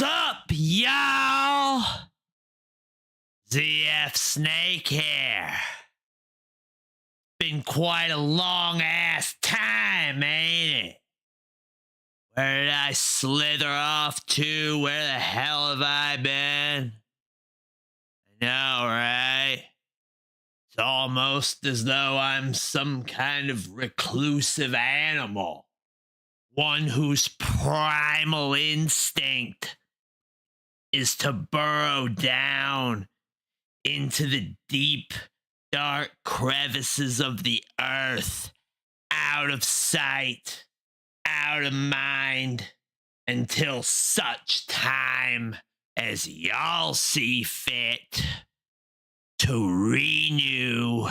Sup, y'all? ZF Snake here. Been quite a long ass time, ain't it? Where did I slither off to? Where the hell have I been? I know, right? It's almost as though I'm some kind of reclusive animal. One whose primal instinct is to burrow down into the deep, dark crevices of the earth, out of sight, out of mind, until such time as y'all see fit to renew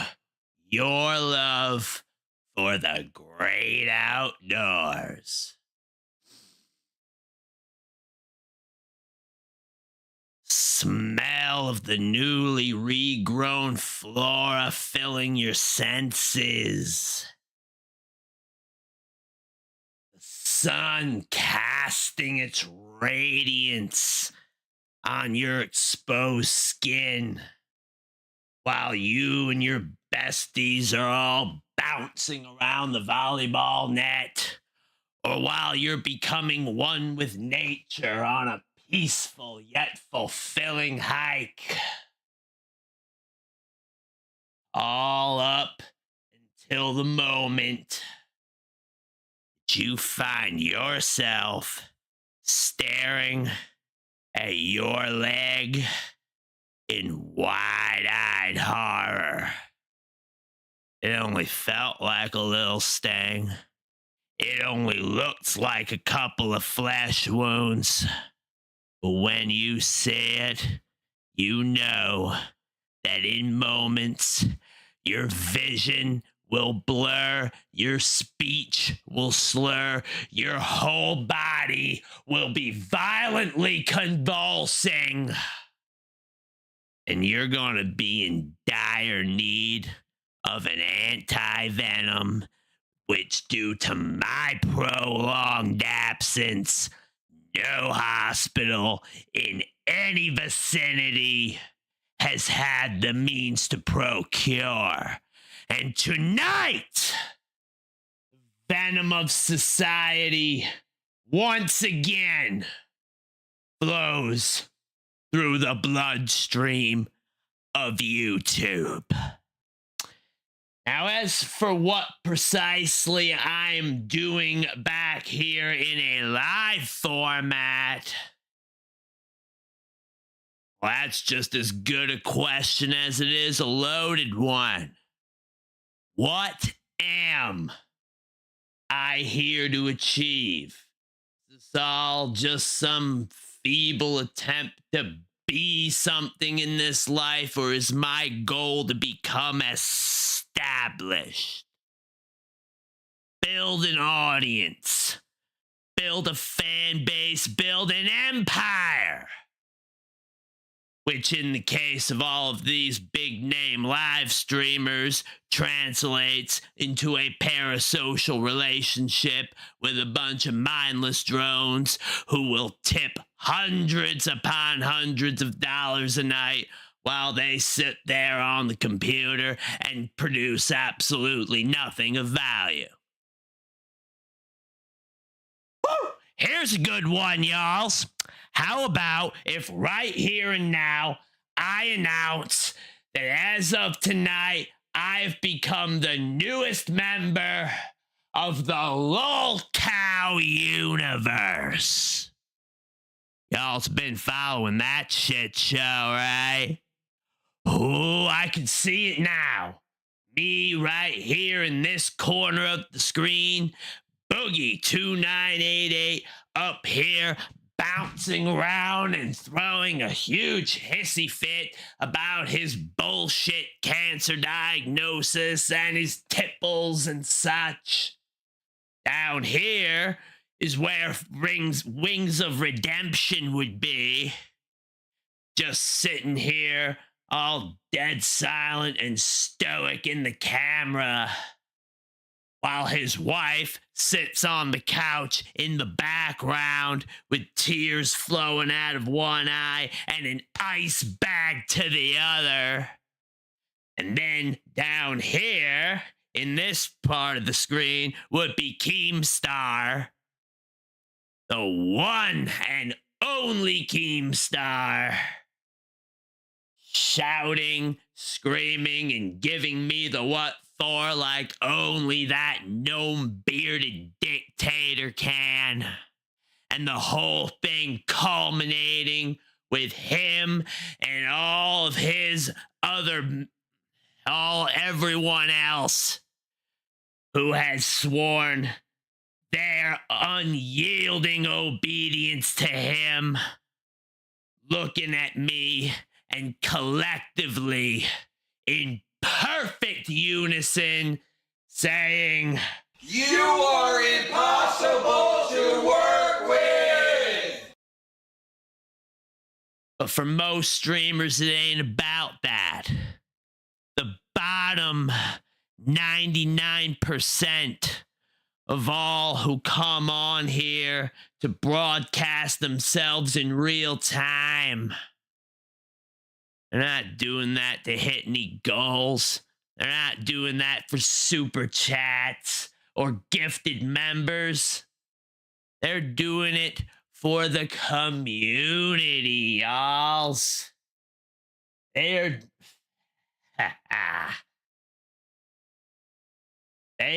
your love for the great outdoors. Smell of the newly regrown flora filling your senses. The sun casting its radiance on your exposed skin while you and your besties are all bouncing around the volleyball net, or while you're becoming one with nature on a peaceful yet fulfilling hike. All up until the moment that you find yourself staring at your leg in wide-eyed horror. It only felt like a little sting. It only looked like a couple of flesh wounds. But when you see it, you know that in moments, your vision will blur, your speech will slur, your whole body will be violently convulsing. And you're going to be in dire need of an anti-venom, which, due to my prolonged absence, no hospital in any vicinity has had the means to procure. And tonight, the venom of society once again flows through the bloodstream of YouTube. Now, as for what precisely I'm doing back here in a live format, well, that's just as good a question as it is a loaded one. What am I here to achieve? Is this all just some feeble attempt to be something in this life, or is my goal to become established? Build an audience, build a fan base, build an empire. Which, in the case of all of these big name live streamers, translates into a parasocial relationship with a bunch of mindless drones who will tip hundreds upon hundreds of dollars a night while they sit there on the computer and produce absolutely nothing of value. Woo! Here's a good one, y'alls. How about if right here and now I announce that as of tonight, I've become the newest member of the Lol Cow universe? Y'all's been following that shit show, right? Oh, I can see it now. Me right here in this corner of the screen, Boogie2988 up here, bouncing around and throwing a huge hissy fit about his bullshit cancer diagnosis and his tipples and such. Down here is where Wings of Redemption would be. Just sitting here, all dead silent and stoic in the camera. while his wife sits on the couch in the background with tears flowing out of one eye and an ice bag to the other. And then down here, in this part of the screen, would be Keemstar, the one and only Keemstar, shouting, screaming, and giving me the what for like only that gnome-bearded dictator can. And the whole thing culminating with him and all of his everyone else who has sworn their unyielding obedience to him, looking at me and collectively, in perfect unison, saying, "You are impossible to work with!" But for most streamers, it ain't about that. The bottom 99% of all who come on here to broadcast themselves in real time, they're not doing that to hit any goals. They're not doing that for super chats or gifted members. They're doing it for the community, y'alls. They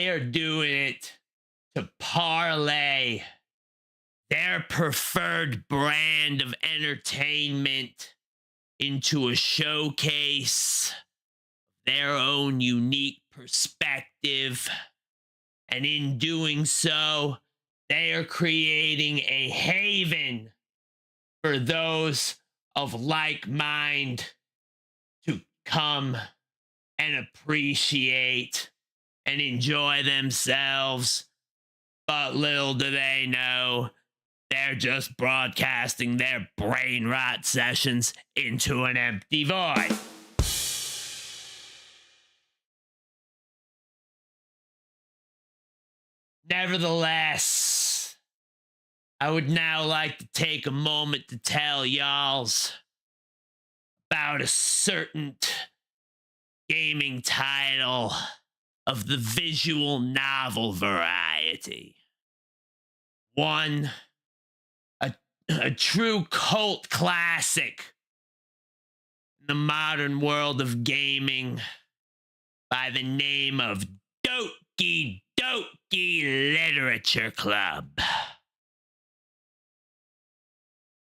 are doing it to parlay their preferred brand of entertainment into a showcase of their own unique perspective. And in doing so, they are creating a haven for those of like mind to come and appreciate and enjoy themselves. But little do they know, they're just broadcasting their brain rot sessions into an empty void. Nevertheless, I would now like to take a moment to tell y'alls about a certain gaming title of the visual novel variety. One, a true cult classic in the modern world of gaming by the name of Doki Doki Literature Club.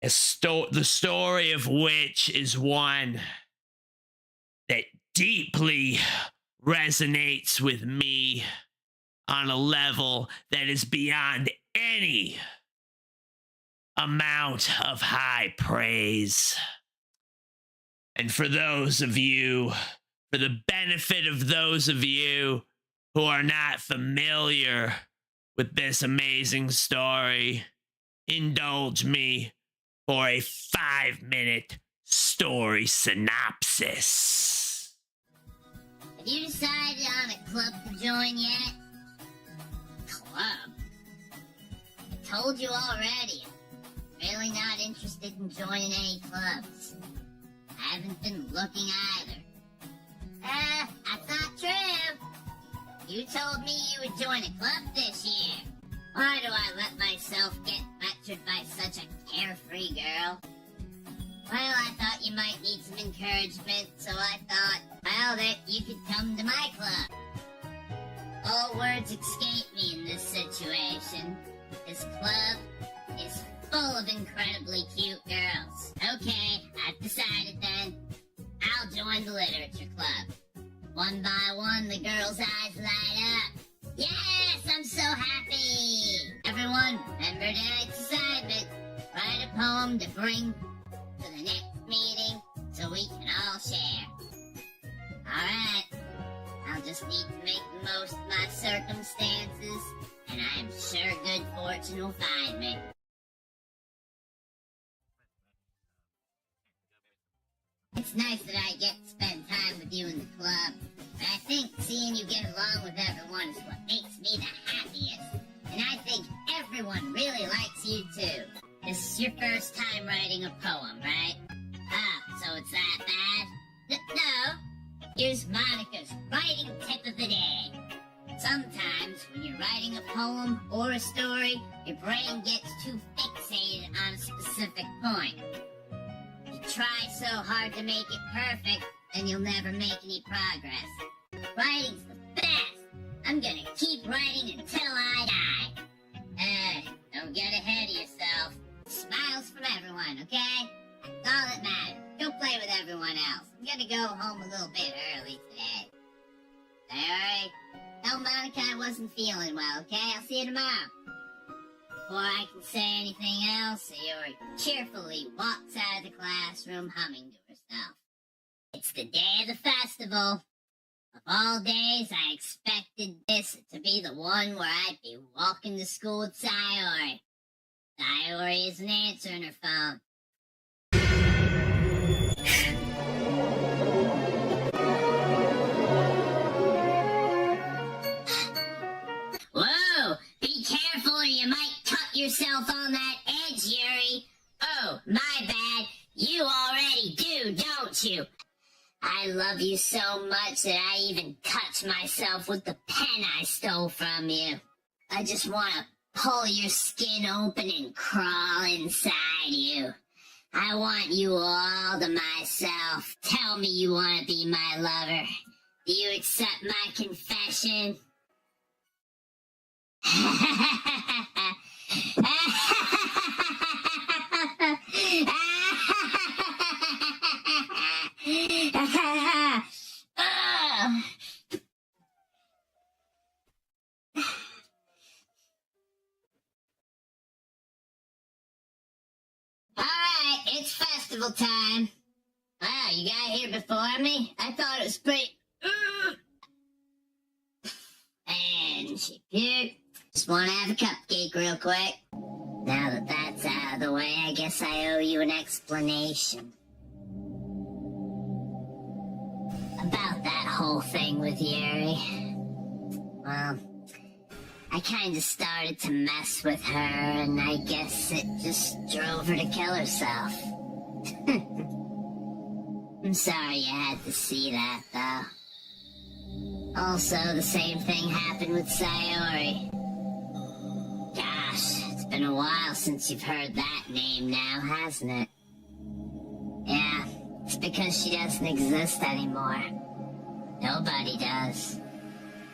The story of which is one that deeply resonates with me on a level that is beyond any amount of high praise. And for the benefit of those of you who are not familiar with this amazing story, indulge me for a 5-minute story synopsis. Have you decided on a club to join yet? Club? I told you already. I'm really not interested in joining any clubs. I haven't been looking either. That's not true. You told me you would join a club this year. Why do I let myself get lectured by such a carefree girl? Well, I thought you might need some encouragement, so I thought, well, that you could come to my club. All words escape me in this situation. This club is full of incredibly cute girls. Okay, I've decided then. I'll join the literature club. One by one, the girls' eyes light up. Yes, I'm so happy! Everyone, remember tonight's assignment. Write a poem to bring to the next meeting so we can all share. Alright, I'll just need to make the most of my circumstances, and I'm sure good fortune will find me. It's nice that I get to spend time with you in the club, but I think seeing you get along with everyone is what makes me the happiest. And I think everyone really likes you too. This is your first time writing a poem, right? Ah, so it's that bad? No. Here's Monica's writing tip of the day. Sometimes when you're writing a poem or a story, your brain gets too fixated on a specific point. You try so hard to make it perfect, and you'll never make any progress. Writing's the best. I'm gonna keep writing until I die. Don't get ahead of yourself. Smiles from everyone, okay? That's all that matters. Go play with everyone else. I'm gonna go home a little bit early today. Alright? Tell Monica I wasn't feeling well, okay? I'll see you tomorrow. Before I can say anything else, Sayori cheerfully walks out of the classroom humming to herself. It's the day of the festival. Of all days, I expected this to be the one where I'd be walking to school with Sayori. Sayori isn't answering her phone. Whoa! Be careful or you might cut yourself on that edge, Yuri. Oh, my bad. You already do, don't you? I love you so much that I even touch myself with the pen I stole from you. I just want to pull your skin open and crawl inside you. I want you all to myself. Tell me you want to be my lover. Do you accept my confession? Alright, it's festival time. Wow, you got here before me? I thought it was pretty... And she puked. Just want to have a cupcake real quick. Now that that's out of the way, I guess I owe you an explanation. About that whole thing with Yuri. Well, I kinda started to mess with her, and I guess it just drove her to kill herself. I'm sorry you had to see that, though. Also, the same thing happened with Sayori. Gosh, it's been a while since you've heard that name now, hasn't it? Yeah, it's because she doesn't exist anymore. Nobody does.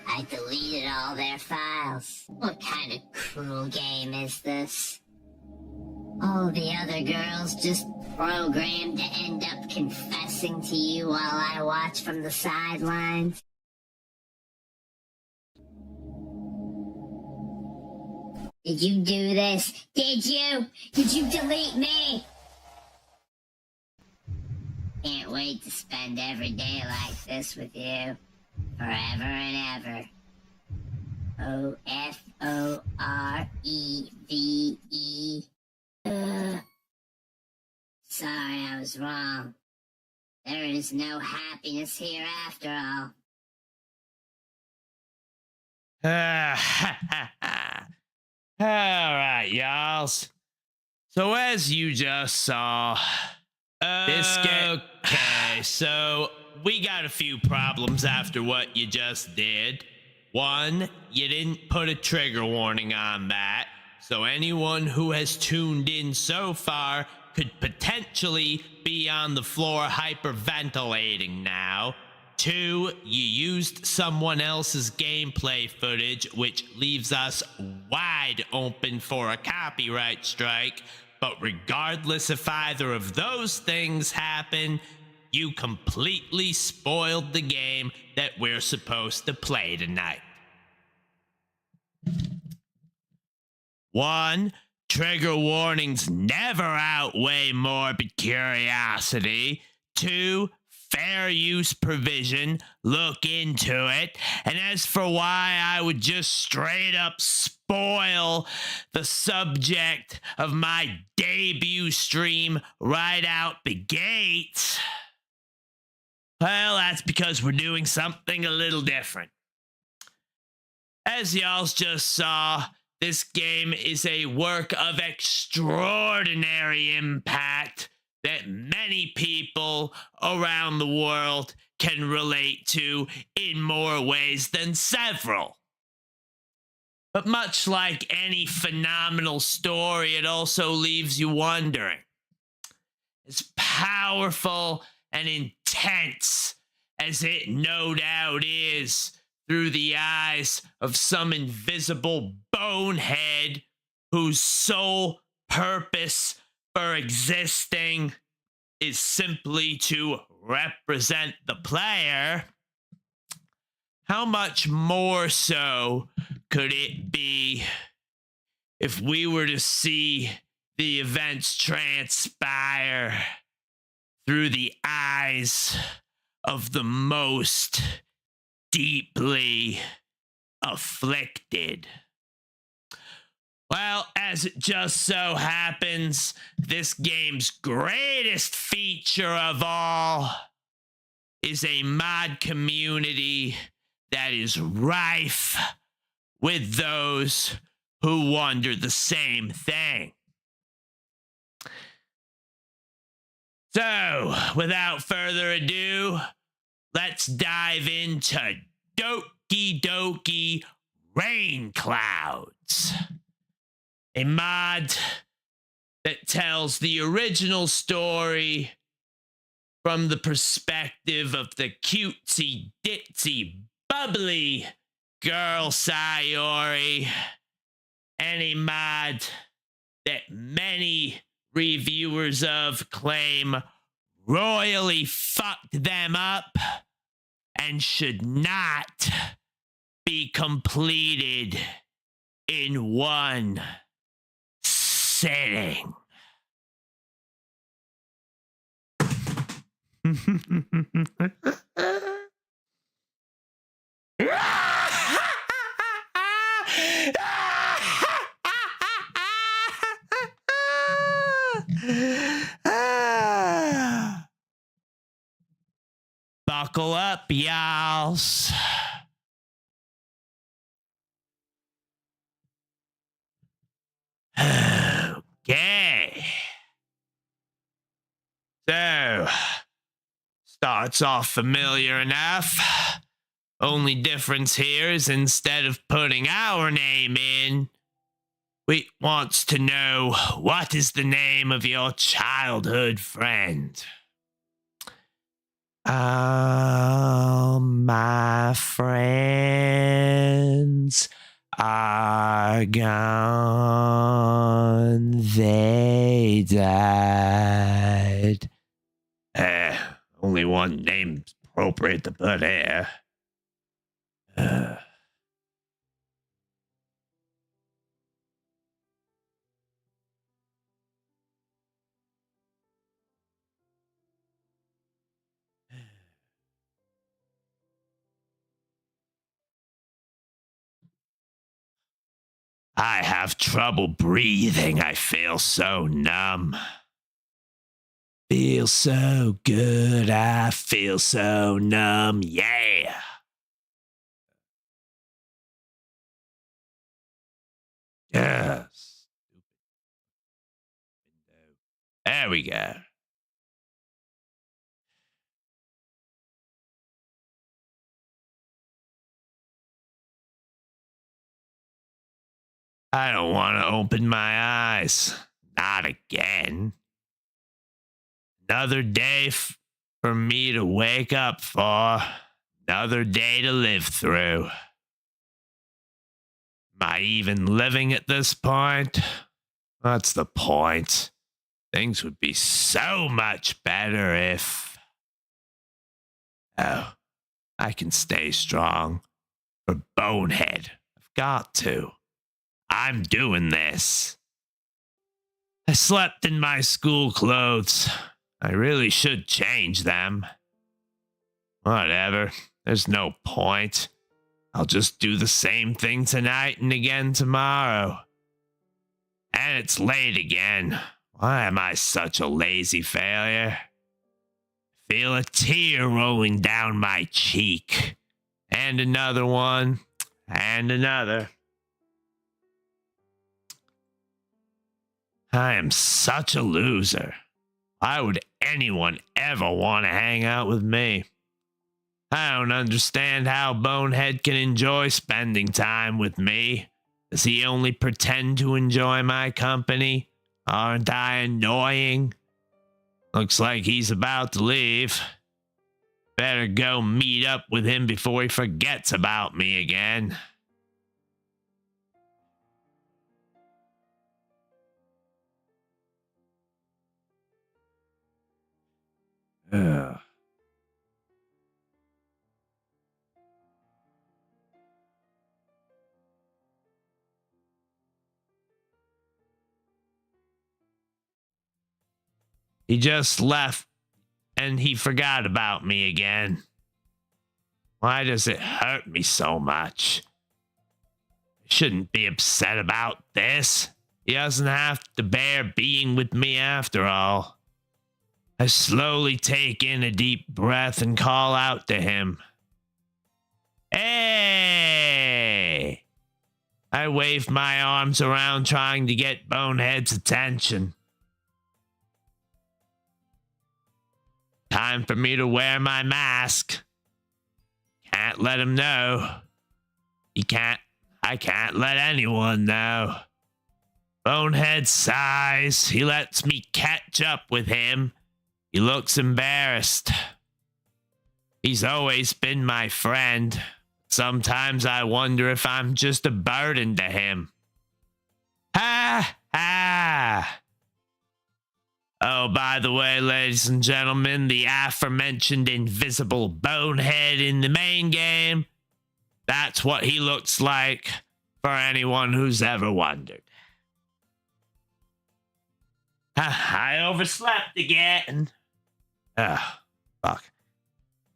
I deleted all their files. What kind of cruel game is this? All the other girls just programmed to end up confessing to you while I watch from the sidelines. Did you do this? Did you? Did you delete me? Can't wait to spend every day like this with you. Forever and ever. O-F-O-R-E-V-E. Sorry, I was wrong. There is no happiness here after all. All right, y'alls. So as you just saw, okay, so we got a few problems after what you just did. One, you didn't put a trigger warning on that, so anyone who has tuned in so far could potentially be on the floor hyperventilating now. Two, you used someone else's gameplay footage, which leaves us wide open for a copyright strike. But regardless if either of those things happen, you completely spoiled the game that we're supposed to play tonight. One, trigger warnings never outweigh morbid curiosity. Two, fair use provision, look into it. And as for why I would just straight up spoil the subject of my debut stream right out the gates, Well, that's because we're doing something a little different. As y'all just saw, this game is a work of extraordinary impact that many people around the world can relate to in more ways than several. But much like any phenomenal story, it also leaves you wondering. As powerful and intense as it no doubt is, through the eyes of some invisible bonehead whose sole purpose for existing is simply to represent the player, how much more so could it be if we were to see the events transpire through the eyes of the most deeply afflicted? Well, as it just so happens, this game's greatest feature of all is a mod community that is rife with those who wonder the same thing. So, without further ado, let's dive into Doki Doki Rain Clouds, a mod that tells the original story from the perspective of the cutesy, ditzy, bubbly girl Sayori, and a mod that many reviewers of claim royally fucked them up and should not be completed in one sitting. Buckle up, y'alls. Okay. So, starts off familiar enough. Only difference here is instead of putting our name in, we wants to know what is the name of your childhood friend. All my friends are gone. They died. Only one name's appropriate to put here. I have trouble breathing. I feel so numb. Feel so good. I feel so numb. Yeah. Yes. There we go. I don't want to open my eyes. Not again. Another day for me to wake up for. Another day to live through. Am I even living at this point? What's the point? Things would be so much better if... Oh, I can stay strong. For Bonehead, I've got to. I'm doing this. I slept in my school clothes. I really should change them. Whatever. There's no point. I'll just do the same thing tonight and again tomorrow. And it's late again. Why am I such a lazy failure? feel a tear rolling down my cheek. And another one. And another. I am such a loser. Why would anyone ever want to hang out with me? I don't understand how Bonehead can enjoy spending time with me. Does he only pretend to enjoy my company? Aren't I annoying? Looks like he's about to leave. Better go meet up with him before he forgets about me again. Ugh. He just left and he forgot about me again. Why does it hurt me so much? I shouldn't be upset about this. He doesn't have to bear being with me after all. I slowly take in a deep breath and call out to him. Hey! I wave my arms around trying to get Bonehead's attention. Time for me to wear my mask. Can't let him know. I can't let anyone know. Bonehead sighs. He lets me catch up with him. He looks embarrassed. He's always been my friend. Sometimes I wonder if I'm just a burden to him. Ha ha! Oh, by the way, ladies and gentlemen, the aforementioned invisible Bonehead in the main game, that's what he looks like, for anyone who's ever wondered. I overslept again. Fuck.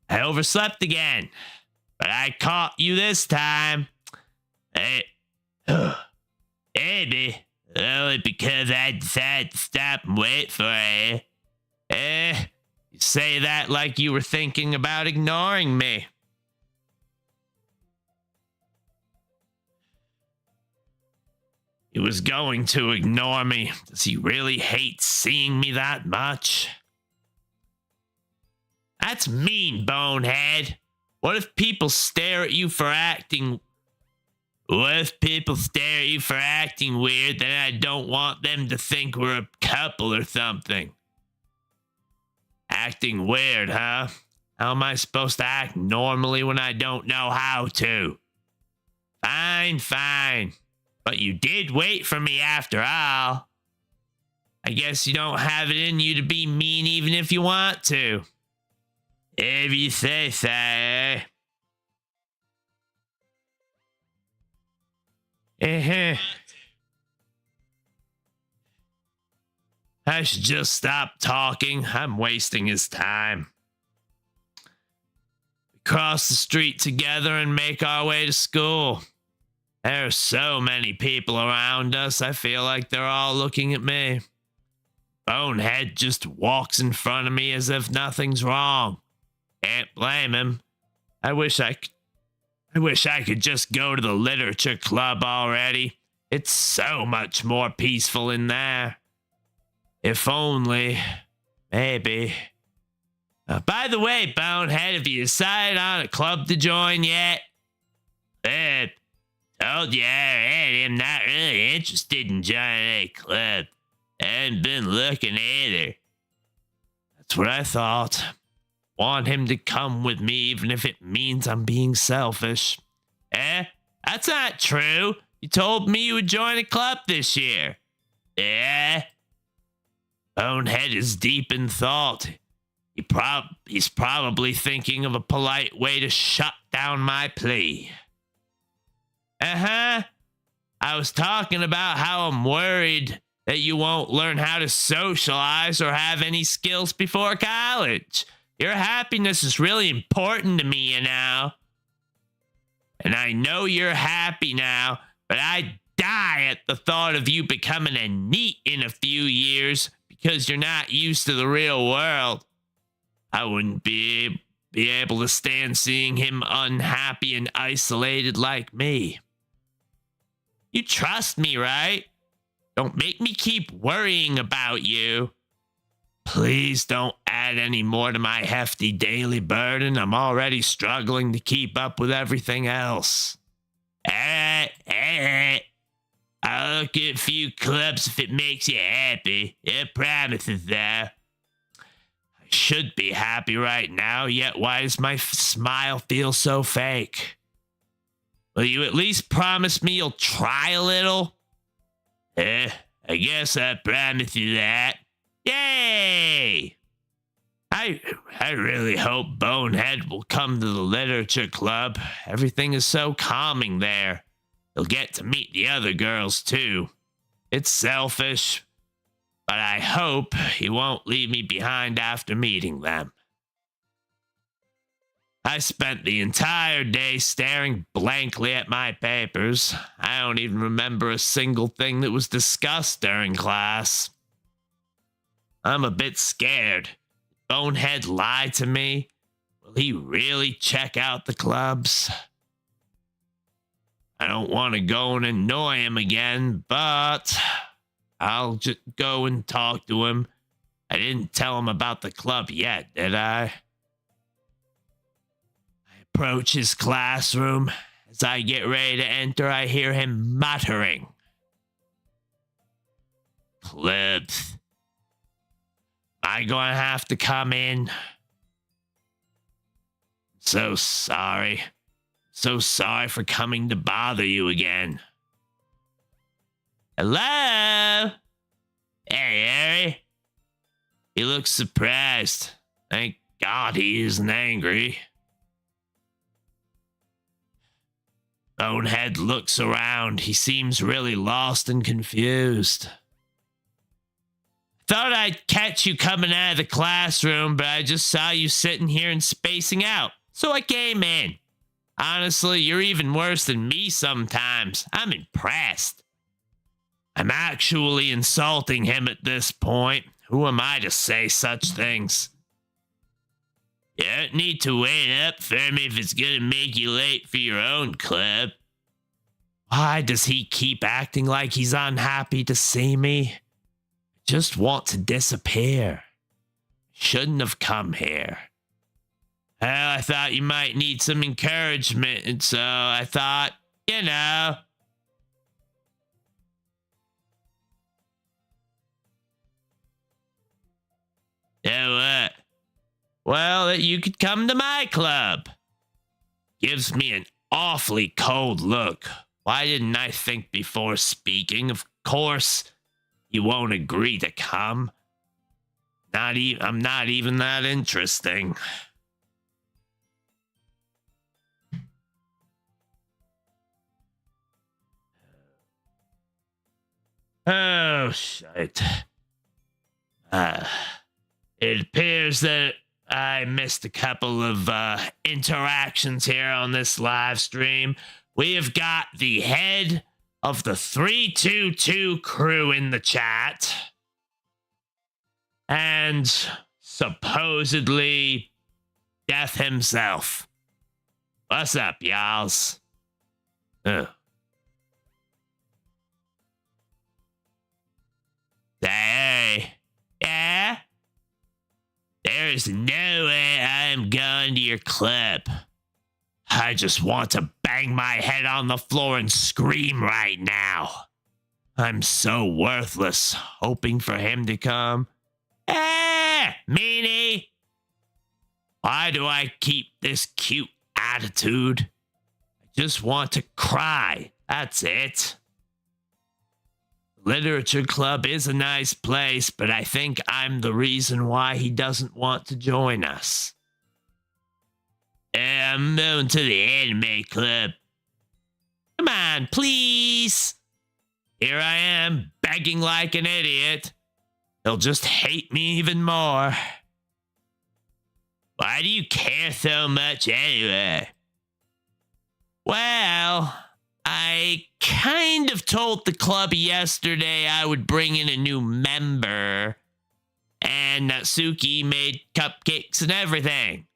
I overslept again, but I caught you this time. Hey, maybe. Only because I decided to stop and wait for you. You say that like you were thinking about ignoring me. He was going to ignore me. Does he really hate seeing me that much? That's mean, Bonehead. What if people stare at you for acting... What if people stare at you for acting weird, then I don't want them to think we're a couple or something? Acting weird, huh? How am I supposed to act normally when I don't know how to? Fine, fine. But you did wait for me after all. I guess you don't have it in you to be mean even if you want to. If you say so, eh? I should just stop talking. I'm wasting his time. We cross the street together and make our way to school. There are so many people around us, I feel like they're all looking at me. Bonehead just walks in front of me as if nothing's wrong. Can't blame him. I wish I could just go to the literature club already. It's so much more peaceful in there. If only. Maybe. By the way, Bonehead, have you decided on a club to join yet? Told you already, I'm not really interested in joining a club. I haven't been looking either. That's what I thought. Want him to come with me even if it means I'm being selfish. That's not true. You told me you would join a club this year. Bonehead is deep in thought. He's probably thinking of a polite way to shut down my plea. I was talking about how I'm worried that you won't learn how to socialize or have any skills before college. Your happiness is really important to me, you know. And I know you're happy now, but I'd die at the thought of you becoming a NEET in a few years because you're not used to the real world. I wouldn't be able to stand seeing him unhappy and isolated like me. You trust me, right? Don't make me keep worrying about you. Please don't add any more to my hefty daily burden. I'm already struggling to keep up with everything else. I'll look at a few clubs if it makes you happy. It promises there. I should be happy right now, yet why does my smile feel so fake? Will you at least promise me you'll try a little? I guess I promise you that. Yay! I really hope Bonehead will come to the literature club. Everything is so calming there. He'll get to meet the other girls, too. It's selfish, but I hope he won't leave me behind after meeting them. I spent the entire day staring blankly at my papers. I don't even remember a single thing that was discussed during class. I'm a bit scared. Bonehead lied to me. Will he really check out the clubs? I don't want to go and annoy him again, but I'll just go and talk to him. I didn't tell him about the club yet, did I? I approach his classroom. As I get ready to enter, I hear him muttering. Clubs. Am I going to have to come in? So sorry. So sorry for coming to bother you again. Hello? Hey, Harry. He looks surprised. Thank God he isn't angry. Bonehead looks around. He seems really lost and confused. Thought I'd catch you coming out of the classroom, but I just saw you sitting here and spacing out, so I came in. Honestly, you're even worse than me sometimes. I'm impressed. I'm actually insulting him at this point. Who am I to say such things? You don't need to wait up for me if it's gonna make you late for your own club. Why does he keep acting like he's unhappy to see me? Just want to disappear. Shouldn't have come here. Well, I thought you might need some encouragement, and so I thought, you know. What? Well, that you could come to my club. Gives me an awfully cold look. Why didn't I think before speaking? Of course, you won't agree to come. I'm not even that interesting. Oh, shit. It appears that I missed a couple of interactions here on this live stream. We have got the head of the 322 crew in the chat. And supposedly Death himself. What's up, Yall'S? Hey, yeah? There's no way I'm going to your club. I just want to bang my head on the floor and scream right now. I'm so worthless, hoping for him to come. Meanie! Why do I keep this cute attitude? I just want to cry. That's it. Literature Club is a nice place, but I think I'm the reason why he doesn't want to join us. I'm going to the anime club. Come on, please. Here I am, begging like an idiot. He'll just hate me even more. Why do you care so much anyway? Well, I kind of told the club yesterday I would bring in a new member. And and Natsuki made cupcakes and everything.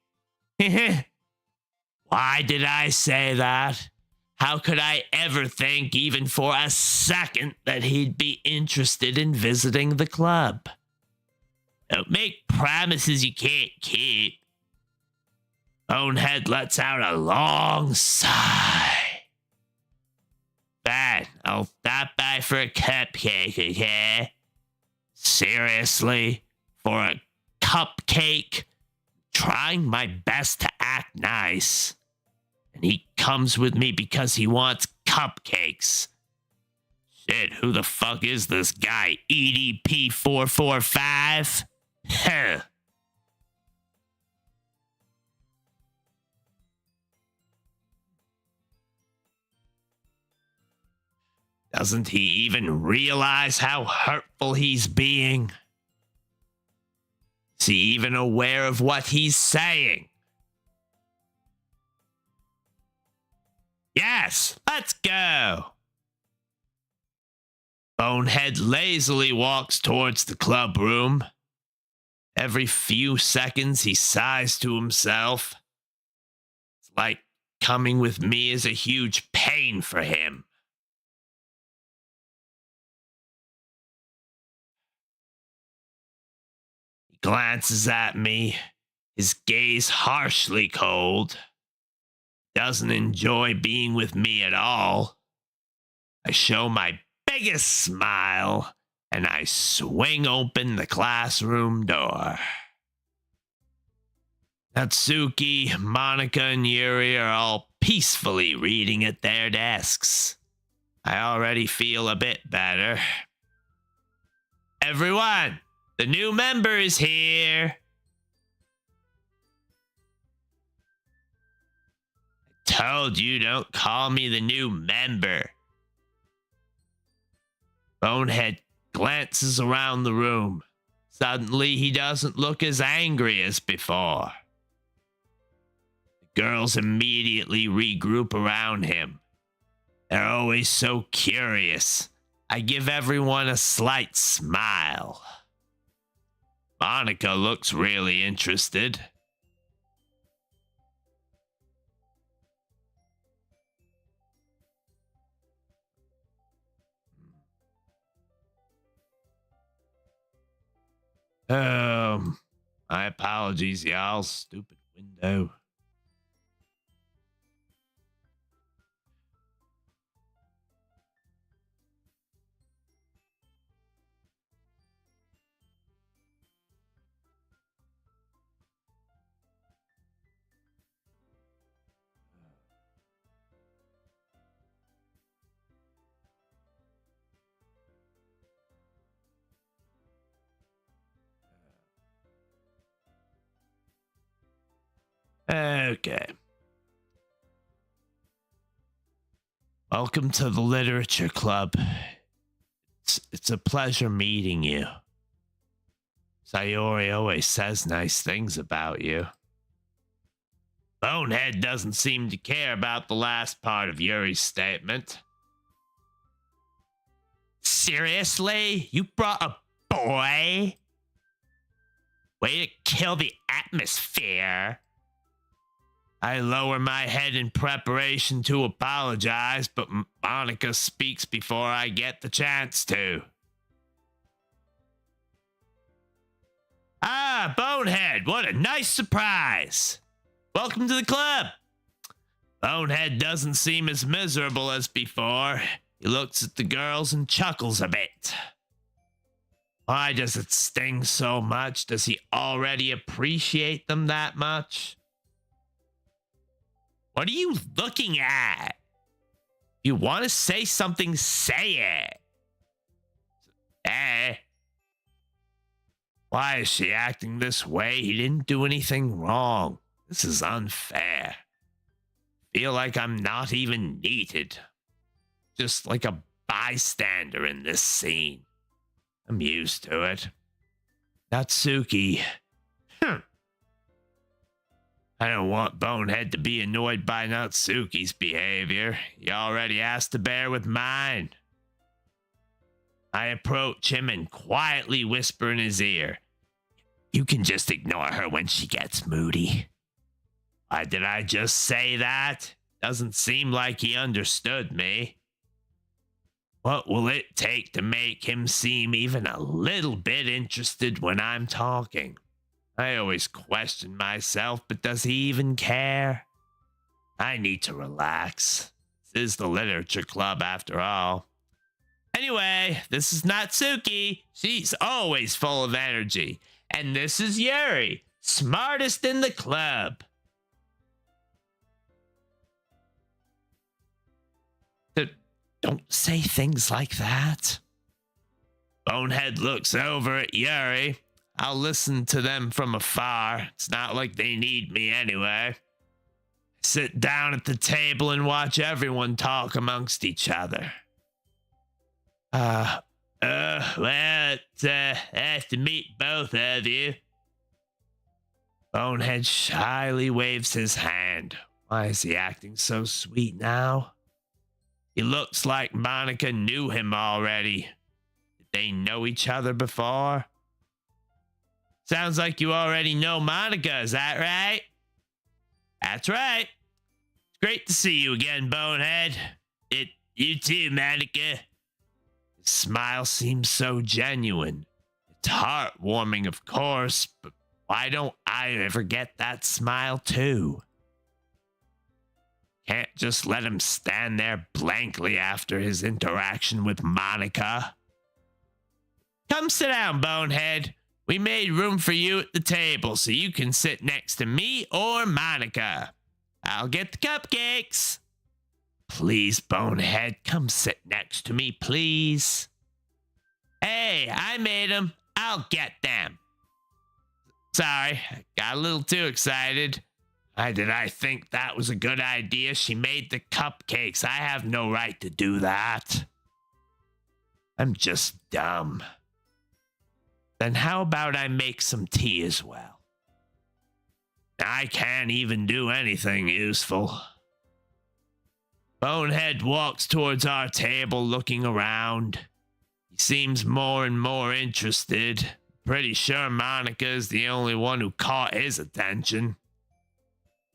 Why did I say that? How could I ever think, even for a second, that he'd be interested in visiting the club? Don't make promises you can't keep. Bonehead lets out a long sigh. Fine, I'll stop by for a cupcake, okay? Seriously? For a cupcake? Trying my best to act nice. And he comes with me because he wants cupcakes. Shit, who the fuck is this guy? EDP445? Huh. Doesn't he even realize how hurtful he's being? Is he even aware of what he's saying? Yes, let's go. Bonehead lazily walks towards the club room. Every few seconds, he sighs to himself. It's like coming with me is a huge pain for him. He glances at me, his gaze harshly cold. Doesn't enjoy being with me at all. I show my biggest smile, and I swing open the classroom door. Natsuki, Monica, and Yuri are all peacefully reading at their desks. I already feel a bit better. Everyone, the new member is here. I told you don't call me the new member. Bonehead glances around the room. Suddenly, he doesn't look as angry as before. The girls immediately regroup around him. They're always so curious. I give everyone a slight smile. Monica looks really interested. My apologies, y'all. Stupid window. Okay. Welcome to the Literature Club. It's a pleasure meeting you. Sayori always says nice things about you. Bonehead doesn't seem to care about the last part of Yuri's statement. Seriously? You brought a boy? Way to kill the atmosphere. I lower my head in preparation to apologize, but Monica speaks before I get the chance to. Ah, Bonehead, what a nice surprise. Welcome to the club. Bonehead doesn't seem as miserable as before. He looks at the girls and chuckles a bit. Why does it sting so much? Does he already appreciate them that much? What are you looking at? You want to say something, say it. Why is she acting this way? He didn't do anything wrong. This is unfair. Feel like I'm not even needed. Just like a bystander in this scene. I'm used to it. Natsuki. I don't want Bonehead to be annoyed by Natsuki's behavior. He already has to bear with mine. I approach him and quietly whisper in his ear, You can just ignore her when she gets moody. Why did I just say that? Doesn't seem like he understood me. What will it take to make him seem even a little bit interested when I'm talking? I always question myself, but does he even care? I need to relax. This is the literature club after all. Anyway, this is Natsuki. She's always full of energy. And this is Yuri, smartest in the club. Don't say things like that. Bonehead looks over at Yuri. I'll listen to them from afar. It's not like they need me anyway. Sit down at the table and watch everyone talk amongst each other. Well, it's nice to meet both of you. Bonehead shyly waves his hand. Why is he acting so sweet now? He looks like Monica knew him already. Did they know each other before? Sounds like you already know Monica, is that right? That's right. It's great to see you again, Bonehead. You too, Monica. His smile seems so genuine. It's heartwarming, of course, but why don't I ever get that smile too? Can't just let him stand there blankly after his interaction with Monica. Come sit down, Bonehead. We made room for you at the table so you can sit next to me or Monica. I'll get the cupcakes. Please, Bonehead, come sit next to me, please. Hey, I made them. I'll get them. Sorry, I got a little too excited. Why did I think that was a good idea? She made the cupcakes. I have no right to do that. I'm just dumb. Then how about I make some tea as well? I can't even do anything useful. Bonehead walks towards our table looking around. He seems more and more interested. Pretty sure Monica is the only one who caught his attention.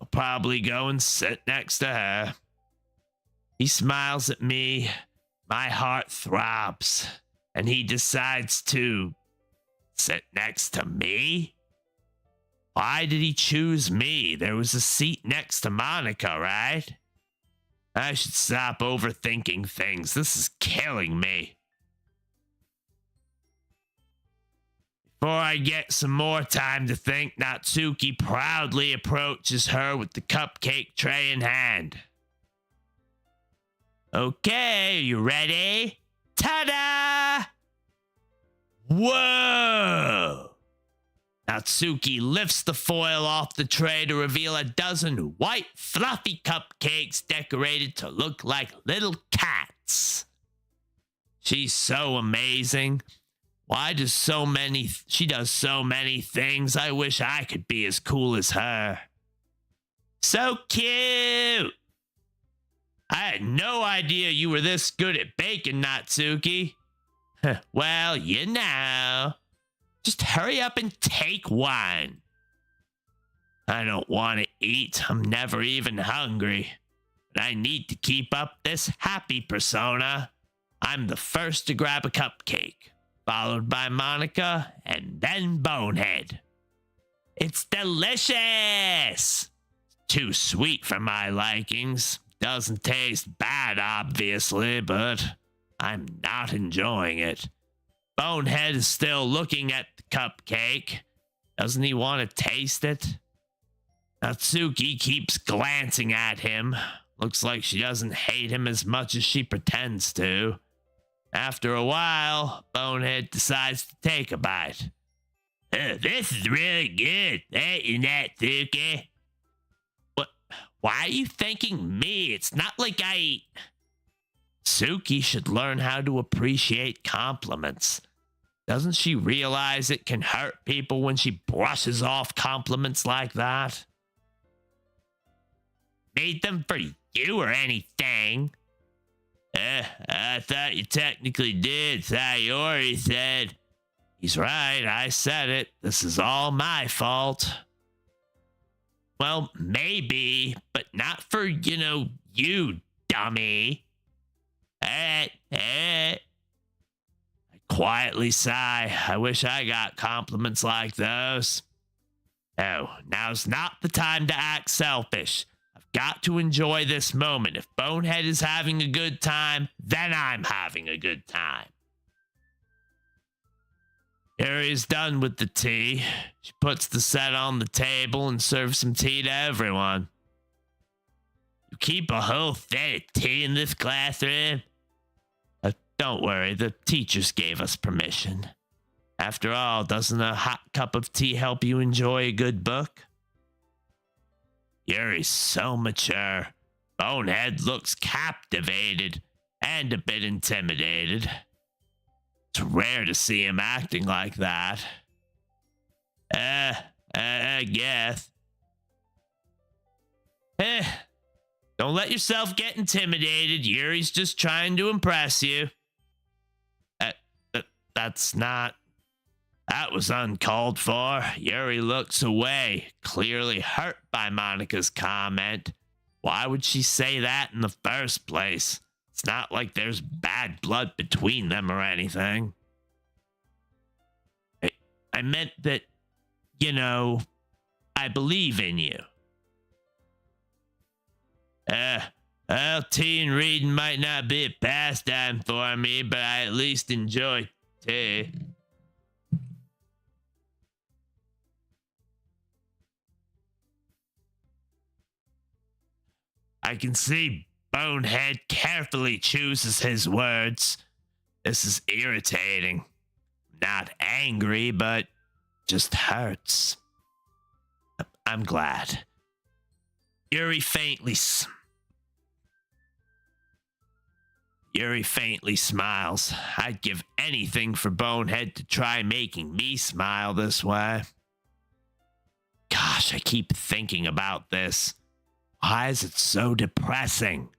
I'll probably go and sit next to her. He smiles at me. My heart throbs. And he decides to sit next to me? Why did he choose me? There was a seat next to Monica, right? I should stop overthinking things. This is killing me. Before I get some more time to think, Natsuki proudly approaches her with the cupcake tray in hand. Okay, you ready? Ta-da! Whoa! Natsuki lifts the foil off the tray to reveal a dozen white, fluffy cupcakes decorated to look like little cats. She's so amazing. She does so many things. I wish I could be as cool as her. So cute! I had no idea you were this good at baking, Natsuki. Well, you know. Just hurry up and take one. I don't want to eat. I'm never even hungry. But I need to keep up this happy persona. I'm the first to grab a cupcake, followed by Monica, and then Bonehead. It's delicious! Too sweet for my likings. Doesn't taste bad, obviously, but I'm not enjoying it. Bonehead is still looking at the cupcake. Doesn't he want to taste it? Natsuki keeps glancing at him. Looks like she doesn't hate him as much as she pretends to. After a while, Bonehead decides to take a bite. This is really good, ain't you, Natsuki? What? Why are you thanking me? It's not like I eat. Suki should learn how to appreciate compliments. Doesn't she realize it can hurt people when she brushes off compliments like that? Made them for you or anything? I thought you technically did, Sayori said. He's right. I said it. This is all my fault. Well, maybe, but not for, you, dummy. I quietly sigh. I wish I got compliments like those. Oh, now's not the time to act selfish. I've got to enjoy this moment. If Bonehead is having a good time, then I'm having a good time. Harry's done with the tea. She puts the set on the table and serves some tea to everyone. You keep a whole set of tea in this classroom? Don't worry, the teachers gave us permission. After all, doesn't a hot cup of tea help you enjoy a good book? Yuri's so mature. Bonehead looks captivated and a bit intimidated. It's rare to see him acting like that. I guess. Don't let yourself get intimidated. Yuri's just trying to impress you. That was uncalled for. Yuri looks away, clearly hurt by Monica's comment. Why would she say that in the first place? It's not like there's bad blood between them or anything. I meant that, I believe in you. Well, tea and reading might not be a pastime for me, but I at least enjoy tea. I can see Bonehead carefully chooses his words. This is irritating. Not angry, but just hurts. I'm glad. Yuri faintly smiles. I'd give anything for Bonehead to try making me smile this way. Gosh, I keep thinking about this. Why is it so depressing?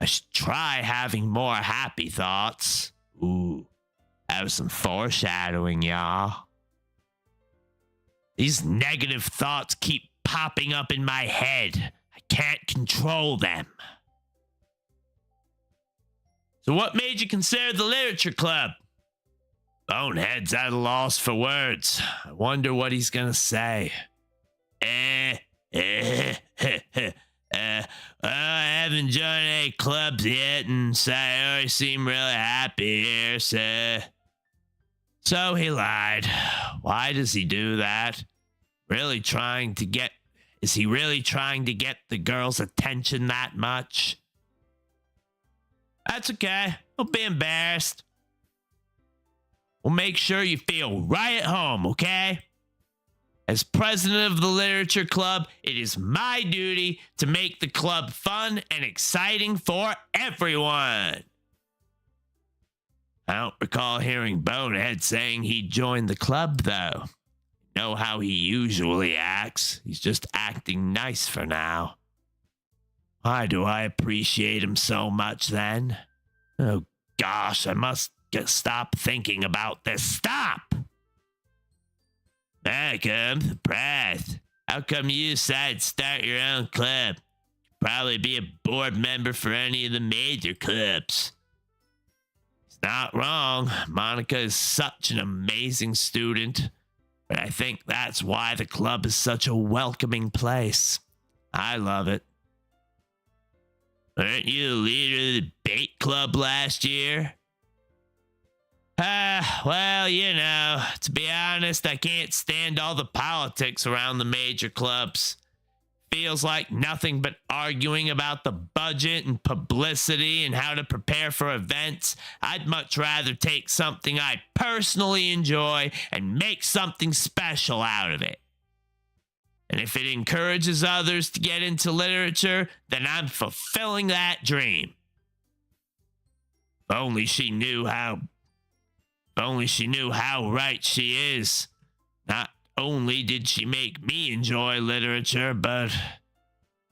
I should try having more happy thoughts. Ooh, that was some foreshadowing, y'all. These negative thoughts keep popping up in my head. I can't control them. So what made you consider the literature club? Bonehead's at a loss for words. I wonder what he's gonna say. I haven't joined any clubs yet, and Sayori seemed really happy here, so he lied. Why does he do that? Is he really trying to get the girl's attention that much? That's okay. Don't be embarrassed. We'll make sure you feel right at home, okay? As president of the literature club, it is my duty to make the club fun and exciting for everyone. I don't recall hearing Bonehead saying he'd join the club, though. You know how he usually acts. He's just acting nice for now. Why do I appreciate him so much, then? Oh, gosh, I must stop thinking about this. Stop! Malcolm, surprised. How come you decided to start your own club? You'd probably be a board member for any of the major clubs. He's not wrong. Monica is such an amazing student, but I think that's why the club is such a welcoming place. I love it. Weren't you the leader of the debate club last year? Well, to be honest, I can't stand all the politics around the major clubs. Feels like nothing but arguing about the budget and publicity and how to prepare for events. I'd much rather take something I personally enjoy and make something special out of it. And if it encourages others to get into literature, then I'm fulfilling that dream. If only she knew how right she is. Not only did she make me enjoy literature, but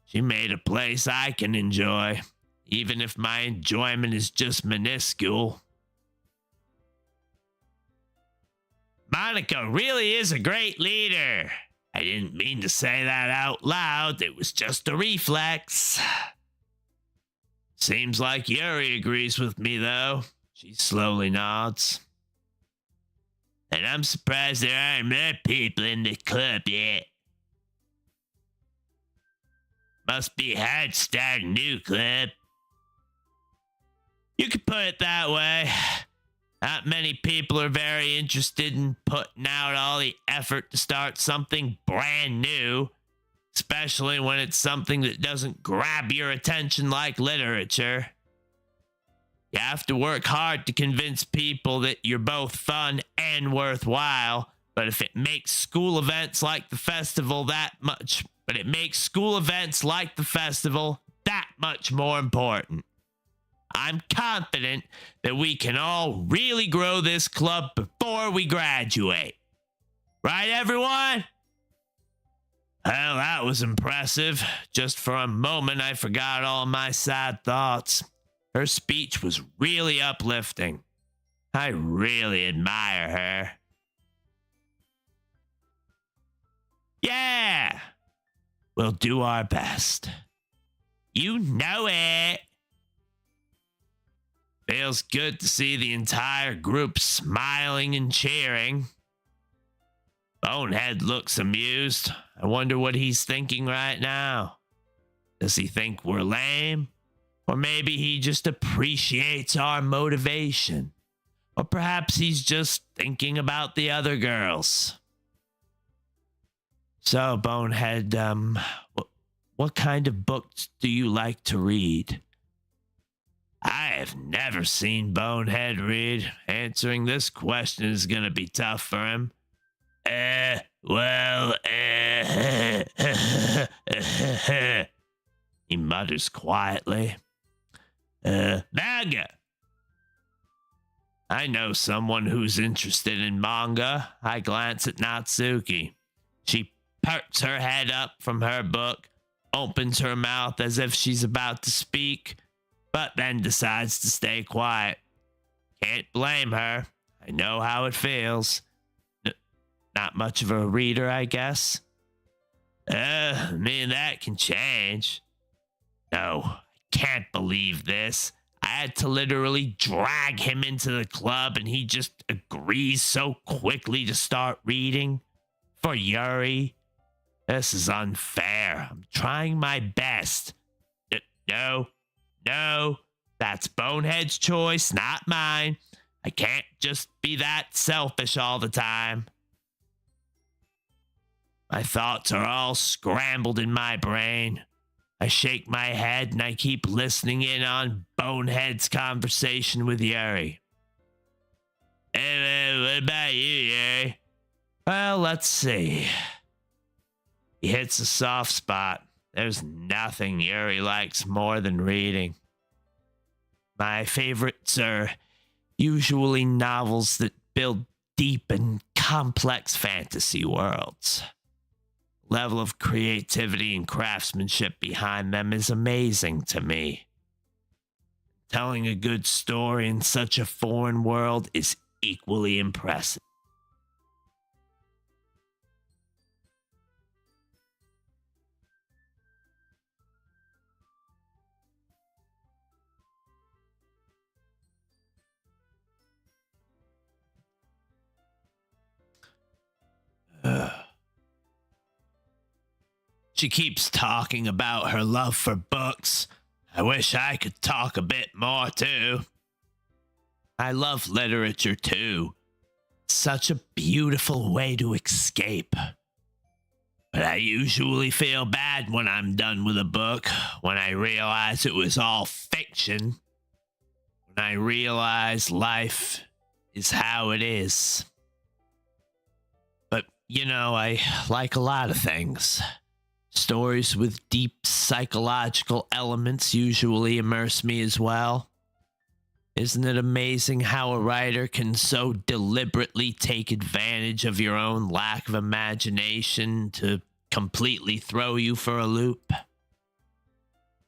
she made a place I can enjoy, even if my enjoyment is just minuscule. Monica really is a great leader. I didn't mean to say that out loud. It was just a reflex. Seems like Yuri agrees with me, though. She slowly nods. And I'm surprised there aren't more people in the club yet. Must be hard to start a new club. You could put it that way. Not many people are very interested in putting out all the effort to start something brand new, especially when it's something that doesn't grab your attention like literature. You have to work hard to convince people that you're both fun and worthwhile, but if it makes school events like the festival that much more important. I'm confident that we can all really grow this club before we graduate. Right, everyone? Well, that was impressive. Just for a moment, I forgot all my sad thoughts. Her speech was really uplifting. I really admire her. Yeah! We'll do our best. You know it. Feels good to see the entire group smiling and cheering. Bonehead looks amused. I wonder what he's thinking right now. Does he think we're lame? Or maybe he just appreciates our motivation. Or perhaps he's just thinking about the other girls. So, Bonehead, what kind of books do you like to read? I have never seen Bonehead read. Answering this question is going to be tough for him. He mutters quietly. Manga. I know someone who's interested in manga. I glance at Natsuki. She perks her head up from her book, opens her mouth as if she's about to speak, but then decides to stay quiet. Can't blame her. I know how it feels. Not much of a reader, I guess. That can change. No, I can't believe this. I had to literally drag him into the club and he just agrees so quickly to start reading. For Yuri. This is unfair. I'm trying my best. No. That's Bonehead's choice, not mine. I can't just be that selfish all the time. My thoughts are all scrambled in my brain. I shake my head and I keep listening in on Bonehead's conversation with Yuri. Hey, what about you, Yuri? Well, let's see. He hits a soft spot. There's nothing Yuri likes more than reading. My favorites are usually novels that build deep and complex fantasy worlds. Level of creativity and craftsmanship behind them is amazing to me. Telling a good story in such a foreign world is equally impressive. She keeps talking about her love for books. I wish I could talk a bit more too. I love literature too. Such a beautiful way to escape. But I usually feel bad when I'm done with a book, when I realize it was all fiction. When I realize life is how it is. But, I like a lot of things. Stories with deep psychological elements usually immerse me as well. Isn't it amazing how a writer can so deliberately take advantage of your own lack of imagination to completely throw you for a loop?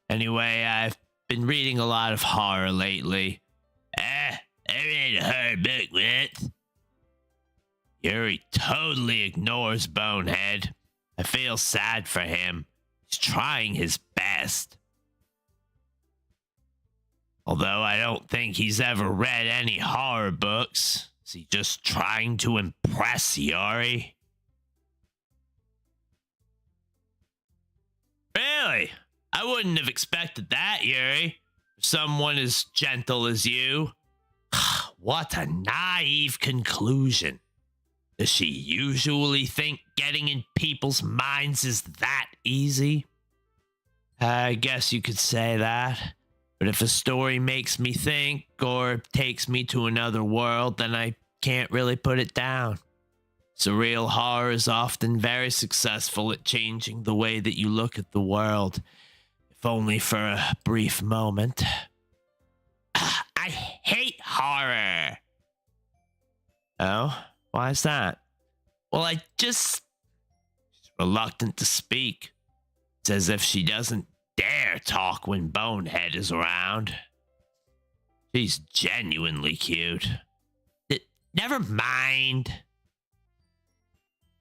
Anyway, I've been reading a lot of horror lately. I read a horror book once. Yuri totally ignores Bonehead. I feel sad for him. He's trying his best. Although I don't think he's ever read any horror books. Is he just trying to impress Yuri? Really? I wouldn't have expected that, Yuri. For someone as gentle as you. What a naive conclusion. Does she usually think getting in people's minds is that easy? I guess you could say that. But if a story makes me think or takes me to another world, then I can't really put it down. Surreal horror is often very successful at changing the way that you look at the world, if only for a brief moment. I hate horror. Oh, why is that? Well, she's reluctant to speak. It's as if she doesn't dare talk when Bonehead is around. She's genuinely cute. Never mind.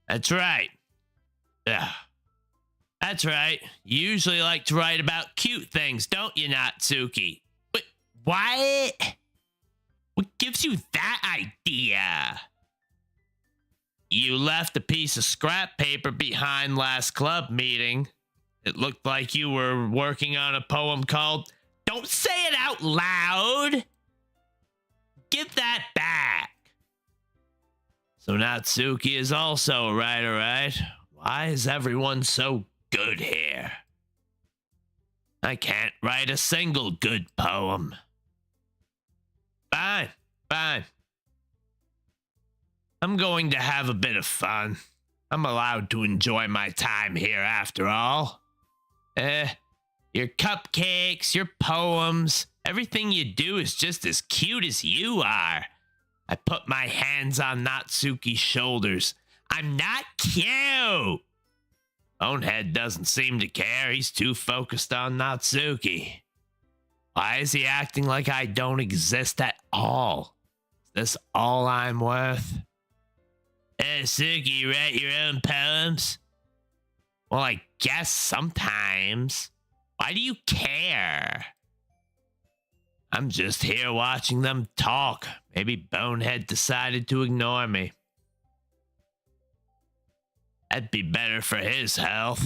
That's right. Ugh. That's right. You usually like to write about cute things, don't you, Natsuki? But what? What gives you that idea? You left a piece of scrap paper behind last club meeting. It looked like you were working on a poem called Don't Say It Out Loud. Give that back. So Natsuki is also a writer, right? Why is everyone so good here? I can't write a single good poem. Fine. I'm going to have a bit of fun. I'm allowed to enjoy my time here after all. Your cupcakes, your poems, everything you do is just as cute as you are. I put my hands on Natsuki's shoulders. I'm not cute. Bonehead doesn't seem to care. He's too focused on Natsuki. Why is he acting like I don't exist at all? Is this all I'm worth? Suki, you write your own poems? Well, I guess sometimes. Why do you care? I'm just here watching them talk. Maybe Bonehead decided to ignore me. That'd be better for his health.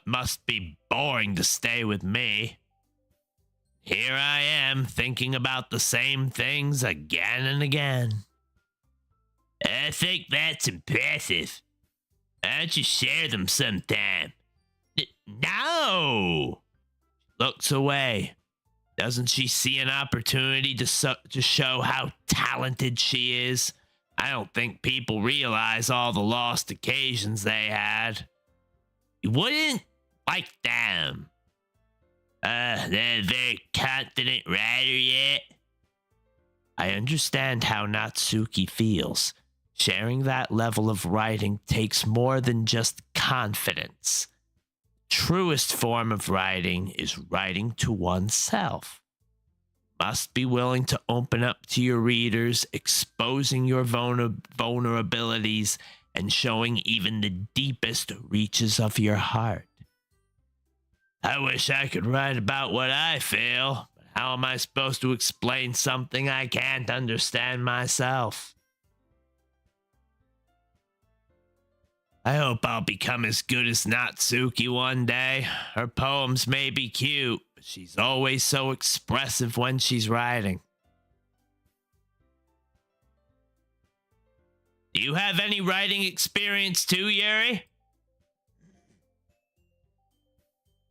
Must be boring to stay with me. Here I am thinking about the same things again and again. I think that's impressive. Why don't you share them sometime? No! Looks away. Doesn't she see an opportunity to show how talented she is? I don't think people realize all the lost occasions they had. You wouldn't like them. They're a very confident writer yet. I understand how Natsuki feels. Sharing that level of writing takes more than just confidence. Truest form of writing is writing to oneself. Must be willing to open up to your readers, exposing your vulnerabilities, and showing even the deepest reaches of your heart. I wish I could write about what I feel, but how am I supposed to explain something I can't understand myself? I hope I'll become as good as Natsuki one day. Her poems may be cute, but she's always so expressive when she's writing. Do you have any writing experience too, Yuri?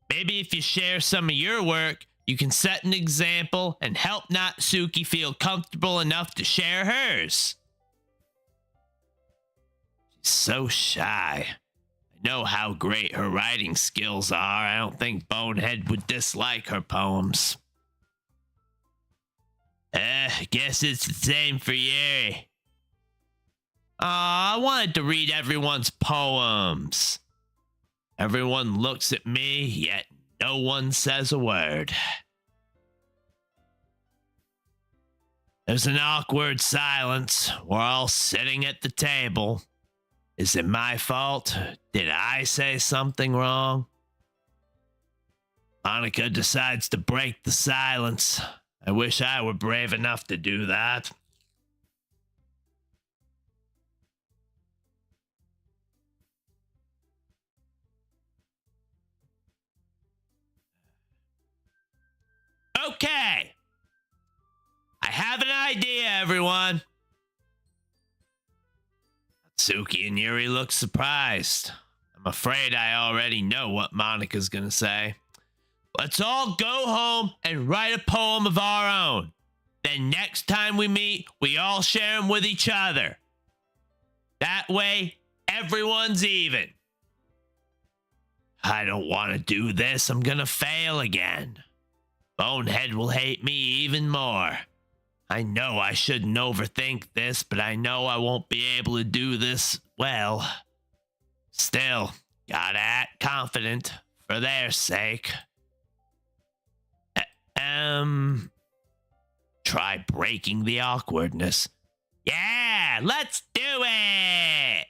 Maybe if you share some of your work, you can set an example and help Natsuki feel comfortable enough to share hers. She's so shy. I know how great her writing skills are. I don't think Bonehead would dislike her poems. Guess it's the same for Yuri. I wanted to read everyone's poems. Everyone looks at me, yet no one says a word. There's an awkward silence. We're all sitting at the table. Is it my fault? Did I say something wrong? Monica decides to break the silence. I wish I were brave enough to do that. Okay. I have an idea, everyone. Suki and Yuri look surprised. I'm afraid I already know what Monica's gonna say. Let's all go home and write a poem of our own. Then next time we meet, we all share them with each other. That way, everyone's even. I don't want to do this. I'm gonna fail again. Bonehead will hate me even more. I know I shouldn't overthink this, but I know I won't be able to do this well. Still, gotta act confident for their sake. Try breaking the awkwardness. Yeah, let's do it!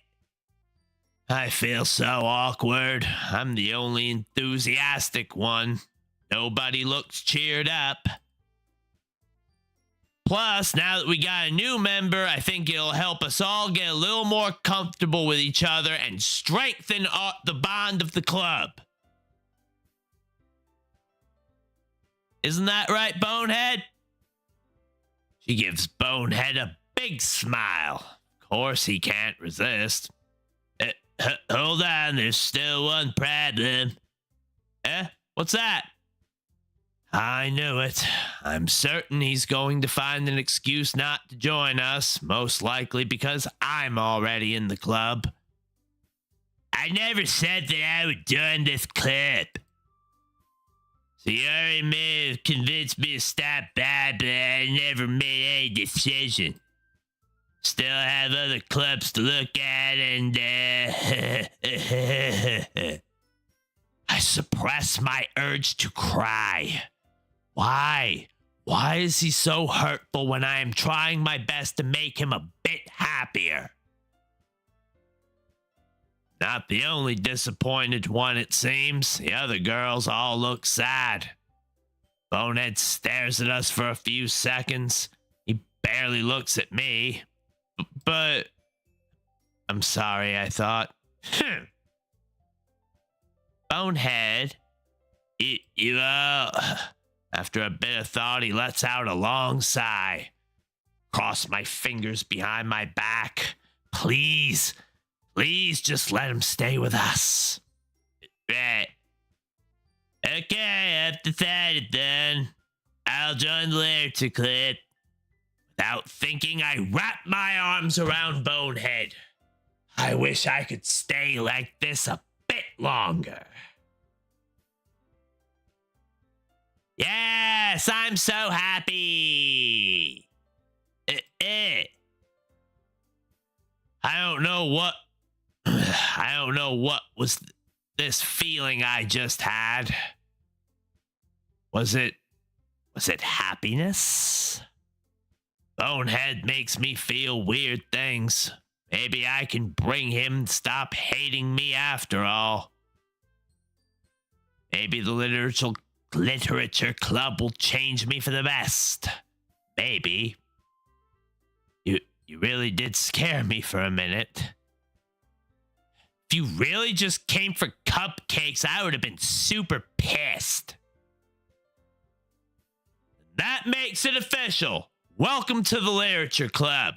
I feel so awkward. I'm the only enthusiastic one. Nobody looks cheered up. Plus, now that we got a new member, I think it'll help us all get a little more comfortable with each other and strengthen the bond of the club. Isn't that right, Bonehead? She gives Bonehead a big smile. Of course, he can't resist. Hold on, there's still one problem. What's that? I knew it. I'm certain he's going to find an excuse not to join us, most likely because I'm already in the club. I never said that I would join this club. So you already may have convinced me to stop by, but I never made any decision. Still have other clubs to look at, and I suppress my urge to cry. Why? Why is he so hurtful when I am trying my best to make him a bit happier? Not the only disappointed one, it seems. The other girls all look sad. Bonehead stares at us for a few seconds. He barely looks at me. But I'm sorry, I thought. Bonehead, you After a bit of thought, he lets out a long sigh. Cross my fingers behind my back. Please just let him stay with us. Right. Okay, I've decided then. I'll join the literature club. Without thinking, I wrap my arms around Bonehead. I wish I could stay like this a bit longer. Yes, I'm so happy. I don't know what was this feeling I just had. Was it happiness? Bonehead makes me feel weird things. Maybe I can bring him to stop hating me after all. Maybe the literature club will change me for the best. Maybe. You really did scare me for a minute. If you really just came for cupcakes, I would have been super pissed. That makes it official. Welcome to the literature club.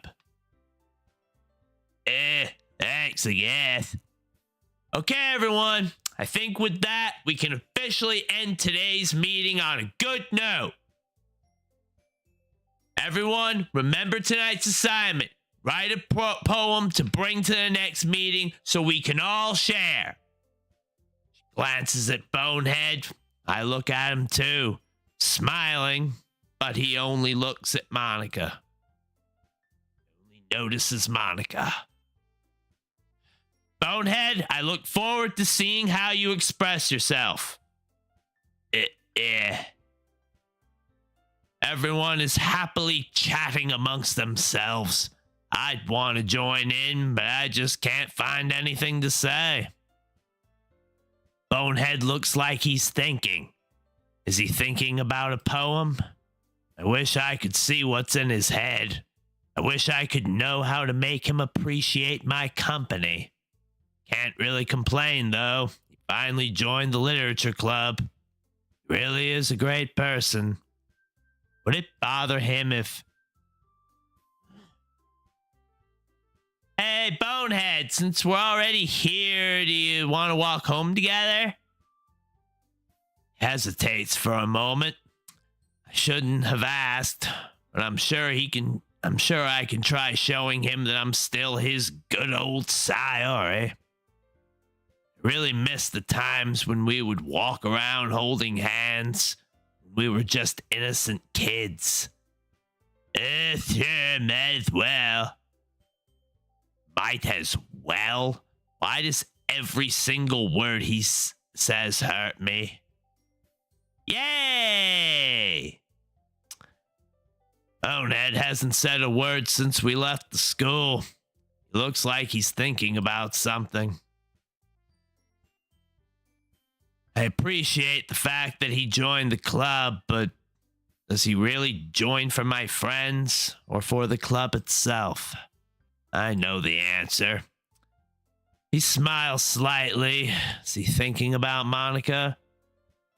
Thanks, I guess. Okay, everyone. I think with that, we can officially end today's meeting on a good note. Everyone, remember tonight's assignment. Write a poem to bring to the next meeting so we can all share. She glances at Bonehead. I look at him too, smiling, but he only looks at Monica. He only notices Monica. Bonehead, I look forward to seeing how you express yourself. Everyone is happily chatting amongst themselves. I'd want to join in, but I just can't find anything to say. Bonehead looks like he's thinking. Is he thinking about a poem? I wish I could see what's in his head. I wish I could know how to make him appreciate my company. Can't really complain, though. He finally joined the literature club. He really is a great person. Would it bother him if... Hey, Bonehead, since we're already here, do you want to walk home together? Hesitates for a moment. I shouldn't have asked, but I'm sure I can try showing him that I'm still his good old Sayori. I really miss the times when we would walk around holding hands. We were just innocent kids. Sure, might as well. Might as well? Why does every single word he says hurt me? Yay! Bonehead hasn't said a word since we left the school. He looks like he's thinking about something. I appreciate the fact that he joined the club, but does he really join for my friends or for the club itself? I know the answer. He smiles slightly. Is he thinking about Monica?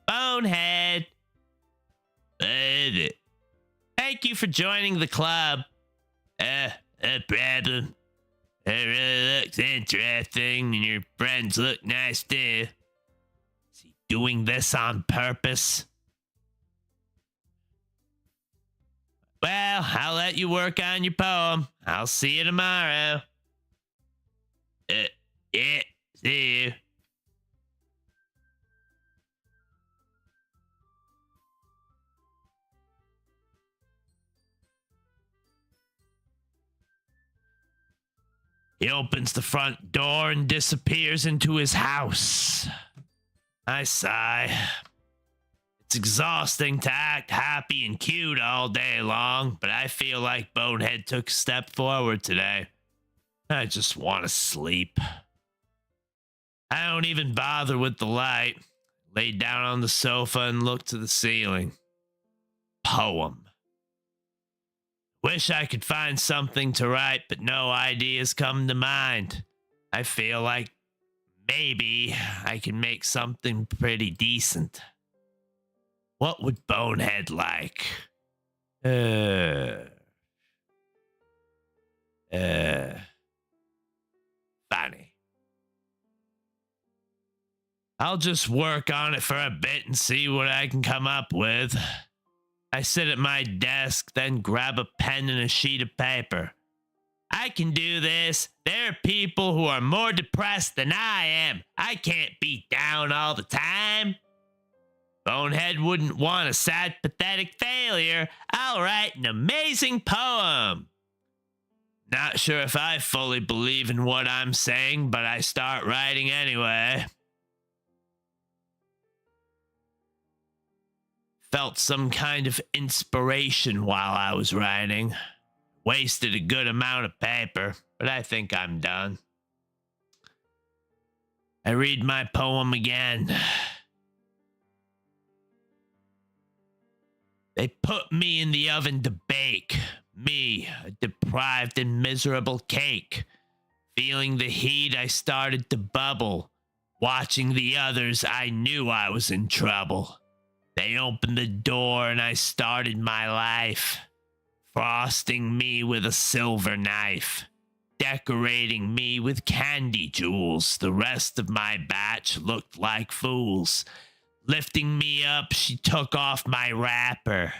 Bonehead! Thank you for joining the club. No problem. It really looks interesting, and your friends look nice too. Is he doing this on purpose? Well, I'll let you work on your poem. I'll see you tomorrow. Yeah, see you. He opens the front door and disappears into his house. I sigh. It's exhausting to act happy and cute all day long, but I feel like Bonehead took a step forward today. I just want to sleep. I don't even bother with the light. Laid down on the sofa and looked to the ceiling. Poem. Wish I could find something to write, but no ideas come to mind. I feel like maybe I can make something pretty decent. What would Bonehead like? Funny. I'll just work on it for a bit and see what I can come up with. I sit at my desk, then grab a pen and a sheet of paper. I can do this. There are people who are more depressed than I am. I can't be down all the time. Bonehead wouldn't want a sad, pathetic failure. I'll write an amazing poem. Not sure if I fully believe in what I'm saying, but I start writing anyway. Felt some kind of inspiration while I was writing. Wasted a good amount of paper, but I think I'm done. I read my poem again. They put me in the oven to bake. Me, a deprived and miserable cake. Feeling the heat, I started to bubble. Watching the others, I knew I was in trouble. They opened the door and I started my life. Frosting me with a silver knife. Decorating me with candy jewels. The rest of my batch looked like fools. Lifting me up, she took off my wrapper.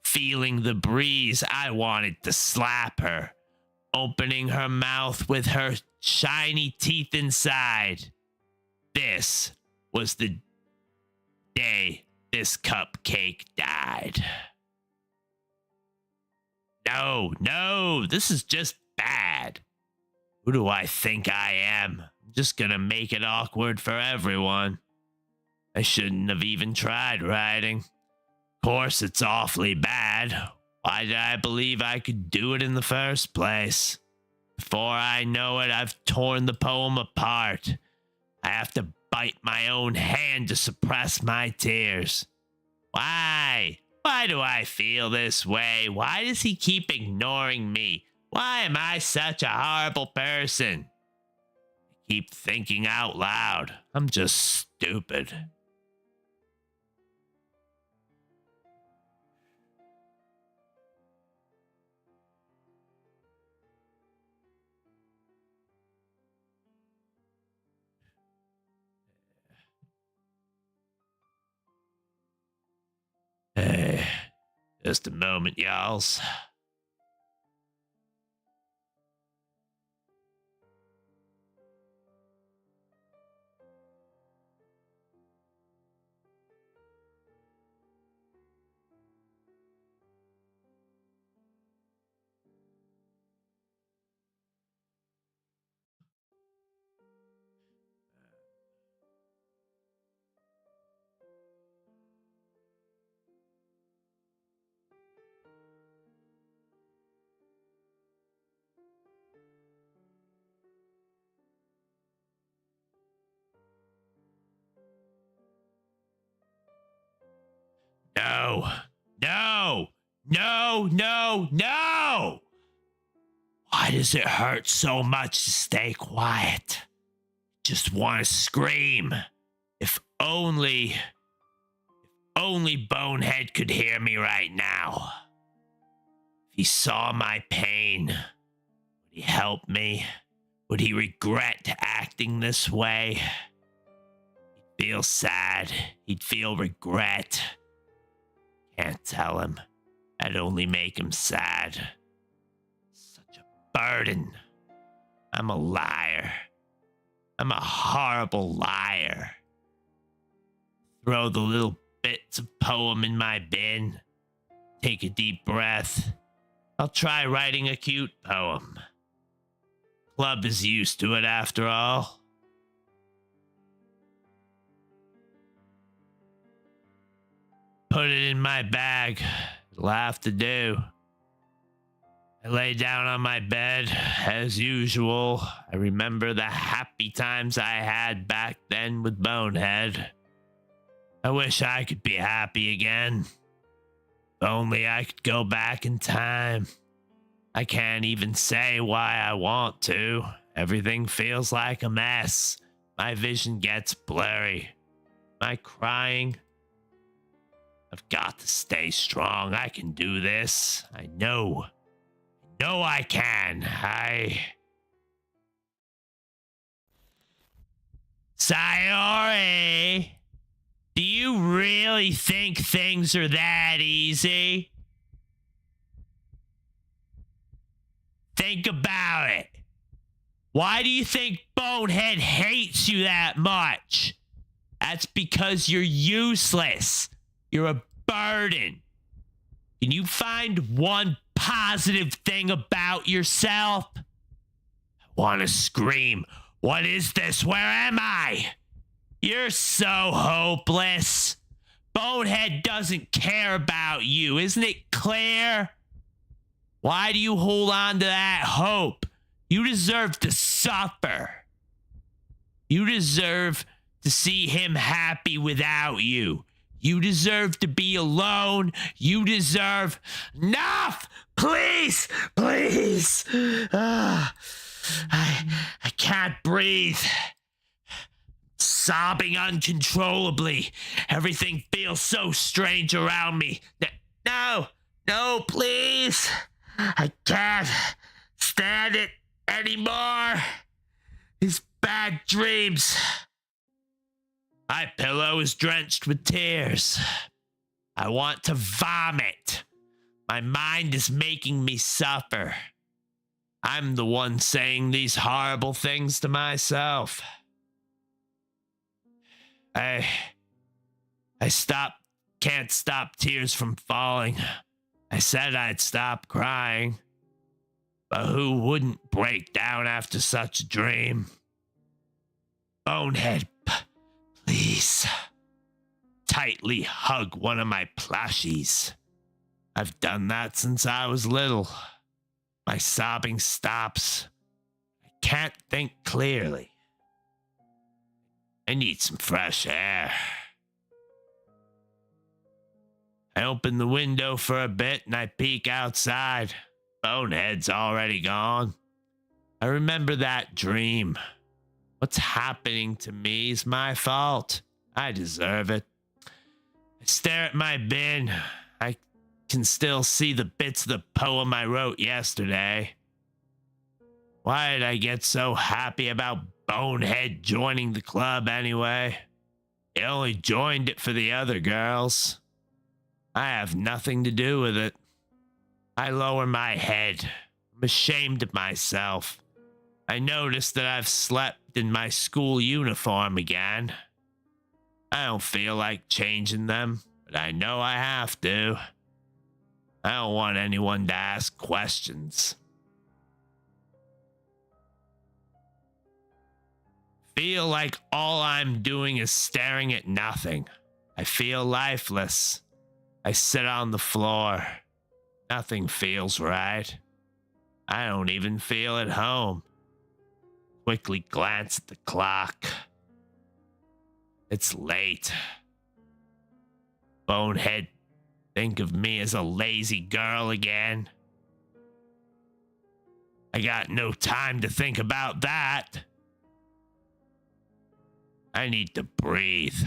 Feeling the breeze, I wanted to slap her. Opening her mouth with her shiny teeth inside. This was the day this cupcake died. No, this is just bad. Who do I think I am? I'm just gonna make it awkward for everyone. I shouldn't have even tried writing. Of course, it's awfully bad. Why did I believe I could do it in the first place? Before I know it, I've torn the poem apart. I have to bite my own hand to suppress my tears. Why? Why do I feel this way? Why does he keep ignoring me? Why am I such a horrible person? I keep thinking out loud. I'm just stupid. Hey, just a moment, Yall'S. No, no, no, no, no! Why does it hurt so much to stay quiet? Just want to scream. If only Bonehead could hear me right now. If he saw my pain, would he help me? Would he regret acting this way? He'd feel sad. He'd feel regret. Can't tell him. I'd only make him sad. Such a burden. I'm a liar. I'm a horrible liar. Throw the little bits of poem in my bin. Take a deep breath. I'll try writing a cute poem. Club is used to it after all. Put it in my bag. It'll have to do. I lay down on my bed, as usual. I remember the happy times I had back then with Bonehead. I wish I could be happy again. If only I could go back in time. I can't even say why I want to. Everything feels like a mess. My vision gets blurry. Am I crying? I've got to stay strong. I can do this. I know. I know I can. Sayori, do you really think things are that easy? Think about it. Why do you think Bonehead hates you that much? That's because you're useless. You're a burden. Can you find one positive thing about yourself? I want to scream. What is this? Where am I? You're so hopeless. Bonehead doesn't care about you. Isn't it clear? Why do you hold on to that hope? You deserve to suffer. You deserve to see him happy without you. You deserve to be alone. You deserve... Enough! Please! Please! I can't breathe. Sobbing uncontrollably. Everything feels so strange around me. No! No, please! I can't stand it anymore. These bad dreams... My pillow is drenched with tears. I want to vomit. My mind is making me suffer. I'm the one saying these horrible things to myself. I can't stop tears from falling. I said I'd stop crying. But who wouldn't break down after such a dream? Bonehead, please, tightly hug one of my plushies. I've done that since I was little. My sobbing stops. I can't think clearly. I need some fresh air. I open the window for a bit and I peek outside. Bonehead's already gone. I remember that dream. What's happening to me is my fault. I deserve it. I stare at my bin. I can still see the bits of the poem I wrote yesterday. Why did I get so happy about Bonehead joining the club anyway? He only joined it for the other girls. I have nothing to do with it. I lower my head. I'm ashamed of myself. I notice that I've slept in my school uniform again. I don't feel like changing them, but I know I have to. I don't want anyone to ask questions. Feel like all I'm doing is staring at nothing. I feel lifeless. I sit on the floor. Nothing feels right. I don't even feel at home. Quickly glance at the clock. It's late. Bonehead, think of me as a lazy girl again. I got no time to think about that. I need to breathe.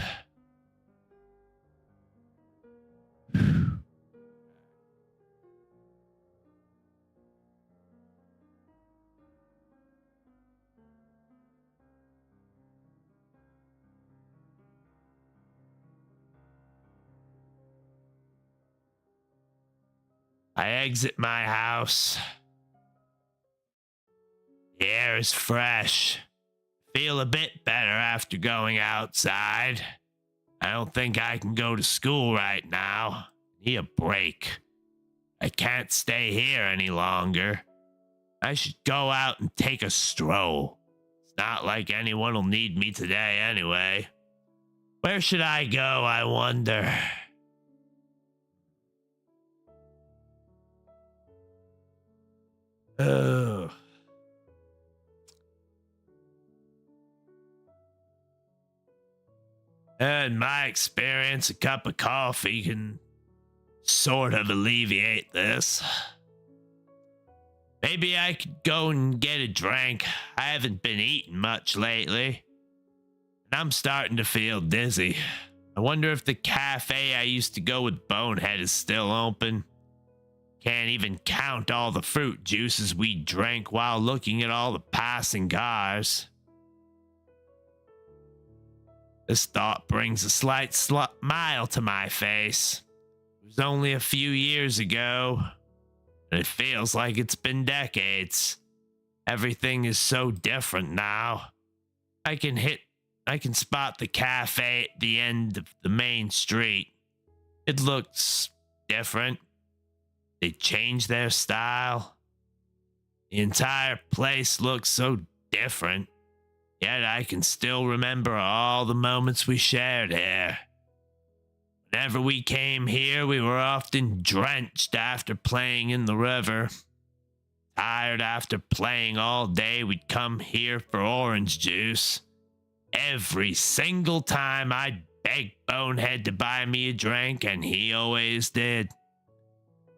I exit my house. The air is fresh. Feel a bit better after going outside. I don't think I can go to school right now. Need a break. I can't stay here any longer. I should go out and take a stroll. It's not like anyone will need me today anyway. Where should I go, I wonder? Oh. In my experience, a cup of coffee can sort of alleviate this. Maybe I could go and get a drink. I haven't been eating much lately. And I'm starting to feel dizzy. I wonder if the cafe I used to go with Bonehead is still open. Can't even count all the fruit juices we drank while looking at all the passing cars. This thought brings a slight smile to my face. It was only a few years ago, and it feels like it's been decades. Everything is so different now. I can spot the cafe at the end of the main street. It looks different. They changed their style. The entire place looks so different. Yet I can still remember all the moments we shared here. Whenever we came here, we were often drenched after playing in the river. Tired after playing all day, we'd come here for orange juice. Every single time I'd beg Bonehead to buy me a drink, and he always did.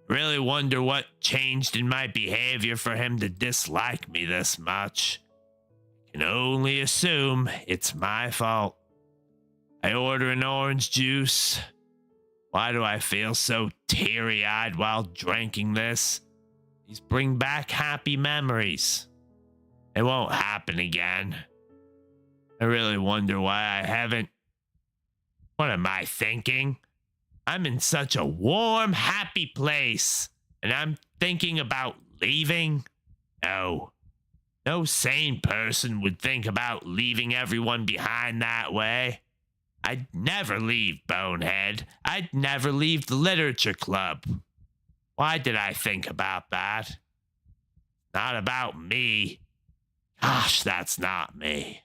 Really wonder what changed in my behavior for him to dislike me this much. Can only assume it's my fault. I order an orange juice. Why do I feel so teary-eyed while drinking this? These bring back happy memories. It won't happen again. I really wonder why I haven't. What am I thinking? I'm in such a warm, happy place, and I'm thinking about leaving? No. No sane person would think about leaving everyone behind that way. I'd never leave Bonehead. I'd never leave the literature club. Why did I think about that? Not about me. Gosh, that's not me.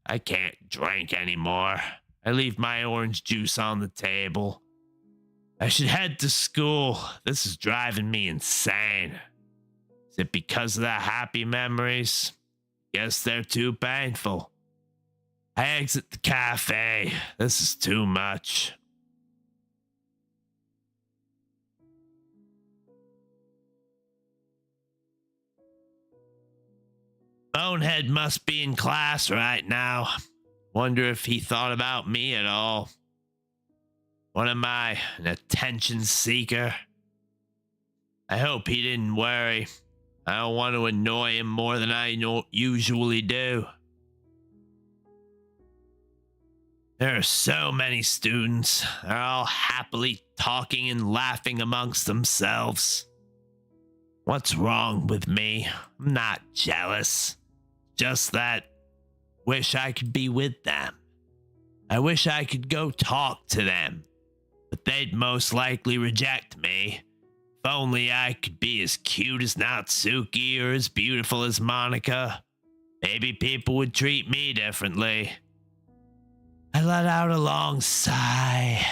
I can't drink anymore. I leave my orange juice on the table. I should head to school. This is driving me insane. Is it because of the happy memories? Guess they're too painful. I exit the cafe. This is too much. Bonehead must be in class right now. Wonder if he thought about me at all. What am I, an attention seeker? I hope he didn't worry. I don't want to annoy him more than I usually do. There are so many students. They're all happily talking and laughing amongst themselves. What's wrong with me? I'm not jealous. Just that wish I could be with them. I wish I could go talk to them, but they'd most likely reject me. If only I could be as cute as Natsuki or as beautiful as Monica. Maybe people would treat me differently. I let out a long sigh.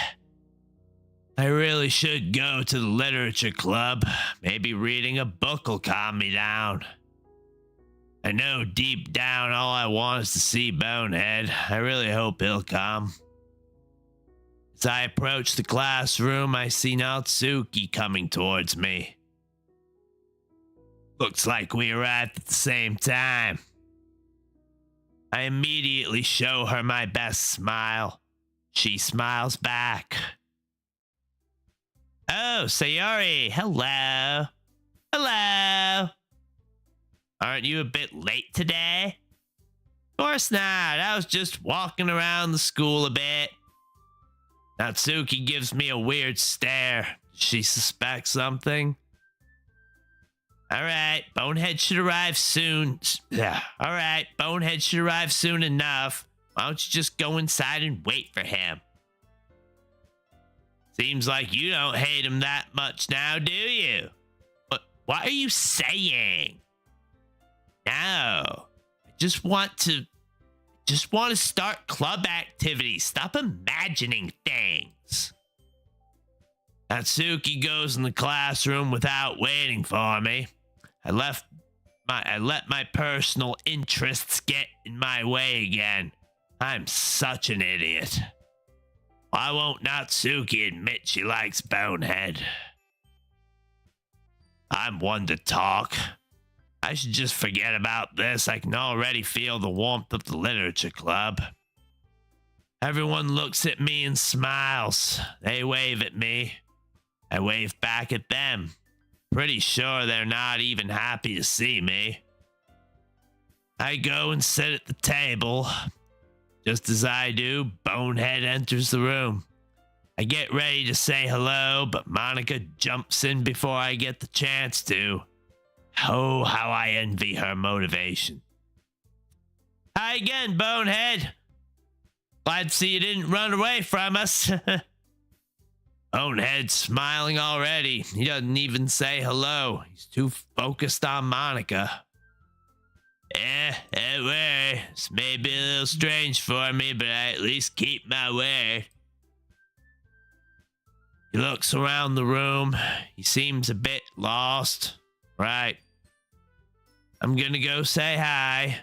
I really should go to the literature club. Maybe reading a book will calm me down. I know deep down all I want is to see Bonehead. I really hope he'll come. As I approach the classroom, I see Natsuki coming towards me. Looks like we arrived at the same time. I immediately show her my best smile. She smiles back. Oh, Sayori, hello. Hello. Aren't you a bit late today? Of course not. I was just walking around the school a bit. Natsuki gives me a weird stare. Does she suspect something? All right, Bonehead should arrive soon. All right, Bonehead should arrive soon enough. Why don't you just go inside and wait for him? Seems like you don't hate him that much now, do you? What are you saying? No, I just want to start club activities. Stop imagining things. Natsuki goes in the classroom without waiting for me. I let my personal interests get in my way again. I'm such an idiot. Why won't Natsuki admit she likes Bonehead? I'm one to talk. I should just forget about this. I can already feel the warmth of the literature club. Everyone looks at me and smiles. They wave at me. I wave back at them. Pretty sure they're not even happy to see me. I go and sit at the table. Just as I do, Bonehead enters the room. I get ready to say hello, but Monica jumps in before I get the chance to. Oh, how I envy her motivation. Hi again, Bonehead. Glad to see you didn't run away from us. Bonehead's smiling already. He doesn't even say hello. He's too focused on Monica. Don't worry. This may be a little strange for me, but I at least keep my word. He looks around the room. He seems a bit lost. Right. I'm gonna go say hi.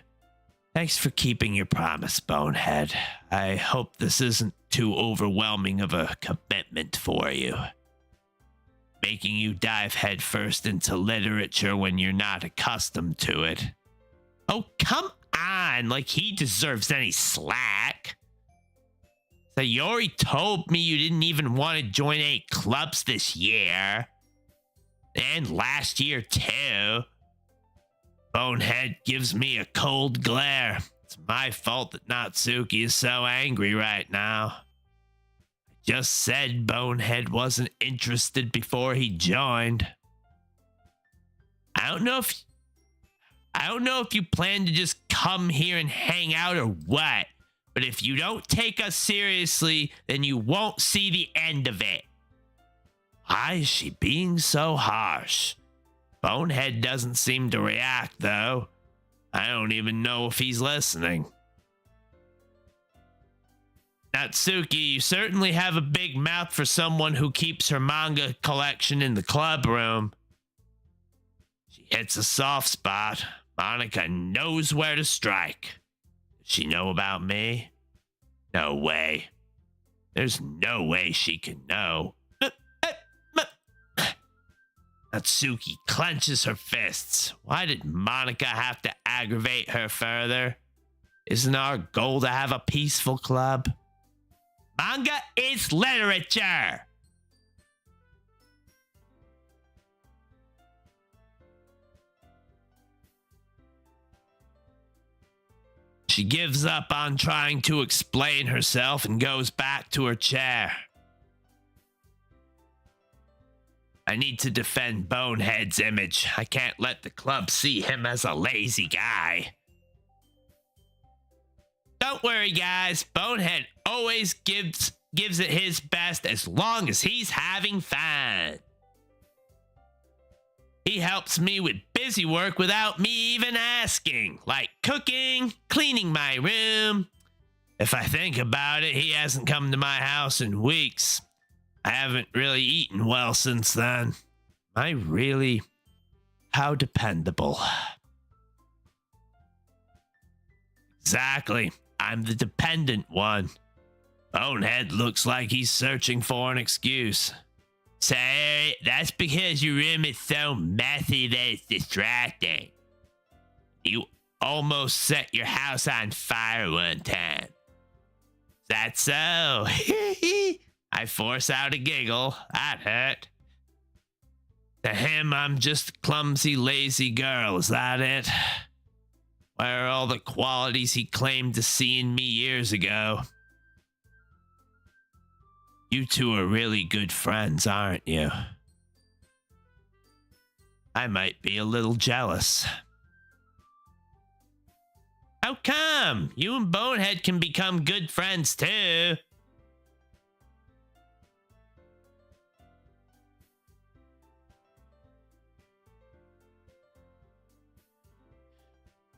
Thanks for keeping your promise, Bonehead. I hope this isn't too overwhelming of a commitment for you. Making you dive headfirst into literature when you're not accustomed to it. Oh, come on, like he deserves any slack. Sayori told me you didn't even want to join any clubs this year. And last year, too. Bonehead gives me a cold glare. It's my fault that Natsuki is so angry right now. I just said Bonehead wasn't interested before he joined. I don't know if you plan to just come here and hang out or what, but if you don't take us seriously, then you won't see the end of it. Why is she being so harsh? Bonehead doesn't seem to react, though. I don't even know if he's listening. Natsuki, you certainly have a big mouth for someone who keeps her manga collection in the club room. She hits a soft spot. Monica knows where to strike. Does she know about me? No way. There's no way she can know. Natsuki clenches her fists. Why did Monica have to aggravate her further? Isn't our goal to have a peaceful club? Manga is literature. She gives up on trying to explain herself and goes back to her chair. I need to defend Bonehead's image. I can't let the club see him as a lazy guy. Don't worry, guys. Bonehead always gives it his best as long as he's having fun. He helps me with busy work without me even asking, like cooking, cleaning my room. If I think about it, he hasn't come to my house in weeks. I haven't really eaten well since then. How dependable. Exactly. I'm the dependent one. Bonehead looks like he's searching for an excuse. Say, that's because your room is so messy that it's distracting. You almost set your house on fire one time. Is that so? I force out a giggle. That hurt. To him, I'm just a clumsy, lazy girl. Is that it? Where are all the qualities he claimed to see in me years ago? You two are really good friends, aren't you? I might be a little jealous. How come? You and Bonehead can become good friends too.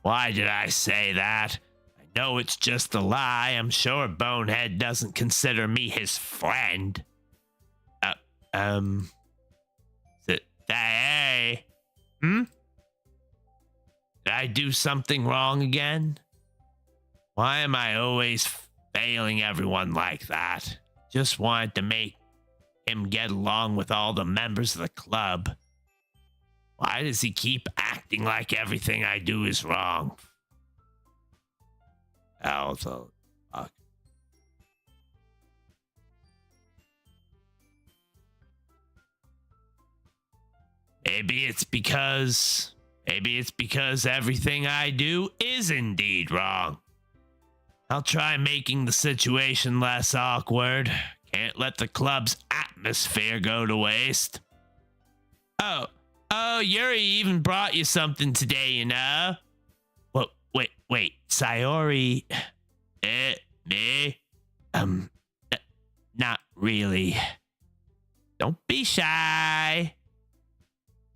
Why did I say that? I know it's just a lie. I'm sure Bonehead doesn't consider me his friend. Hey? Did I do something wrong again? Why am I always failing everyone like that? Just wanted to make him get along with all the members of the club. Why does he keep acting like everything I do is wrong? Fuck. Maybe it's because everything I do is indeed wrong. I'll try making the situation less awkward. Can't let the club's atmosphere go to waste. Oh, Yuri even brought you something today, you know? Wait, Sayori. Me? Not really. Don't be shy.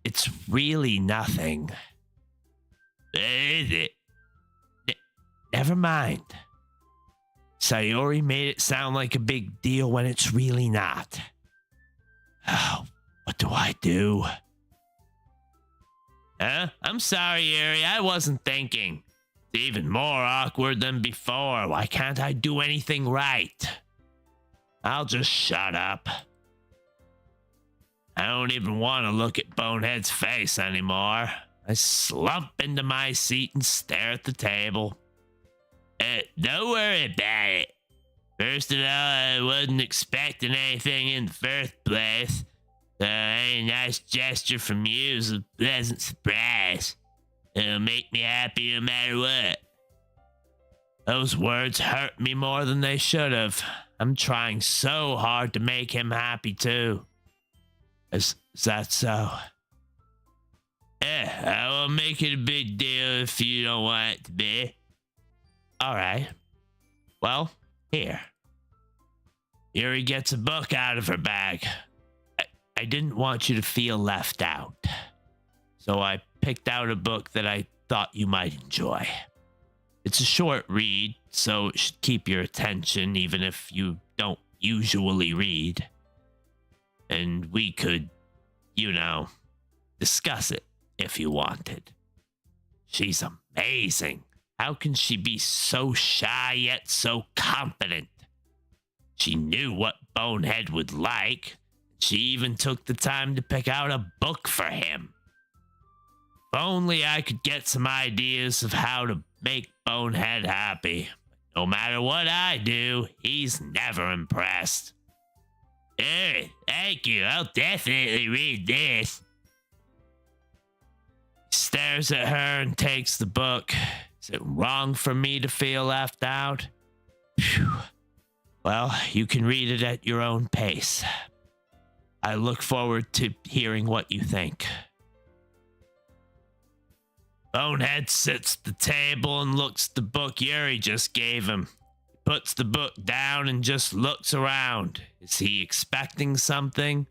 It's really nothing. Is it? Never mind. Sayori made it sound like a big deal when it's really not. Oh, what do I do? I'm sorry, Yuri. I wasn't thinking. It's even more awkward than before. Why can't I do anything right? I'll just shut up. I don't even want to look at Bonehead's face anymore. I slump into my seat and stare at the table. Don't worry about it. First of all, I wasn't expecting anything in the first place. So any nice gesture from you is a pleasant surprise. It'll make me happy no matter what. Those words hurt me more than they should have. I'm trying so hard to make him happy too. Is that so? I won't make it a big deal if you don't want it to be. Alright. Well, here. Yuri gets a book out of her bag. I didn't want you to feel left out. So I picked out a book that I thought you might enjoy. It's a short read, so it should keep your attention even if you don't usually read. And we could, discuss it if you wanted. She's amazing. How can she be so shy yet so confident? She knew what Bonehead would like. She even took the time to pick out a book for him. If only I could get some ideas of how to make Bonehead happy. No matter what I do, he's never impressed. Hey, thank you. I'll definitely read this. He stares at her and takes the book. Is it wrong for me to feel left out? Phew. Well, you can read it at your own pace. I look forward to hearing what you think. Bonehead sits at the table and looks at the book Yuri just gave him. He puts the book down and just looks around. Is he expecting something?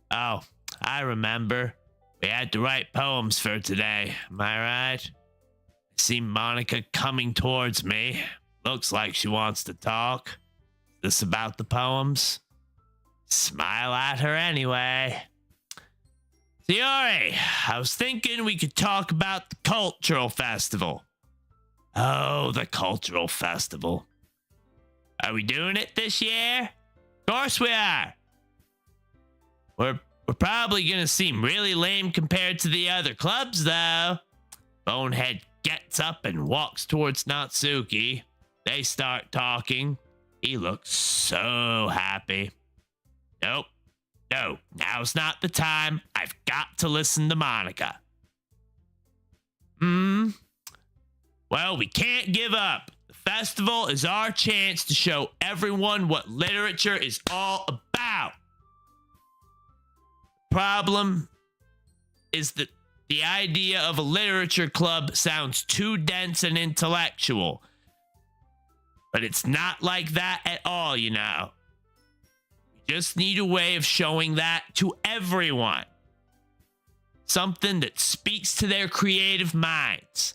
Oh, I remember. We had to write poems for today. Am I right? I see Monica coming towards me. Looks like she wants to talk. Is this about the poems? Smile at her anyway. Yuri, I was thinking we could talk about the cultural festival. Oh, the cultural festival. Are we doing it this year? Of course we are. We're probably gonna seem really lame compared to the other clubs, though. Bonehead gets up and walks towards Natsuki. They start talking. He looks so happy. Nope. No, now's not the time. I've got to listen to Monica. Well, we can't give up. The festival is our chance to show everyone what literature is all about. The problem is that the idea of a literature club sounds too dense and intellectual. But it's not like that at all, you know. We just need a way of showing that to everyone. Something that speaks to their creative minds.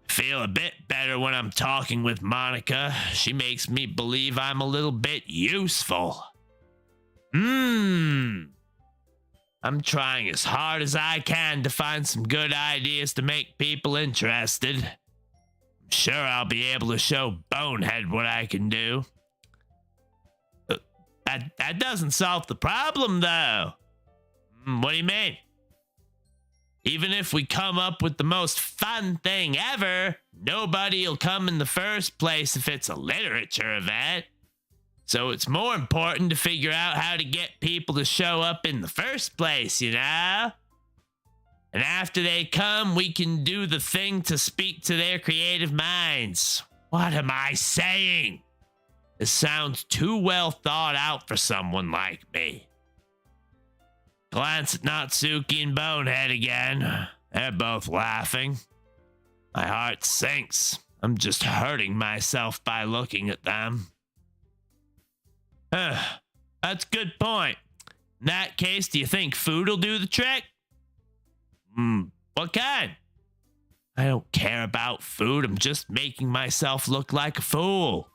I feel a bit better when I'm talking with Monica. She makes me believe I'm a little bit useful. I'm trying as hard as I can to find some good ideas to make people interested. I'm sure I'll be able to show Bonehead what I can do. That doesn't solve the problem, though. What do you mean? Even if we come up with the most fun thing ever, nobody'll come in the first place if it's a literature event. So it's more important to figure out how to get people to show up in the first place, you know? And after they come, we can do the thing to speak to their creative minds. What am I saying? This sounds too well thought out for someone like me. Glance at Natsuki and Bonehead again. They're both laughing. My heart sinks. I'm just hurting myself by looking at them. That's a good point. In that case, do you think food will do the trick? What kind? I don't care about food. I'm just making myself look like a fool.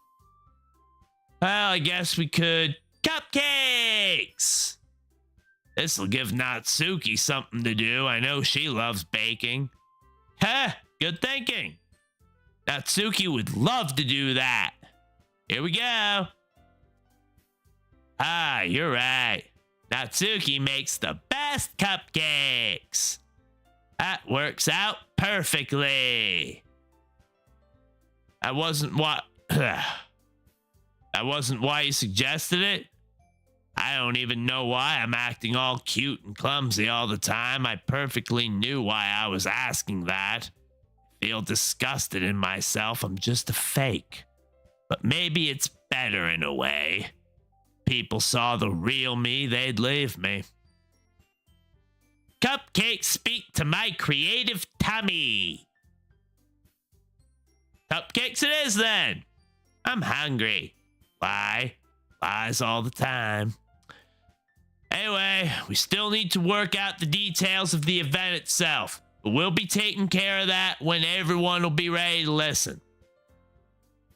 Well, I guess we could... Cupcakes! This'll give Natsuki something to do. I know she loves baking. Good thinking. Natsuki would love to do that. Here we go. Ah, you're right. Natsuki makes the best cupcakes. That works out perfectly. That wasn't why you suggested it. I don't even know why I'm acting all cute and clumsy all the time. I perfectly knew why I was asking that. I feel disgusted in myself. I'm just a fake. But maybe it's better in a way. People saw the real me, they'd leave me. Cupcakes speak to my creative tummy. Cupcakes it is then. I'm hungry. Why? Lies all the time. Anyway, we still need to work out the details of the event itself. But we'll be taking care of that when everyone will be ready to listen.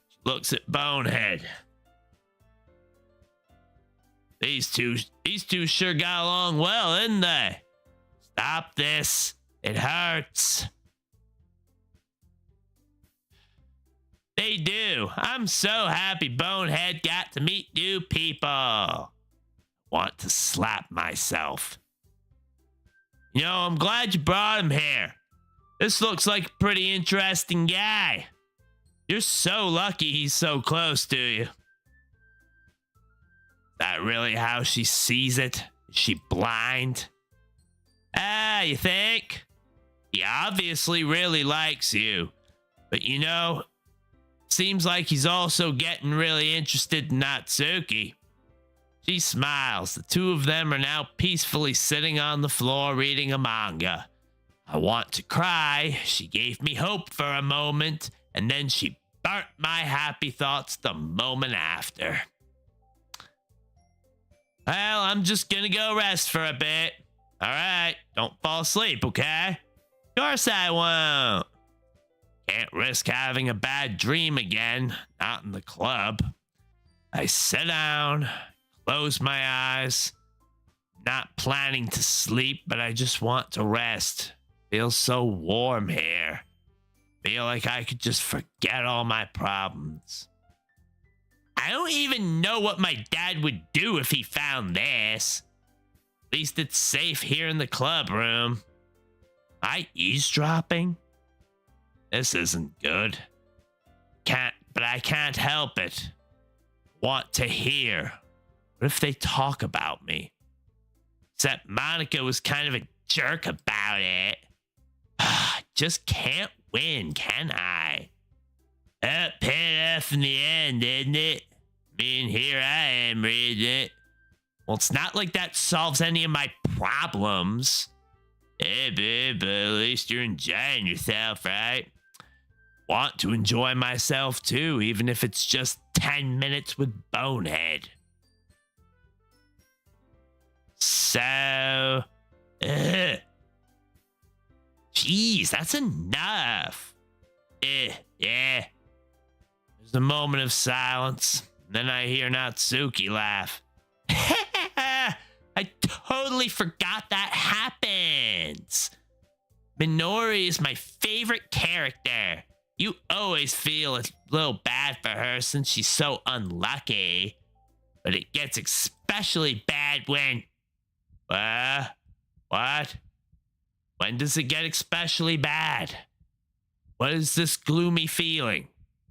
She looks at Bonehead. These two sure got along well, didn't they? Stop this. It hurts. They do. I'm so happy Bonehead got to meet new people. Want to slap myself. You know, I'm glad you brought him here. This looks like a pretty interesting guy. You're so lucky he's so close to you. Is that really how she sees it? Is she blind? You think? He obviously really likes you. But you know, seems like he's also getting really interested in Natsuki. She smiles. The two of them are now peacefully sitting on the floor reading a manga. I want to cry. She gave me hope for a moment, and then she burnt my happy thoughts the moment after. Well, I'm just gonna go rest for a bit. All right, don't fall asleep, okay? Of course I won't. Can't risk having a bad dream again, not in the club. I sit down, close my eyes. Not planning to sleep, but I just want to rest. Feels so warm here. Feel like I could just forget all my problems. I don't even know what my dad would do if he found this. At least it's safe here in the club room. Am I eavesdropping? This isn't good. But I can't help it. Want to hear. What if they talk about me? Except Monica was kind of a jerk about it. Just can't win, can I? Paid off in the end, didn't it? I mean, here I am reading it. Well, it's not like that solves any of my problems. Hey, babe, but at least you're enjoying yourself, right? Want to enjoy myself too, even if it's just 10 minutes with Bonehead. So, jeez, that's enough. Yeah. There's a moment of silence. Then I hear Natsuki laugh. I totally forgot that happens. Minori is my favorite character. You always feel a little bad for her since she's so unlucky. But it gets especially bad when... What? When does it get especially bad? What is this gloomy feeling?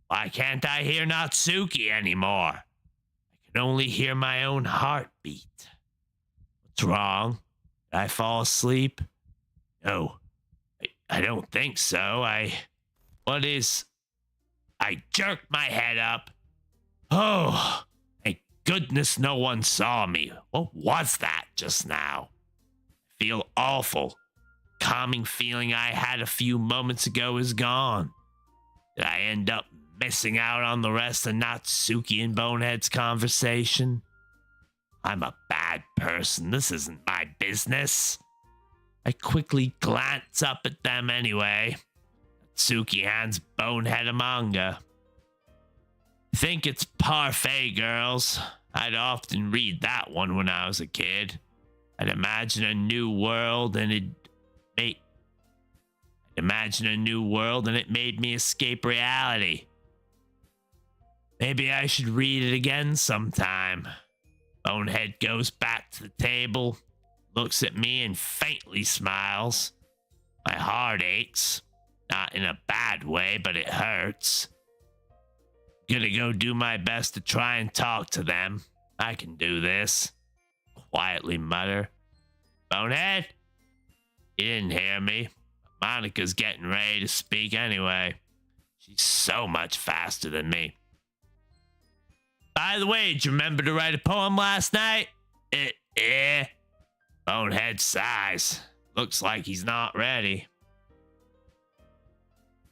Why can't I hear Natsuki anymore? I can only hear my own heartbeat. What's wrong? Did I fall asleep? No, I don't think so. I jerked my head up. Oh, thank goodness no one saw me. What was that just now? I feel awful. Calming feeling I had a few moments ago is gone. Did I end up missing out on the rest of Natsuki and Bonehead's conversation? I'm a bad person. This isn't my business. I quickly glance up at them anyway. Natsuki hands Bonehead a manga. I think it's Parfait Girls. I'd often read that one when I was a kid. I'd imagine a new world and it made me escape reality. Maybe I should read it again sometime. Bonehead goes back to the table, looks at me and faintly smiles. My heart aches. Not in a bad way, but it hurts. Gonna go do my best to try and talk to them. I can do this. Quietly mutter. Bonehead? He didn't hear me. Monica's getting ready to speak anyway. She's so much faster than me. By the way, did you remember to write a poem last night? Bonehead sighs. Looks like he's not ready.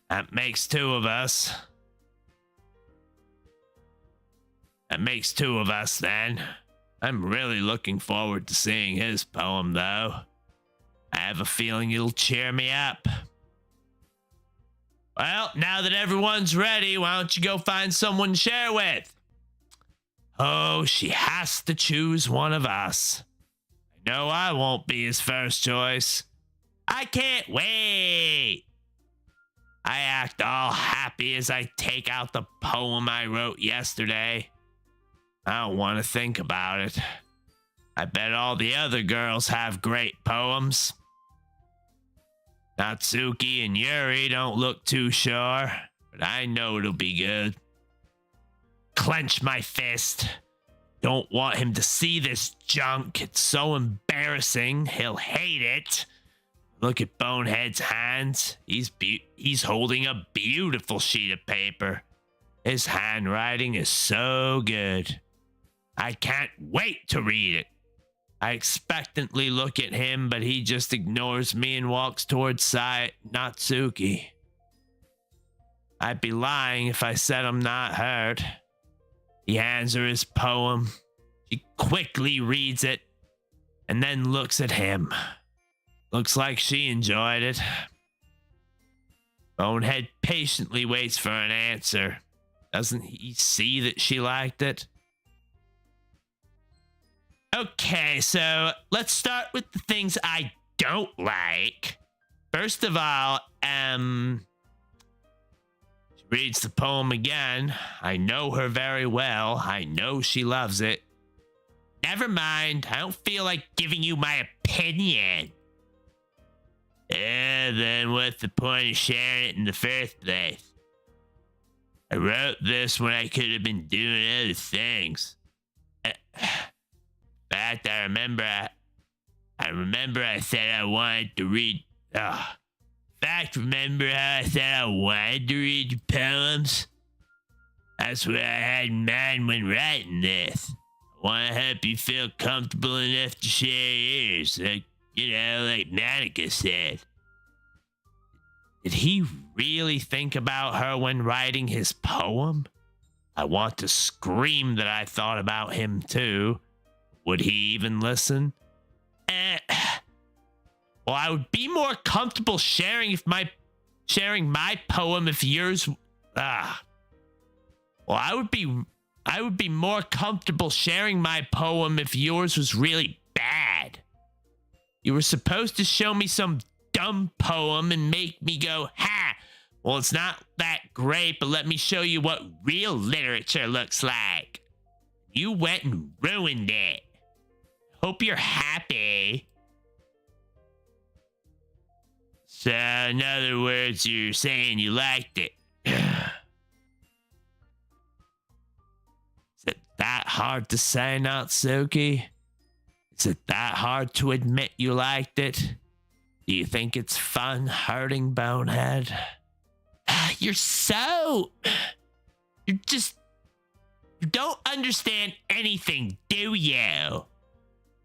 That makes two of us. then. I'm really looking forward to seeing his poem, though. I have a feeling it'll cheer me up. Well, now that everyone's ready, why don't you go find someone to share with? Oh, she has to choose one of us. I know I won't be his first choice. I can't wait. I act all happy as I take out the poem I wrote yesterday. I don't want to think about it. I bet all the other girls have great poems. Natsuki and Yuri don't look too sure, but I know it'll be good. Clench my fist. Don't want him to see this junk. It's so embarrassing. He'll hate it. Look at Bonehead's hands. He's holding a beautiful sheet of paper. His handwriting is so good. I can't wait to read it. I expectantly look at him, but he just ignores me and walks towards Natsuki. I'd be lying if I said I'm not hurt. He hands her his poem. She quickly reads it and then looks at him. Looks like she enjoyed it. Bonehead patiently waits for an answer. Doesn't he see that she liked it? Okay, so let's start with the things I don't like. First of all, she reads the poem again. I know her very well. I know she loves it. Never mind. I don't feel like giving you my opinion. Then what's the point of sharing it in the first place? I wrote this when I could have been doing other things. In fact, I remember I said I wanted to read. Remember how I said I wanted to read your poems? That's what I had in mind when writing this. I want to help you feel comfortable enough to share yours, like Monica said. Did he really think about her when writing his poem? I want to scream that I thought about him too. Would he even listen? Well, I would be more comfortable sharing my poem if yours. Well, I would be more comfortable sharing my poem if yours was really bad. You were supposed to show me some dumb poem and make me go, ha! Well, it's not that great, but let me show you what real literature looks like. You went and ruined it. Hope you're happy. So, in other words, you're saying you liked it. Is it that hard to say, Natsuki? Is it that hard to admit you liked it? Do you think it's fun hurting Bonehead? You don't understand anything, do you?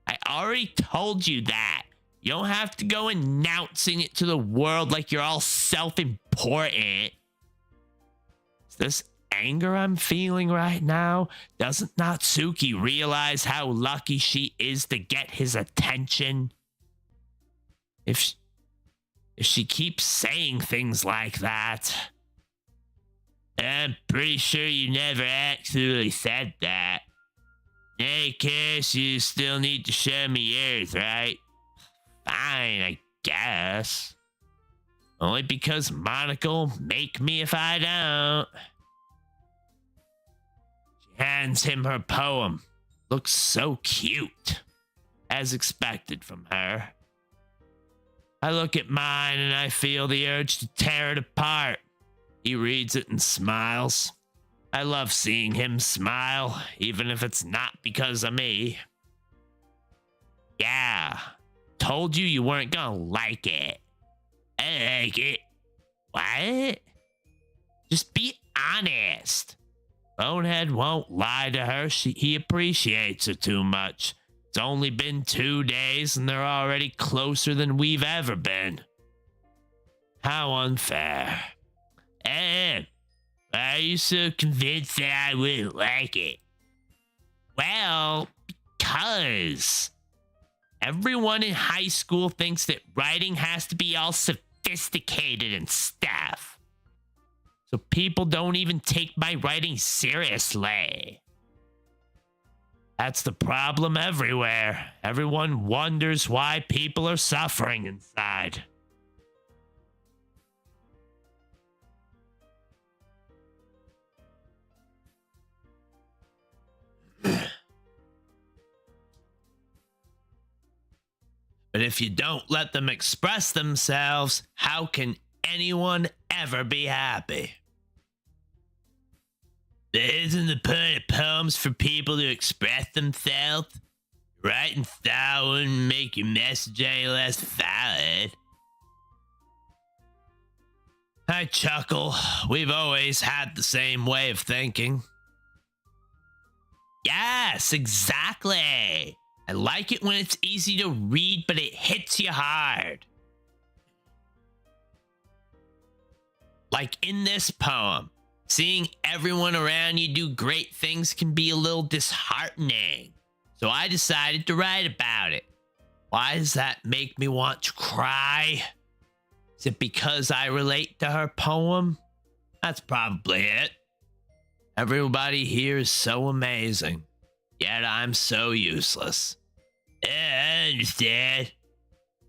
I already told you that. You don't have to go announcing it to the world like you're all self-important. Is this anger I'm feeling right now? Doesn't Natsuki realize how lucky she is to get his attention? If she keeps saying things like that. I'm pretty sure you never actually said that. In any case, you still need to show me yours, right? Fine, I guess. Only because Monoca'll make me if I don't. She hands him her poem. Looks so cute. As expected from her. I look at mine and I feel the urge to tear it apart. He reads it and smiles. I love seeing him smile, even if it's not because of me. Yeah, told you you weren't gonna like it. I like it. What? Just be honest. Bonehead won't lie to her. He appreciates her too much. It's only been 2 days and they're already closer than we've ever been. How unfair. Why are you so convinced that I wouldn't like it? Well, because Everyone in high school thinks that writing has to be all sophisticated and stuff. So people don't even take my writing seriously. That's the problem everywhere. Everyone wonders why people are suffering inside. But if you don't let them express themselves, how can anyone ever be happy? Isn't the point of poems for people to express themselves? Writing style wouldn't make your message any less valid. I chuckle. We've always had the same way of thinking. Yes, exactly. I like it when it's easy to read, but it hits you hard. Like in this poem, seeing everyone around you do great things can be a little disheartening. So I decided to write about it. Why does that make me want to cry? Is it because I relate to her poem? That's probably it. Everybody here is so amazing, yet I'm so useless. Yeah, I understand.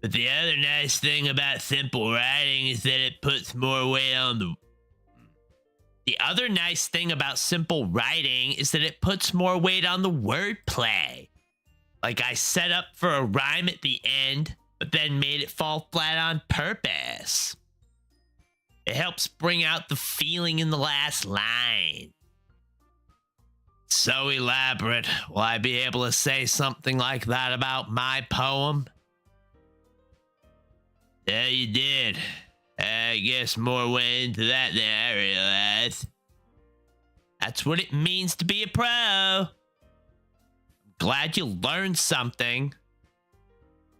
But the other nice thing about simple writing is that it puts more weight on the... The other nice thing about simple writing is that it puts more weight on the wordplay. Like I set up for a rhyme at the end, but then made it fall flat on purpose. It helps bring out the feeling in the last line. So elaborate. Will I be able to say something like that about my poem? Yeah, you did. I guess more went into that than I realized. That's what it means to be a pro. I'm glad you learned something.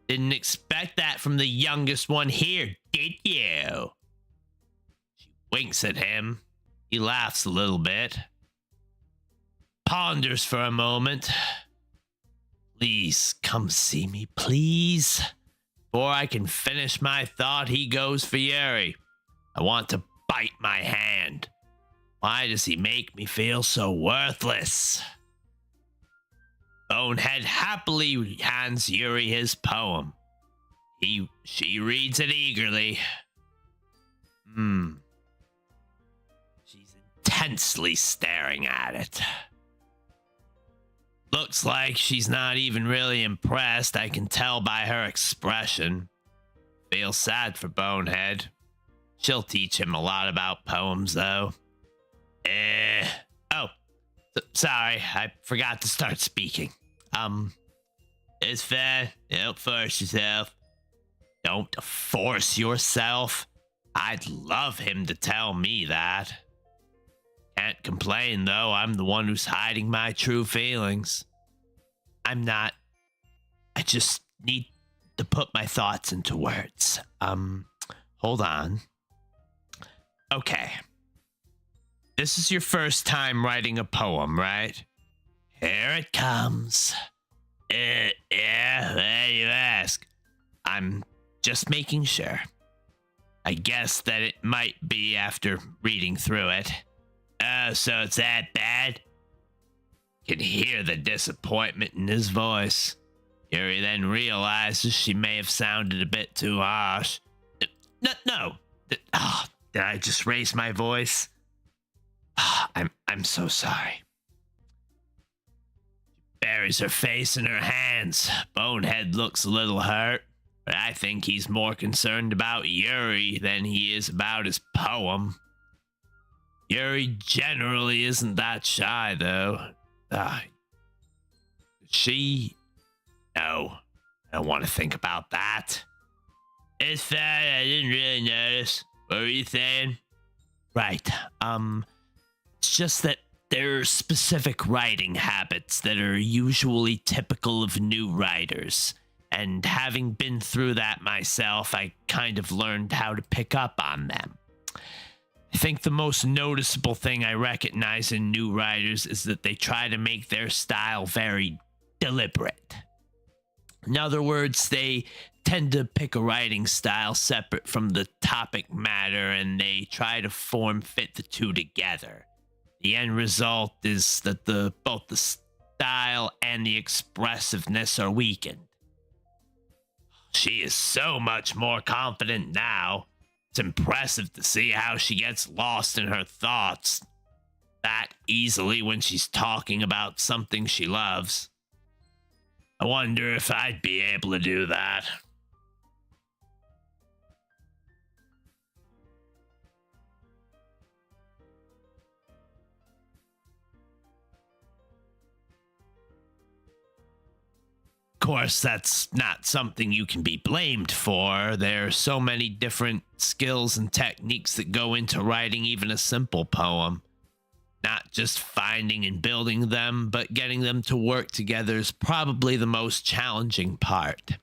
Didn't expect that from the youngest one here, did you? She winks at him. He laughs a little bit. Ponders for a moment. Please come see me, please. Before I can finish my thought, he goes for Yuri. I want to bite my hand. Why does he make me feel so worthless? Bonehead happily hands Yuri his poem. She reads it eagerly. She's intensely staring at it. Looks like she's not even really impressed. I can tell by her expression. Feel sad for Bonehead. She'll teach him a lot about poems, though. Sorry, I forgot to start speaking. It's fair. Don't force yourself. Don't force yourself? I'd love him to tell me that. Can't complain, though. I'm the one who's hiding my true feelings. I'm not. I just need to put my thoughts into words. Hold on. Okay. This is your first time writing a poem, right? Here it comes. Yeah, why do you ask? I'm just making sure. I guess that it might be after reading through it. Oh, so it's that bad? Can hear the disappointment in his voice. Yuri then realizes she may have sounded a bit too harsh. No. Did I just raise my voice? I'm so sorry. She buries her face in her hands. Bonehead looks a little hurt, but I think he's more concerned about Yuri than he is about his poem. Yuri generally isn't that shy, though. No, I don't want to think about that. It's fine, I didn't really notice. What were you saying? Right, it's just that there are specific writing habits that are usually typical of new writers. And having been through that myself, I kind of learned how to pick up on them. I think the most noticeable thing I recognize in new writers is that they try to make their style very deliberate. In other words, they tend to pick a writing style separate from the topic matter and they try to form fit the two together. The end result is that both the style and the expressiveness are weakened. She is so much more confident now. It's impressive to see how she gets lost in her thoughts that easily when she's talking about something she loves. I wonder if I'd be able to do that. Of course, that's not something you can be blamed for. There are so many different skills and techniques that go into writing even a simple poem. Not just finding and building them, but getting them to work together is probably the most challenging part.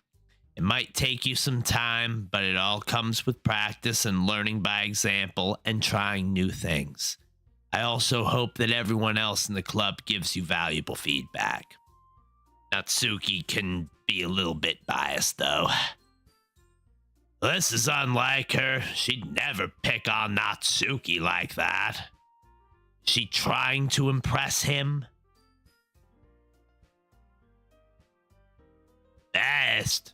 It might take you some time, but it all comes with practice and learning by example and trying new things. I also hope that everyone else in the club gives you valuable feedback. Natsuki can be a little bit biased, though. This is unlike her. She'd never pick on Natsuki like that. She trying to impress him? Best.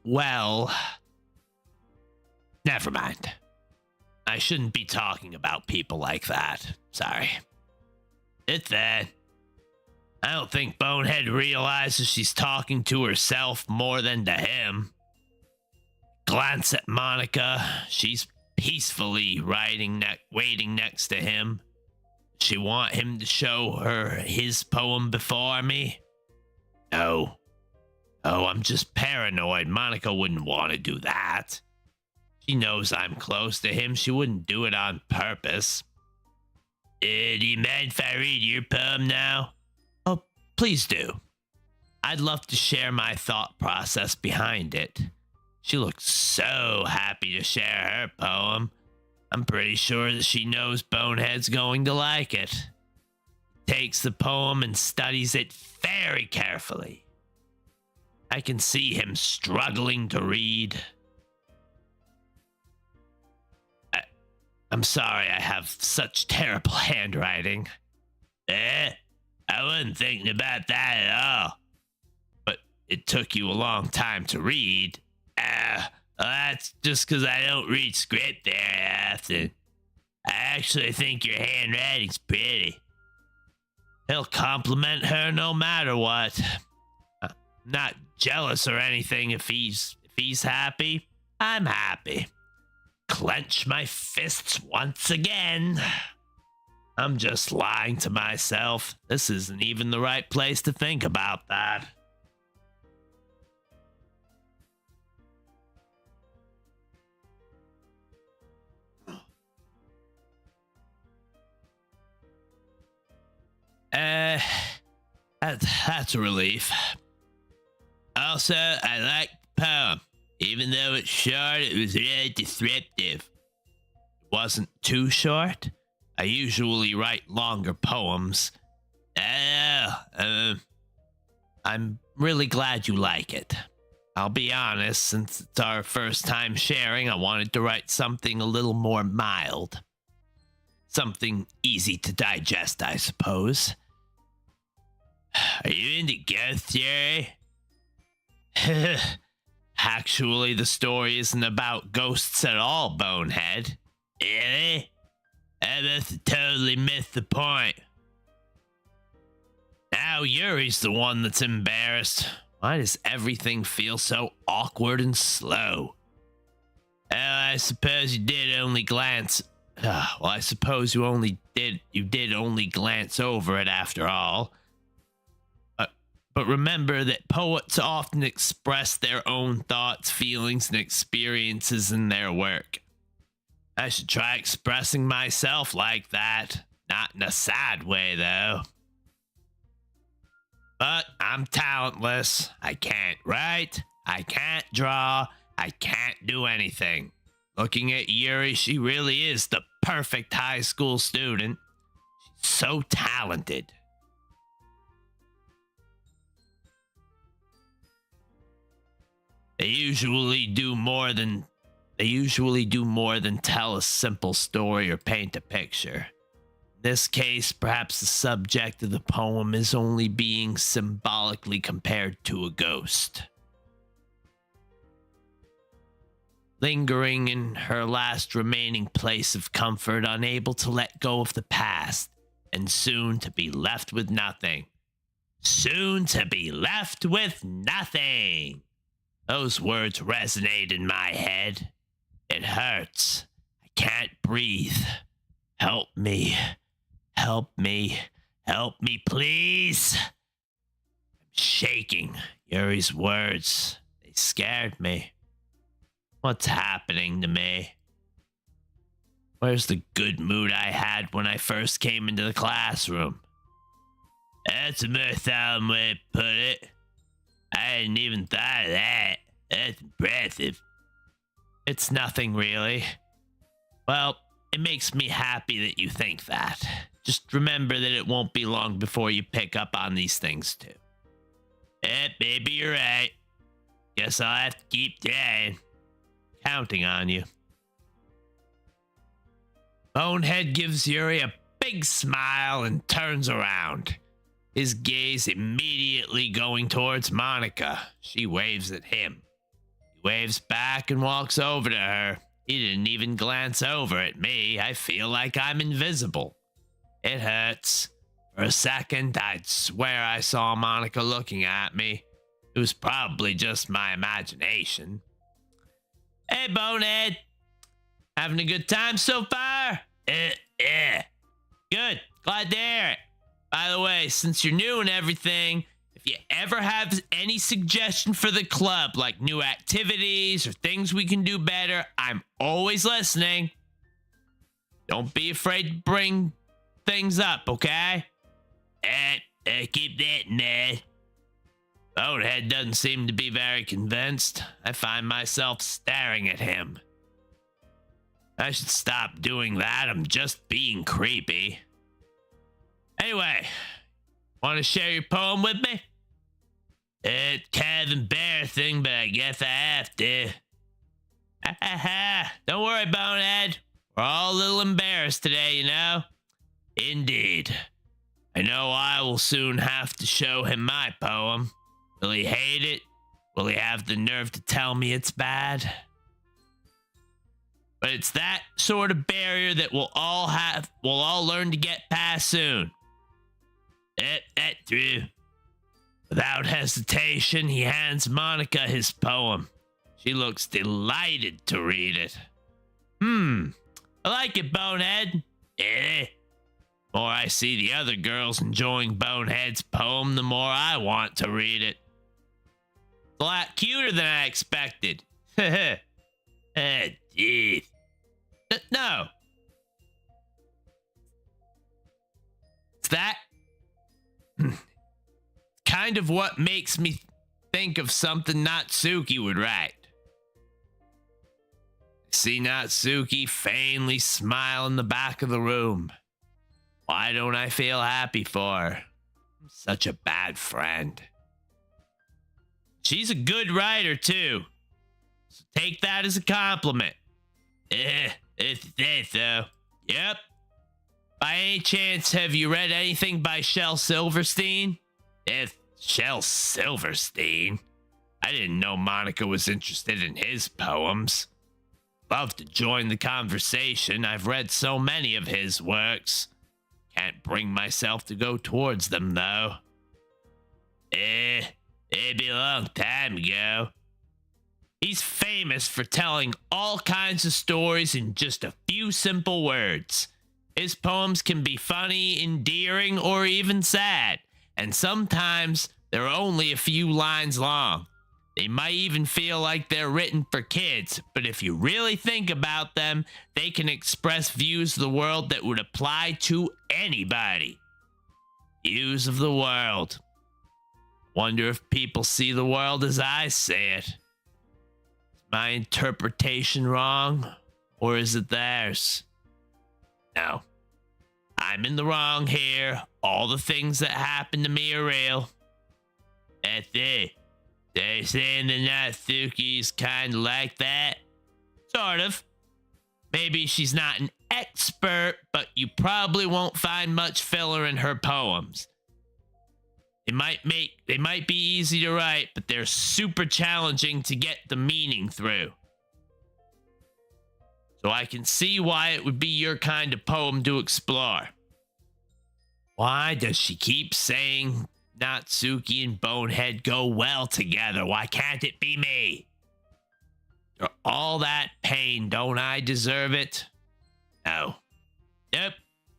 Well, never mind. I shouldn't be talking about people like that. Sorry. It's that. I don't think Bonehead realizes she's talking to herself more than to him. Glance at Monica. She's peacefully waiting next to him. She want him to show her his poem before me? No. Oh, I'm just paranoid. Monica wouldn't want to do that. She knows I'm close to him. She wouldn't do it on purpose. Do you mind if I read your poem now? Oh, please do. I'd love to share my thought process behind it. She looks so happy to share her poem. I'm pretty sure that she knows Bonehead's going to like it. Takes the poem and studies it very carefully. I can see him struggling to read. I'm sorry I have such terrible handwriting. I wasn't thinking about that at all. But it took you a long time to read. Well, that's just because I don't read script very often. I actually think your handwriting's pretty. He'll compliment her no matter what. I'm not jealous or anything. If he's happy, I'm happy. Clench my fists once again. I'm just lying to myself. This isn't even the right place to think about that. That's a relief. Also, I like the poem. Even though it's short, it was really descriptive. It wasn't too short. I usually write longer poems. I'm really glad you like it. I'll be honest, since it's our first time sharing, I wanted to write something a little more mild. Something easy to digest, I suppose. Are you into ghost theory? Actually, the story isn't about ghosts at all, Bonehead. Really? I must have totally missed the point. Now Yuri's the one that's embarrassed. Why does everything feel so awkward and slow? Well, I suppose you did only glance. I suppose you did only glance over it after all. But remember that poets often express their own thoughts, feelings, and experiences in their work. I should try expressing myself like that. Not in a sad way, though. But I'm talentless. I can't write. I can't draw. I can't do anything. Looking at Yuri, she really is the perfect high school student. She's so talented. They usually do more than tell a simple story or paint a picture. In this case, perhaps the subject of the poem is only being symbolically compared to a ghost. Lingering in her last remaining place of comfort, unable to let go of the past, and soon to be left with nothing. Soon to be left with nothing. Those words resonate in my head. It hurts. I can't breathe. Help me. Help me. Help me, please. I'm shaking. Yuri's words, they scared me. What's happening to me? Where's the good mood I had when I first came into the classroom? That's a more solid way to put it. I hadn't even thought of that. That's impressive. It's nothing really. Well, it makes me happy that you think that. Just remember that it won't be long before you pick up on these things too. Maybe you're right. Guess I'll have to keep trying. Counting on you. Bonehead gives Yuri a big smile and turns around. His gaze immediately going towards Monica. She waves at him. He waves back and walks over to her. He didn't even glance over at me. I feel like I'm invisible. It hurts. For a second, I'd swear I saw Monica looking at me. It was probably just my imagination. Hey, Bonehead. Having a good time so far? Yeah. Good. Glad to hear it. By the way, since you're new and everything, if you ever have any suggestion for the club, like new activities or things we can do better, I'm always listening. Don't be afraid to bring things up, okay? Keep that in mind. Bonehead doesn't seem to be very convinced. I find myself staring at him. I should stop doing that. I'm just being creepy. Anyway, want to share your poem with me? It's kind of embarrassing, but I guess I have to. Don't worry, Bonehead. We're all a little embarrassed today, you know? Indeed. I know I will soon have to show him my poem. Will he hate it? Will he have the nerve to tell me it's bad? But it's that sort of barrier that we'll all learn to get past soon. That's true. Without hesitation, he hands Monica his poem. She looks delighted to read it. I like it, Bonehead. The more I see the other girls enjoying Bonehead's poem, the more I want to read it. It's a lot cuter than I expected. Jeez. No. It's that kind of what makes me think of something Natsuki would write. I see Natsuki faintly smile in the back of the room. Why don't I feel happy for her? I'm such a bad friend. She's a good writer, too. So take that as a compliment. It's that, though. Yep. By any chance, have you read anything by Shel Silverstein? Shel Silverstein? I didn't know Monica was interested in his poems. Love to join the conversation. I've read so many of his works. Can't bring myself to go towards them, though. Maybe a long time ago. He's famous for telling all kinds of stories in just a few simple words. His poems can be funny, endearing, or even sad, and sometimes they're only a few lines long. They might even feel like they're written for kids, but if you really think about them, they can express views of the world that would apply to anybody. Views of the world. Wonder if people see the world as I see it. Is my interpretation wrong, or is it theirs? No. I'm in the wrong here. All the things that happened to me are real. That's it. They saying that Natsuki's kind of like that? Sort of. Maybe she's not an expert, but you probably won't find much filler in her poems. They might be easy to write, but they're super challenging to get the meaning through. So I can see why it would be your kind of poem to explore. Why does she keep saying Natsuki and Bonehead go well together? Why can't it be me? For all that pain, don't I deserve it? No. Nope.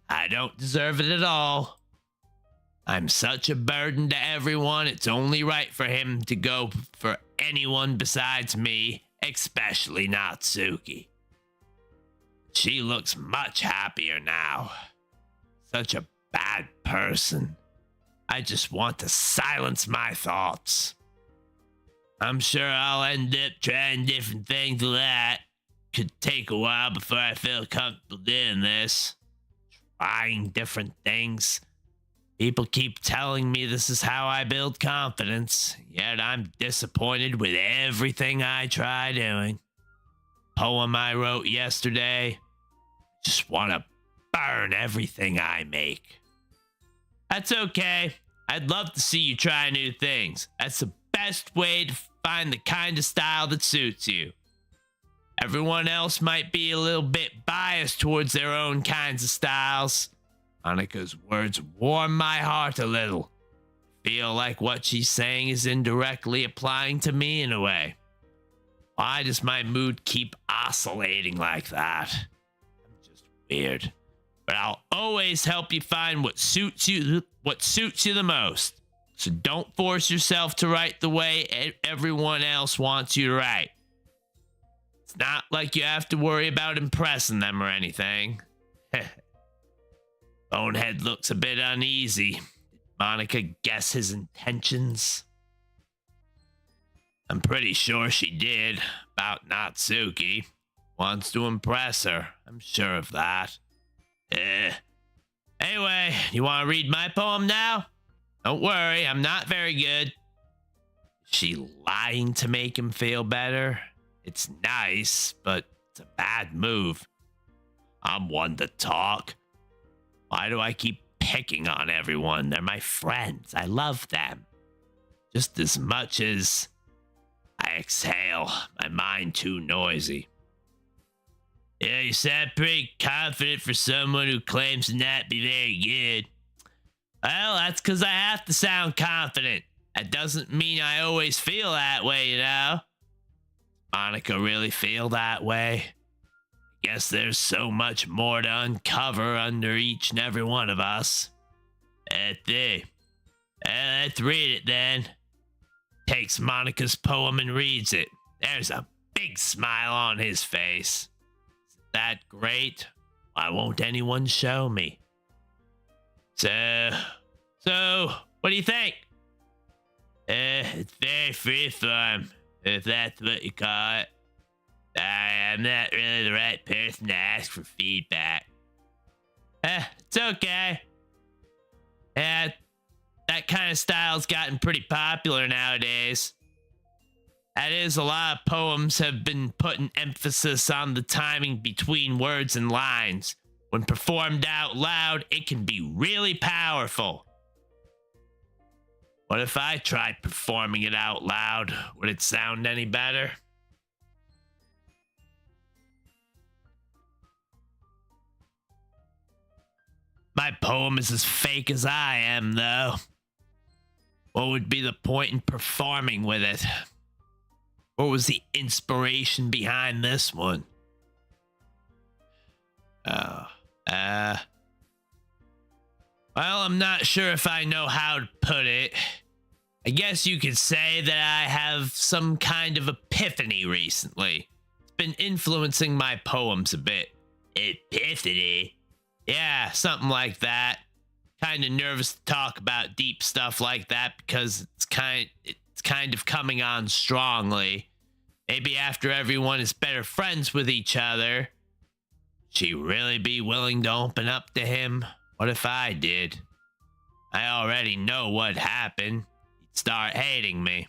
I don't deserve it at all. I'm such a burden to everyone, it's only right for him to go for anyone besides me, especially Natsuki. She looks much happier now. Such a bad person. I just want to silence my thoughts. I'm sure I'll end up trying different things like that. Could take a while before I feel comfortable doing this. Trying different things. People keep telling me this is how I build confidence, yet I'm disappointed with everything I try doing. Poem I wrote yesterday. Just want to burn everything I make. That's okay. I'd love to see you try new things. That's the best way to find the kind of style that suits you. Everyone else might be a little bit biased towards their own kinds of styles. Monica's words warm my heart a little. Feel like what she's saying is indirectly applying to me in a way. Why does my mood keep oscillating like that? I'm just weird. But I'll always help you find what suits you the most. So don't force yourself to write the way everyone else wants you to write. It's not like you have to worry about impressing them or anything. Bonehead looks a bit uneasy. Did Monica guess his intentions? I'm pretty sure she did. About Natsuki. Wants to impress her. I'm sure of that. Anyway, you want to read my poem now? Don't worry, I'm not very good. Is she lying to make him feel better? It's nice, but it's a bad move. I'm one to talk. Why do I keep picking on everyone? They're my friends. I love them. Just as much as I exhale. My mind too noisy. Yeah, you sound pretty confident for someone who claims to not be very good. Well, that's because I have to sound confident. That doesn't mean I always feel that way, you know? Monica really feel that way? Guess there's so much more to uncover under each and every one of us. Let's read it then. Takes Monica's poem and reads it. There's a big smile on his face. Isn't that great? Why won't anyone show me? So, what do you think? It's very freeform, if that's what you call it. I'm not really the right person to ask for feedback. It's okay. Yeah, that kind of style's gotten pretty popular nowadays. That is, a lot of poems have been putting emphasis on the timing between words and lines. When performed out loud, it can be really powerful. What if I tried performing it out loud? Would it sound any better? My poem is as fake as I am, though. What would be the point in performing with it? What was the inspiration behind this one? Well, I'm not sure if I know how to put it. I guess you could say that I have some kind of epiphany recently. It's been influencing my poems a bit. Epiphany? Yeah, something like that. Kind of nervous to talk about deep stuff like that because it's kind of coming on strongly. Maybe after everyone is better friends with each other. She really be willing to open up to him? What if I did? I already know what happened. He'd start hating me.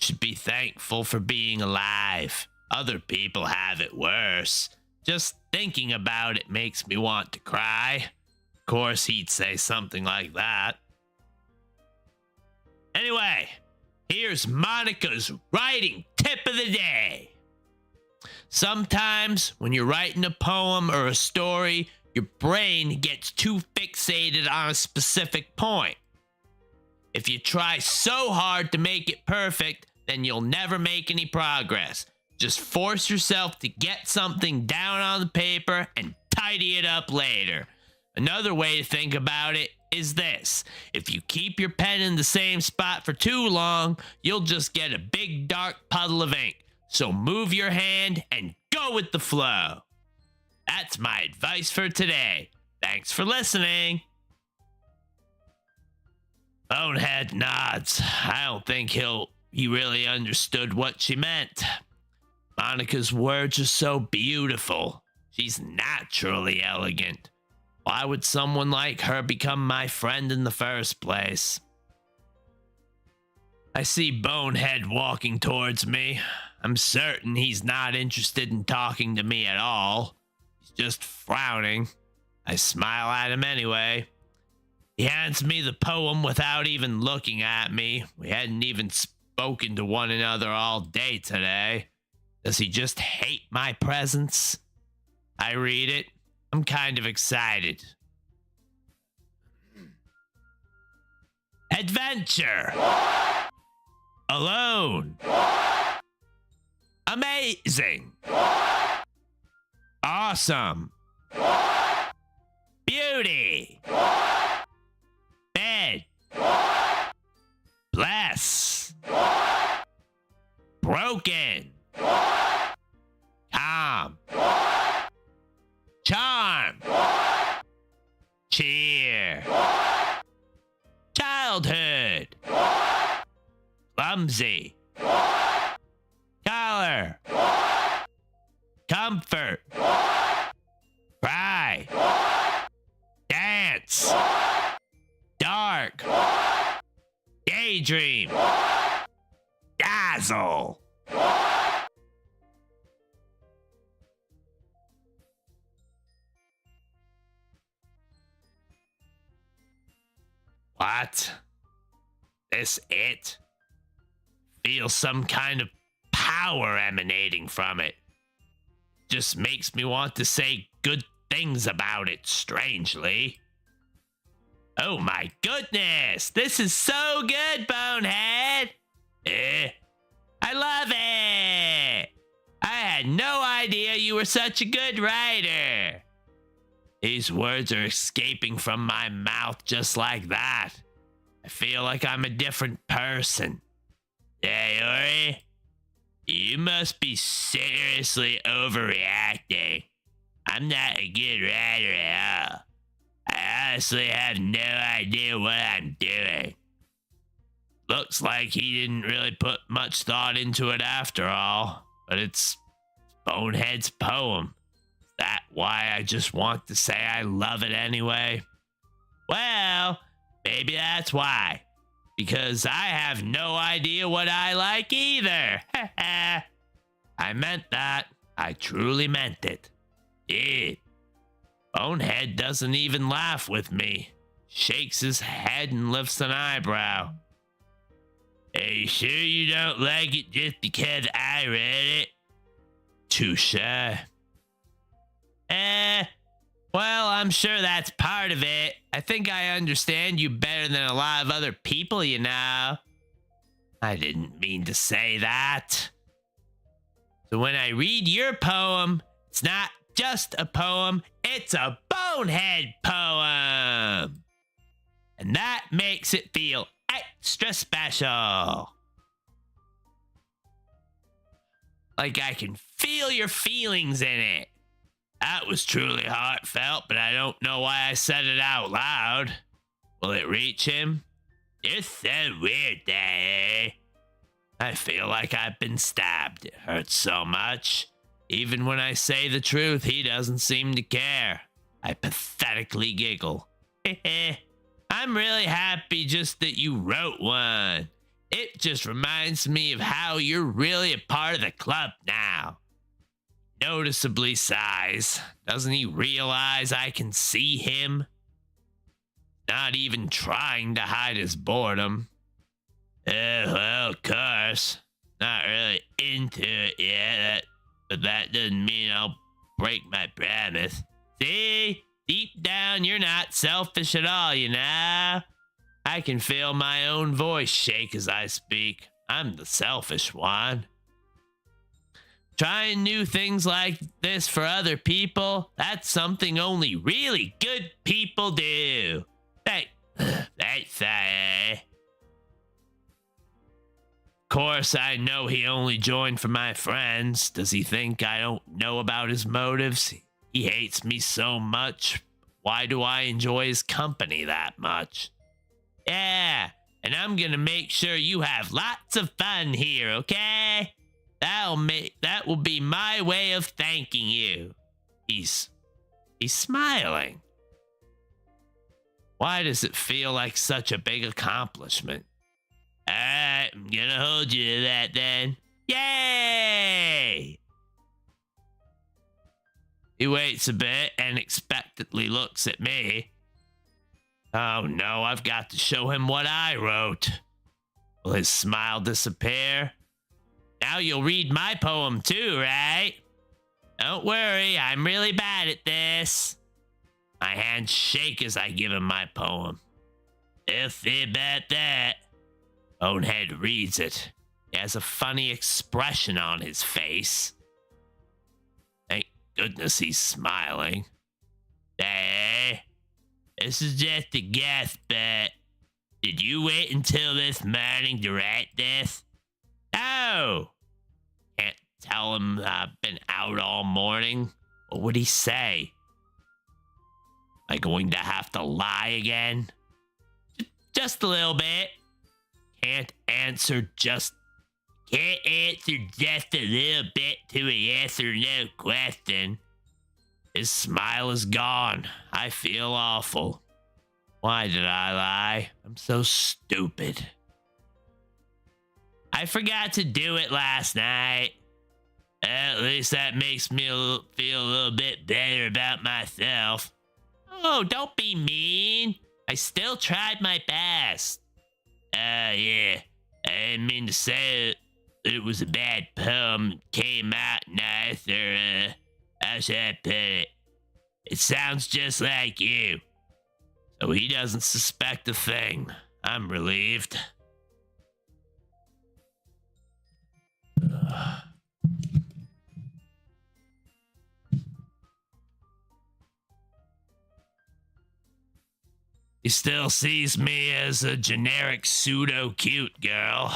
should be thankful for being alive. Other people have it worse. Just thinking about it makes me want to cry. Of course, he'd say something like that. Anyway, here's Monica's writing tip of the day. Sometimes when you're writing a poem or a story, your brain gets too fixated on a specific point. If you try so hard to make it perfect, then you'll never make any progress. Just force yourself to get something down on the paper and tidy it up later. Another way to think about it is this. If you keep your pen in the same spot for too long, you'll just get a big dark puddle of ink. So move your hand and go with the flow. That's my advice for today. Thanks for listening. Bonehead nods. I don't think he really understood what she meant. Monica's words are so beautiful. She's naturally elegant. Why would someone like her become my friend in the first place? I see Bonehead walking towards me. I'm certain he's not interested in talking to me at all. He's just frowning. I smile at him anyway. He hands me the poem without even looking at me. We hadn't even spoken to one another all day today. Does he just hate my presence? I read it. I'm kind of excited. Adventure. Alone. Amazing. Awesome. Beauty. Bed. Bless. Broken. Calm. Charm. Cheer. Childhood. Clumsy. Color. Comfort. Cry. Dance. Dark. Daydream. Dazzle. What? This it? Feel some kind of power emanating from it. Just makes me want to say good things about it, strangely. Oh my goodness! This is so good, Bonehead! I love it! I had no idea you were such a good writer. These words are escaping from my mouth just like that. I feel like I'm a different person. Ori, you must be seriously overreacting. I'm not a good writer at all. I honestly have no idea what I'm doing. Looks like he didn't really put much thought into it after all, but it's Bonehead's poem. Is that why I just want to say I love it anyway? Well, maybe that's why. Because I have no idea what I like either. I meant that. I truly meant it. Did. Bonehead doesn't even laugh with me. Shakes his head and lifts an eyebrow. Are you sure you don't like it just because I read it? Touche. Well, I'm sure that's part of it. I think I understand you better than a lot of other people, you know. I didn't mean to say that. So when I read your poem, it's not just a poem, it's a Bonehead poem. And that makes it feel extra special. Like I can feel your feelings in it. That was truly heartfelt, but I don't know why I said it out loud. Will it reach him? You're so weird, Daddy. I feel like I've been stabbed. It hurts so much. Even when I say the truth, he doesn't seem to care. I pathetically giggle. I'm really happy just that you wrote one. It just reminds me of how you're really a part of the club now. Noticeably sighs. Doesn't he realize I can see him? Not even trying to hide his boredom. Well, of course. Not really into it yet, but that doesn't mean I'll break my promise. See? Deep down, you're not selfish at all, you know? I can feel my own voice shake as I speak. I'm the selfish one. Trying new things like this for other people, that's something only really good people do. Thanks, Of course, I know he only joined for my friends. Does he think I don't know about his motives? He hates me so much. Why do I enjoy his company that much? Yeah, and I'm gonna make sure you have lots of fun here, okay? That will be my way of thanking you. He's smiling. Why does it feel like such a big accomplishment? Alright, I'm gonna hold you to that then. Yay! He waits a bit and expectantly looks at me. Oh no, I've got to show him what I wrote. Will his smile disappear? Now you'll read my poem too, right? Don't worry, I'm really bad at this. My hands shake as I give him my poem. If you bet that. Bonehead reads it. He has a funny expression on his face. Thank goodness he's smiling. Hey, this is just a guess, but did you wait until this morning to write this? No! Can't tell him I've been out all morning. What would he say? Am I going to have to lie again? Just a little bit. Can't answer just a little bit to a yes or no question. His smile is gone. I feel awful. Why did I lie? I'm so stupid. I forgot to do it last night. At least that makes me feel a little bit better about myself. Oh, don't be mean. I still tried my best. Yeah. I didn't mean to say it was a bad poem. It came out nice, or, how should I put it? It sounds just like you. So he doesn't suspect a thing. I'm relieved. He still sees me as a generic pseudo-cute girl.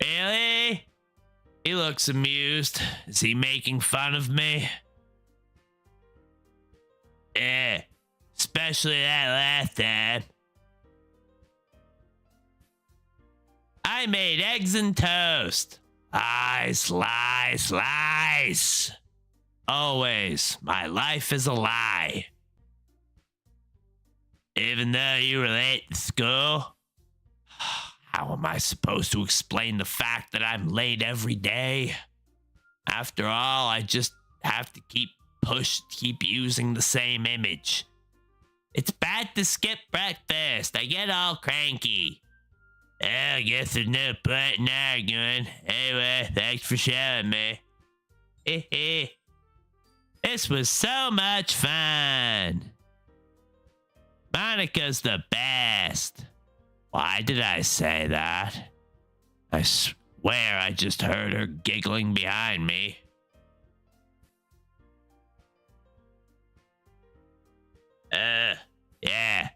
Really? He looks amused. Is he making fun of me? Yeah, especially that last time. I made eggs and toast. Lies, lies, lies. Always, my life is a lie. Even though you were late to school, how am I supposed to explain the fact that I'm late every day? After all, I just have to keep using the same image. It's bad to skip breakfast. I get all cranky. Well, I guess there's no point in arguing. Anyway, thanks for showing me. This was so much fun. Monica's the best. Why did I say that? I swear I just heard her giggling behind me. Yeah.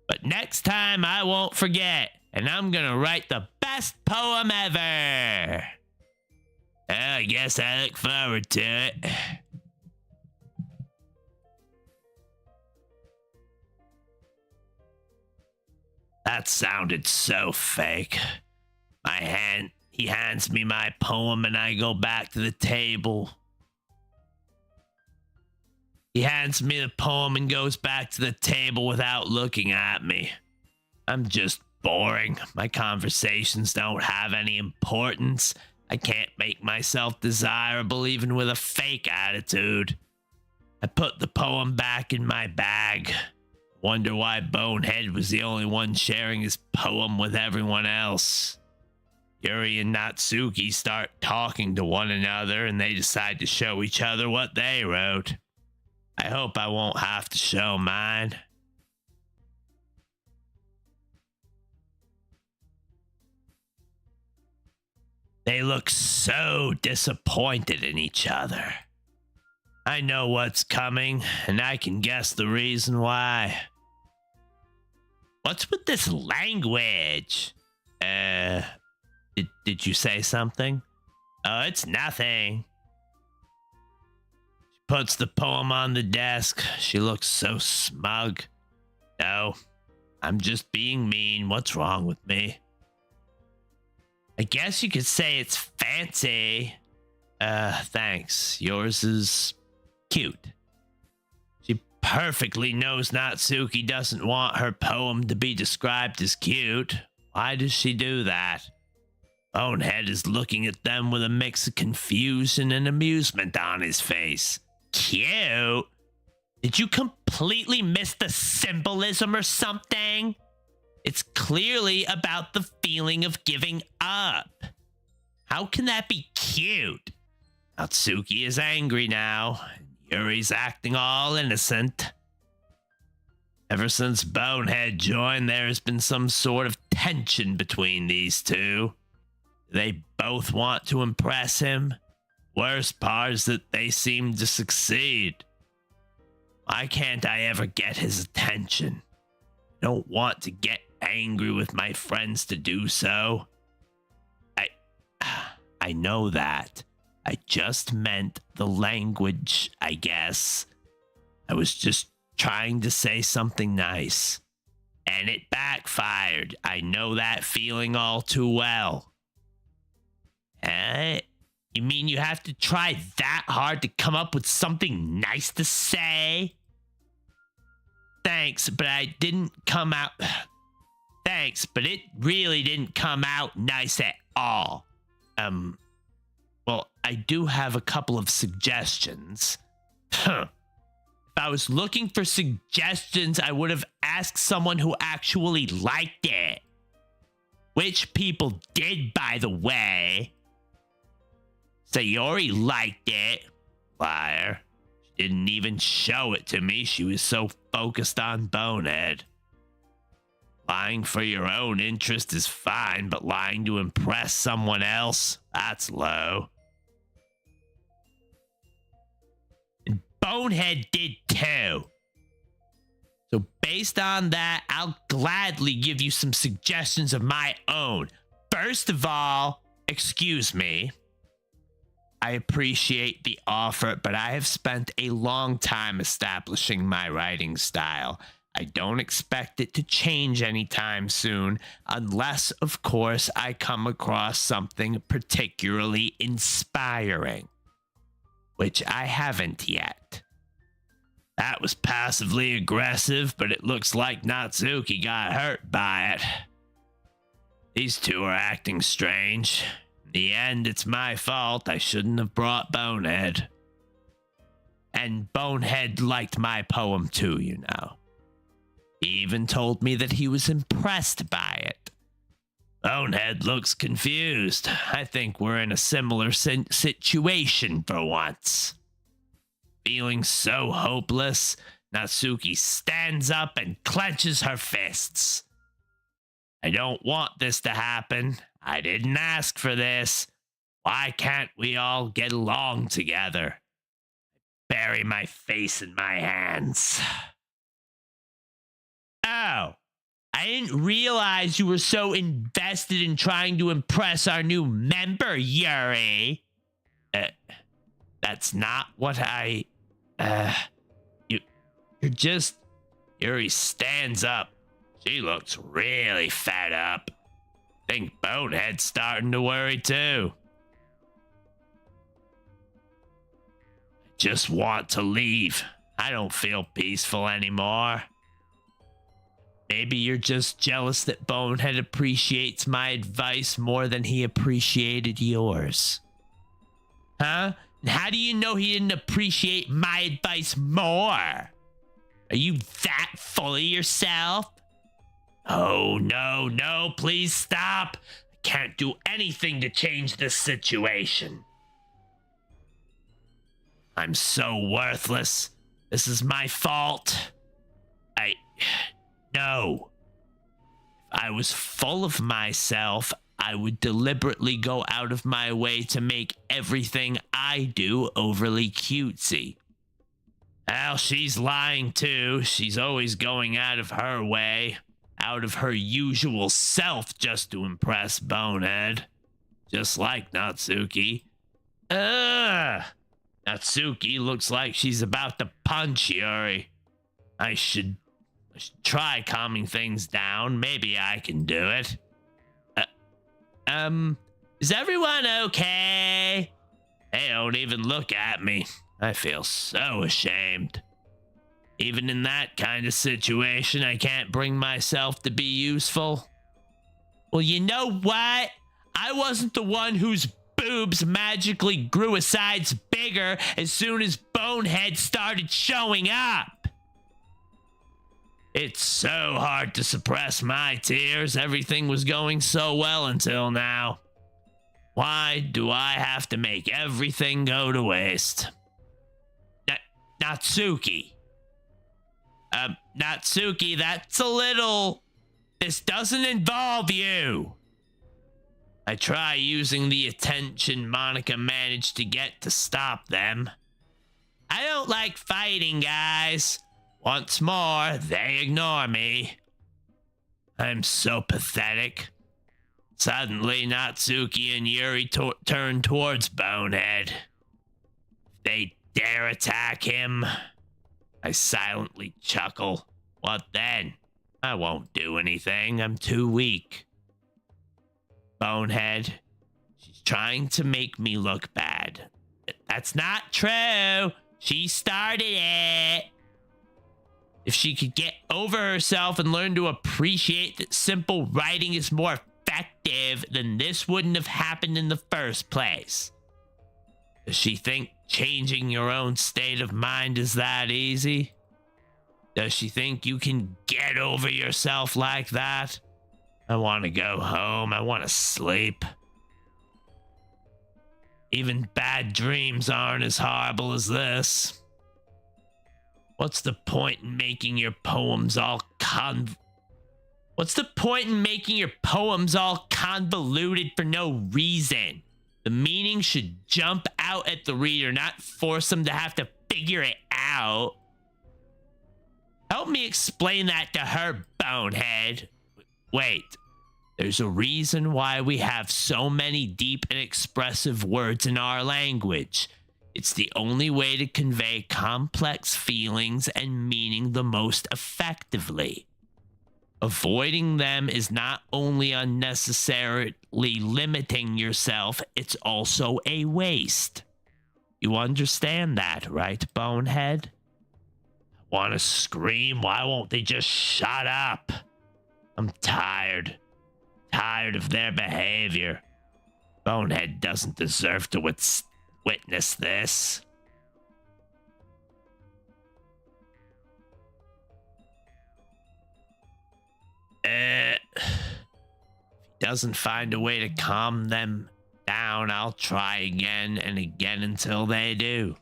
But next time I won't forget, and I'm gonna write the best poem ever. Well, I guess I look forward to it. That sounded so fake. He hands me my poem and I go back to the table. He hands me the poem and goes back to the table without looking at me. I'm just boring. My conversations don't have any importance. I can't make myself desirable even with a fake attitude. I put the poem back in my bag. Wonder why Bonehead was the only one sharing his poem with everyone else. Yuri and Natsuki start talking to one another and they decide to show each other what they wrote. I hope I won't have to show mine. They look so disappointed in each other. I know what's coming, and I can guess the reason why. What's with this language? Did you say something? Oh, it's nothing. She puts the poem on the desk. She looks so smug. No, I'm just being mean. What's wrong with me? I guess you could say it's fancy. Thanks. Yours is cute. She perfectly knows Natsuki doesn't want her poem to be described as cute. Why does she do that? Bonehead is looking at them with a mix of confusion and amusement on his face. Cute? Did you completely miss the symbolism or something? It's clearly about the feeling of giving up. How can that be cute? Natsuki is angry now. Yuri's acting all innocent. Ever since Bonehead joined, there has been some sort of tension between these two. They both want to impress him. Worst part is that they seem to succeed. Why can't I ever get his attention? I don't want to get angry with my friends to do so. I know that. I just meant the language, I guess. I was just trying to say something nice. And it backfired. I know that feeling all too well. You mean you have to try that hard to come up with something nice to say? Thanks, but I didn't come out... Thanks, but it really didn't come out nice at all. Well, I do have a couple of suggestions. If I was looking for suggestions, I would have asked someone who actually liked it. Which people did, by the way. Sayori liked it. Liar. She didn't even show it to me. She was so focused on Bonehead. Lying for your own interest is fine, but lying to impress someone else, that's low. And Bonehead did too. So based on that, I'll gladly give you some suggestions of my own. First of all, excuse me. I appreciate the offer, but I have spent a long time establishing my writing style. I don't expect it to change anytime soon, unless, of course, I come across something particularly inspiring, which I haven't yet. That was passively aggressive, but it looks like Natsuki got hurt by it. These two are acting strange. In the end, it's my fault. I shouldn't have brought Bonehead. And Bonehead liked my poem too, you know. He even told me that he was impressed by it. Bonehead looks confused. I think we're in a similar situation for once. Feeling so hopeless, Natsuki stands up and clenches her fists. I don't want this to happen. I didn't ask for this. Why can't we all get along together? I bury my face in my hands. Oh, I didn't realize you were so invested in trying to impress our new member, Yuri. That's not what you're just... Yuri stands up. She looks really fed up. Think Bonehead's starting to worry too. I just want to leave. I don't feel peaceful anymore. Maybe you're just jealous that Bonehead appreciates my advice more than he appreciated yours. Huh? And how do you know he didn't appreciate my advice more? Are you that full of yourself? Oh, no, please stop. I can't do anything to change this situation. I'm so worthless. This is my fault. No. If I was full of myself, I would deliberately go out of my way to make everything I do overly cutesy. Well, she's lying too. She's always going out of her way, out of her usual self just to impress Bonehead. Just like Natsuki. Natsuki looks like she's about to punch Yuri. I should try calming things down. Maybe I can do it. Is everyone okay? They don't even look at me. I feel so ashamed. Even in that kind of situation, I can't bring myself to be useful. Well, you know what? I wasn't the one whose boobs magically grew a size bigger as soon as Bonehead started showing up. It's so hard to suppress my tears. Everything was going so well until now. Why do I have to make everything go to waste? Natsuki. Natsuki, that's a little... This doesn't involve you. I try using the attention Monica managed to get to stop them. I don't like fighting, guys. Once more, they ignore me. I'm so pathetic. Suddenly, Natsuki and Yuri turn towards Bonehead. If they dare attack him, I silently chuckle. What then? I won't do anything. I'm too weak. Bonehead, she's trying to make me look bad. That's not true. She started it. If she could get over herself and learn to appreciate that simple writing is more effective, then this wouldn't have happened in the first place. Does she think changing your own state of mind is that easy? Does she think you can get over yourself like that? I want to go home. I want to sleep. Even bad dreams aren't as horrible as this. What's the point in making your poems all convoluted for no reason? The meaning should jump out at the reader, not force them to have to figure it out. Help me explain that to her, Bonehead. Wait, there's a reason why we have so many deep and expressive words in our language. It's the only way to convey complex feelings and meaning the most effectively. Avoiding them is not only unnecessarily limiting yourself, it's also a waste. You understand that, right, Bonehead? Want to scream? Why won't they just shut up? I'm tired. Tired of their behavior. Bonehead doesn't deserve to witness this. If he doesn't find a way to calm them down, I'll try again and again until they do.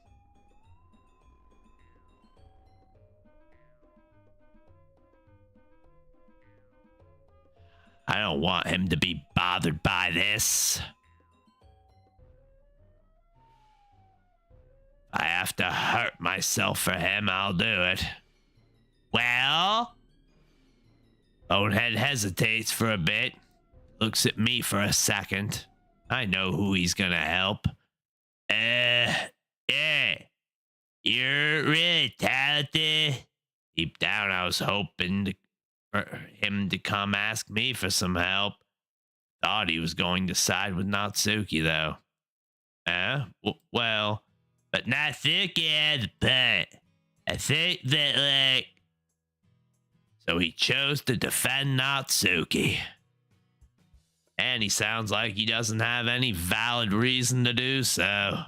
I don't want him to be bothered by this. If I have to hurt myself for him, I'll do it. Well? Bonehead hesitates for a bit, looks at me for a second. I know who he's gonna help. Yeah. You're really talented. Deep down, I was hoping for him to come ask me for some help. Thought he was going to side with Natsuki, though. Well, but Natsuki had the point. I think that, like... So he chose to defend Natsuki. And he sounds like he doesn't have any valid reason to do so.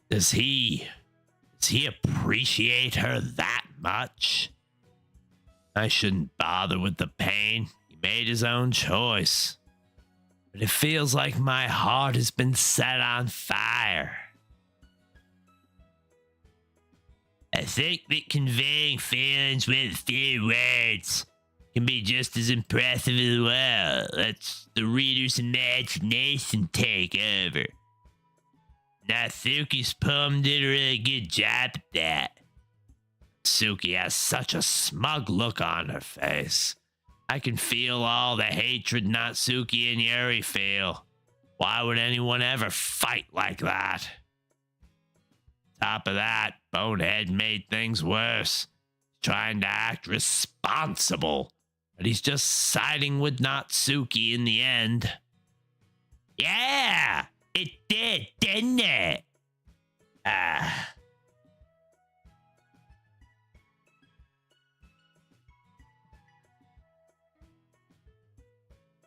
Does he appreciate her that much? I shouldn't bother with the pain. He made his own choice. But it feels like my heart has been set on fire. I think that conveying feelings with few words can be just as impressive as well. Let's the reader's imagination take over. Natsuki's poem did a really good job at that. Natsuki has such a smug look on her face. I can feel all the hatred Natsuki and Yuri feel. Why would anyone ever fight like that? Top of that, Bonehead made things worse. Trying to act responsible, but he's just siding with Natsuki in the end. Yeah! It did, didn't it?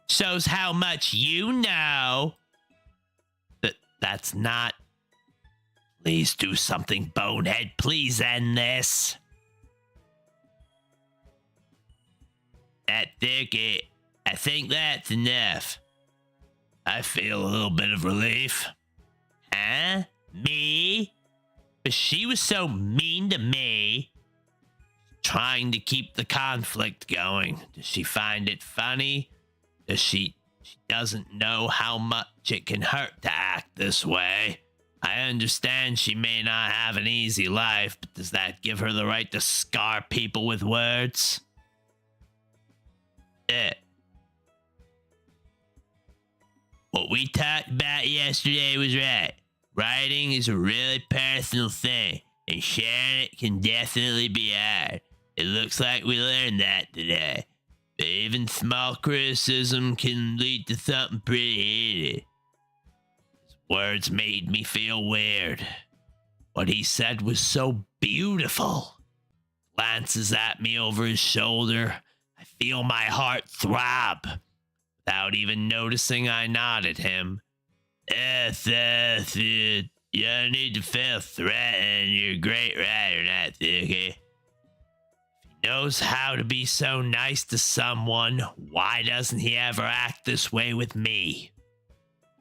Shows how much you know. That's not... Please do something, Bonehead. Please end this. I think that's enough. I feel a little bit of relief. Huh? Me? But she was so mean to me. Trying to keep the conflict going. Does she find it funny? She doesn't know how much it can hurt to act this way. I understand she may not have an easy life, but does that give her the right to scar people with words? What we talked about yesterday was right. Writing is a really personal thing, and sharing it can definitely be hard. It looks like we learned that today. But even small criticism can lead to something pretty heated. His words made me feel weird. What he said was so beautiful. Glances at me over his shoulder. I feel my heart throb. Without even noticing, I nod at him. You don't need to feel threatened. You're a great writer, Natsuki. If he knows how to be so nice to someone, why doesn't he ever act this way with me?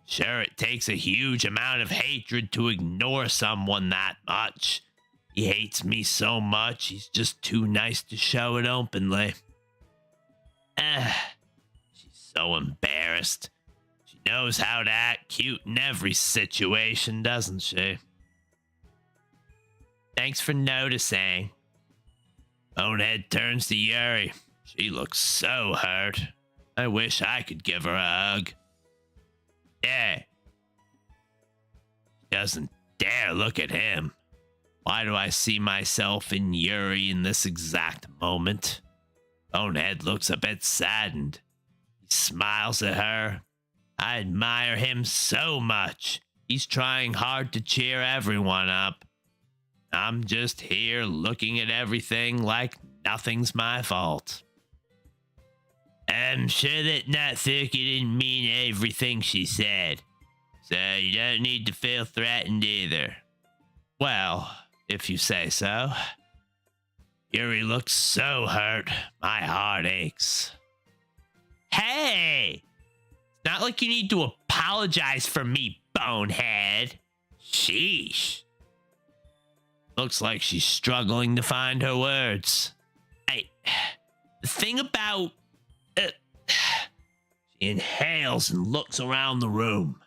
Sure, it takes a huge amount of hatred to ignore someone that much. He hates me so much, he's just too nice to show it openly. She's so embarrassed. She knows how to act cute in every situation, doesn't she? Thanks for noticing. Bonehead turns to Yuri. She looks so hurt. I wish I could give her a hug. Yeah. She doesn't dare look at him. Why do I see myself in Yuri in this exact moment? Bonehead looks a bit saddened. He smiles at her. I admire him so much. He's trying hard to cheer everyone up. I'm just here looking at everything like nothing's my fault. I'm sure that Natsuki didn't mean everything she said, so you don't need to feel threatened either. Well, if you say so. Yuri looks so hurt, my heart aches. Hey! It's not like you need to apologize for me, Bonehead. Sheesh. Looks like she's struggling to find her words. The thing about... She inhales and looks around the room.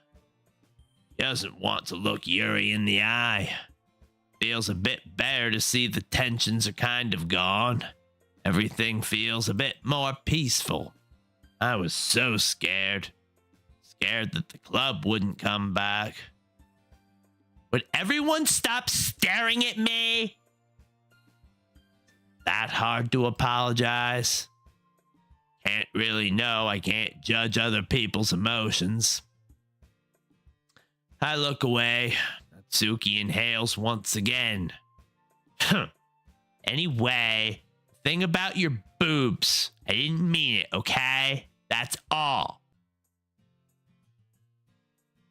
She doesn't want to look Yuri in the eye. feels a bit better to see the tensions are kind of gone. Everything feels a bit more peaceful. I was so scared. Scared that the club wouldn't come back. Would everyone stop staring at me? That hard to apologize? Can't really know. I can't judge other people's emotions. I look away. Natsuki inhales once again. Anyway, thing about your boobs. I didn't mean it, okay? That's all.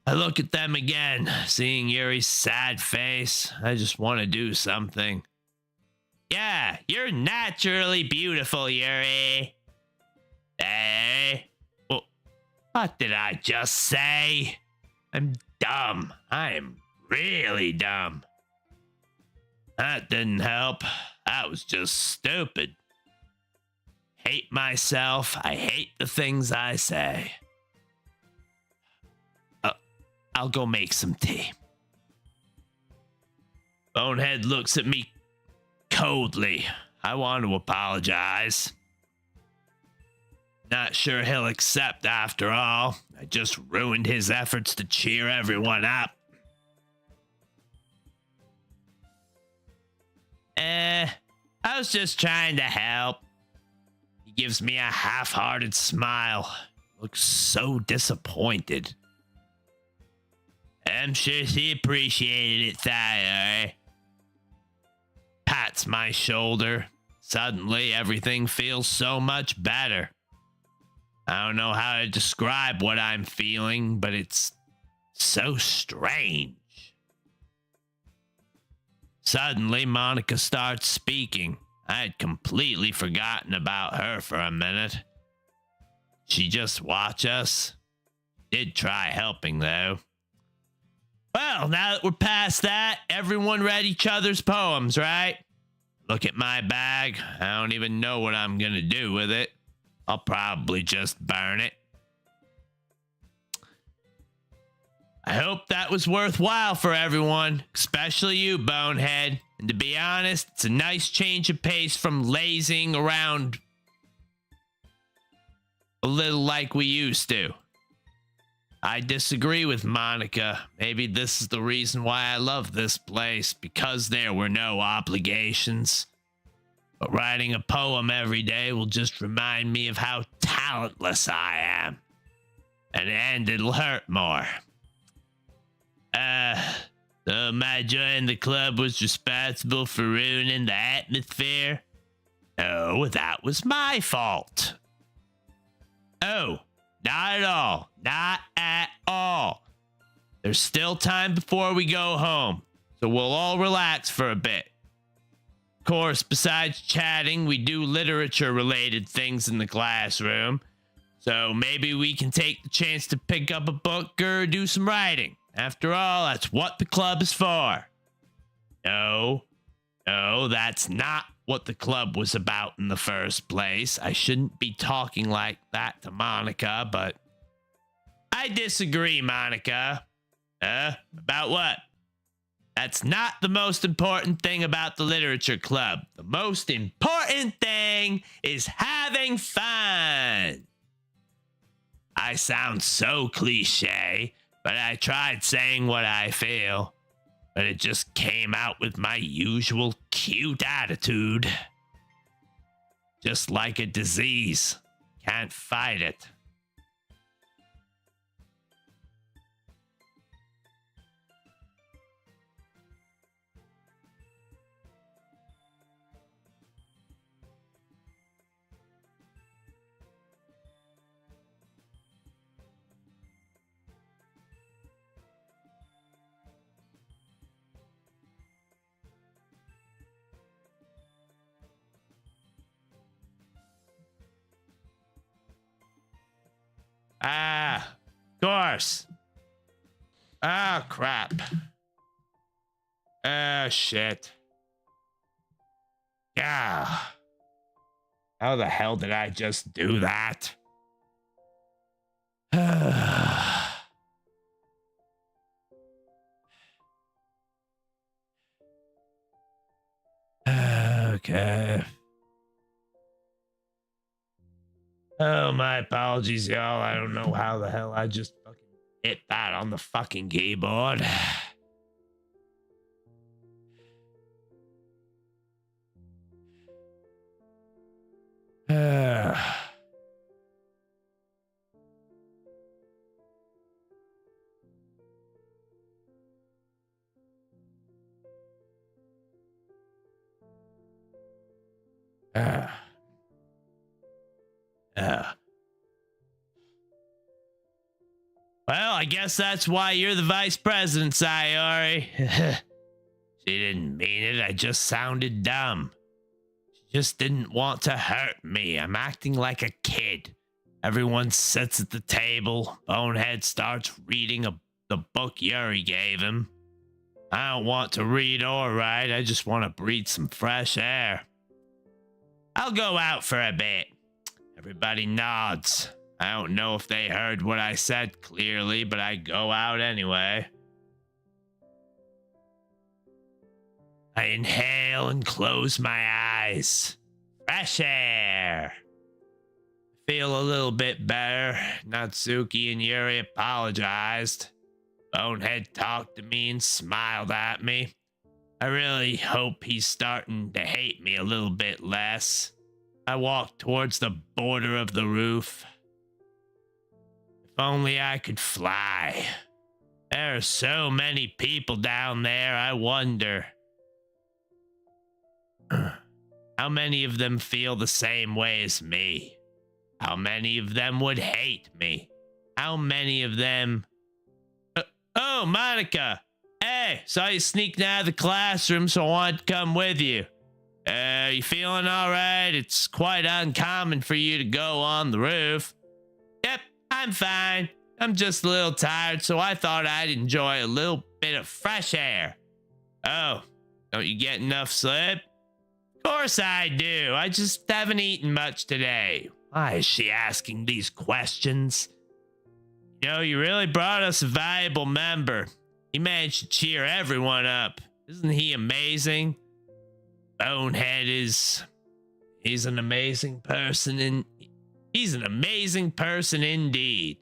I look at them again, seeing Yuri's sad face. I just want to do something. Yeah, you're naturally beautiful, Yuri. Hey. Well, what did I just say? I'm dumb. I am really dumb. That didn't help. That was just stupid. Hate myself. I hate the things I say. I'll go make some tea. Bonehead looks at me coldly. I want to apologize. Not sure he'll accept after all. I just ruined his efforts to cheer everyone up. I was just trying to help. He gives me a half-hearted smile. Looks so disappointed. I'm sure she appreciated it, Thayer. Pats my shoulder. Suddenly, everything feels so much better. I don't know how to describe what I'm feeling, but it's so strange. Suddenly, Monica starts speaking. I had completely forgotten about her for a minute. She just watch us? Did try helping, though. Well, now that we're past that, everyone read each other's poems, right? Look at my bag. I don't even know what I'm gonna do with it. I'll probably just burn it. I hope that was worthwhile for everyone, especially you, Bonehead. And to be honest, it's a nice change of pace from lazing around a little like we used to. I disagree with Monica. Maybe this is the reason why I love this place, because there were no obligations. But writing a poem every day will just remind me of how talentless I am. And it'll hurt more. So my joining the club was responsible for ruining the atmosphere? No, that was my fault. Oh, not at all. Not at all. There's still time before we go home, so we'll all relax for a bit. Of course, besides chatting, we do literature-related things in the classroom, so maybe we can take the chance to pick up a book or do some writing. After all, that's what the club is for. No, that's not what the club was about in the first place. I shouldn't be talking like that to Monica, but I disagree, Monica. About what? That's not the most important thing about the literature club. The most important thing is having fun. I sound so cliche, but I tried saying what I feel. But it just came out with my usual cute attitude. Just like a disease. Can't fight it. Of course. Ah, crap. Shit. Yeah. How the hell did I just do that? Okay. Oh, my apologies, y'all. I don't know how the hell I just fucking hit that on the fucking keyboard. Well, I guess that's why you're the vice president, Sayori. She didn't mean it. I just sounded dumb. She just didn't want to hurt me. I'm acting like a kid. Everyone sits at the table. Bonehead starts reading the book Yuri gave him. I don't want to read or write. I just want to breathe some fresh air. I'll go out for a bit. Everybody nods. I don't know if they heard what I said clearly, but I go out anyway. I inhale and close my eyes. Fresh air. I feel a little bit better. Natsuki and Yuri apologized. Bonehead talked to me and smiled at me. I really hope he's starting to hate me a little bit less. I walk towards the border of the roof. If only I could fly. There are so many people down there, I wonder. How many of them feel the same way as me? How many of them would hate me? How many of them... Oh, Monica! Hey, saw you sneaking out of the classroom, so I wanted to come with you. You feeling all right? It's quite uncommon for you to go on the roof. Yep, I'm fine. I'm just a little tired, so I thought I'd enjoy a little bit of fresh air. Oh, don't you get enough sleep? Of course I do. I just haven't eaten much today. Why is she asking these questions? You know, you really brought us a valuable member. He managed to cheer everyone up. Isn't he amazing? Bonehead he's an amazing person, and he's an amazing person indeed.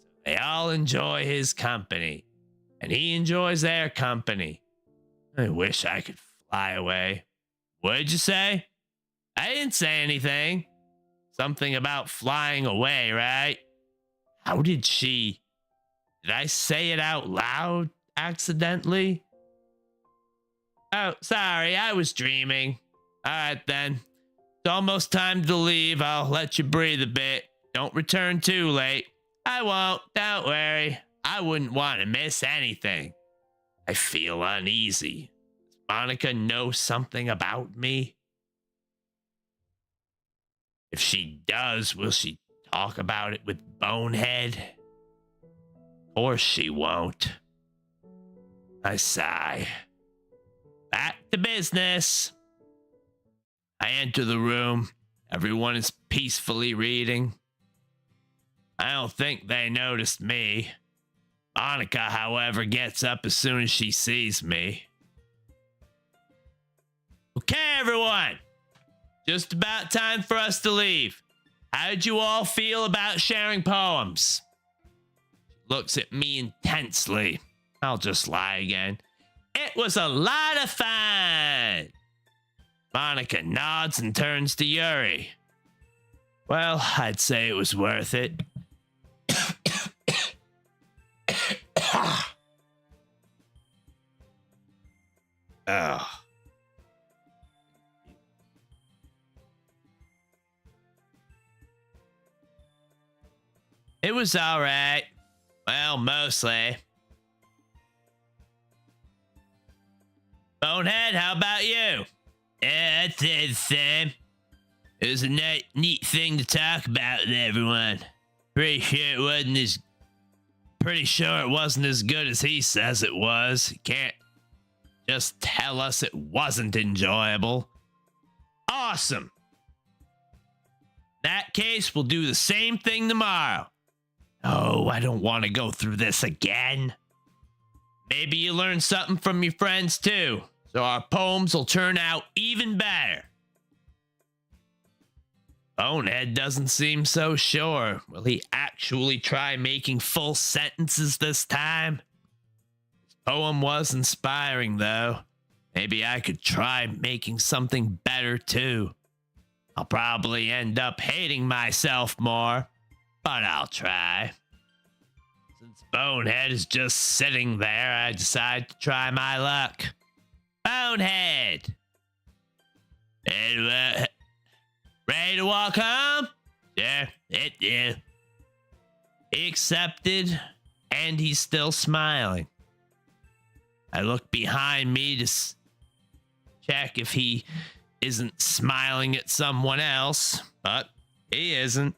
So they all enjoy his company, and he enjoys their company. I wish I could fly away. What'd you say? I didn't say anything. Something about flying away, right? How did she... Did I say it out loud accidentally? Oh, sorry, I was dreaming. All right, then. It's almost time to leave. I'll let you breathe a bit. Don't return too late. I won't, don't worry. I wouldn't want to miss anything. I feel uneasy. Does Monica know something about me? If she does, will she talk about it with Bonehead? Of course she won't. I sigh. Back to business. I enter the room. Everyone is peacefully reading. I don't think they noticed me. Monica, however, gets up as soon as she sees me. Okay, everyone. Just about time for us to leave. How did you all feel about sharing poems? She looks at me intensely. I'll just lie again. It was a lot of fun. Monica nods and turns to Yuri. Well, I'd say it was worth it. Oh. It was all right. Well, mostly. Bonehead, how about you? Yeah, I'd say the same. It was a neat thing to talk about with everyone. Pretty sure it wasn't as good as he says it was. He can't just tell us it wasn't enjoyable. Awesome. In that case, we'll do the same thing tomorrow. Oh, I don't want to go through this again. Maybe you learn something from your friends too, so our poems will turn out even better. Bonehead doesn't seem so sure. Will he actually try making full sentences this time? His poem was inspiring, though. Maybe I could try making something better, too. I'll probably end up hating myself more, but I'll try. Since Bonehead is just sitting there, I decide to try my luck. Bonehead! Ready to walk home? Yeah. He accepted, and he's still smiling. I look behind me to check if he isn't smiling at someone else, but he isn't.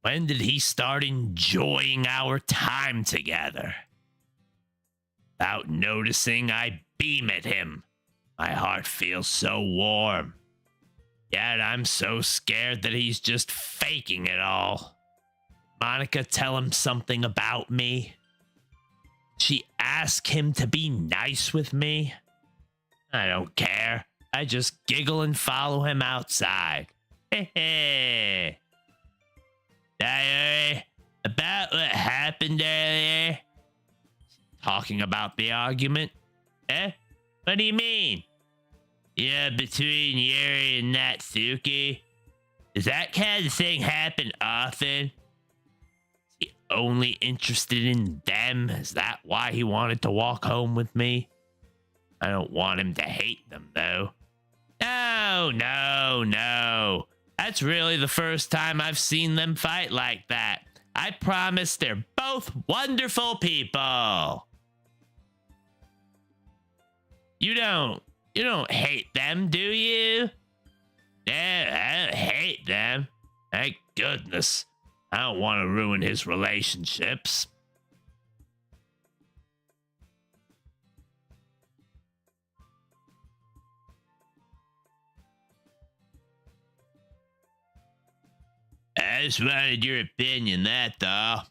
When did he start enjoying our time together? Without noticing, I beam at him. My heart feels so warm. Yet I'm so scared that he's just faking it all. Monica tell him something about me? She ask him to be nice with me? I don't care. I just giggle and follow him outside. Hey. Diary, about what happened earlier? Talking about the argument? Eh? What do you mean? Yeah, between Yuri and Natsuki. Does that kind of thing happen often? Is he only interested in them? Is that why he wanted to walk home with me? I don't want him to hate them, though. No. That's really the first time I've seen them fight like that. I promise they're both wonderful people. You don't hate them, do you? Yeah, I don't hate them. Thank goodness. I don't want to ruin his relationships. I just wanted your opinion, that's all.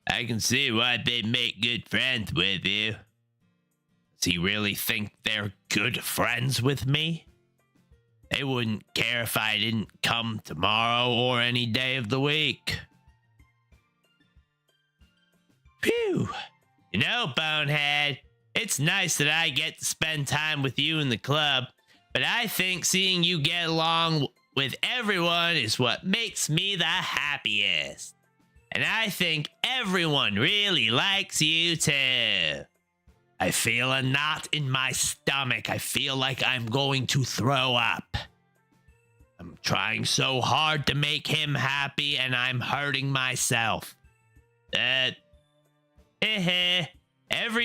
I can see why they'd make good friends with you. Does he really think they're good friends with me? They wouldn't care if I didn't come tomorrow or any day of the week. Phew. You know, Bonehead, it's nice that I get to spend time with you in the club. But I think seeing you get along with everyone is what makes me the happiest. And I think everyone really likes you too. I feel a knot in my stomach. I feel like I'm going to throw up. I'm trying so hard to make him happy and I'm hurting myself. Every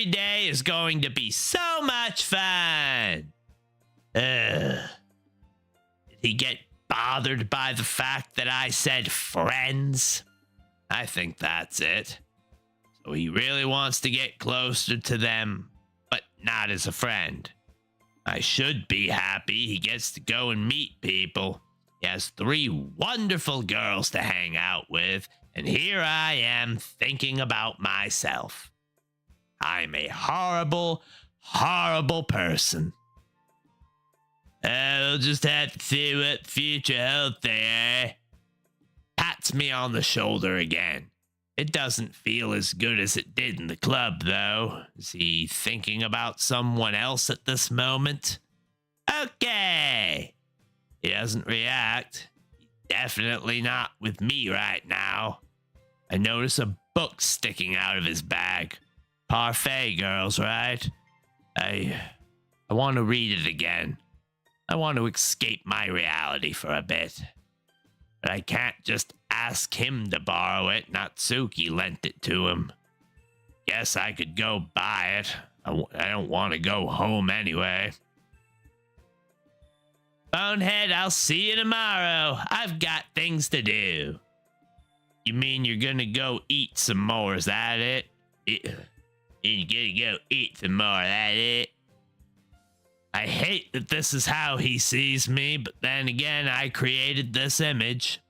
day is going to be so much fun. Did he get bothered by the fact that I said friends? I think that's it. So he really wants to get closer to them, but not as a friend. I should be happy he gets to go and meet people. He has 3 wonderful girls to hang out with, and here I am thinking about myself. I'm a horrible, horrible person. We'll just have to see what future holds there. Pats me on the shoulder again. It doesn't feel as good as it did in the club, though. Is he thinking about someone else at this moment? Okay. He doesn't react. He's definitely not with me right now. I notice a book sticking out of his bag. Parfait girls, right? I I want to read it again. I want to escape my reality for a bit. But I can't just ask him to borrow it. Natsuki lent it to him. Guess I could go buy it. I don't want to go home anyway. Bonehead, I'll see you tomorrow. I've got things to do. You mean you're gonna go eat some more, is that it? You're gonna go eat some more, that it? I hate that this is how he sees me, but then again, I created this image.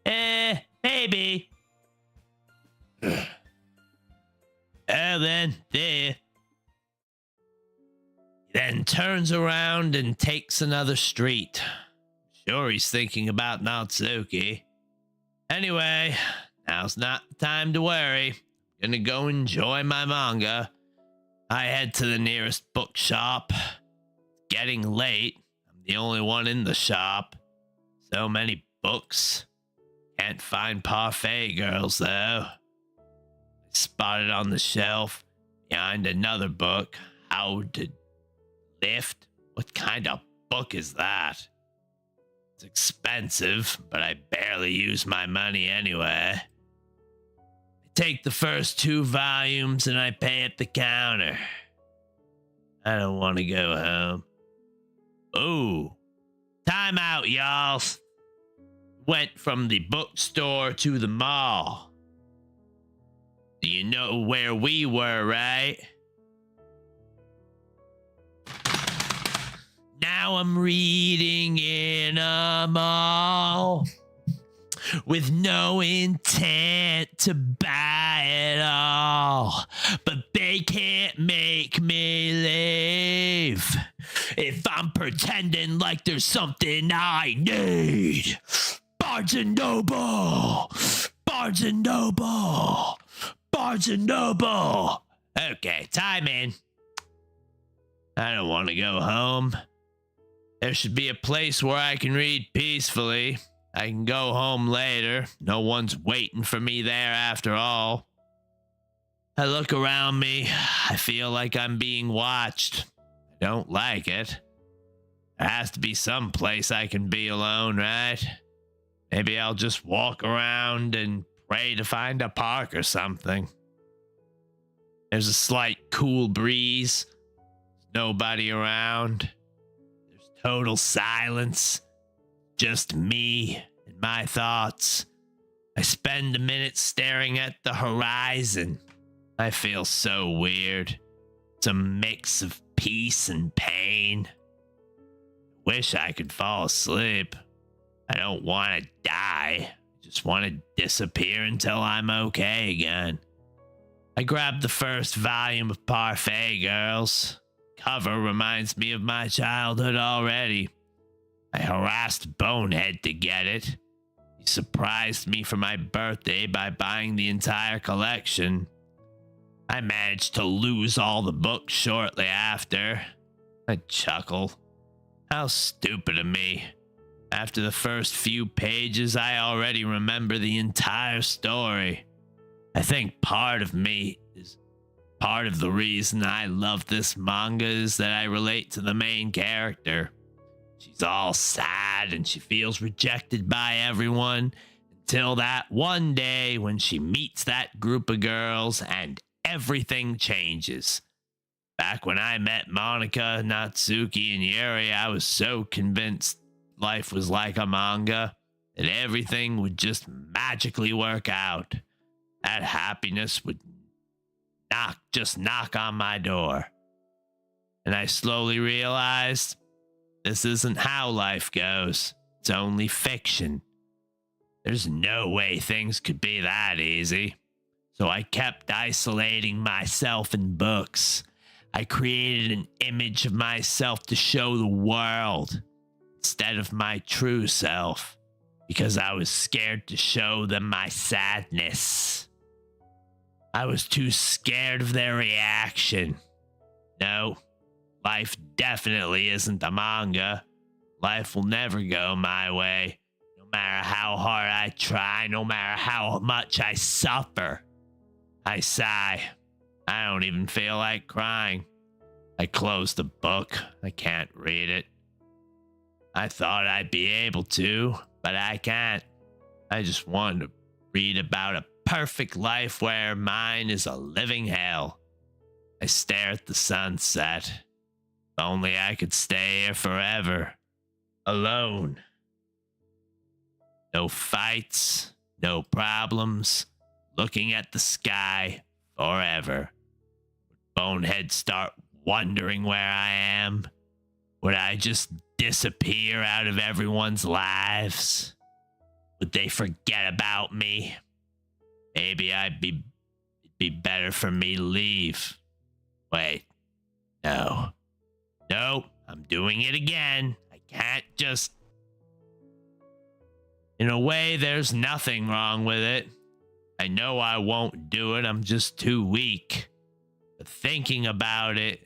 Maybe. Oh, then, there. Then turns around and takes another street. Sure, he's thinking about Natsuki. Anyway, now's not the time to worry. Gonna go enjoy my manga. I head to the nearest bookshop. It's getting late. I'm the only one in the shop. So many books. Can't find Parfait Girls, though. I spot it on the shelf behind another book. How to Lift? What kind of book is that? It's expensive, but I barely use my money anyway. I take the first 2 volumes and I pay at the counter. I don't want to go home. Oh, time out, y'all. Went from the bookstore to the mall. Do you know where we were, right? Now I'm reading in a mall with no intent to buy it all, but they can't make me leave if I'm pretending like there's something I need. Barnes and Noble, Barnes and Noble, Barnes and Noble. Okay, time in. I don't want to go home. There should be a place where I can read peacefully. I can go home later. No one's waiting for me there after all. I look around me. I feel like I'm being watched. I don't like it. There has to be some place I can be alone, right? Maybe I'll just walk around and pray to find a park or something. There's a slight cool breeze. There's nobody around. Total silence. Just me and my thoughts. I spend a minute staring at the horizon. I feel so weird. It's a mix of peace and pain. Wish I could fall asleep. I don't want to die. I just want to disappear until I'm okay again. I grabbed the first volume of Parfait Girls. Cover reminds me of my childhood already. I harassed Bonehead to get it. He surprised me for my birthday by buying the entire collection. I managed to lose all the books shortly after. I chuckle. How stupid of me. After the first few pages, I already remember the entire story. I think part of the reason I love this manga is that I relate to the main character. She's all sad and she feels rejected by everyone until that one day when she meets that group of girls and everything changes. Back when I met Monica, Natsuki, and Yuri, I was so convinced life was like a manga, that everything would just magically work out. That happiness would knock on my door. And I slowly realized this isn't how life goes. It's only fiction. There's no way things could be that easy. So I kept isolating myself in books. I created an image of myself to show the world instead of my true self, because I was scared to show them my sadness. I was too scared of their reaction. No, life definitely isn't a manga. Life will never go my way, no matter how hard I try, no matter how much I suffer. I sigh. I don't even feel like crying. I closed the book. I can't read it. I thought I'd be able to, but I can't. I just wanted to read about a perfect life where mine is a living hell. I stare at the sunset. If only I could stay here forever. Alone. No fights, no problems. Looking at the sky forever. Would Bonehead start wondering where I am? Would I just disappear out of everyone's lives? Would they forget about me? Maybe it'd be better for me to leave. Wait. No. No, I'm doing it again. I can't just... In a way, there's nothing wrong with it. I know I won't do it. I'm just too weak. But thinking about it,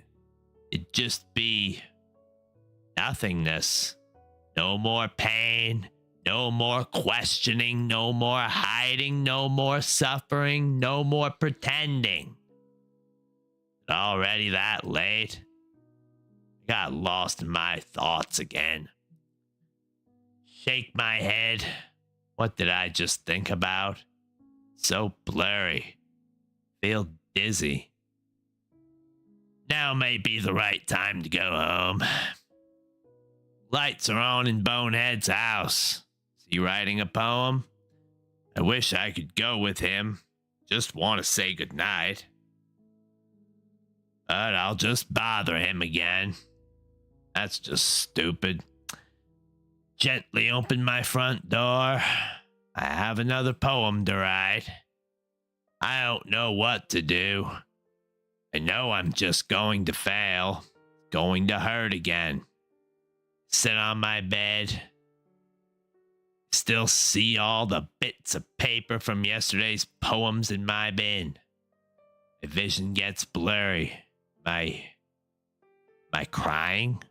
it'd just be nothingness. No more pain. No more questioning. No more hiding. No more suffering. No more pretending. It's already that late. I got lost in my thoughts again. Shake my head. What did I just think about? So blurry. Feel dizzy. Now may be the right time to go home. Lights are on in Bonehead's house. Is he writing a poem? I wish I could go with him. Just want to say goodnight. But I'll just bother him again. That's just stupid. Gently open my front door. I have another poem to write. I don't know what to do. I know I'm just going to fail. Going to hurt again. Sit on my bed. Still see all the bits of paper from yesterday's poems in my bin. My vision gets blurry. Am I crying?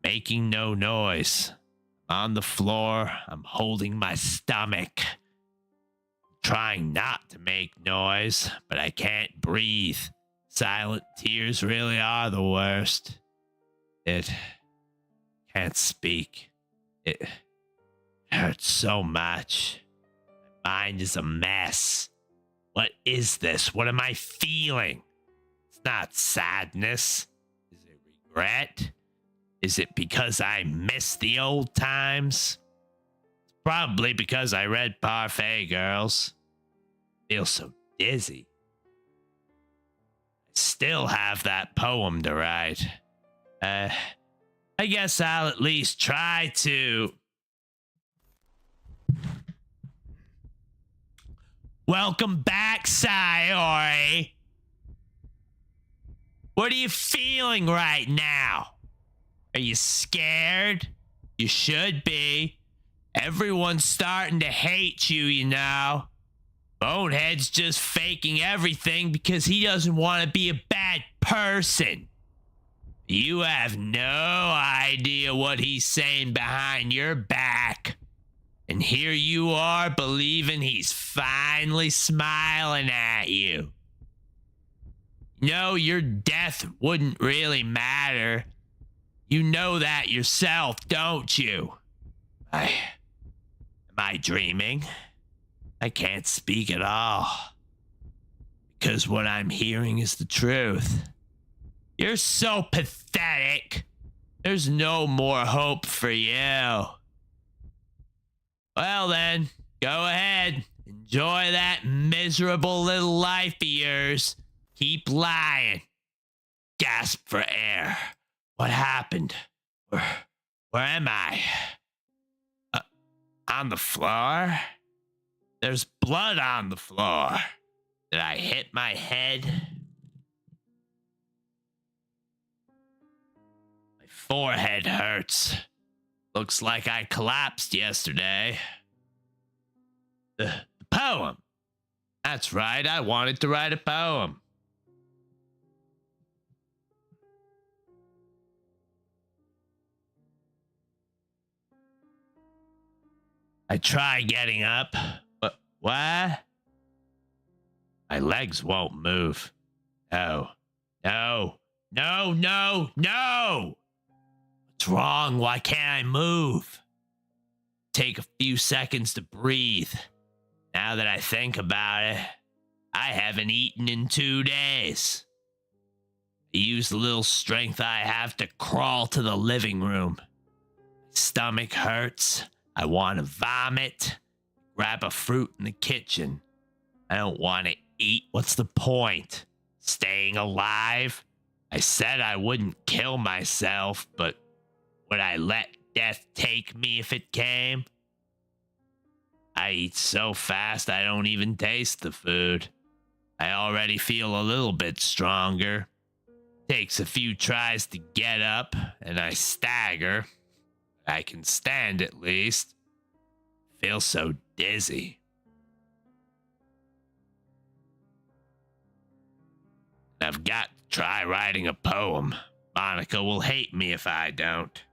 Making no noise. On the floor, I'm holding my stomach. Trying not to make noise, but I can't breathe. Silent tears really are the worst. It can't speak. It hurts so much. My mind is a mess. What is this? What am I feeling? It's not sadness. Is it regret? Is it because I miss the old times? It's probably because I read Parfait Girls. I feel so dizzy. I still have that poem to write. I guess I'll at least try to. Welcome back, Sayori. What are you feeling right now? Are you scared? You should be. Everyone's starting to hate you, you know. Bonehead's just faking everything because he doesn't want to be a bad person. You have no idea what he's saying behind your back. And here you are believing he's finally smiling at you. No, your death wouldn't really matter. You know that yourself, don't you? Am I dreaming? I can't speak at all. Because what I'm hearing is the truth. You're so pathetic. There's no more hope for you. Well then, go ahead. Enjoy that miserable little life of yours. Keep lying. Gasp for air. What happened? Where am I? On the floor? There's blood on the floor. Did I hit my head? My forehead hurts. Looks like I collapsed yesterday. The poem. That's right, I wanted to write a poem. I try getting up, but what? My legs won't move. Oh, No, no, no, no! What's wrong? Why can't I move? Take a few seconds to breathe. Now that I think about it, I haven't eaten in 2 days. I use the little strength I have to crawl to the living room. My stomach hurts. I want to vomit. Grab a fruit in the kitchen. I don't want to eat. What's the point? Staying alive? I said I wouldn't kill myself, but would I let death take me if it came? I eat so fast I don't even taste the food. I already feel a little bit stronger. Takes a few tries to get up, and I stagger. I can stand at least. Feel so dizzy. I've got to try writing a poem. Monica will hate me if I don't.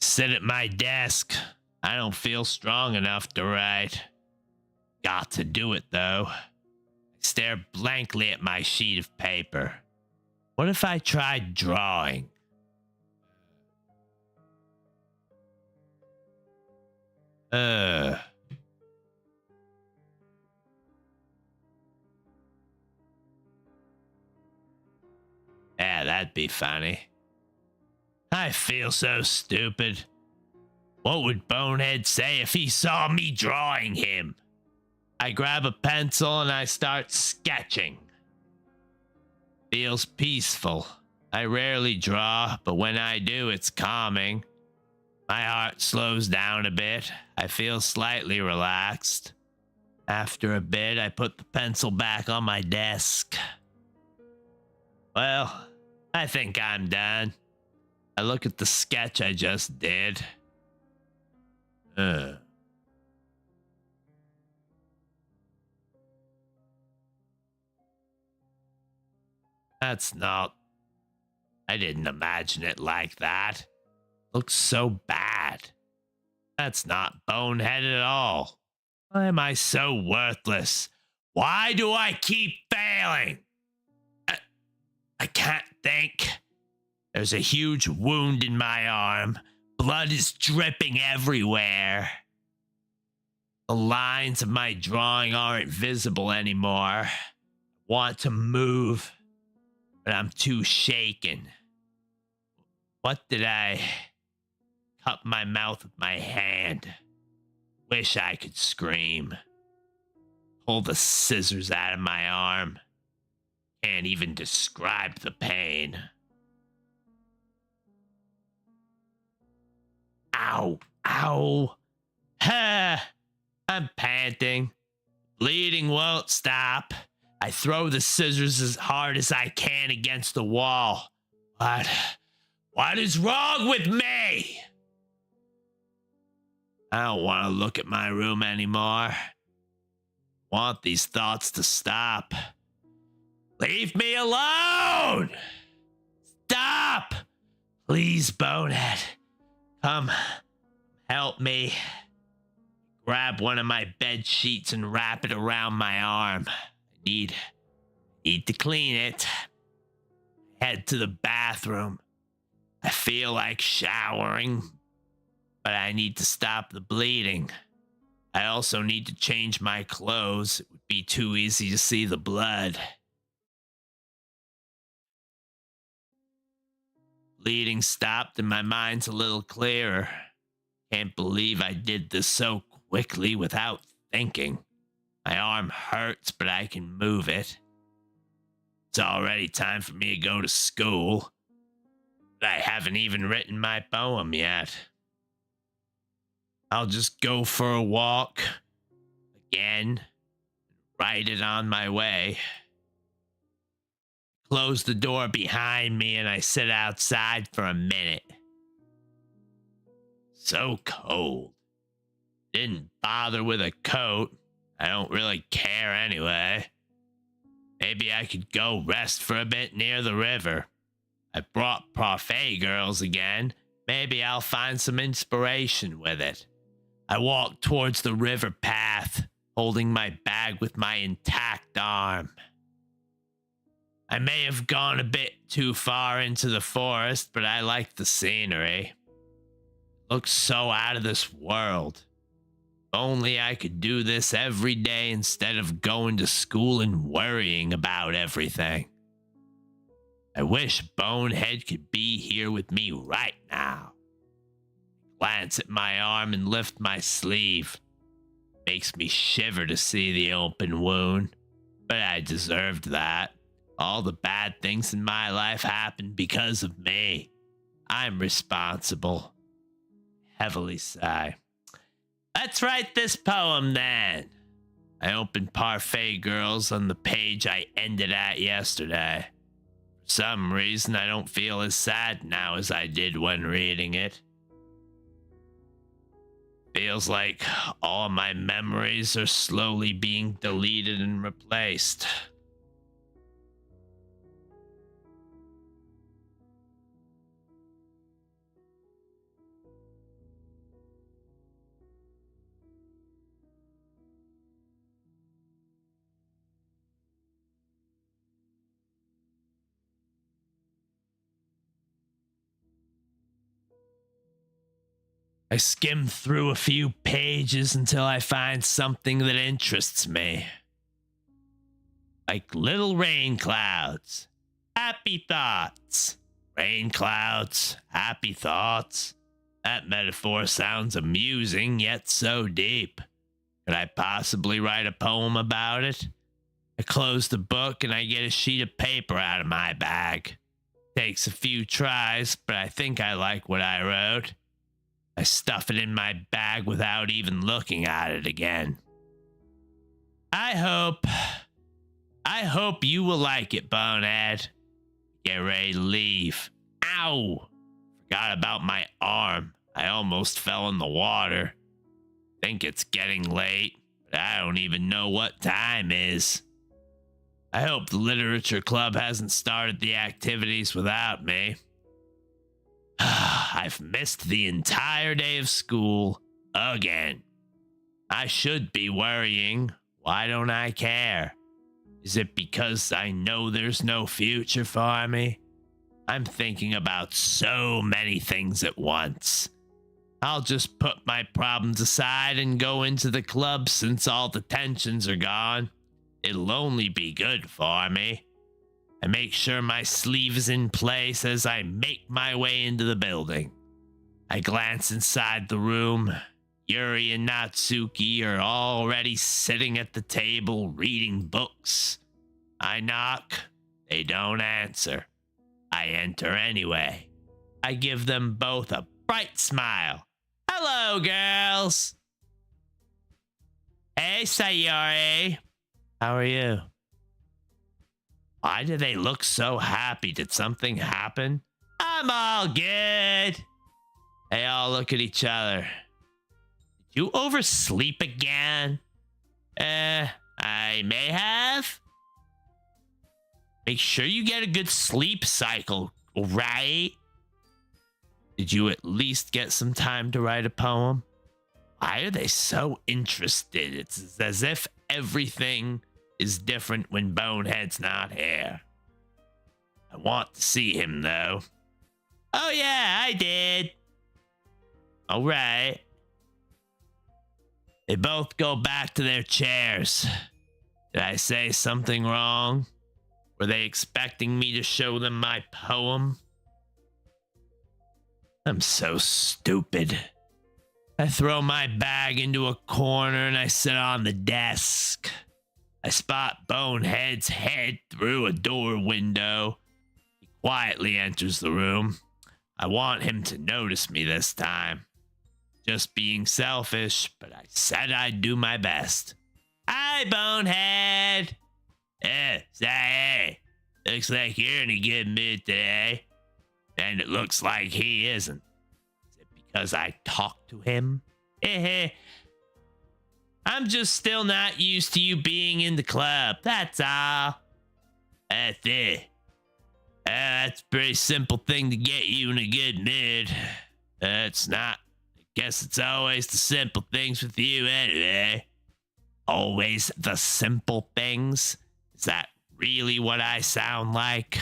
Sit at my desk. I don't feel strong enough to write. Got to do it, though. I stare blankly at my sheet of paper. What if I tried drawing? Yeah, that'd be funny. I feel so stupid. What would Bonehead say if he saw me drawing him? I grab a pencil and I start sketching. Feels peaceful. I rarely draw, but when I do, it's calming. My heart slows down a bit. I feel slightly relaxed. After a bit, I put the pencil back on my desk. Well, I think I'm done. I look at the sketch I just did. That's not... I didn't imagine it like that. Looks so bad. That's not Bonehead at all. Why am I so worthless? Why do I keep failing? I can't think. There's a huge wound in my arm. Blood is dripping everywhere. The lines of my drawing aren't visible anymore. I want to move, but I'm too shaken. What did I... Cut my mouth with my hand. Wish I could scream. Pull the scissors out of my arm. Can't even describe the pain. Ow, ow. Ha! I'm panting. Bleeding won't stop. I throw the scissors as hard as I can against the wall. What is wrong with me? I don't want to look at my room anymore. Want these thoughts to stop. Leave me alone! Stop! Please, Bonehead. Come, help me. Grab one of my bed sheets and wrap it around my arm. I need to clean it. Head to the bathroom. I feel like showering, but I need to stop the bleeding. I also need to change my clothes. It would be too easy to see the blood. Bleeding stopped and my mind's a little clearer. Can't believe I did this so quickly without thinking. My arm hurts, but I can move it. It's already time for me to go to school, but I haven't even written my poem yet. I'll just go for a walk again, write it on my way. Close the door behind me and I sit outside for a minute. So cold. Didn't bother with a coat. I don't really care anyway. Maybe I could go rest for a bit near the river. I brought Parfait Girls again. Maybe I'll find some inspiration with it. I walk towards the river path, holding my bag with my intact arm. I may have gone a bit too far into the forest, but I like the scenery. It looks so out of this world. If only I could do this every day instead of going to school and worrying about everything. I wish Bonehead could be here with me right now. Glance at my arm and lift my sleeve. Makes me shiver to see the open wound, but I deserved that. All the bad things in my life happened because of me. I'm responsible. Heavily sigh. Let's write this poem then. I opened Parfait Girls on the page I ended at yesterday. For some reason, I don't feel as sad now as I did when reading it. Feels like all my memories are slowly being deleted and replaced. I skim through a few pages until I find something that interests me. Like little rain clouds, happy thoughts. Rain clouds, happy thoughts. That metaphor sounds amusing, yet so deep. Could I possibly write a poem about it? I close the book and I get a sheet of paper out of my bag. Takes a few tries, but I think I like what I wrote. I stuff it in my bag without even looking at it again. I hope you will like it, Bonehead. Get ready to leave. Ow! Forgot about my arm. I almost fell in the water. Think it's getting late, but I don't even know what time is. I hope the literature club hasn't started the activities without me. I've missed the entire day of school again. I should be worrying. Why don't I care? Is it because I know there's no future for me? I'm thinking about so many things at once. I'll just put my problems aside and go into the club since all the tensions are gone. It'll only be good for me. I make sure my sleeve is in place as I make my way into the building. I glance inside the room. Yuri and Natsuki are already sitting at the table reading books. I knock. They don't answer. I enter anyway. I give them both a bright smile. Hello, girls. Hey, Sayori. How are you? Why do they look so happy? Did something happen? I'm all good. They all look at each other. Did you oversleep again? I may have. Make sure you get a good sleep cycle, right? Did you at least get some time to write a poem? Why are they so interested? It's as if everything is different when Bonehead's not here. I want to see him, though. Oh, yeah, I did. All right. They both go back to their chairs. Did I say something wrong? Were they expecting me to show them my poem? I'm so stupid. I throw my bag into a corner and I sit on the desk. I spot Bonehead's head through a door window. He quietly enters the room. I want him to notice me this time. Just being selfish, but I said I'd do my best. Hi, Bonehead. Say, looks like you're in a good mood today. And it looks like he isn't. Is it because I talked to him? I'm just still not used to you being in the club, that's all. That's it. That's a pretty simple thing to get you in a good mood. It's not. I guess it's always the simple things with you anyway. Always the simple things? Is that really what I sound like?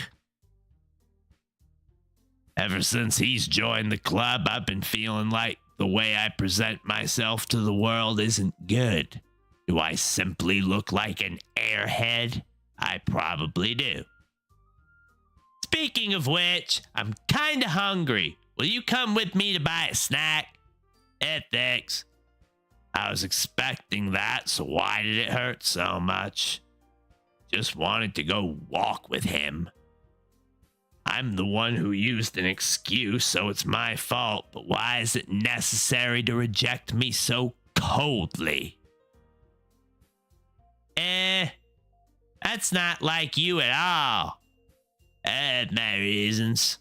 Ever since he's joined the club, I've been feeling like the way I present myself to the world isn't good. Do I simply look like an airhead? I probably do. Speaking of which, I'm kinda hungry. Will you come with me to buy a snack? Thanks. I was expecting that, so why did it hurt so much? Just wanted to go walk with him. I'm the one who used an excuse, so it's my fault, but why is it necessary to reject me so coldly? That's not like you at all. I have my reasons.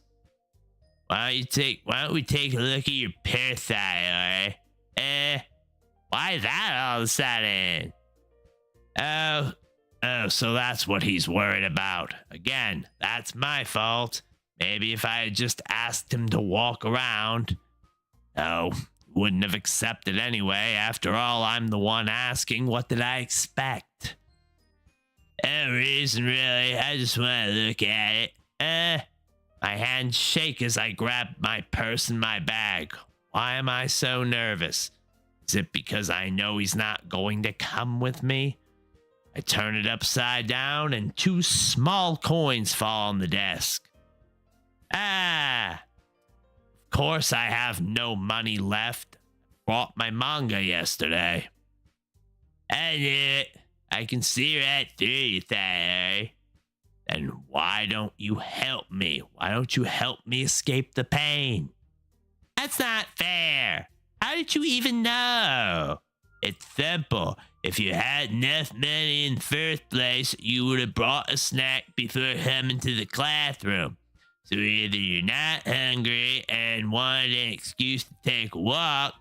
Why don't we take a look at your pear thigh, alright? Why that all of a sudden? Oh, so that's what he's worried about. Again, that's my fault. Maybe if I had just asked him to walk around. Oh, wouldn't have accepted anyway. After all, I'm the one asking. What did I expect? No reason, really. I just want to look at it. My hands shake as I grab my purse and my bag. Why am I so nervous? Is it because I know he's not going to come with me? I turn it upside down and 2 small coins fall on the desk. Of course I have no money left. I bought my manga yesterday. I knew it. I can see right through you, Thayer. Then why don't you help me? Why don't you help me escape the pain? That's not fair. How did you even know? It's simple. If you had enough money in the first place, you would have brought a snack before coming to the classroom. So either you're not hungry and wanted an excuse to take a walk,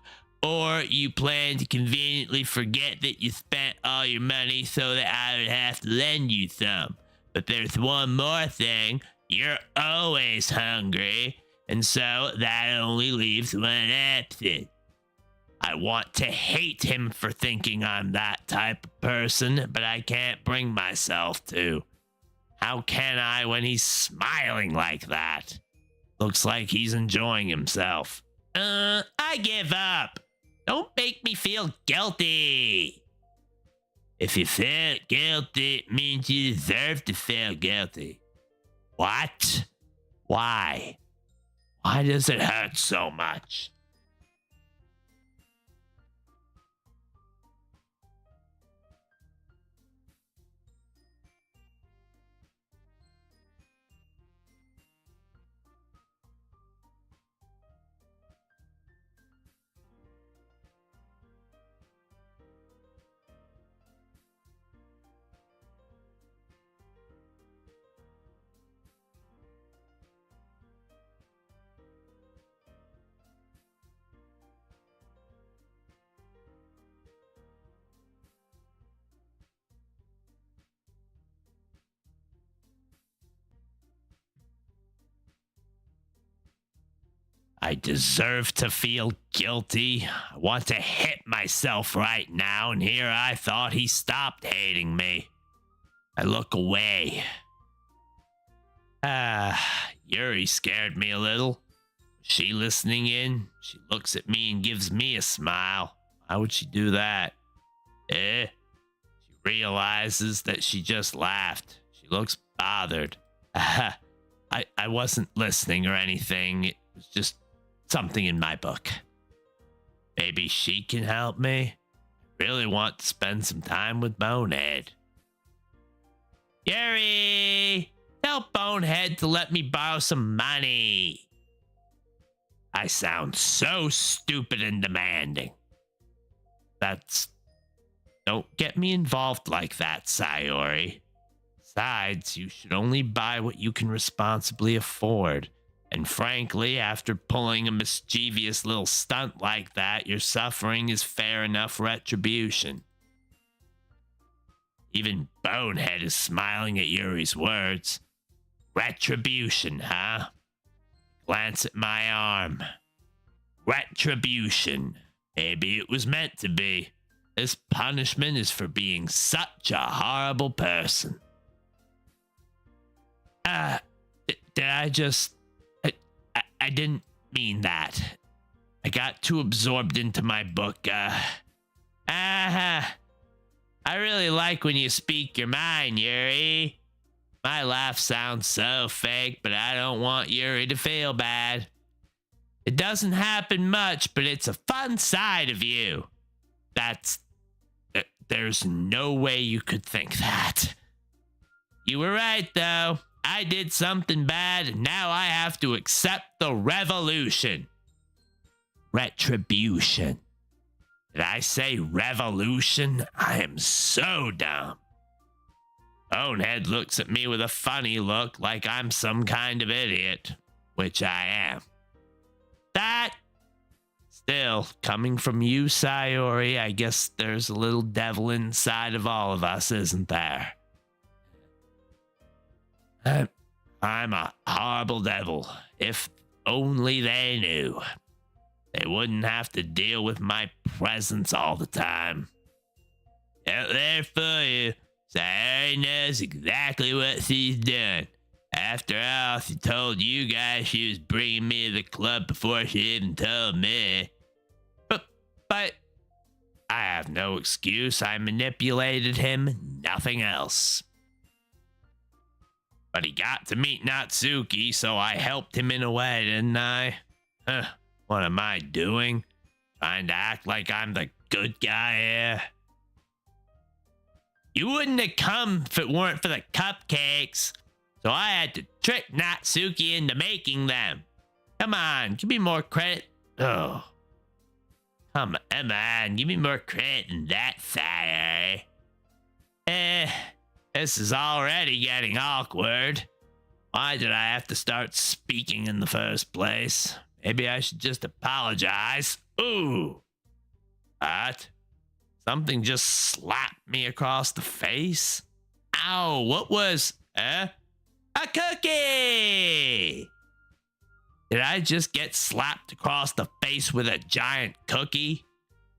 or you plan to conveniently forget that you spent all your money so that I would have to lend you some. But there's one more thing. You're always hungry, and so that only leaves one option. I want to hate him for thinking I'm that type of person, but I can't bring myself to. How can I when he's smiling like that? Looks like he's enjoying himself. I give up. Don't make me feel guilty. If you feel guilty, it means you deserve to feel guilty. What? Why? Why does it hurt so much? I deserve to feel guilty. I want to hit myself right now, and here I thought he stopped hating me. I look away. Yuri scared me a little. Was she listening in? She looks at me and gives me a smile. Why would she do that? She realizes that she just laughed. She looks bothered. I wasn't listening or anything. It was just something in my book. Maybe she can help me? Really want to spend some time with Bonehead. Yuri! Tell Bonehead to let me borrow some money. I sound so stupid and demanding. Don't get me involved like that, Sayori. Besides, you should only buy what you can responsibly afford. And frankly, after pulling a mischievous little stunt like that, your suffering is fair enough retribution. Even Bonehead is smiling at Yuri's words. Retribution, huh? Glance at my arm. Retribution. Maybe it was meant to be. This punishment is for being such a horrible person. Did I just... I didn't mean that. I got too absorbed into my book. I really like when you speak your mind, Yuri. My laugh sounds so fake, but I don't want Yuri to feel bad. It doesn't happen much, but it's a fun side of you. There's no way you could think that. You were right, though. I did something bad, and now I have to accept the revolution. Retribution. Did I say revolution? I am so dumb. Bonehead looks at me with a funny look, like I'm some kind of idiot, which I am. Still, coming from you, Sayori, I guess there's a little devil inside of all of us, isn't there? I'm a horrible devil. If only they knew. They wouldn't have to deal with my presence all the time. Out there for you. Sayori knows exactly what she's doing. After all, she told you guys she was bringing me to the club before she even told me. But I have no excuse. I manipulated him, nothing else. But he got to meet Natsuki, so I helped him in a way, didn't I? What am I doing? Trying to act like I'm the good guy here? You wouldn't have come if it weren't for the cupcakes. So I had to trick Natsuki into making them. Come on, give me more credit. Oh. Come on, give me more credit than that, Sayori. This is already getting awkward. Why did I have to start speaking in the first place? Maybe I should just apologize. Ooh. What? Something just slapped me across the face? Ow, what was... A cookie! Did I just get slapped across the face with a giant cookie?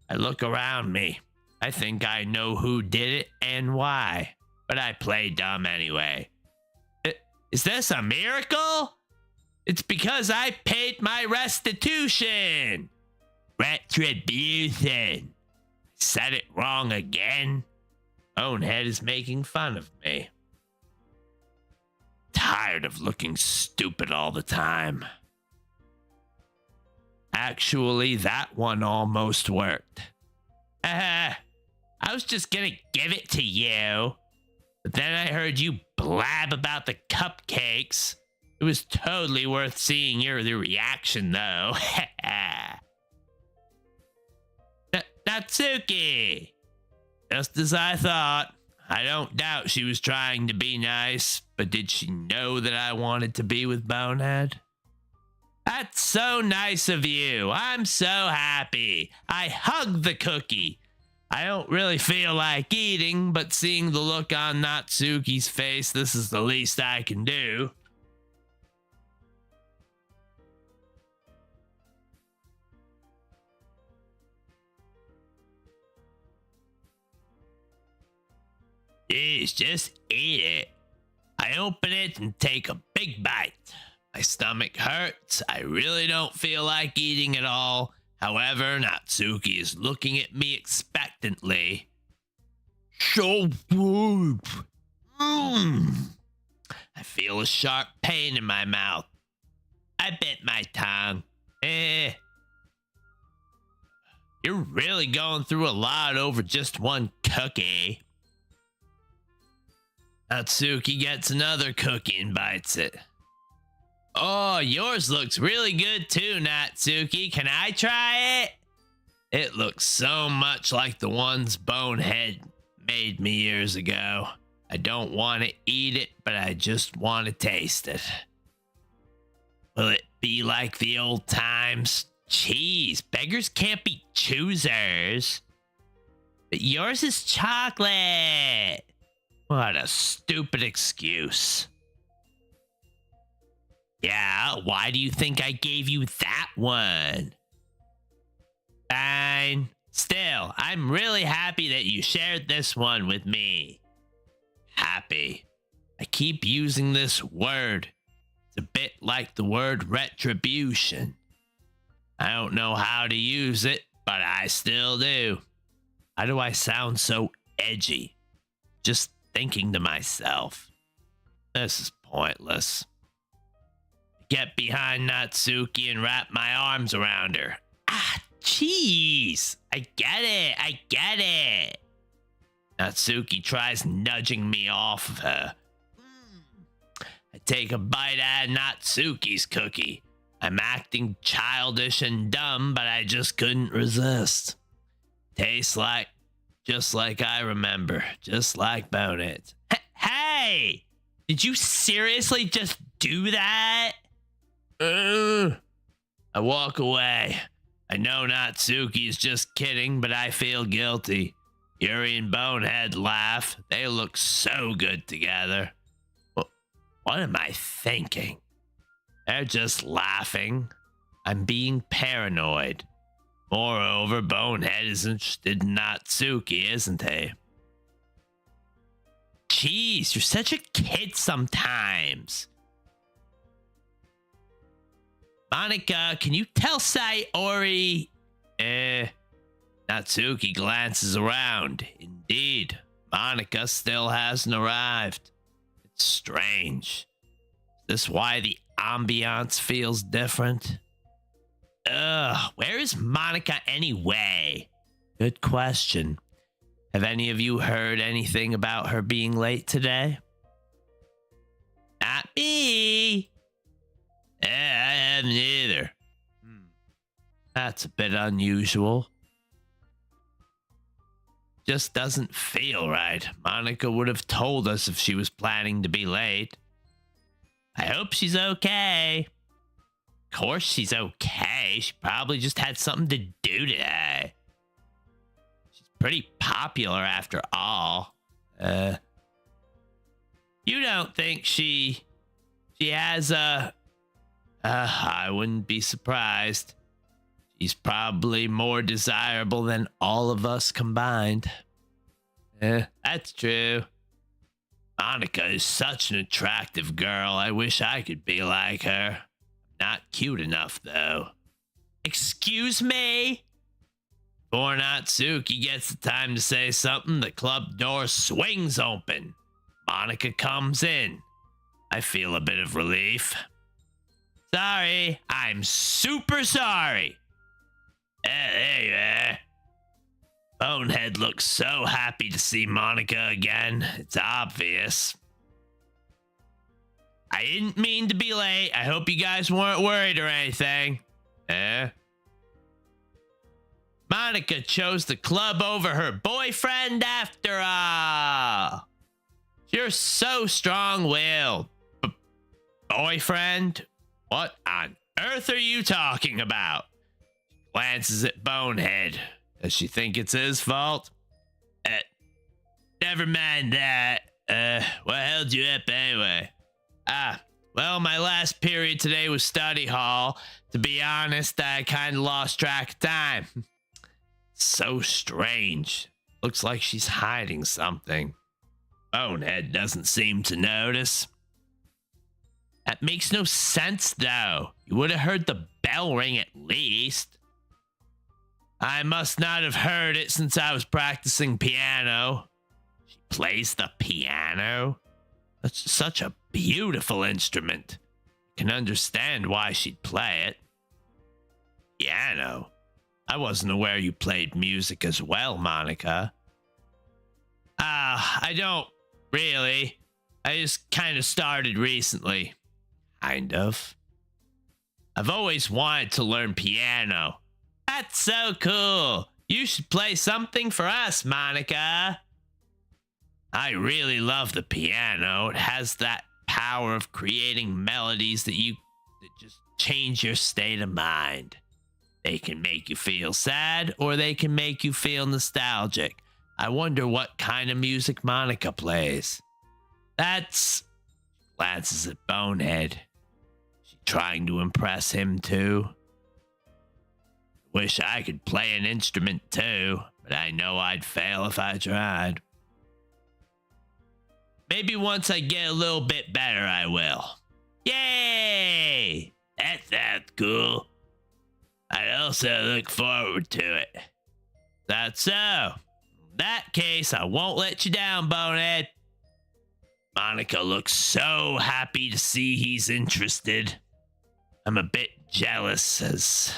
I look around me. I think I know who did it and why. But I play dumb anyway. Is this a miracle? It's because I paid my restitution. Retribution. Said it wrong again. Bonehead is making fun of me. Tired of looking stupid all the time. Actually, that one almost worked. I was just gonna give it to you. But then I heard you blab about the cupcakes. It was totally worth seeing your reaction, though. Natsuki! Just as I thought. I don't doubt she was trying to be nice, but did she know that I wanted to be with Bonehead? That's so nice of you. I'm so happy. I hugged the cookie. I don't really feel like eating, but seeing the look on Natsuki's face, this is the least I can do. Jeez, just eat it. I open it and take a big bite. My stomach hurts. I really don't feel like eating at all. However, Natsuki is looking at me expectantly. So good. I feel a sharp pain in my mouth. I bit my tongue. You're really going through a lot over just one cookie. Natsuki gets another cookie and bites it. Oh, yours looks really good too, Natsuki. Can I try it? It looks so much like the ones Bonehead made me years ago. I don't want to eat it, but I just want to taste it. Will it be like the old times? Jeez, beggars can't be choosers. But yours is chocolate. What a stupid excuse. Yeah, why do you think I gave you that one? Fine. Still, I'm really happy that you shared this one with me. Happy. I keep using this word. It's a bit like the word retribution. I don't know how to use it, but I still do. How do I sound so edgy? Just thinking to myself, this is pointless. Get behind Natsuki and wrap my arms around her. Ah, jeez. I get it. Natsuki tries nudging me off of her. I take a bite out of Natsuki's cookie. I'm acting childish and dumb, but I just couldn't resist. Tastes like, just like I remember, just like Bonehead. Hey! Did you seriously just do that? I walk away. I know Natsuki's just kidding, but I feel guilty. Yuri and Bonehead laugh. They look so good together. What am I thinking? They're just laughing. I'm being paranoid. Moreover, Bonehead is interested in Natsuki, isn't he? Jeez, you're such a kid sometimes. Monica, can you tell Sayori? Natsuki glances around. Indeed, Monica still hasn't arrived. It's strange. Is this why the ambiance feels different? Ugh, where is Monica anyway? Good question. Have any of you heard anything about her being late today? Not me. I haven't either. That's a bit unusual. Just doesn't feel right. Monica would have told us if she was planning to be late. I hope she's okay. Of course she's okay. She probably just had something to do today. She's pretty popular after all. You don't think she has a... I wouldn't be surprised. She's probably more desirable than all of us combined. That's true. Monica is such an attractive girl. I wish I could be like her. Not cute enough, though. Excuse me? Before Natsuki gets the time to say something, the club door swings open. Monica comes in. I feel a bit of relief. Sorry. I'm super sorry. There you are. Bonehead looks so happy to see Monica again. It's obvious. I didn't mean to be late. I hope you guys weren't worried or anything. Monica chose the club over her boyfriend after all. You're so strong-willed. Boyfriend? What on earth are you talking about? Glances at Bonehead. Does she think it's his fault? Never mind that. What held you up anyway? Well, my last period today was study hall. To be honest, I kind of lost track of time. So strange. Looks like she's hiding something. Bonehead doesn't seem to notice. That makes no sense, though. You would have heard the bell ring at least. I must not have heard it since I was practicing piano. She plays the piano? That's such a beautiful instrument. You can understand why she'd play it. Piano? I wasn't aware you played music as well, Monica. I don't really. I just kind of started recently. Kind of. I've always wanted to learn piano. That's so cool. You should play something for us, Monica. I really love the piano. It has that power of creating melodies that just change your state of mind. They can make you feel sad or they can make you feel nostalgic. I wonder what kind of music Monica plays. That's... Glances at Bonehead. She trying to impress him too. Wish I could play an instrument too, but I know I'd fail if I tried. Maybe once I get a little bit better, I will. Yay! That's cool. I also look forward to it. That's so. In that case, I won't let you down, Bonehead. Monica looks so happy to see he's interested. I'm a bit jealous, as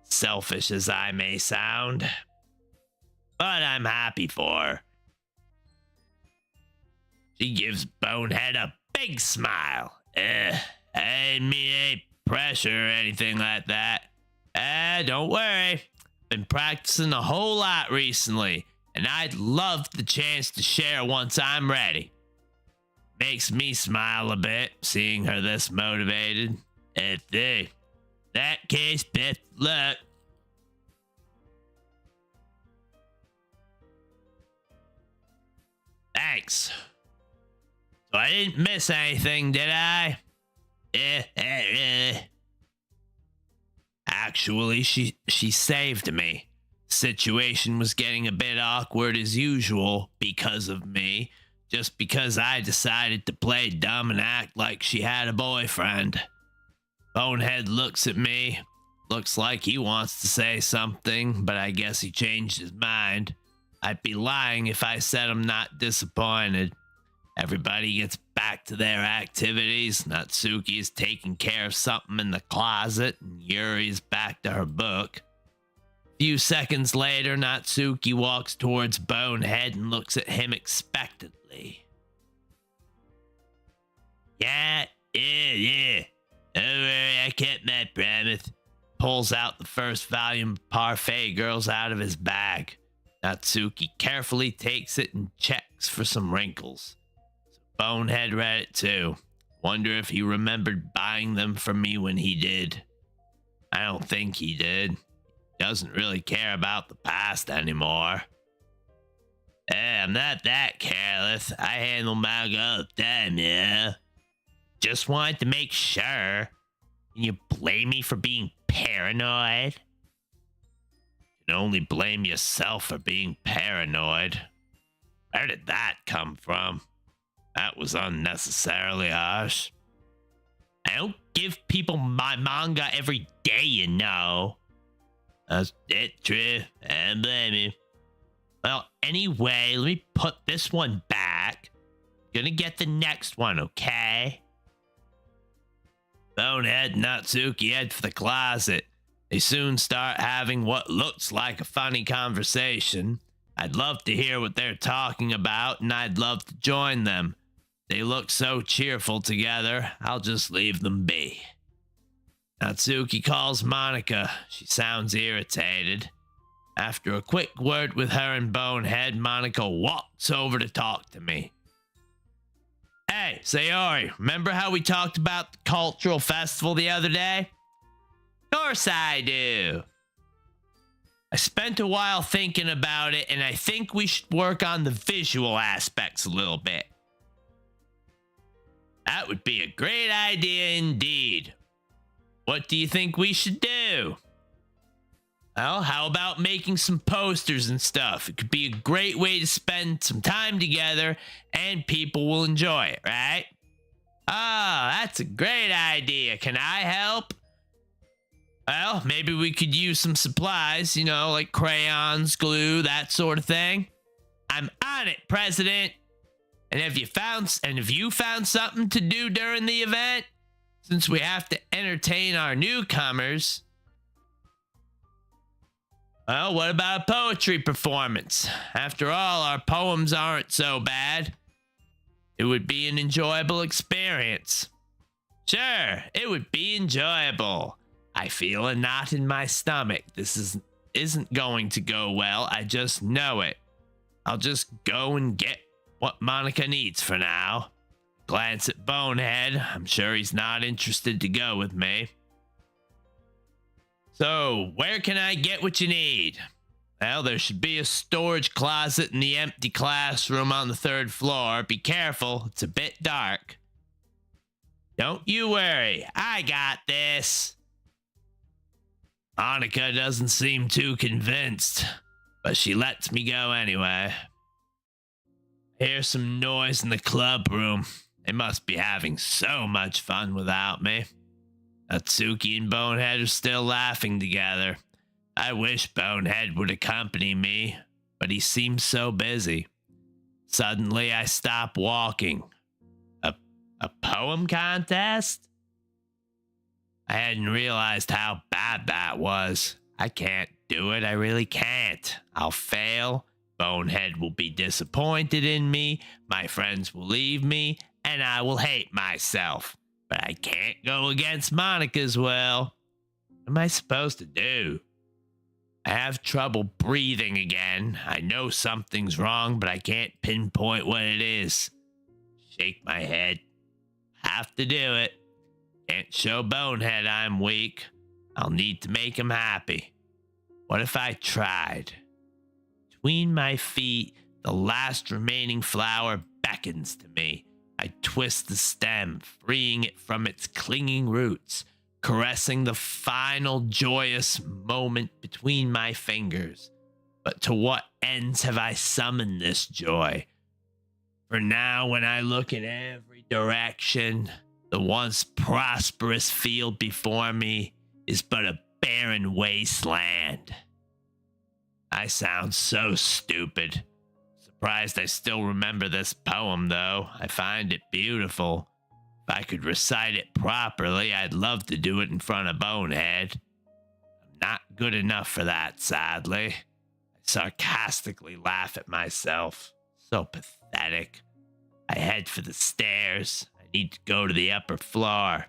selfish as I may sound. But I'm happy for her. She gives Bonehead a big smile. I didn't mean any pressure or anything like that. Don't worry. Been practicing a whole lot recently, and I'd love the chance to share once I'm ready. Makes me smile a bit, seeing her this motivated. In that case, best luck. Thanks. So I didn't miss anything, did I? Actually, she saved me. Situation was getting a bit awkward as usual because of me, just because I decided to play dumb and act like she had a boyfriend. Bonehead looks at me. Looks like he wants to say something, but I guess he changed his mind. I'd be lying if I said I'm not disappointed. Everybody gets back to their activities. Natsuki is taking care of something in the closet, and Yuri's back to her book. A few seconds later, Natsuki walks towards Bonehead and looks at him expectantly. Yeah. Don't worry, I kept my promise. Pulls out the first volume of Parfait Girls out of his bag. Natsuki carefully takes it and checks for some wrinkles. Bonehead read it too. Wonder if he remembered buying them for me when he did. I don't think he did. He doesn't really care about the past anymore. I'm not that careless. I handle manga all the time, yeah. Just wanted to make sure. Can you blame me for being paranoid? You can only blame yourself for being paranoid. Where did that come from? That was unnecessarily harsh. I don't give people my manga every day, you know. That's it, true. I don't blame you. Well, anyway, let me put this one back. Gonna get the next one, okay? Bonehead and Natsuki head for the closet. They soon start having what looks like a funny conversation. I'd love to hear what they're talking about, and I'd love to join them. They look so cheerful together, I'll just leave them be. Natsuki calls Monica. She sounds irritated. After a quick word with her and Bonehead, Monica walks over to talk to me. Hey, Sayori, remember how we talked about the cultural festival the other day? Of course I do. I spent a while thinking about it, and I think we should work on the visual aspects a little bit. That would be a great idea indeed. What do you think we should do? Well, how about making some posters and stuff? It could be a great way to spend some time together, and people will enjoy it, right? Oh, that's a great idea. Can I help? Well, maybe we could use some supplies, you know, like crayons, glue, that sort of thing. I'm on it, President. And if you found something to do during the event, since we have to entertain our newcomers, Well, what about a poetry performance? After all, our poems aren't so bad. It would be an enjoyable experience. Sure, it would be enjoyable. I feel a knot in my stomach. Isn't going to go well. I just know it. I'll just go and get what Monica needs for now. Glance at Bonehead. I'm sure he's not interested to go with me. So, where can I get what you need? Well, there should be a storage closet in the empty classroom on the 3rd floor. Be careful, it's a bit dark. Don't you worry, I got this. Monica doesn't seem too convinced, but she lets me go anyway. I hear some noise in the club room. They must be having so much fun without me. Atsuki and Bonehead are still laughing together. I wish Bonehead would accompany me, but he seems so busy. Suddenly, I stop walking. A poem contest? I hadn't realized how bad that was. I can't do it. I really can't. I'll fail. Bonehead will be disappointed in me. My friends will leave me, and I will hate myself. But I can't go against Monica's will. What am I supposed to do? I have trouble breathing again. I know something's wrong, but I can't pinpoint what it is. Shake my head. Have to do it. Can't show Bonehead I'm weak. I'll need to make him happy. What if I tried? Between my feet, the last remaining flower beckons to me. I twist the stem, freeing it from its clinging roots, caressing the final joyous moment between my fingers. But to what ends have I summoned this joy? For now, when I look in every direction, the once prosperous field before me is but a barren wasteland. I sound so stupid. Surprised I still remember this poem, though. I find it beautiful. If I could recite it properly, I'd love to do it in front of Bonehead. I'm not good enough for that, sadly. I sarcastically laugh at myself. So pathetic. I head for the stairs. I need to go to the upper floor.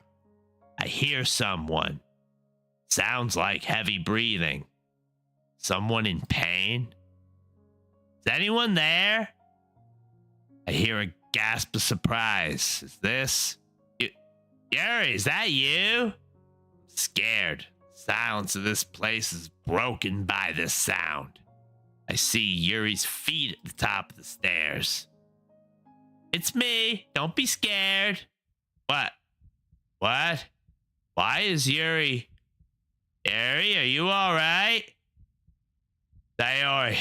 I hear someone. Sounds like heavy breathing. Someone in pain? Is anyone there? I hear a gasp of surprise. Is this? Yuri, is that you? I'm scared. Silence of this place is broken by this sound. I see Yuri's feet at the top of the stairs. It's me. Don't be scared. What? What? Why is Yuri? Yuri, are you all right? Sayori.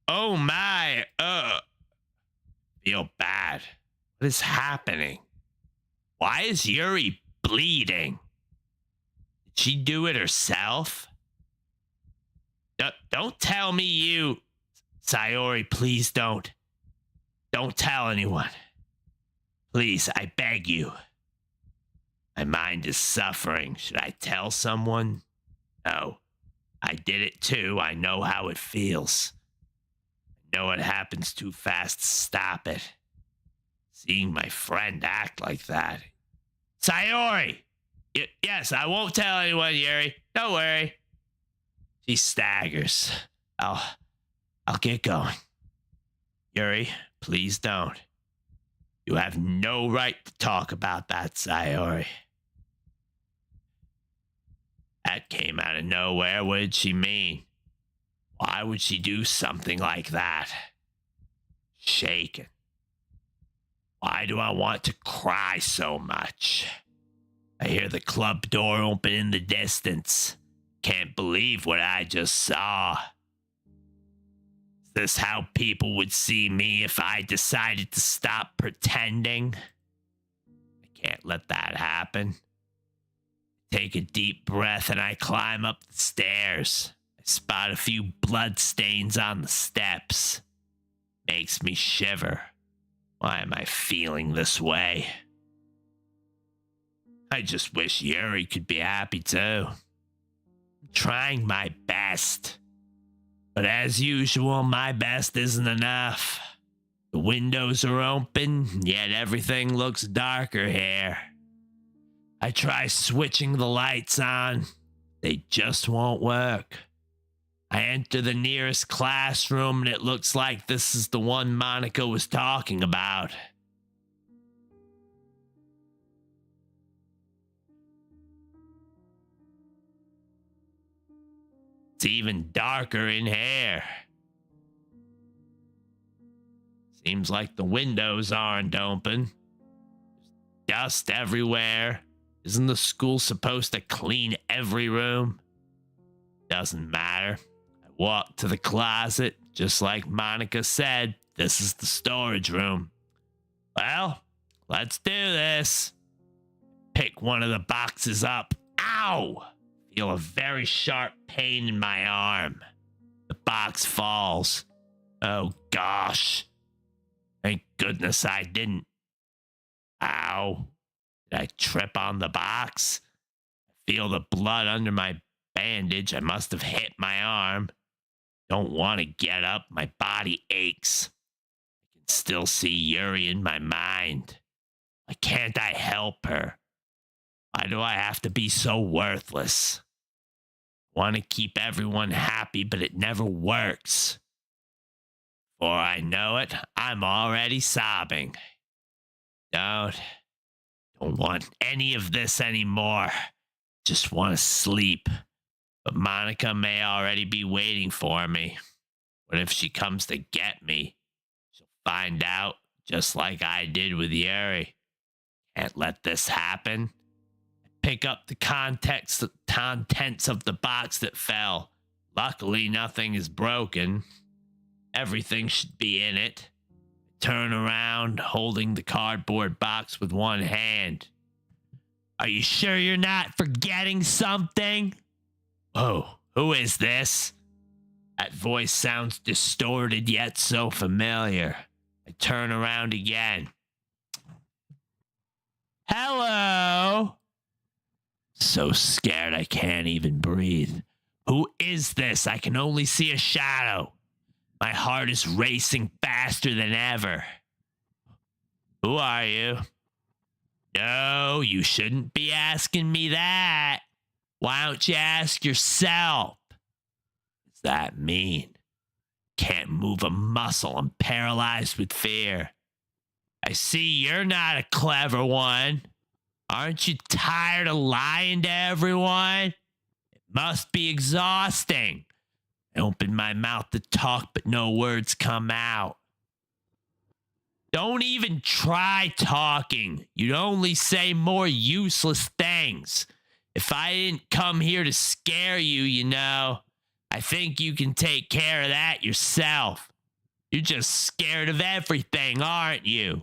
Oh my. Feel bad. What is happening? Why is Yuri bleeding? Did she do it herself? Don't tell me you... Sayori, please don't. Don't tell anyone. Please, I beg you. My mind is suffering. Should I tell someone? No. I did it too. I know how it feels. I know it happens too fast to stop it. Seeing my friend act like that. Sayori! Yes, I won't tell anyone, Yuri. Don't worry. She staggers. I'll get going. Yuri, please don't. You have no right to talk about that, Sayori. That came out of nowhere. What did she mean? Why would she do something like that? Shaken. Why do I want to cry so much? I hear the club door open in the distance. Can't believe what I just saw. Is this how people would see me if I decided to stop pretending? I can't let that happen. Take a deep breath and I climb up the stairs. I spot a few blood stains on the steps. Makes me shiver. Why am I feeling this way? I just wish Yuri could be happy too. Trying my best. But as usual, my best isn't enough. The windows are open, yet everything looks darker here. I try switching the lights on. They just won't work. I enter the nearest classroom and it looks like this is the one Monica was talking about. It's even darker in here. Seems like the windows aren't open. There's dust everywhere. Isn't the school supposed to clean every room? Doesn't matter. I walk to the closet. Just like Monica said, this is the storage room. Well, let's do this. Pick one of the boxes up. Ow! Feel a very sharp pain in my arm. The box falls. Oh gosh. Thank goodness I didn't. Ow. Did I trip on the box? I feel the blood under my bandage. I must have hit my arm. Don't want to get up. My body aches. I can still see Yuri in my mind. Why can't I help her? Why do I have to be so worthless? I want to keep everyone happy, but it never works. Before I know it, I'm already sobbing. Don't want any of this anymore. Just want to sleep. But Monica may already be waiting for me. What if she comes to get me? She'll find out, just like I did with Yuri. Can't let this happen. Pick up the contents of the box that fell. Luckily, nothing is broken. Everything should be in it. Turn around, holding the cardboard box with one hand. Are you sure you're not forgetting something? Oh, who is this? That voice sounds distorted yet so familiar. I turn around again. Hello? So scared I can't even breathe. Who is this? I can only see a shadow. My heart is racing faster than ever. Who are you? No, you shouldn't be asking me that. Why don't you ask yourself? What's that mean? Can't move a muscle. I'm paralyzed with fear. I see you're not a clever one. Aren't you tired of lying to everyone? It must be exhausting. I open my mouth to talk, but no words come out. Don't even try talking. You'd only say more useless things. If I didn't come here to scare you, you know, I think you can take care of that yourself. You're just scared of everything, aren't you?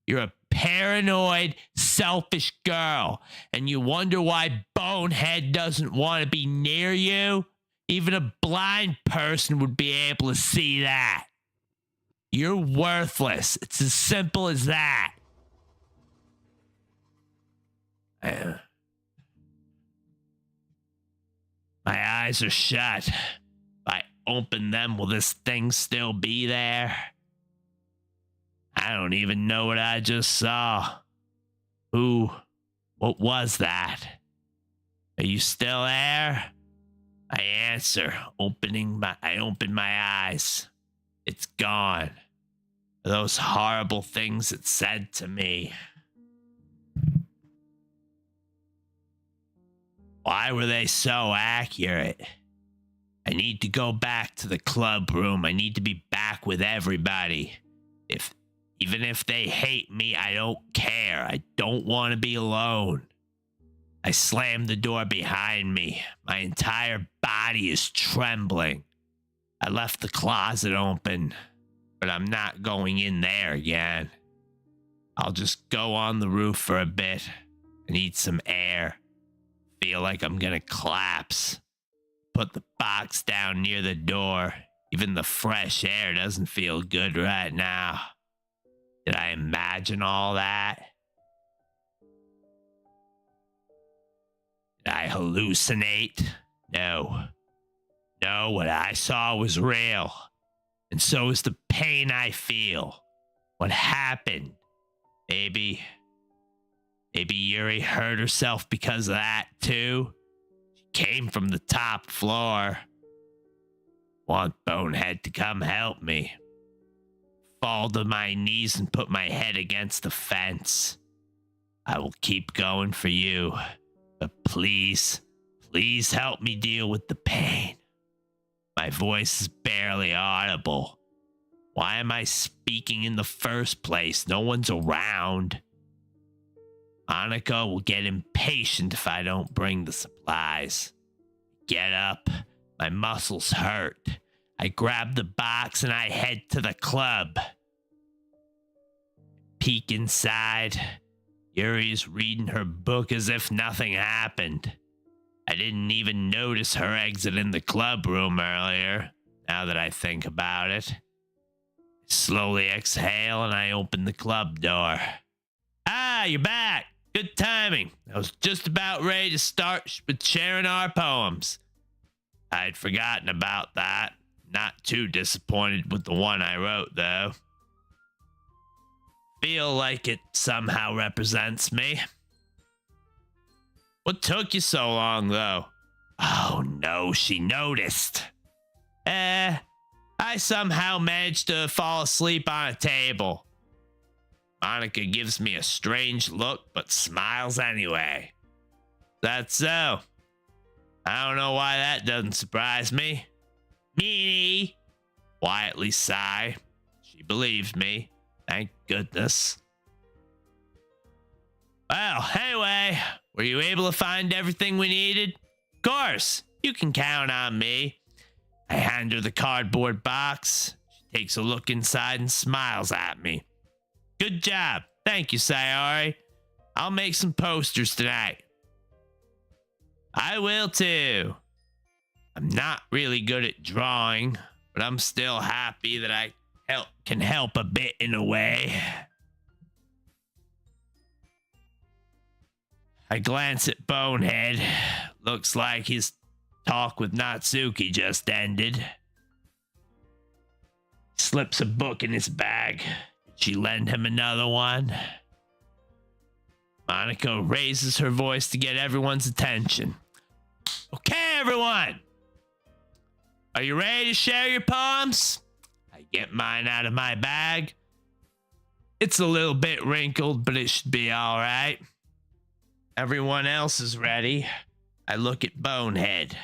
You're a paranoid, selfish girl, and you wonder why Bonehead doesn't want to be near you? Even a blind person would be able to see that. You're worthless. It's as simple as that. My eyes are shut. If I open them, will this thing still be there? I don't even know what I just saw. What was that? Are you still there? I answer, I open my eyes. It's gone. Those horrible things it said to me. Why were they so accurate? I need to go back to the club room. I need to be back with everybody. Even if they hate me, I don't care. I don't want to be alone. I slam the door behind me. My entire body is trembling. I left the closet open, but I'm not going in there again. I'll just go on the roof for a bit and need some air. Feel like I'm gonna collapse. Put the box down near the door. Even the fresh air doesn't feel good right now. Did I imagine all that? Did I hallucinate? No. No, what I saw was real. And so is the pain I feel. What happened? Maybe Yuri hurt herself because of that, too. She came from the top floor. Want Bonehead to come help me. Fall to my knees and put my head against the fence. I will keep going for you. But please help me deal with the pain. My voice is barely audible. Why am I speaking in the first place? No one's around. Monica will get impatient if I don't bring the supplies. Get up. My muscles hurt. I grab the box and I head to the club. Peek inside. Yuri's reading her book as if nothing happened. I didn't even notice her exiting the club room earlier, now that I think about it. I slowly exhale and I open the club door. Ah, you're back. Good timing. I was just about ready to start with sharing our poems. I'd forgotten about that. Not too disappointed with the one I wrote, though. Feel like it somehow represents me. What took you so long, though? Oh, no, she noticed. I somehow managed to fall asleep on a table. Monica gives me a strange look, but smiles anyway. That's so. I don't know why that doesn't surprise me. Me. Quietly sigh. She believes me. Thank goodness. Well, anyway, were you able to find everything we needed? Of course, you can count on me. I hand her the cardboard box. She takes a look inside and smiles at me. Good job. Thank you, Sayori. I'll make some posters tonight. I will too. I'm not really good at drawing, but I'm still happy that I can help a bit in a way. I glance at Bonehead. Looks like his talk with Natsuki just ended. Slips a book in his bag. Did she lend him another one? Monica raises her voice to get everyone's attention. Okay, everyone. Are you ready to share your poems? I get mine out of my bag. It's a little bit wrinkled, but it should be all right. Everyone else is ready. I look at Bonehead.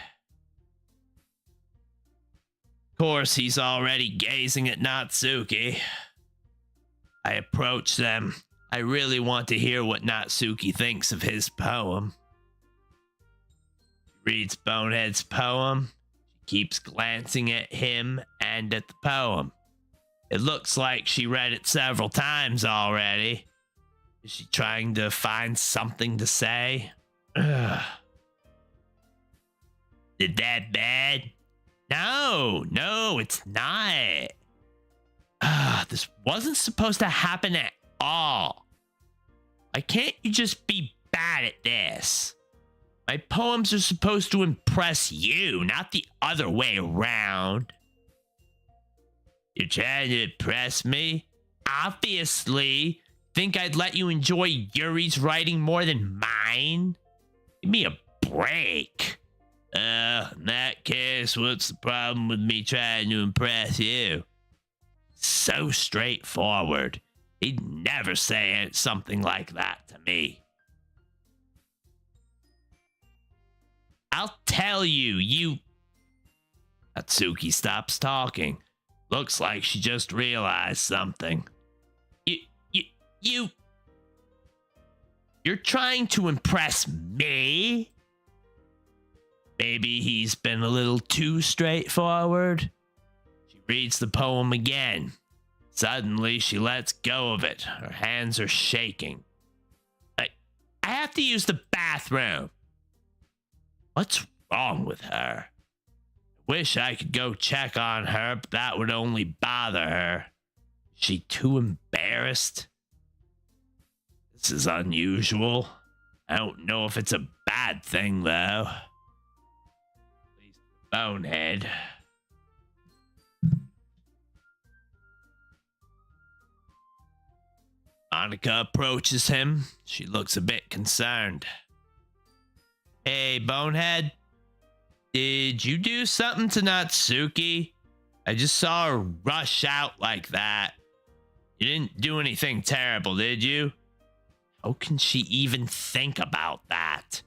Of course, he's already gazing at Natsuki. I approach them. I really want to hear what Natsuki thinks of his poem. She reads Bonehead's poem. She keeps glancing at him and at the poem. It looks like she read it several times already. Is she trying to find something to say? Ugh. Is that bad? No, it's not. This wasn't supposed to happen at all. Why can't you just be bad at this? My poems are supposed to impress you, not the other way around. You're trying to impress me? Obviously. Think I'd let you enjoy Yuri's writing more than mine? Give me a break. In that case, what's the problem with me trying to impress you? So straightforward. He'd never say something like that to me. I'll tell you, Natsuki stops talking. Looks like she just realized something. You're trying to impress me? Maybe he's been a little too straightforward. She reads the poem again. Suddenly, she lets go of it. Her hands are shaking. I have to use the bathroom. What's wrong with her? I wish I could go check on her, but that would only bother her. Is she too embarrassed? This is unusual. I don't know if it's a bad thing, though. Bonehead. Monica approaches him. She looks a bit concerned. Hey, Bonehead. Did you do something to Natsuki? I just saw her rush out like that. You didn't do anything terrible, did you? How can she even think about that?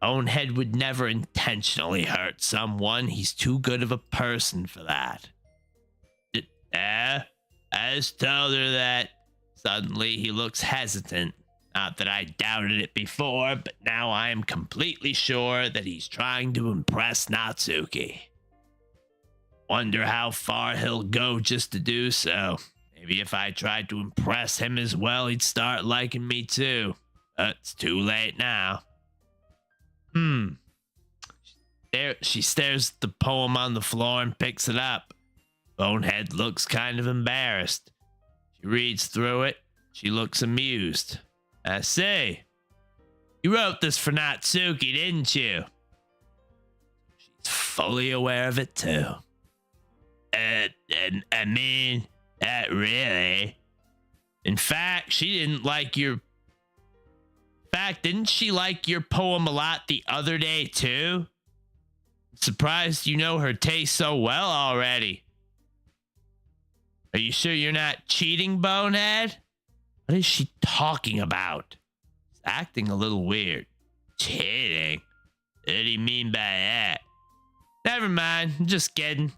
Bonehead would never intentionally hurt someone. He's too good of a person for that. I just told her that. Suddenly, he looks hesitant. Not that I doubted it before, but now I am completely sure that he's trying to impress Natsuki. Wonder how far he'll go just to do so. Maybe if I tried to impress him as well, he'd start liking me too. But it's too late now. She stares at the poem on the floor and picks it up. Bonehead looks kind of embarrassed. She reads through it. She looks amused. I see. You wrote this for Natsuki, didn't you? She's fully aware of it too. I mean, not really. In fact, didn't she like your poem a lot the other day too? I'm surprised you know her taste so well already. Are you sure you're not cheating, Bonehead? What is she talking about? She's acting a little weird. Cheating? What do you mean by that? Never mind, I'm just kidding.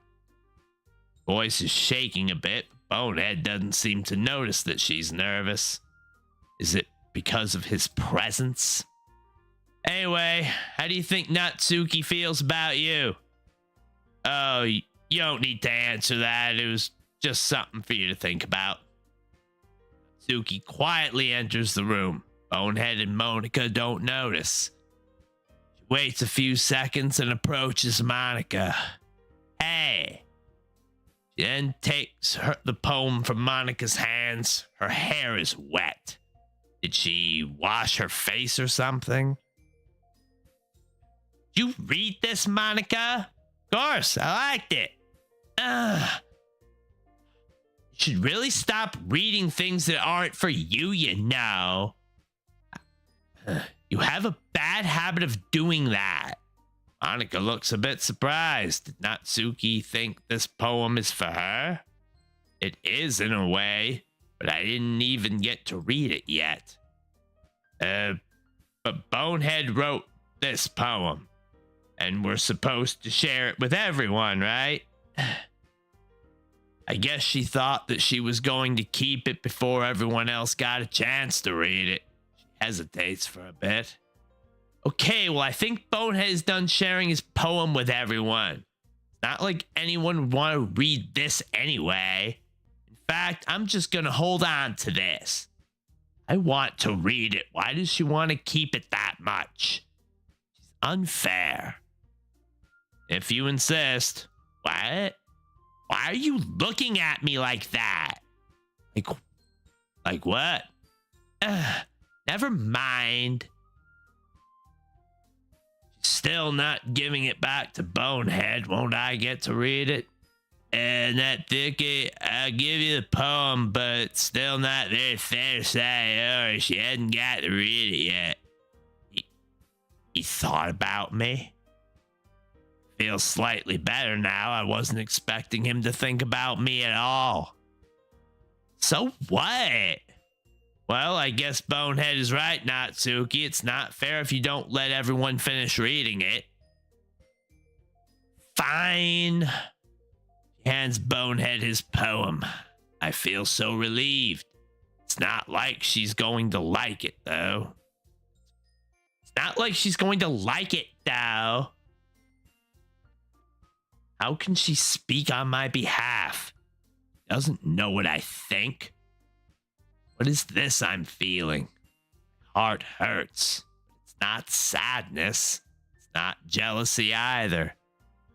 Voice is shaking a bit. Bonehead doesn't seem to notice that she's nervous. Is it because of his presence? Anyway, how do you think Natsuki feels about you? Oh, you don't need to answer that. It was just something for you to think about. Natsuki quietly enters the room. Bonehead and Monica don't notice. She waits a few seconds and approaches Monica. Hey. She then takes the poem from Monica's hands. Her hair is wet. Did she wash her face or something? Did you read this, Monica? Of course, I liked it. You should really stop reading things that aren't for you, you know. You have a bad habit of doing that. Monica looks a bit surprised. Did Natsuki think this poem is for her? It is in a way, but I didn't even get to read it yet. But Bonehead wrote this poem, and we're supposed to share it with everyone, right? I guess she thought that she was going to keep it before everyone else got a chance to read it. She hesitates for a bit. Okay, well, I think Bonehead is done sharing his poem with everyone. It's not like anyone would want to read this anyway. In fact, I'm just going to hold on to this. I want to read it. Why does she want to keep it that much? She's unfair. If you insist. What? Why are you looking at me like that? Like what? Never mind. Still not giving it back to Bonehead. Won't I get to read it? And that Vicky, I'll give you the poem, but still not very fair to say, or she hadn't got to read it yet. He thought about me. Feels slightly better now. I wasn't expecting him to think about me at all. So what? Well, I guess Bonehead is right, Natsuki. It's not fair if you don't let everyone finish reading it. Fine. He hands Bonehead his poem. I feel so relieved. It's not like she's going to like it, though. It's not like she's going to like it, though. How can she speak on my behalf? She doesn't know what I think. What is this I'm feeling? My heart hurts. It's not sadness. It's not jealousy either.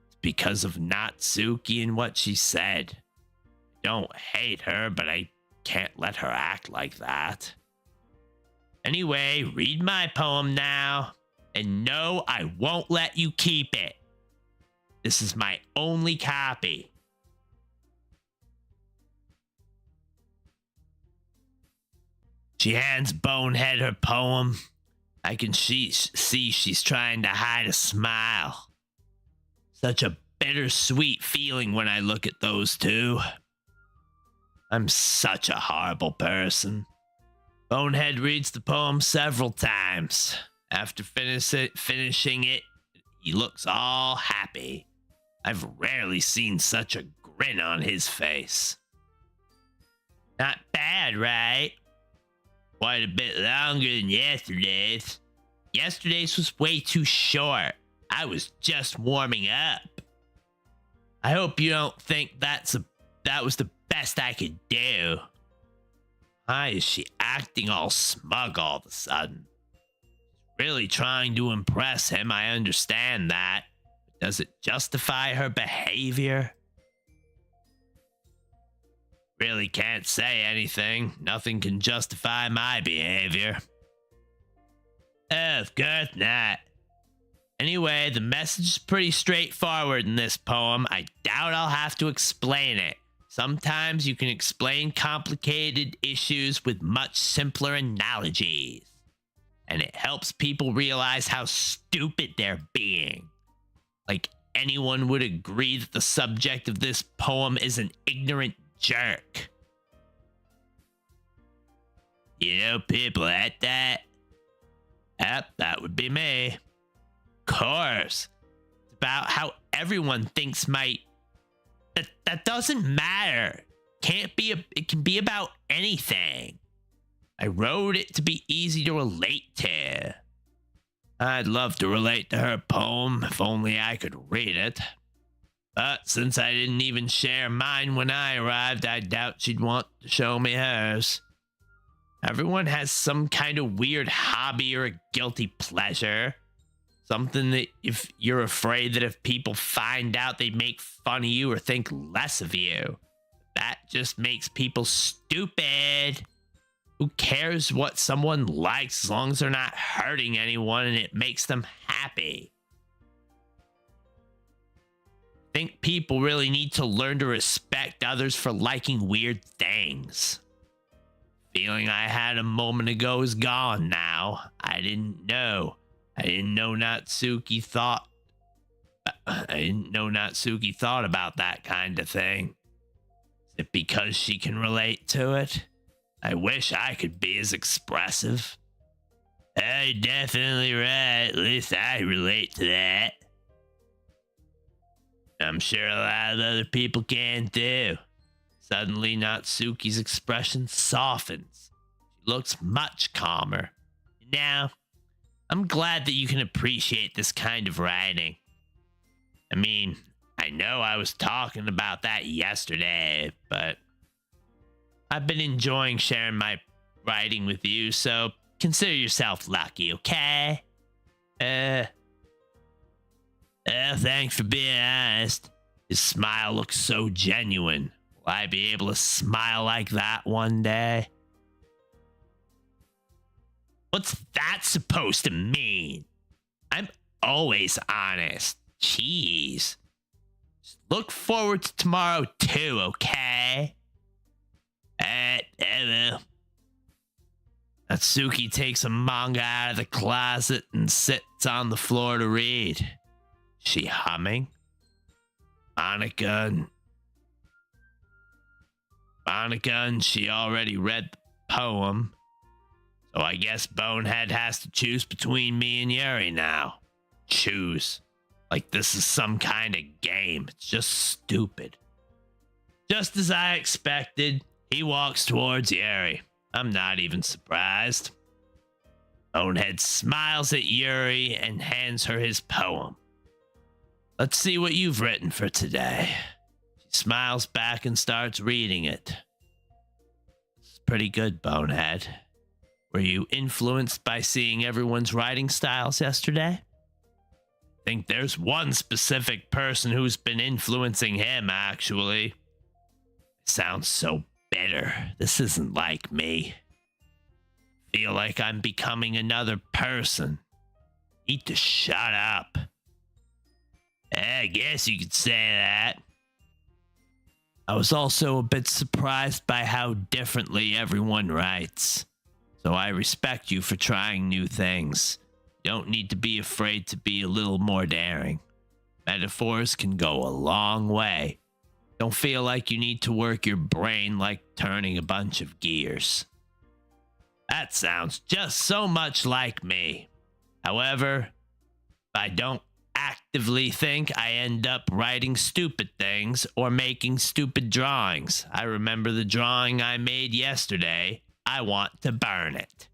It's because of Natsuki and what she said. I don't hate her, but I can't let her act like that. Anyway, read my poem now. And no, I won't let you keep it. This is my only copy. She hands Bonehead her poem. I can see she's trying to hide a smile. Such a bittersweet feeling when I look at those two. I'm such a horrible person. Bonehead reads the poem several times. After finishing it, he looks all happy. I've rarely seen such a grin on his face. Not bad, right? Quite a bit longer than yesterday's. Yesterday's was way too short. I was just warming up. I hope you don't think that was the best I could do. Why is she acting all smug all of a sudden? Really trying to impress him, I understand that. But does it justify her behavior? Really can't say anything. Nothing can justify my behavior. Of course not. Anyway, the message is pretty straightforward in this poem. I doubt I'll have to explain it. Sometimes you can explain complicated issues with much simpler analogies. And it helps people realize how stupid they're being. Like anyone would agree that the subject of this poem is an ignorant jerk. You know people at that? Yep, that would be me. Of course. It's about how everyone thinks that doesn't matter. It can be about anything. I wrote it to be easy to relate to. I'd love to relate to her poem if only I could read it. But since I didn't even share mine when I arrived, I doubt she'd want to show me hers. Everyone has some kind of weird hobby or a guilty pleasure. Something that if you're afraid that if people find out, they'd make fun of you or think less of you. That just makes people stupid. Who cares what someone likes as long as they're not hurting anyone and it makes them happy? I think people really need to learn to respect others for liking weird things. Feeling I had a moment ago is gone now. I didn't know Natsuki thought about that kind of thing. Is it because she can relate to it? I wish I could be as expressive. You're definitely right. At least I relate to that. I'm sure a lot of other people can too. Suddenly, Natsuki's expression softens. She looks much calmer. Now, I'm glad that you can appreciate this kind of writing. I mean, I know I was talking about that yesterday, but I've been enjoying sharing my writing with you, so consider yourself lucky, okay? Thanks for being honest. His smile looks so genuine. Will I be able to smile like that one day? What's that supposed to mean? I'm always honest. Jeez. Just look forward to tomorrow too, okay? Natsuki takes a manga out of the closet and sits on the floor to read. She humming? Monica and she already read the poem. So I guess Bonehead has to choose between me and Yuri now. Choose. Like this is some kind of game. It's just stupid. Just as I expected, he walks towards Yuri. I'm not even surprised. Bonehead smiles at Yuri and hands her his poem. Let's see what you've written for today. She smiles back and starts reading it. It's pretty good, Bonehead. Were you influenced by seeing everyone's writing styles yesterday? I think there's one specific person who's been influencing him, actually. Sounds so bitter. This isn't like me. Feel like I'm becoming another person. Need to shut up. I guess you could say that. I was also a bit surprised by how differently everyone writes. So I respect you for trying new things. You don't need to be afraid to be a little more daring. Metaphors can go a long way. Don't feel like you need to work your brain like turning a bunch of gears. That sounds just so much like me. However, if I don't actively think, I end up writing stupid things or making stupid drawings. I remember the drawing I made yesterday. I want to burn it.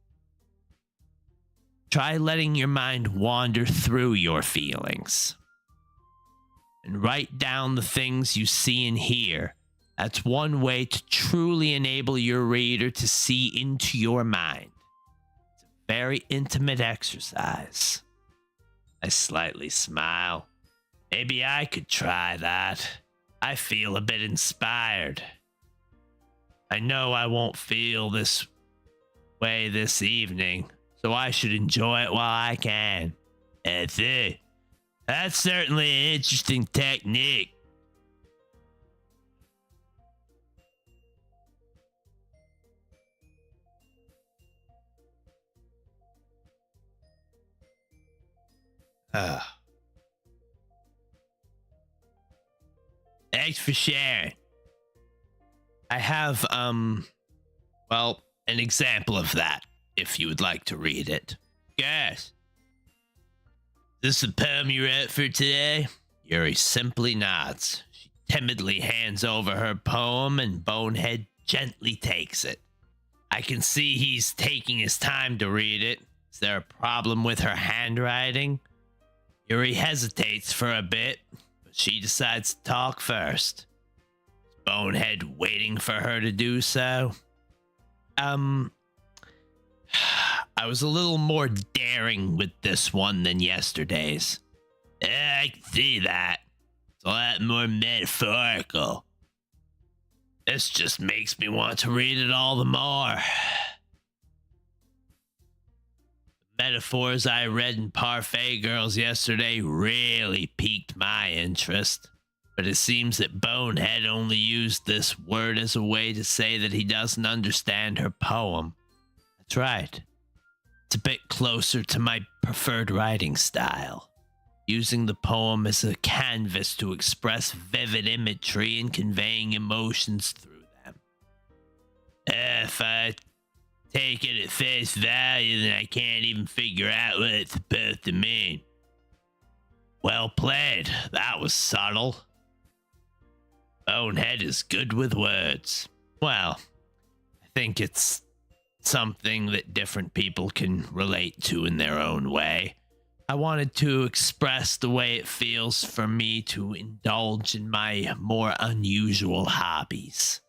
Try letting your mind wander through your feelings and write down the things you see and hear. That's one way to truly enable your reader to see into your mind. It's a very intimate exercise. I slightly smile. Maybe I could try that. I feel a bit inspired. I know I won't feel this way this evening, so I should enjoy it while I can. That's it. That's certainly an interesting technique. Thanks for sharing. I have, well, an example of that, if you would like to read it. Yes. Is this the poem you wrote for today? Yuri simply nods. She timidly hands over her poem, and Bonehead gently takes it. I can see he's taking his time to read it. Is there a problem with her handwriting? Yuri hesitates for a bit, but she decides to talk first. Is Bonehead waiting for her to do so? I was a little more daring with this one than yesterday's. Yeah, I can see that. It's a lot more metaphorical. This just makes me want to read it all the more. The metaphors I read in Parfait Girls yesterday really piqued my interest. But it seems that Bonehead only used this word as a way to say that he doesn't understand her poem. That's right. It's a bit closer to my preferred writing style, using the poem as a canvas to express vivid imagery and conveying emotions through them. If I take it at face value, then I can't even figure out what it's supposed to mean. Well played. That was subtle. Bonehead is good with words. Well, I think it's something that different people can relate to in their own way. I wanted to express the way it feels for me to indulge in my more unusual hobbies.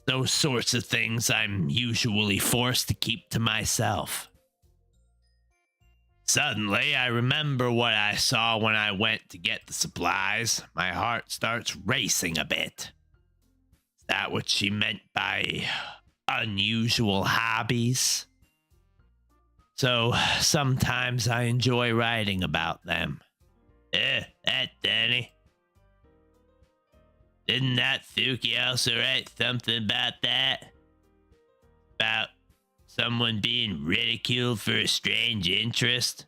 Those sorts of things I'm usually forced to keep to myself. Suddenly, I remember what I saw when I went to get the supplies. My heart starts racing a bit. Is that what she meant by unusual hobbies? So, sometimes I enjoy writing about them. That Danny. Didn't that Thuki also write something about that? About someone being ridiculed for a strange interest?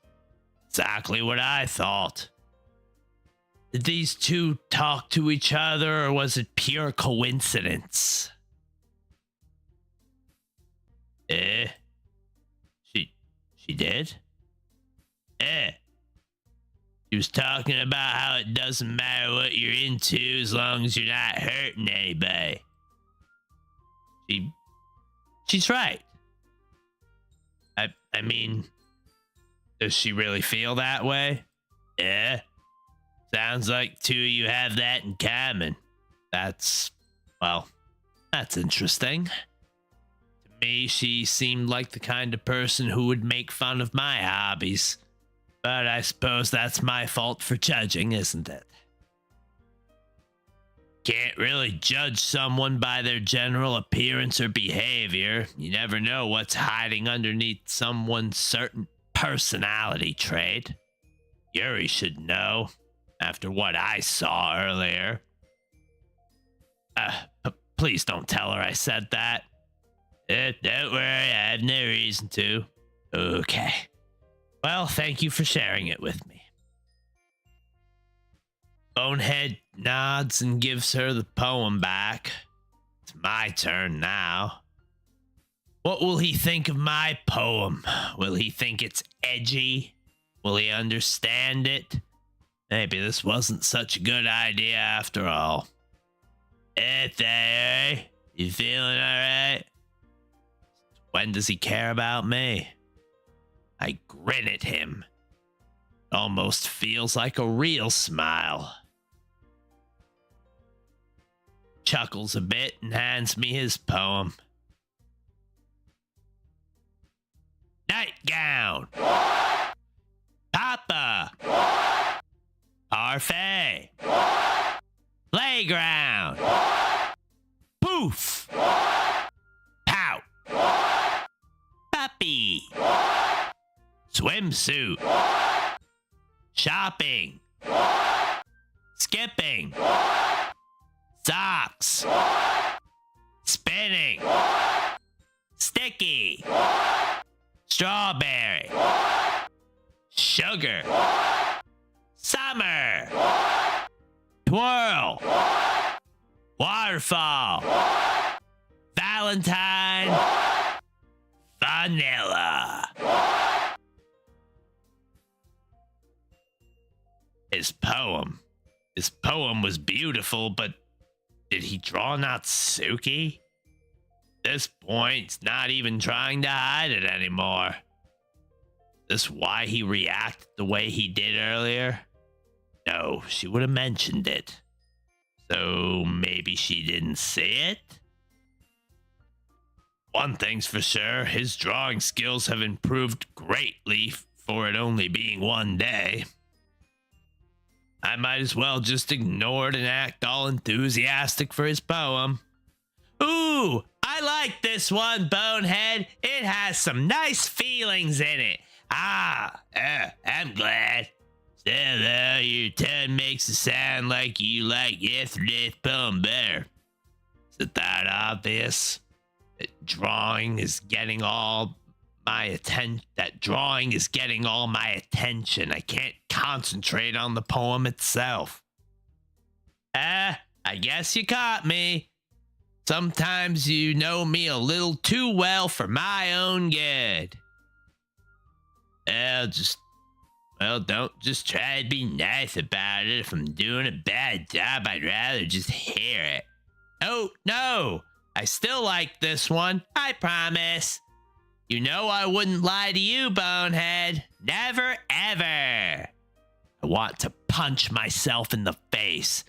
Exactly what I thought. Did these two talk to each other, or was it pure coincidence? She did? She was talking about how it doesn't matter what you're into as long as you're not hurting anybody. She's right. I mean, does she really feel that way? Yeah. Sounds like two of you have that in common. That's interesting. To me, she seemed like the kind of person who would make fun of my hobbies. But I suppose that's my fault for judging, isn't it? Can't really judge someone by their general appearance or behavior. You never know what's hiding underneath someone's certain personality trait. Yuri should know. after what I saw earlier. Please don't tell her I said that. Don't worry, I have no reason to. Okay. Well, thank you for sharing it with me. Bonehead nods and gives her the poem back. It's my turn now. What will he think of my poem? Will he think it's edgy? Will he understand it? Maybe this wasn't such a good idea after all. Hey, Thayer, you feeling alright? When does he care about me? I grin at him. It almost feels like a real smile. Chuckles a bit and hands me his poem. Nightgown. Papa. Parfait. Playground. Poof. Pout. Puppy. Swimsuit. Shopping. Skipping. Socks. Spinning. Sticky. Strawberry. Sugar. Summer. Twirl. Waterfall. Valentine. Vanilla. His poem was beautiful, but did he draw Natsuki? At this point, he's not even trying to hide it anymore. Is this why he reacted the way he did earlier? No, she would have mentioned it. So maybe she didn't see it? One thing's for sure, his drawing skills have improved greatly for it only being one day. I might as well just ignore it and act all enthusiastic for his poem. Ooh, I like this one, Bonehead. It has some nice feelings in it. I'm glad. Still, though, your tone makes it sound like you like yesterday's poem better. Is it that obvious? That drawing is getting all my attention. I can't concentrate on the poem itself. I guess you caught me. Sometimes you know me a little too well for my own good. Don't just try to be nice about it. If I'm doing a bad job, I'd rather just hear it. Oh, no. I still like this one. I promise. You know I wouldn't lie to you, Bonehead. Never, ever. I want to punch myself in the face.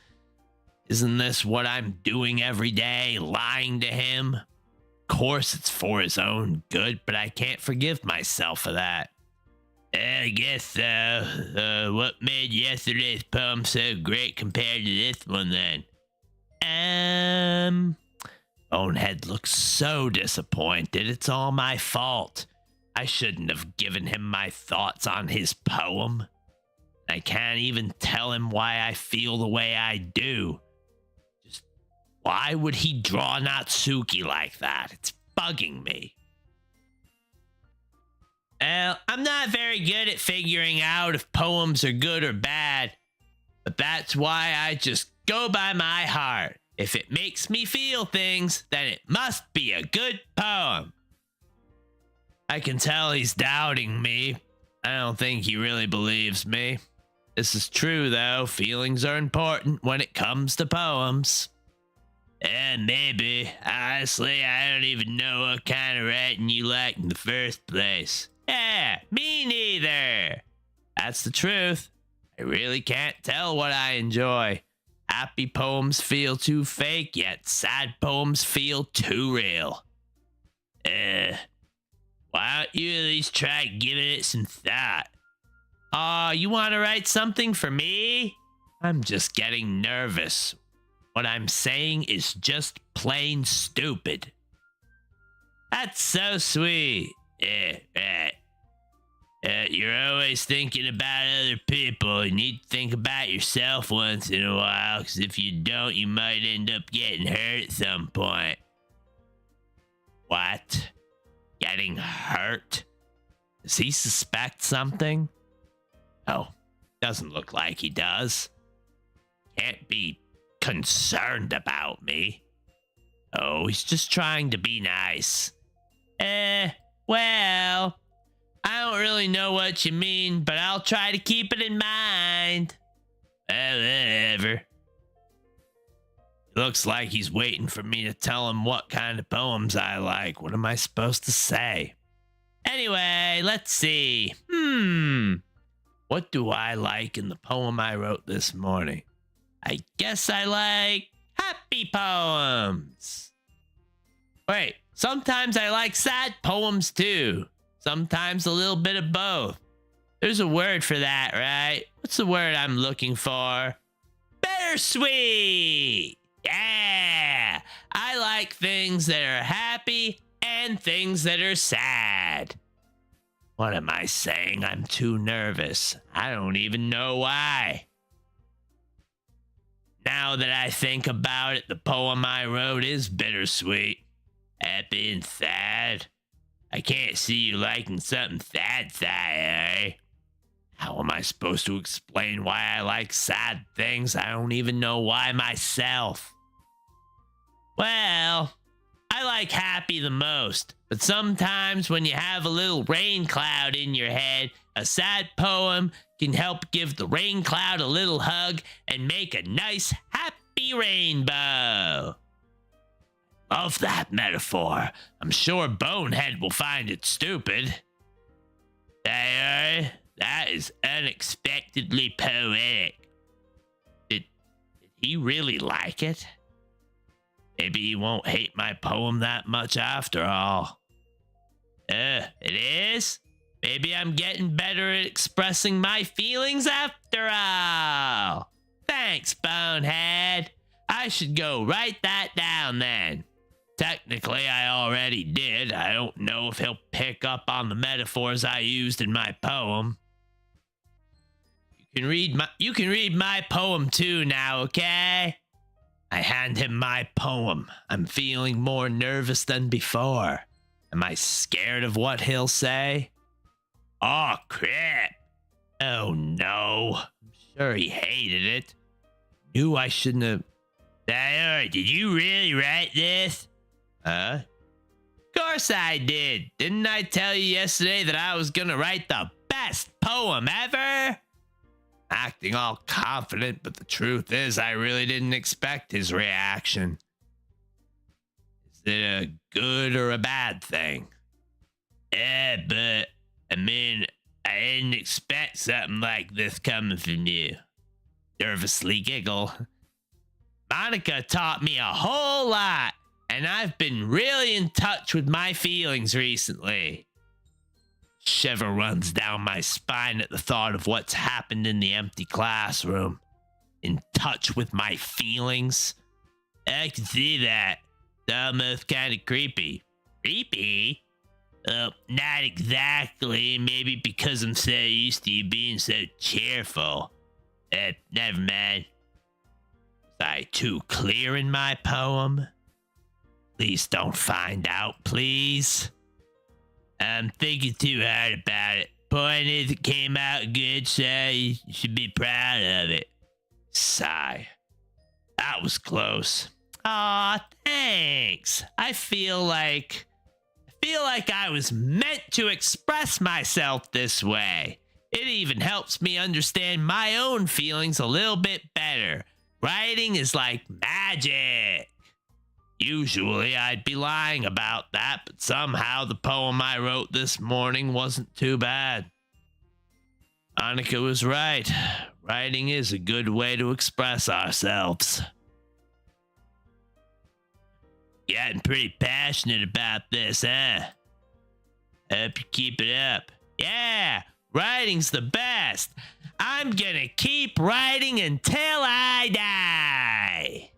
Isn't this what I'm doing every day, lying to him? Of course it's for his own good, but I can't forgive myself for that. I guess so. What made yesterday's poem so great compared to this one then? Bonehead looks so disappointed. It's all my fault. I shouldn't have given him my thoughts on his poem. I can't even tell him why I feel the way I do. Just why would he draw Natsuki like that? It's bugging me. Well, I'm not very good at figuring out if poems are good or bad, but that's why I just go by my heart. If it makes me feel things, then it must be a good poem. I can tell he's doubting me. I don't think he really believes me. This is true, though. Feelings are important when it comes to poems. And maybe. Honestly, I don't even know what kind of writing you like in the first place. Yeah, me neither. That's the truth. I really can't tell what I enjoy. Happy poems feel too fake, yet sad poems feel too real. Why don't you at least try giving it some thought? You want to write something for me? I'm just getting nervous. What I'm saying is just plain stupid. That's so sweet. Right. You're always thinking about other people. You need to think about yourself once in a while, because if you don't, you might end up getting hurt at some point. What? Getting hurt? Does he suspect something? Oh, doesn't look like he does. Can't be concerned about me. Oh, he's just trying to be nice. Well, I don't really know what you mean, but I'll try to keep it in mind. Whatever. Looks like he's waiting for me to tell him what kind of poems I like. What am I supposed to say? Anyway, let's see. What do I like in the poem I wrote this morning? I guess I like happy poems. Wait, sometimes I like sad poems too. Sometimes a little bit of both. There's a word for that, right? What's the word I'm looking for? Bittersweet! Yeah! I like things that are happy and things that are sad. What am I saying? I'm too nervous. I don't even know why. Now that I think about it, the poem I wrote is bittersweet. Happy and sad. I can't see you liking something sad, eh? How am I supposed to explain why I like sad things? I don't even know why myself. Well, I like happy the most, but sometimes when you have a little rain cloud in your head, a sad poem can help give the rain cloud a little hug and make a nice, happy rainbow. Love that metaphor. I'm sure Bonehead will find it stupid. That is unexpectedly poetic. Did he really like it? Maybe he won't hate my poem that much after all. It is? Maybe I'm getting better at expressing my feelings after all. Thanks, Bonehead. I should go write that down then. Technically, I already did. I don't know if he'll pick up on the metaphors I used in my poem. You can read my poem too now, okay? I hand him my poem. I'm feeling more nervous than before. Am I scared of what he'll say? Oh, crap. Oh, no. I'm sure he hated it. Knew I shouldn't have... Did you really write this? Huh? Of course I did. Didn't I tell you yesterday that I was gonna write the best poem ever? Acting all confident, but the truth is I really didn't expect his reaction. Is it a good or a bad thing? Yeah, but, I mean, I didn't expect something like this coming from you. Nervously giggle. Monica taught me a whole lot, and I've been really in touch with my feelings recently. Shiver runs down my spine at the thought of what's happened in the empty classroom. In touch with my feelings? I can see that. It's almost kind of creepy. Creepy? Not exactly. Maybe because I'm so used to you being so cheerful. Never mind. Was I too clear in my poem? Please don't find out, please. I'm thinking too hard about it. Point is, it came out good, so you should be proud of it. Sigh. That was close. Aw, thanks. I feel like I was meant to express myself this way. It even helps me understand my own feelings a little bit better. Writing is like magic. Usually I'd be lying about that, but somehow the poem I wrote this morning wasn't too bad. Monica was right. Writing is a good way to express ourselves. Getting pretty passionate about this, huh? Hope you keep it up. Yeah, writing's the best. I'm gonna keep writing until I die.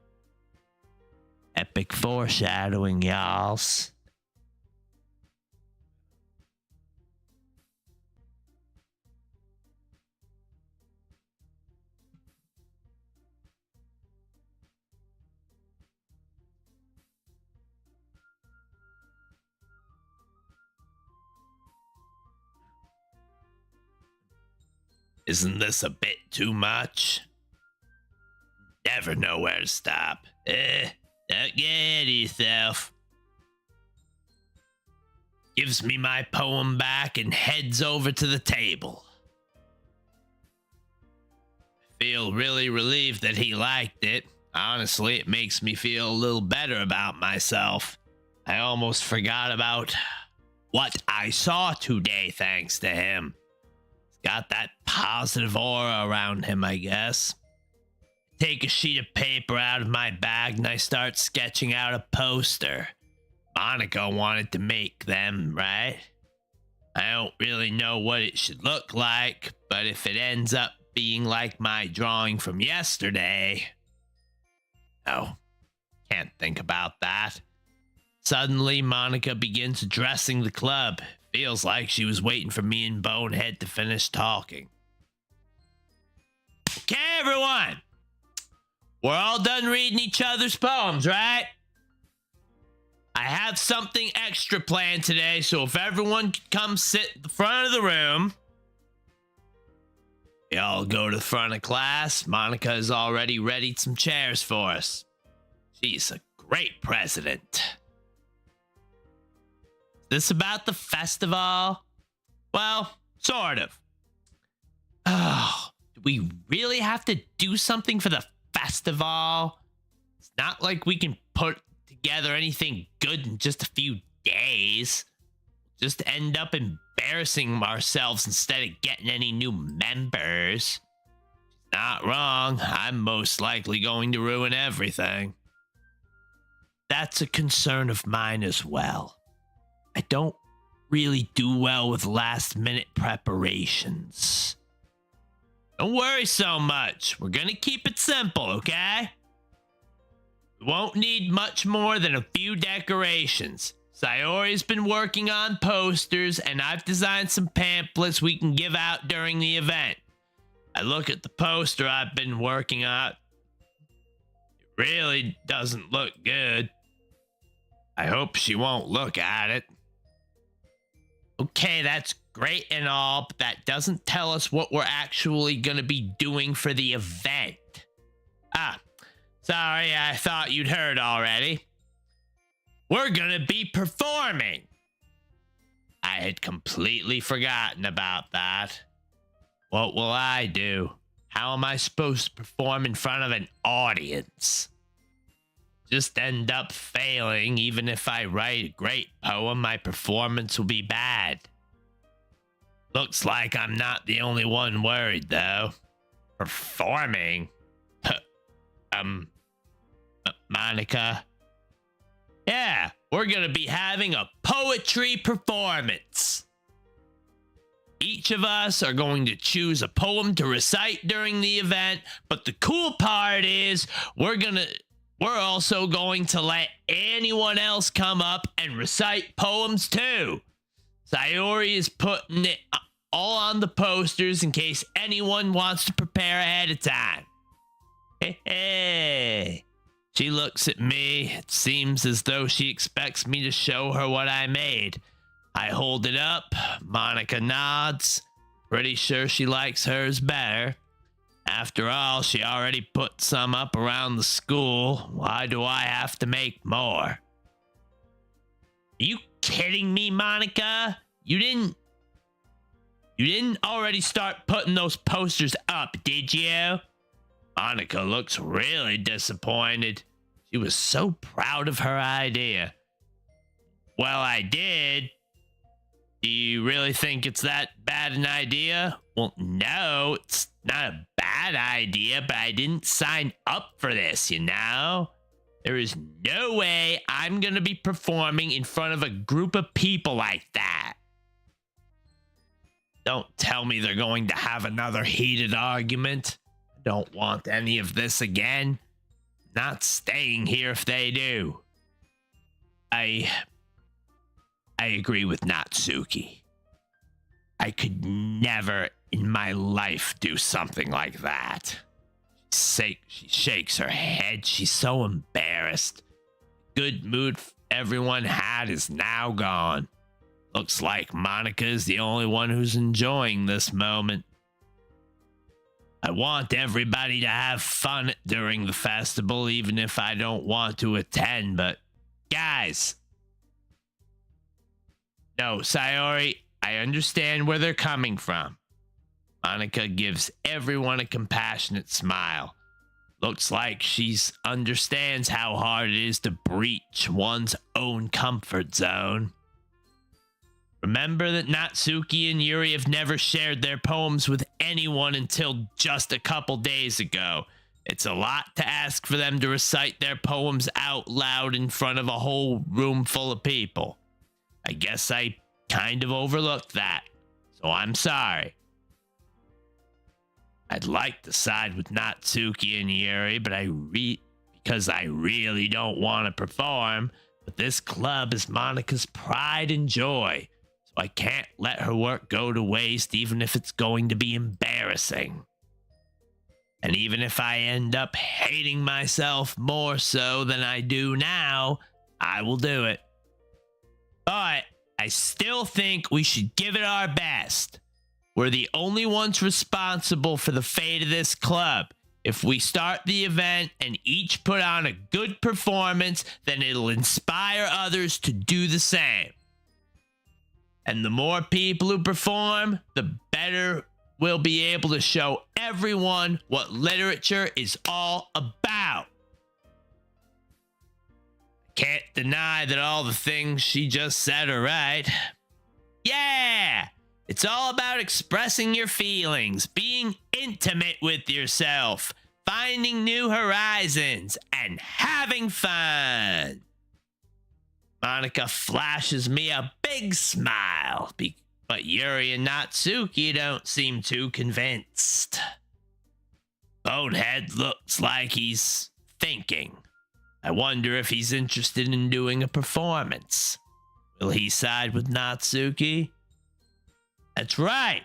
Epic foreshadowing, y'alls. Isn't this a bit too much? Never know where to stop. Don't get ahead of yourself. Gives me my poem back and heads over to the table. I feel really relieved that he liked it. Honestly, it makes me feel a little better about myself. I almost forgot about what I saw today thanks to him. He's got that positive aura around him, I guess. Take a sheet of paper out of my bag and I start sketching out a poster. Monica wanted to make them, right? I don't really know what it should look like, but if it ends up being like my drawing from yesterday... No, can't think about that. Suddenly, Monica begins addressing the club. Feels like she was waiting for me and Bonehead to finish talking. Okay, everyone. We're all done reading each other's poems, right? I have something extra planned today, so if everyone could come sit at the front of the room. We all go to the front of class. Monica has already readied some chairs for us. She's a great president. Is this about the festival? Well, sort of. Oh, do we really have to do something for the festival? It's not like we can put together anything good in just a few days. Just end up embarrassing ourselves instead of getting any new members. She's not wrong. I'm most likely going to ruin everything. That's a concern of mine as well. I don't really do well with last-minute preparations. Don't worry so much. We're gonna keep it simple, okay? We won't need much more than a few decorations. Sayori's been working on posters, and I've designed some pamphlets we can give out during the event. I look at the poster I've been working on. It really doesn't look good. I hope she won't look at it. Okay, that's great and all, but that doesn't tell us what we're actually gonna be doing for the event. Sorry, I thought you'd heard already. We're gonna be performing. I had completely forgotten about that. What will I do? How am I supposed to perform in front of an audience? Just end up failing. Even if I write a great poem, my performance will be bad. Looks like I'm not the only one worried, though. Performing? Monica? Yeah, we're gonna be having a poetry performance. Each of us are going to choose a poem to recite during the event, but the cool part is we're also going to let anyone else come up and recite poems too. Sayori is putting it all on the posters in case anyone wants to prepare ahead of time. Hey. She looks at me. It seems as though she expects me to show her what I made. I hold it up. Monica nods. Pretty sure she likes hers better. After all, she already put some up around the school. Why do I have to make more? Are you kidding me, Monica? You didn't already start putting those posters up, did you? Monica looks really disappointed. She was so proud of her idea. Well, I did. Do you really think it's that bad an idea? Well, no, it's not a bad idea, but I didn't sign up for this, you know? There is no way I'm gonna be performing in front of a group of people like that. Don't tell me they're going to have another heated argument. I don't want any of this again. Not staying here if they do. I agree with Natsuki. I could never in my life do something like that. She shakes her head. She's so embarrassed. Good mood everyone had is now gone. Looks like Monica is the only one who's enjoying this moment. I want everybody to have fun during the festival, even if I don't want to attend. But guys, no, Sayori, I understand where they're coming from. Monica gives everyone a compassionate smile. Looks like she understands how hard it is to breach one's own comfort zone. Remember that Natsuki and Yuri have never shared their poems with anyone until just a couple days ago. It's a lot to ask for them to recite their poems out loud in front of a whole room full of people. I guess I kind of overlooked that, so I'm sorry. I'd like to side with Natsuki and Yuri, but because I really don't want to perform, but this club is Monica's pride and joy. I can't let her work go to waste, even if it's going to be embarrassing. And even if I end up hating myself more so than I do now, I will do it. But I still think we should give it our best. We're the only ones responsible for the fate of this club. If we start the event and each put on a good performance, then it'll inspire others to do the same. And the more people who perform, the better we'll be able to show everyone what literature is all about. Can't deny that all the things she just said are right. Yeah! It's all about expressing your feelings, being intimate with yourself, finding new horizons, and having fun. Monica flashes me a big smile, but Yuri and Natsuki don't seem too convinced. Bonehead looks like he's thinking. I wonder if he's interested in doing a performance. Will he side with Natsuki? That's right.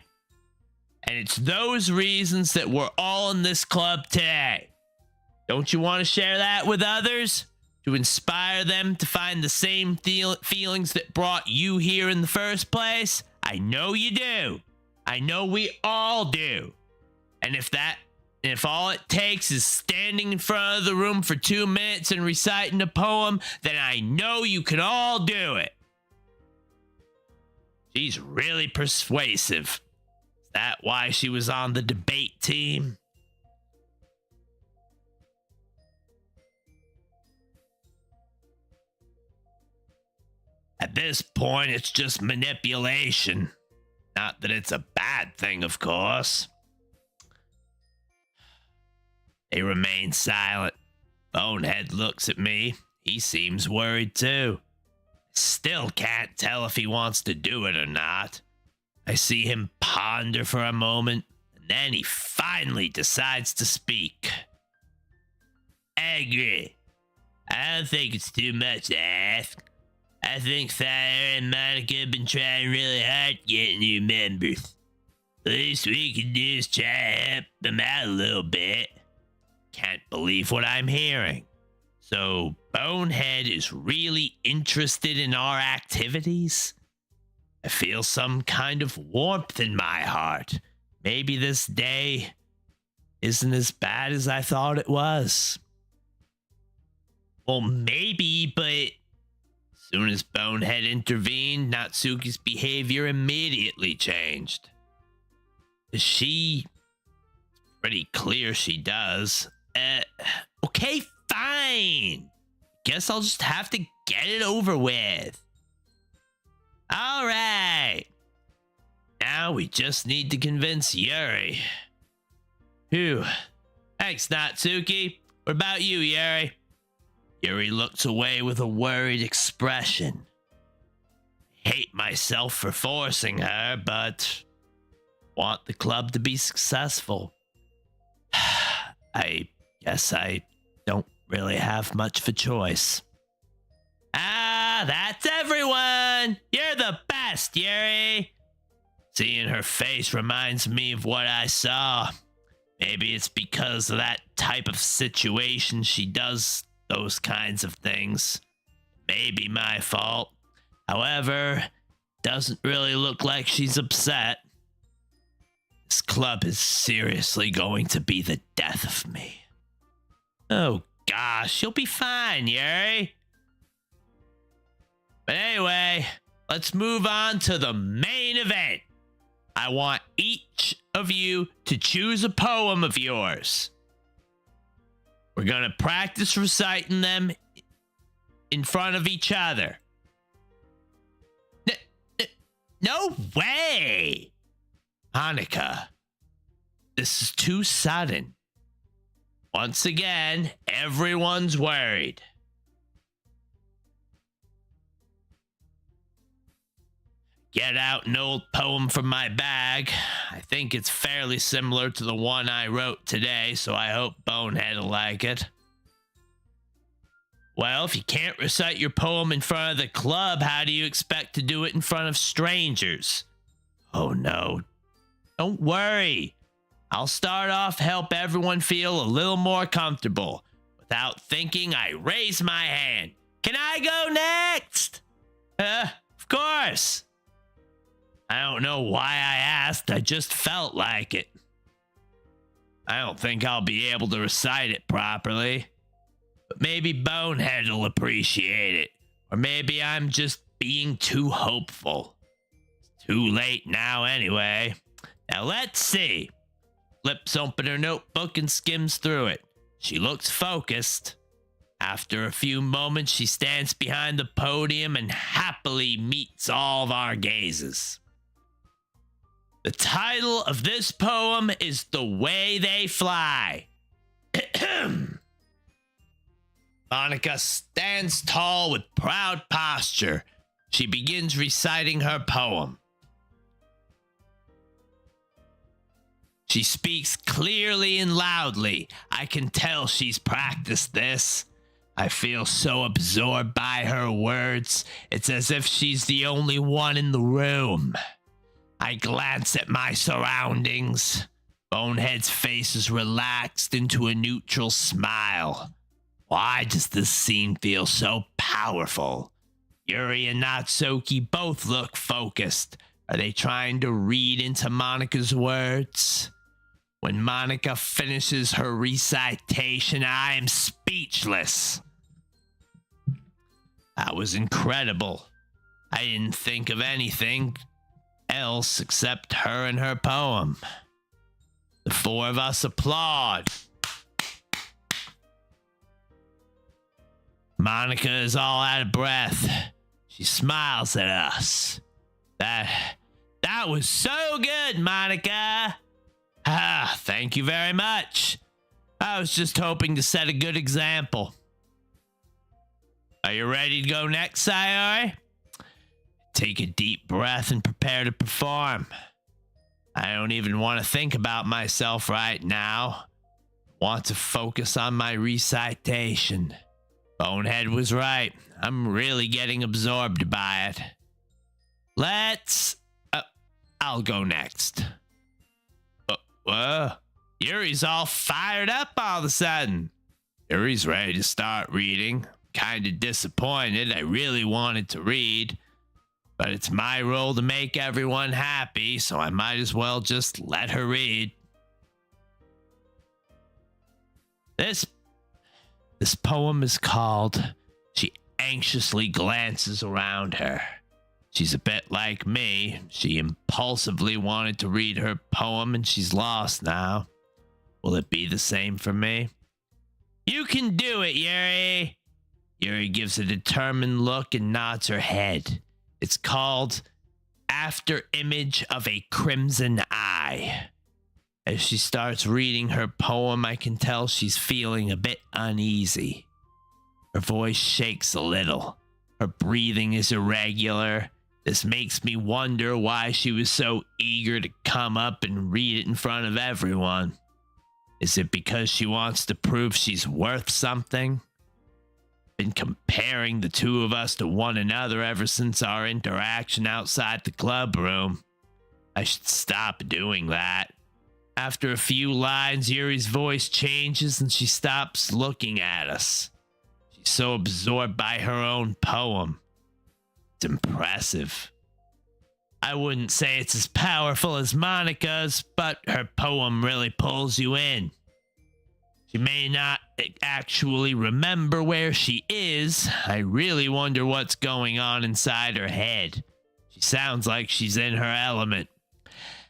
And it's those reasons that we're all in this club today. Don't you want to share that with others? To inspire them to find the same feelings that brought you here in the first place? I know you do. I know we all do. And if all it takes is standing in front of the room for 2 minutes and reciting a poem, then I know you can all do it. She's really persuasive. Is that why she was on the debate team? At this point, it's just manipulation. Not that it's a bad thing, of course. They remain silent. Bonehead looks at me. He seems worried too. Still can't tell if he wants to do it or not. I see him ponder for a moment, and then he finally decides to speak. I agree. I don't think it's too much to ask. I think Fire and Monica have been trying really hard to get new members. The least we can do is try to help them out a little bit. Can't believe what I'm hearing. So Bonehead is really interested in our activities? I feel some kind of warmth in my heart. Maybe this day isn't as bad as I thought it was. Well, maybe, but soon as Bonehead intervened, Natsuki's behavior immediately changed. It's pretty clear she does. Okay, fine. Guess I'll just have to get it over with. All right. Now we just need to convince Yuri. Phew. Thanks, Natsuki. What about you, Yuri? Yuri looks away with a worried expression. I hate myself for forcing her, but want the club to be successful. I guess I don't really have much of a choice. Ah, that's everyone! You're the best, Yuri! Seeing her face reminds me of what I saw. Maybe it's because of that type of situation she does those kinds of things. Maybe my fault. However, doesn't really look like she's upset. This club is seriously going to be the death of me. Oh gosh, you'll be fine, Yuri. But anyway, let's move on to the main event. I want each of you to choose a poem of yours. We're going to practice reciting them in front of each other. No way! Hanukkah, this is too sudden. Once again, everyone's worried. Get out an old poem from my bag. I think it's fairly similar to the one I wrote today, so I hope Bonehead will like it. Well, if you can't recite your poem in front of the club, how do you expect to do it in front of strangers? Oh no. Don't worry. I'll start off, help everyone feel a little more comfortable. Without thinking, I raise my hand. Can I go next? Of course. I don't know why I asked, I just felt like it. I don't think I'll be able to recite it properly. But maybe Bonehead will appreciate it. Or maybe I'm just being too hopeful. It's too late now anyway. Now let's see. Flips open her notebook and skims through it. She looks focused. After a few moments, she stands behind the podium and happily meets all of our gazes. The title of this poem is The Way They Fly. Monica stands tall with proud posture. She begins reciting her poem. She speaks clearly and loudly. I can tell she's practiced this. I feel so absorbed by her words. It's as if she's the only one in the room. I glance at my surroundings. Bonehead's face is relaxed into a neutral smile. Why does this scene feel so powerful? Yuri and Natsuki both look focused. Are they trying to read into Monica's words? When Monica finishes her recitation, I am speechless. That was incredible. I didn't think of anything else except her and her poem. The four of us applaud. Monica is all out of breath. She smiles at us. That was so good, Monica. Ah, thank you very much. I was just hoping to set a good example. Are you ready to go next, Sayori? Take a deep breath and prepare to perform. I don't even want to think about myself right now. I want to focus on my recitation. Bonehead was right. I'm really getting absorbed by it. I'll go next. Yuri's all fired up all of a sudden. Yuri's ready to start reading. Kind of disappointed. I really wanted to read. But it's my role to make everyone happy, so I might as well just let her read. This poem is called She Anxiously Glances Around Her. She's a bit like me. She impulsively wanted to read her poem and she's lost now. Will it be the same for me? You can do it, Yuri. Yuri gives a determined look and nods her head. It's called After Image of a Crimson Eye. As she starts reading her poem, I can tell she's feeling a bit uneasy. Her voice shakes a little. Her breathing is irregular. This makes me wonder why she was so eager to come up and read it in front of everyone. Is it because she wants to prove she's worth something? Been comparing the two of us to one another ever since our interaction outside the club room. I should stop doing that. After a few lines, Yuri's voice changes and she stops looking at us. She's so absorbed by her own poem. It's impressive. I wouldn't say it's as powerful as Monica's, but her poem really pulls you in. She may not actually remember where she is. I really wonder what's going on inside her head. She sounds like she's in her element.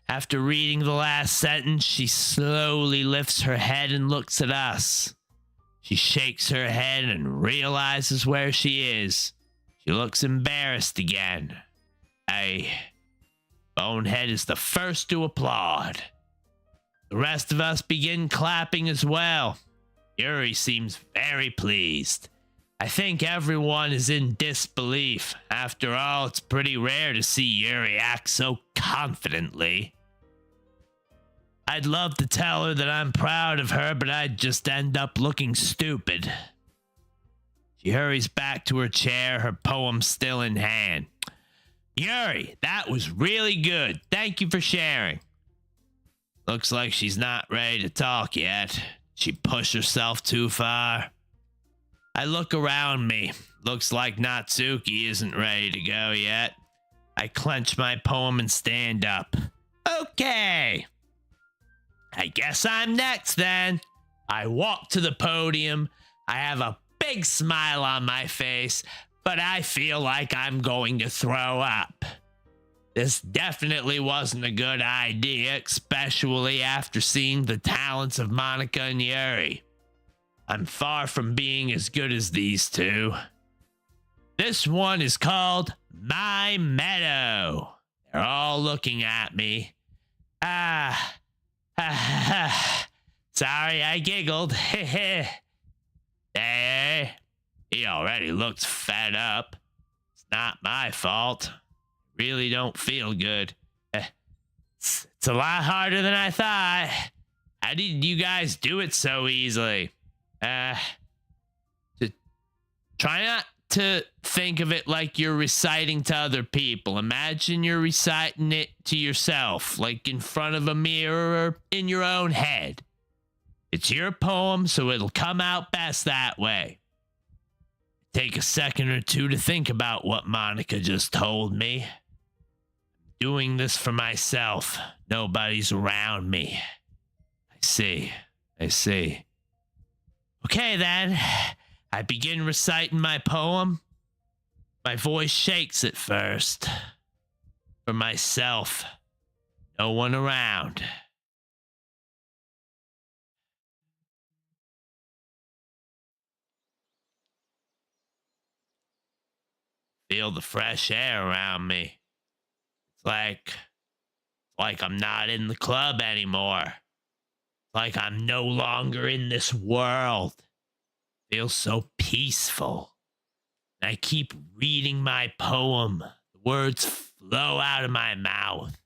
After reading the last sentence, she slowly lifts her head and looks at us. She shakes her head and realizes where she is. She looks embarrassed again. Bonehead is the first to applaud. The rest of us begin clapping as well. Yuri seems very pleased. I think everyone is in disbelief. After all, it's pretty rare to see Yuri act so confidently. I'd love to tell her that I'm proud of her, but I'd just end up looking stupid. She hurries back to her chair, her poem still in hand. Yuri, that was really good. Thank you for sharing. Looks like she's not ready to talk yet. She pushed herself too far. I look around me. Looks like Natsuki isn't ready to go yet. I clench my poem and stand up. Okay. I guess I'm next then. I walk to the podium. I have a big smile on my face, but I feel like I'm going to throw up. This definitely wasn't a good idea, especially after seeing the talents of Monica and Yuri. I'm far from being as good as these two. This one is called My Meadow. They're all looking at me. Sorry, I giggled. Hey, he already looks fed up. It's not my fault. Really don't feel good. It's a lot harder than I thought. How did you guys do it so easily? Try not to think of it like you're reciting to other people. Imagine you're reciting it to yourself, like in front of a mirror or in your own head. It's your poem, so it'll come out best that way. Take a second or two to think about what Monica just told me. I'm doing this for myself. Nobody's around me. I see. Okay then. I begin reciting my poem. My voice shakes at first. For myself. No one around. Feel the fresh air around me. It's like I'm not in the club anymore. It's like I'm no longer in this world. Feels so peaceful. And I keep reading my poem. The words flow out of my mouth.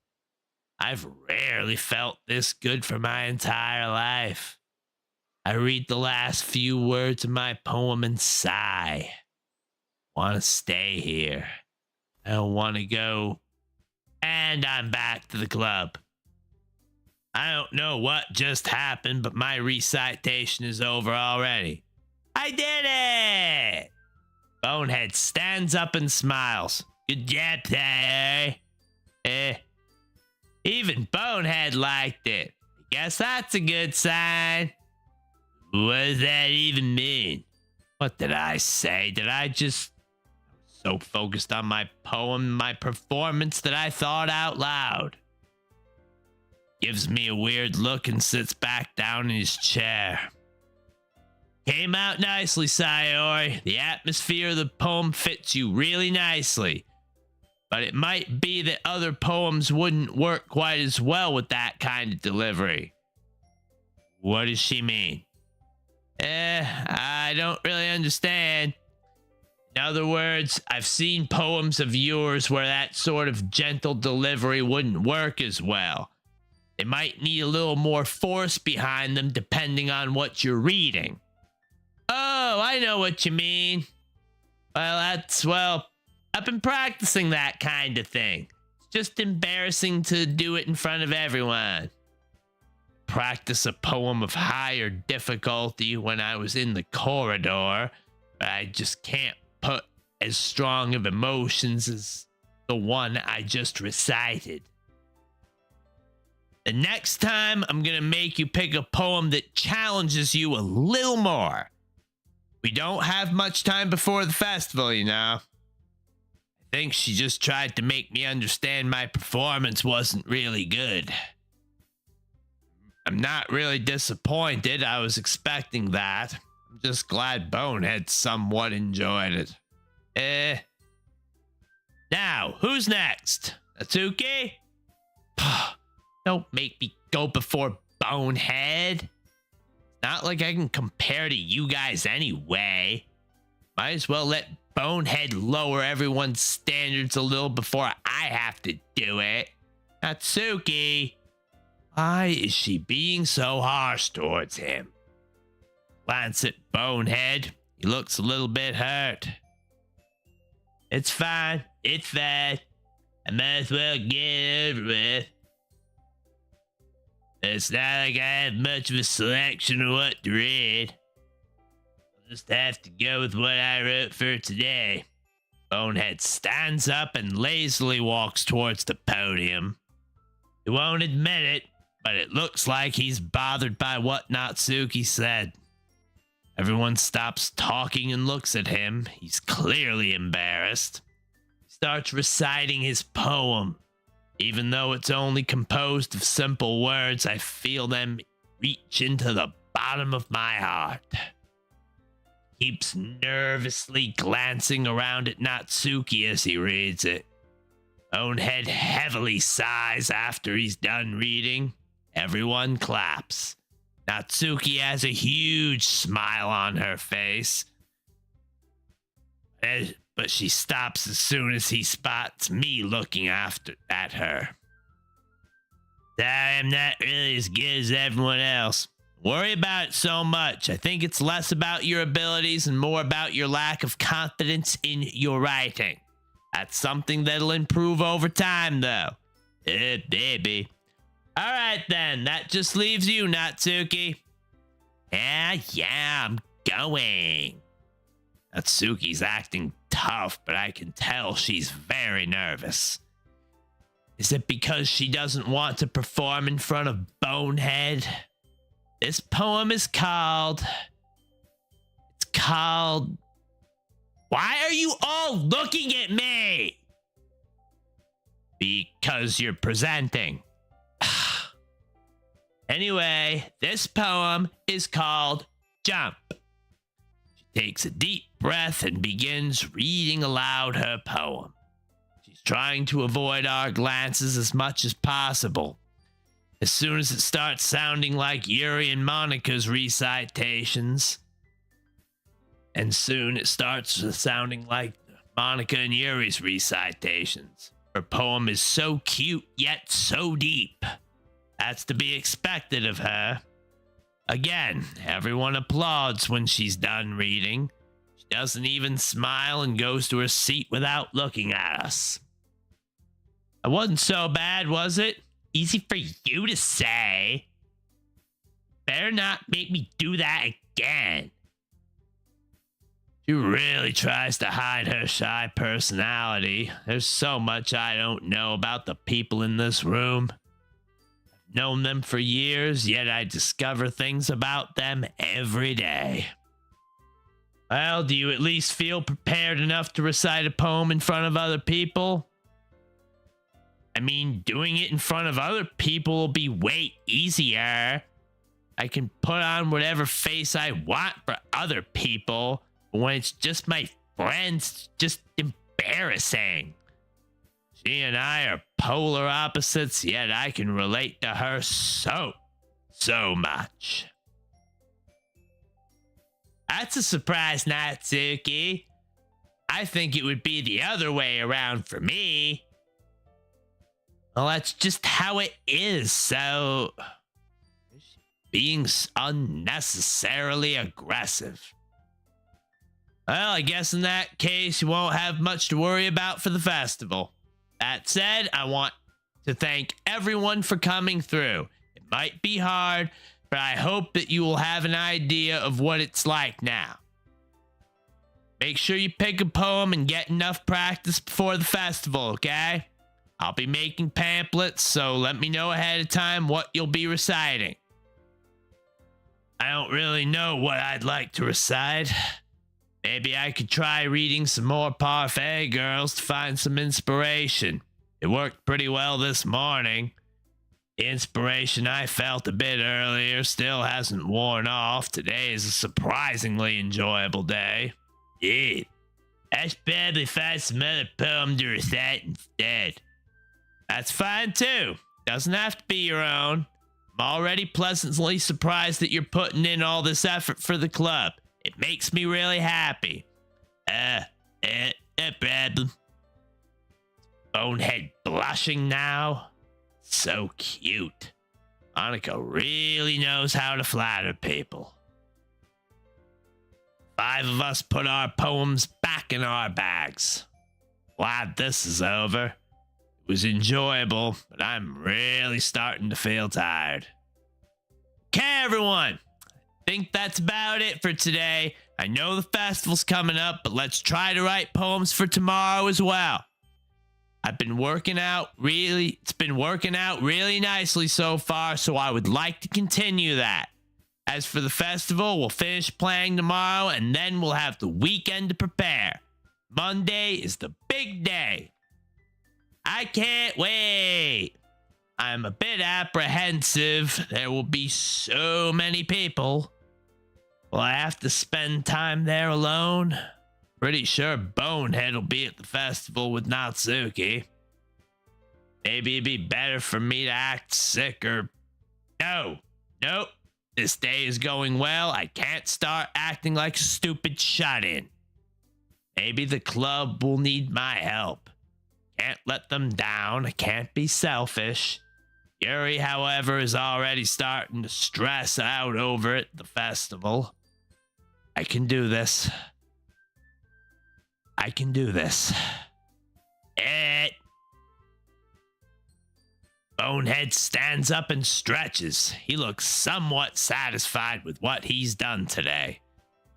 I've rarely felt this good for my entire life. I read the last few words of my poem and sigh. Want to stay here. I don't want to go. And I'm back to the club. I don't know what just happened, but my recitation is over already. I did it! Bonehead stands up and smiles. Good job, Tyler. Even Bonehead liked it. I guess that's a good sign. What does that even mean? What did I say? Did I just... so focused on my poem, my performance, that I thought out loud. Gives me a weird look and sits back down in his chair. Came out nicely, Sayori. The atmosphere of the poem fits you really nicely. But it might be that other poems wouldn't work quite as well with that kind of delivery. What does she mean? I don't really understand. In other words, I've seen poems of yours where that sort of gentle delivery wouldn't work as well. They might need a little more force behind them depending on what you're reading. Oh, I know what you mean. Well, I've been practicing that kind of thing. It's just embarrassing to do it in front of everyone. Practice a poem of higher difficulty when I was in the corridor, but I just can't put as strong of emotions as the one I just recited. The next time, I'm going to make you pick a poem that challenges you a little more. We don't have much time before the festival, you know. I think she just tried to make me understand my performance wasn't really good. I'm not really disappointed. I was expecting that. I'm just glad Bonehead somewhat enjoyed it. Now, who's next? Natsuki? Don't make me go before Bonehead. It's not like I can compare to you guys anyway. Might as well let Bonehead lower everyone's standards a little before I have to do it. Natsuki, why is she being so harsh towards him? Glance at Bonehead. He looks a little bit hurt. It's fine. It's fine. I might as well get it over with. It's not like I have much of a selection of what to read. I'll just have to go with what I wrote for today. Bonehead stands up and lazily walks towards the podium. He won't admit it, but it looks like he's bothered by what Natsuki said. Everyone stops talking and looks at him. He's clearly embarrassed. He starts reciting his poem. Even though it's only composed of simple words, I feel them reach into the bottom of my heart. Keeps nervously glancing around at Natsuki as he reads it. Bonehead heavily sighs after he's done reading. Everyone claps. Natsuki has a huge smile on her face. But she stops as soon as he spots me looking at her. I am not really as good as everyone else. Worry about it so much. I think it's less about your abilities and more about your lack of confidence in your writing. That's something that'll improve over time, though. Baby. All right, then. That just leaves you, Natsuki. Yeah, I'm going. Natsuki's acting tough, but I can tell she's very nervous. Is it because she doesn't want to perform in front of Bonehead? This poem is called... Why are you all looking at me? Because you're presenting. Anyway, this poem is called Jump. She takes a deep breath and begins reading aloud her poem. She's trying to avoid our glances as much as possible. As soon as it starts sounding like Yuri and Monica's recitations, and soon it starts sounding like Monica and Yuri's recitations. Her poem is so cute, yet so deep. That's to be expected of her. Again, everyone applauds when she's done reading. She doesn't even smile and goes to her seat without looking at us. It wasn't so bad, was it? Easy for you to say. Better not make me do that again. She really tries to hide her shy personality. There's so much I don't know about the people in this room. I've known them for years, yet I discover things about them every day. Well, do you at least feel prepared enough to recite a poem in front of other people? I mean, doing it in front of other people will be way easier. I can put on whatever face I want for other people. When it's just my friends, it's just embarrassing. She and I are polar opposites, yet I can relate to her so much. That's a surprise, Natsuki. I think it would be the other way around for me. Well, that's just how it is, so... being unnecessarily aggressive. Well, I guess in that case, you won't have much to worry about for the festival. That said, I want to thank everyone for coming through. It might be hard, but I hope that you will have an idea of what it's like now. Make sure you pick a poem and get enough practice before the festival, okay? I'll be making pamphlets, so let me know ahead of time what you'll be reciting. I don't really know what I'd like to recite. Maybe I could try reading some more Parfait Girls to find some inspiration. It worked pretty well this morning. The inspiration I felt a bit earlier still hasn't worn off. Today is a surprisingly enjoyable day. Yeah, I should probably find some other poem to recite instead. That's fine too. Doesn't have to be your own. I'm already pleasantly surprised that you're putting in all this effort for the club. It makes me really happy. No problem. Bonehead blushing now. So cute. Monica really knows how to flatter people. 5 of us put our poems back in our bags. Glad this is over. It was enjoyable, but I'm really starting to feel tired. Okay, everyone. I think that's about it for today. I know the festival's coming up, but let's try to write poems for tomorrow as well. It's been working out really nicely so far, so I would like to continue that. As for the festival, we'll finish playing tomorrow, and then we'll have the weekend to prepare. Monday is the big day. I can't wait. I'm a bit apprehensive. There will be so many people. Will I have to spend time there alone? Pretty sure Bonehead will be at the festival with Natsuki. Maybe it'd be better for me to act sick or... Nope. This day is going well. I can't start acting like a stupid shut-in. Maybe the club will need my help. Can't let them down. I can't be selfish. Yuri, however, is already starting to stress out over it, the festival. I can do this. I can do this. Bonehead stands up and stretches. He looks somewhat satisfied with what he's done today.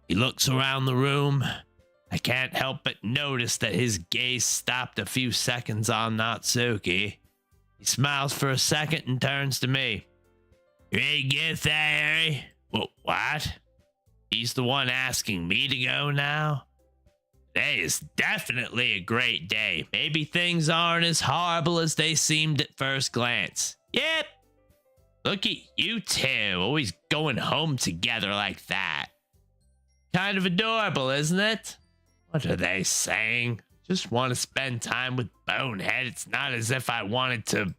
He looks around the room. I can't help but notice that his gaze stopped a few seconds on Natsuki. He smiles for a second and turns to me. You ready to get that, Harry? What? He's the one asking me to go now? Today is definitely a great day. Maybe things aren't as horrible as they seemed at first glance. Yep. Look at you two, always going home together like that. Kind of adorable, isn't it? What are they saying? Just want to spend time with Bonehead. It's not as if I wanted to...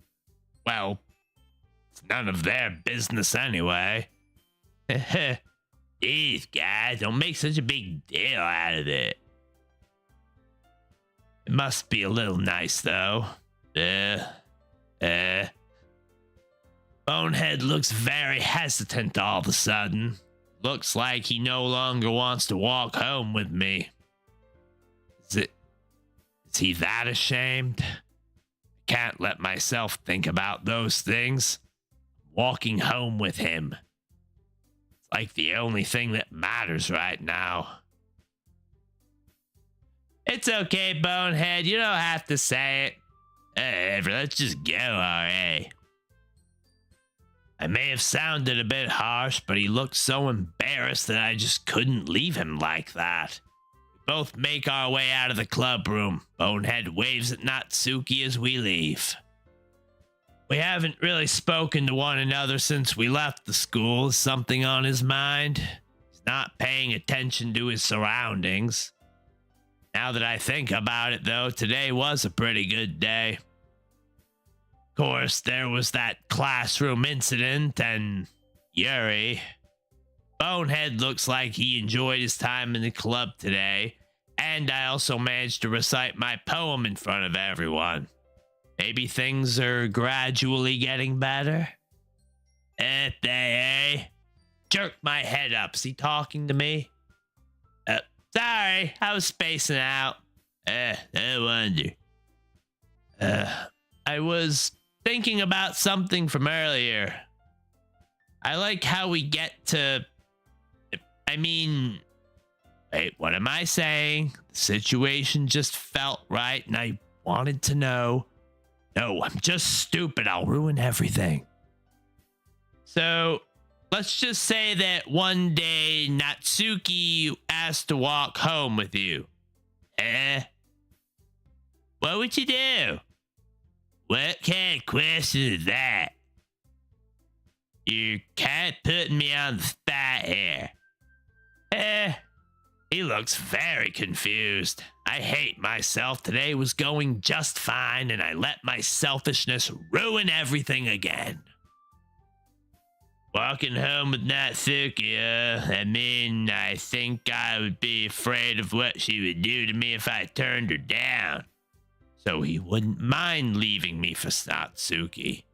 Well, it's none of their business anyway. These guys, don't make such a big deal out of it. It must be a little nice, though. Bonehead looks very hesitant all of a sudden. Looks like he no longer wants to walk home with me. Is he that ashamed? I can't let myself think about those things. Walking home with him. It's like the only thing that matters right now. It's okay, Bonehead. You don't have to say it. Whatever, let's just go, alright. I may have sounded a bit harsh, but he looked so embarrassed that I just couldn't leave him like that. We both make our way out of the club room. Bonehead waves at Natsuki as we leave. We haven't really spoken to one another since we left the school. Is something on his mind? He's not paying attention to his surroundings. Now that I think about it, though, today was a pretty good day. Of course, there was that classroom incident and Yuri. Bonehead looks like he enjoyed his time in the club today, and I also managed to recite my poem in front of everyone. Maybe things are gradually getting better? Jerk my head up. Is he talking to me? Sorry, I was spacing out. No wonder. I was thinking about something from earlier. I like how we get to... Wait, what am I saying? The situation just felt right and I wanted to know. No, I'm just stupid. I'll ruin everything. So, let's just say that one day Natsuki asked to walk home with you. What would you do? What kind of question is that? You're kind of putting me on the spot here. He looks very confused. I hate myself. Today was going just fine, and I let my selfishness ruin everything again. Walking home with Natsuki, I think I would be afraid of what she would do to me if I turned her down. So he wouldn't mind leaving me for Natsuki.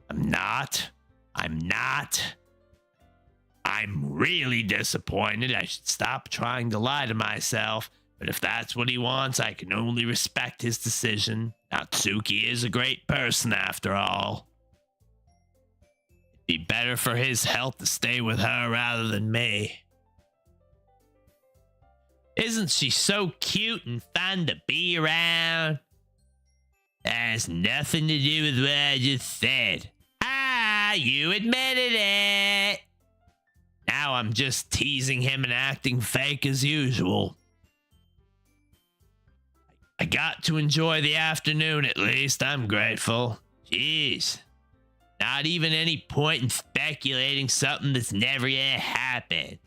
I'm not. I'm really disappointed. I should stop trying to lie to myself. But if that's what he wants, I can only respect his decision. Natsuki is a great person after all. It'd be better for his health to stay with her rather than me. Isn't she so cute and fun to be around? That has nothing to do with what I just said. You admitted it. Now I'm just teasing him and acting fake as usual. I got to enjoy the afternoon at least. I'm grateful. Jeez. Not even any point in speculating something that's never gonna happen.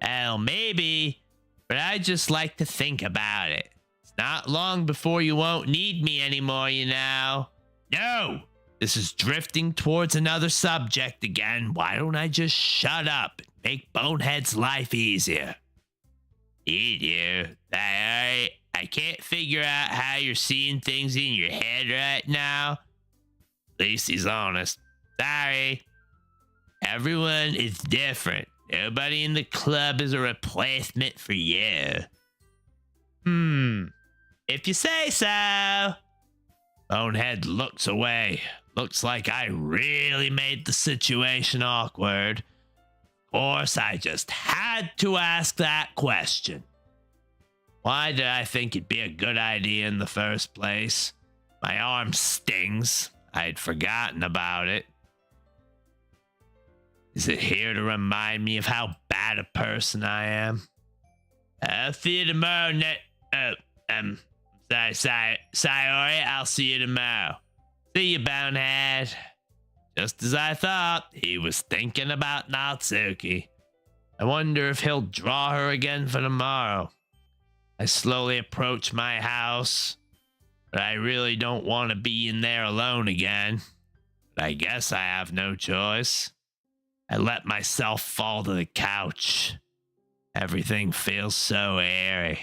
Well, maybe, but I just like to think about it. It's not long before you won't need me anymore, you know. No! This is drifting towards another subject again. Why don't I just shut up and make Bonehead's life easier? Easier? I can't figure out how you're seeing things in your head right now. At least he's honest. Sorry. Everyone is different. Nobody in the club is a replacement for you. If you say so. Bonehead looks away. Looks like I really made the situation awkward. Of course, I just had to ask that question. Why did I think it'd be a good idea in the first place? My arm stings. I'd forgotten about it. Is it here to remind me of how bad a person I am? I'll see you tomorrow, Sayori, I'll see you tomorrow. See you, Bonehead. Just as I thought, he was thinking about Natsuki. I wonder if he'll draw her again for tomorrow. I slowly approach my house, but I really don't want to be in there alone again. But I guess I have no choice. I let myself fall to the couch. Everything feels so airy.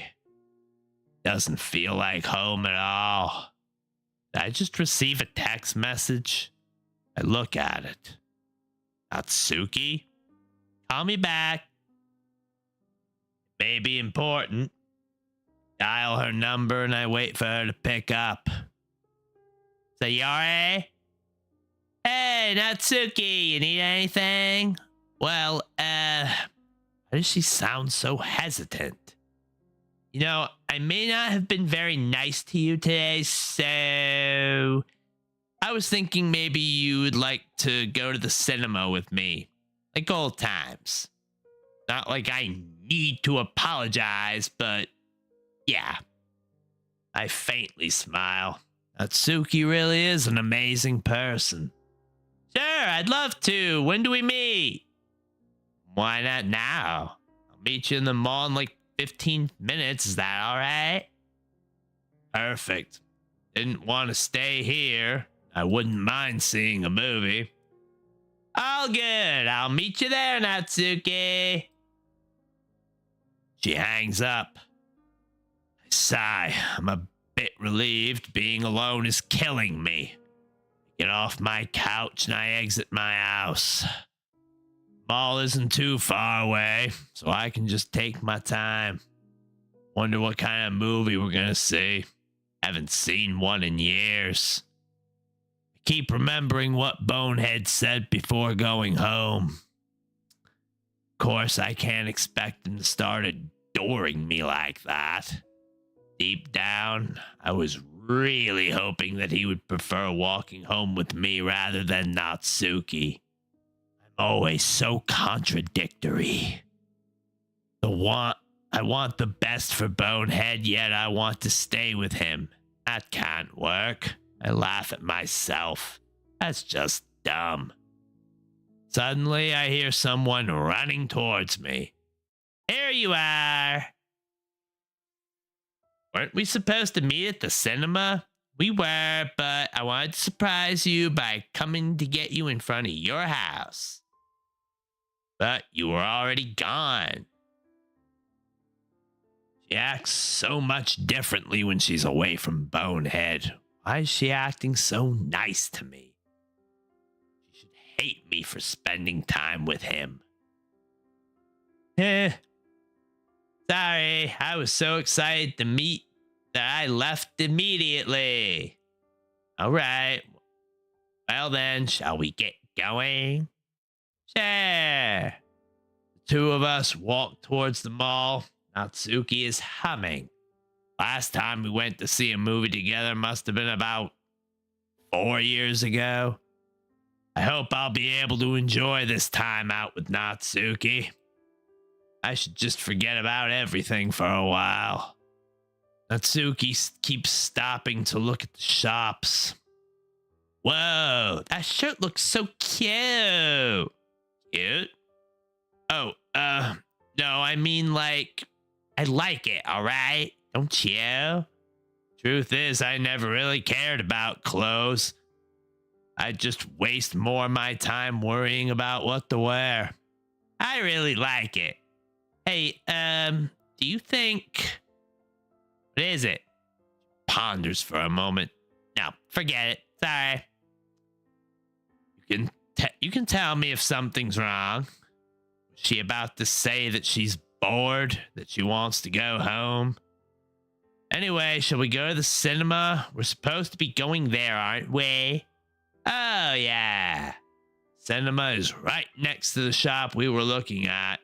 Doesn't feel like home at all. Did I just receive a text message? I look at it. Natsuki? Call me back. It may be important. Dial her number and I wait for her to pick up. Sayori? Hey, Natsuki, you need anything? Well, why does she sound so hesitant? You know, I may not have been very nice to you today, so I was thinking maybe you would like to go to the cinema with me, like old times. Not like I need to apologize, but yeah. I faintly smile. Natsuki really is an amazing person. Sure, I'd love to. When do we meet? Why not now? I'll meet you in the mall in like 15 minutes. Is that all right? Perfect. Didn't want to stay here. I wouldn't mind seeing a movie. All good. I'll meet you there, Natsuki. She hangs up. I sigh. I'm a bit relieved. Being alone is killing me. I get off my couch and I exit my house. Mall isn't too far away, so I can just take my time. Wonder what kind of movie we're gonna see. Haven't seen one in years. I keep remembering what Bonehead said before going home. Of course, I can't expect him to start a adoring me like that. Deep down, I was really hoping that he would prefer walking home with me rather than Natsuki. I'm always so contradictory. I want the best for Bonehead, yet I want to stay with him. That can't work. I laugh at myself. That's just dumb. Suddenly, I hear someone running towards me. Here you are. Weren't we supposed to meet at the cinema? We were, but I wanted to surprise you by coming to get you in front of your house. But you were already gone. She acts so much differently when she's away from Bonehead. Why is she acting so nice to me? She should hate me for spending time with him. Sorry, I was so excited to meet that I left immediately. All right. Well then, shall we get going? Sure. The two of us walk towards the mall. Natsuki is humming. Last time we went to see a movie together must have been about 4 years ago. I hope I'll be able to enjoy this time out with Natsuki. I should just forget about everything for a while. Natsuki keeps stopping to look at the shops. Whoa, that shirt looks so cute. Cute? Oh, no, I mean like, I like it, all right? Don't you? Truth is, I never really cared about clothes. I just waste more of my time worrying about what to wear. I really like it. Hey, do you think... What is it? Ponders for a moment. No, forget it. Sorry. You can tell me if something's wrong. Was she about to say that she's bored, that she wants to go home? Anyway, shall we go to the cinema? We're supposed to be going there, aren't we? Oh, yeah. Cinema is right next to the shop we were looking at.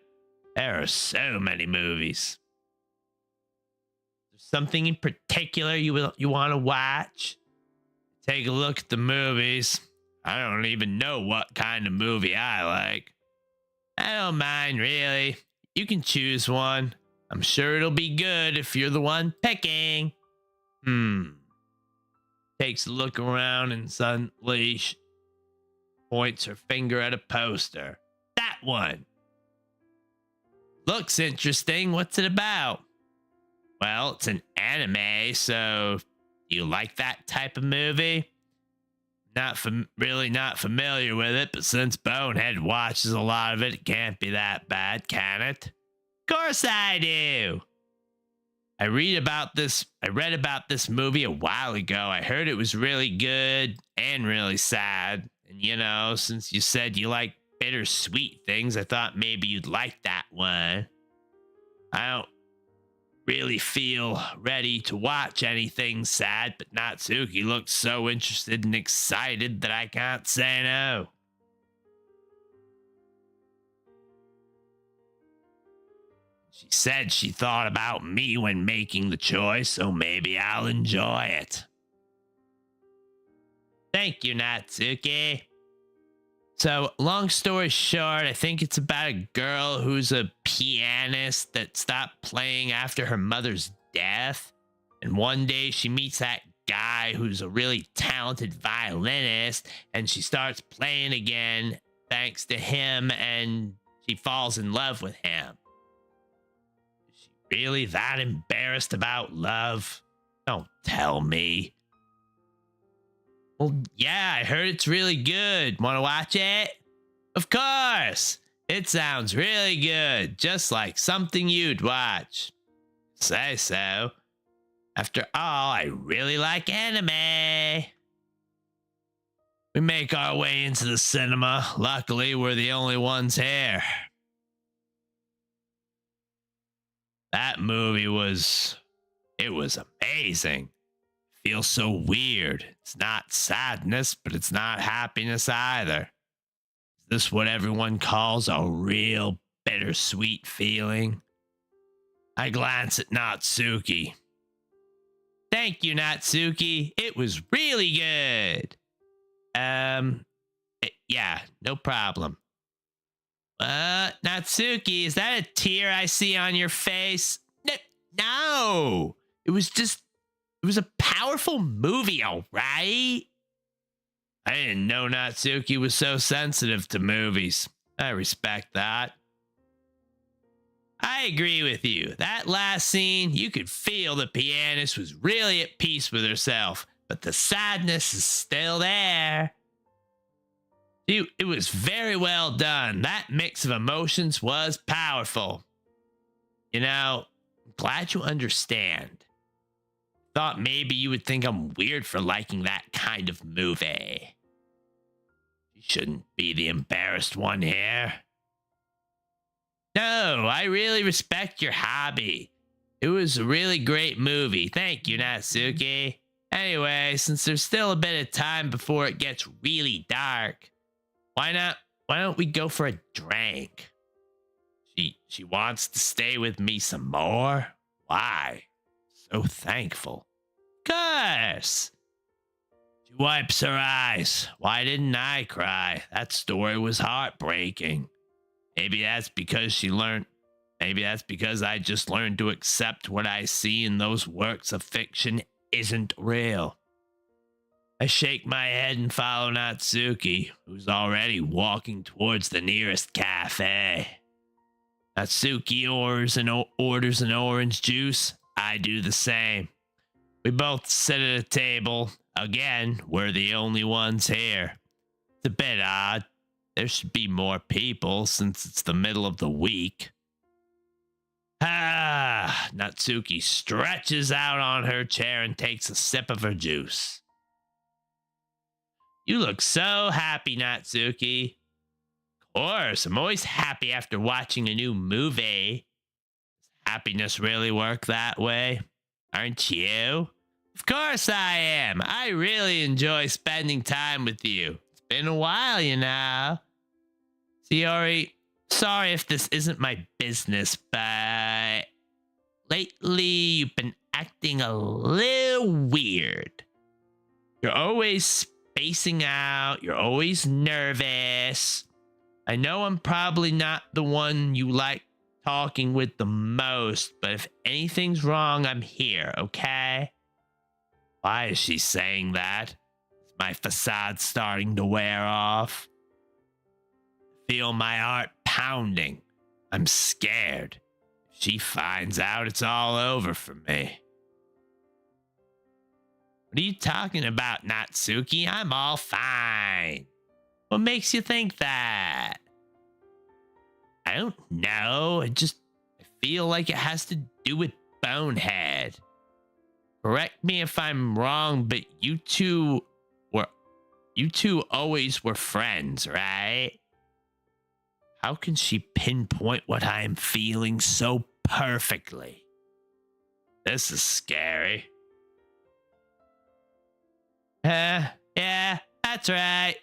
There are so many movies. There's something in particular you want to watch? Take a look at the movies. I don't even know what kind of movie I like. I don't mind, really. You can choose one. I'm sure it'll be good if you're the one picking. Takes a look around and suddenly points her finger at a poster. That one. Looks interesting. What's it about? Well, it's an anime, so do you like that type of movie? Really not familiar with it, but since Bonehead watches a lot of it, it can't be that bad, can it? Of course I do. I read about this movie a while ago. I heard it was really good and really sad. And you know, since you said you like bittersweet things, I thought maybe you'd like that one. I don't really feel ready to watch anything sad, but Natsuki looks so interested and excited that I can't say no. She said she thought about me when making the choice, so maybe I'll enjoy it. Thank you, Natsuki. So, long story short, I think it's about a girl who's a pianist that stopped playing after her mother's death. And one day she meets that guy who's a really talented violinist, and she starts playing again thanks to him, and she falls in love with him. Is she really that embarrassed about love? Don't tell me. Well, yeah, I heard it's really good. Want to watch it? Of course. It sounds really good, just like something you'd watch. Say so. After all, I really like anime. We make our way into the cinema. Luckily, we're the only ones here. That movie was amazing. Feels so weird. It's not sadness, but it's not happiness either. Is this what everyone calls a real bittersweet feeling? I glance at Natsuki. Thank you, Natsuki. It was really good. Yeah, no problem. Natsuki, is that a tear I see on your face? No. It was a powerful movie, all right? I didn't know Natsuki was so sensitive to movies. I respect that. I agree with you. That last scene, you could feel the pianist was really at peace with herself, but the sadness is still there. It was very well done. That mix of emotions was powerful. You know, I'm glad you understand. Thought maybe you would think I'm weird for liking that kind of movie. You shouldn't be the embarrassed one here. No, I really respect your hobby. It was a really great movie. Thank you, Natsuki. Anyway, since there's still a bit of time before it gets really dark, why don't we go for a drink? She wants to stay with me some more? Why? So thankful. Course. She wipes her eyes. Why didn't I cry? That story was heartbreaking. Maybe that's because I just learned to accept what I see in those works of fiction isn't real. I shake my head and follow Natsuki, who's already walking towards the nearest cafe. Natsuki orders an orange juice. I do the same. We both sit at a table. Again, we're the only ones here. It's a bit odd. There should be more people since it's the middle of the week. Natsuki stretches out on her chair and takes a sip of her juice. You look so happy, Natsuki. Of course, I'm always happy after watching a new movie. Does happiness really work that way? Aren't you? Of course I am. I really enjoy spending time with you. It's been a while, you know. Sayori, sorry if this isn't my business, but lately you've been acting a little weird. You're always spacing out. You're always nervous. I know I'm probably not the one you like talking with the most, but if anything's wrong, I'm here, okay? Why is she saying that? Is my facade starting to wear off? I feel my heart pounding. I'm scared. If she finds out, it's all over for me. What are you talking about, Natsuki? I'm all fine. What makes you think that? I don't know. I feel like it has to do with Bonehead. Correct me if I'm wrong, but you two always were friends, right? How can she pinpoint what I am feeling so perfectly? This is scary. Yeah, that's right.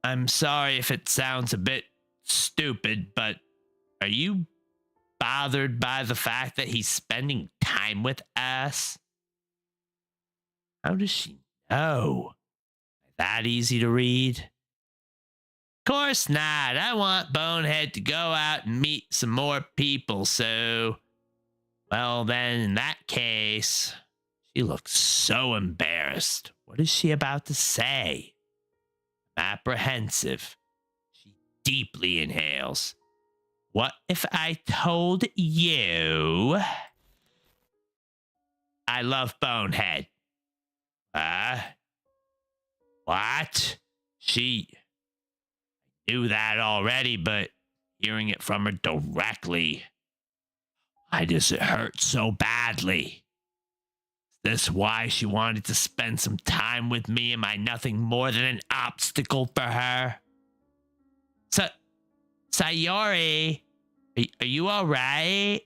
I'm sorry if it sounds a bit stupid, but are you bothered by the fact that he's spending time with us? How does she know? That easy to read? Course not. I want Bonehead to go out and meet some more people, so... Well, then, in that case... She looks so embarrassed. What is she about to say? I'm apprehensive. She deeply inhales. What if I told you I love Bonehead? What? She knew that already, but hearing it from her directly, why does it hurt so badly? Is this why she wanted to spend some time with me? Am I nothing more than an obstacle for her? Sayori, are you all right?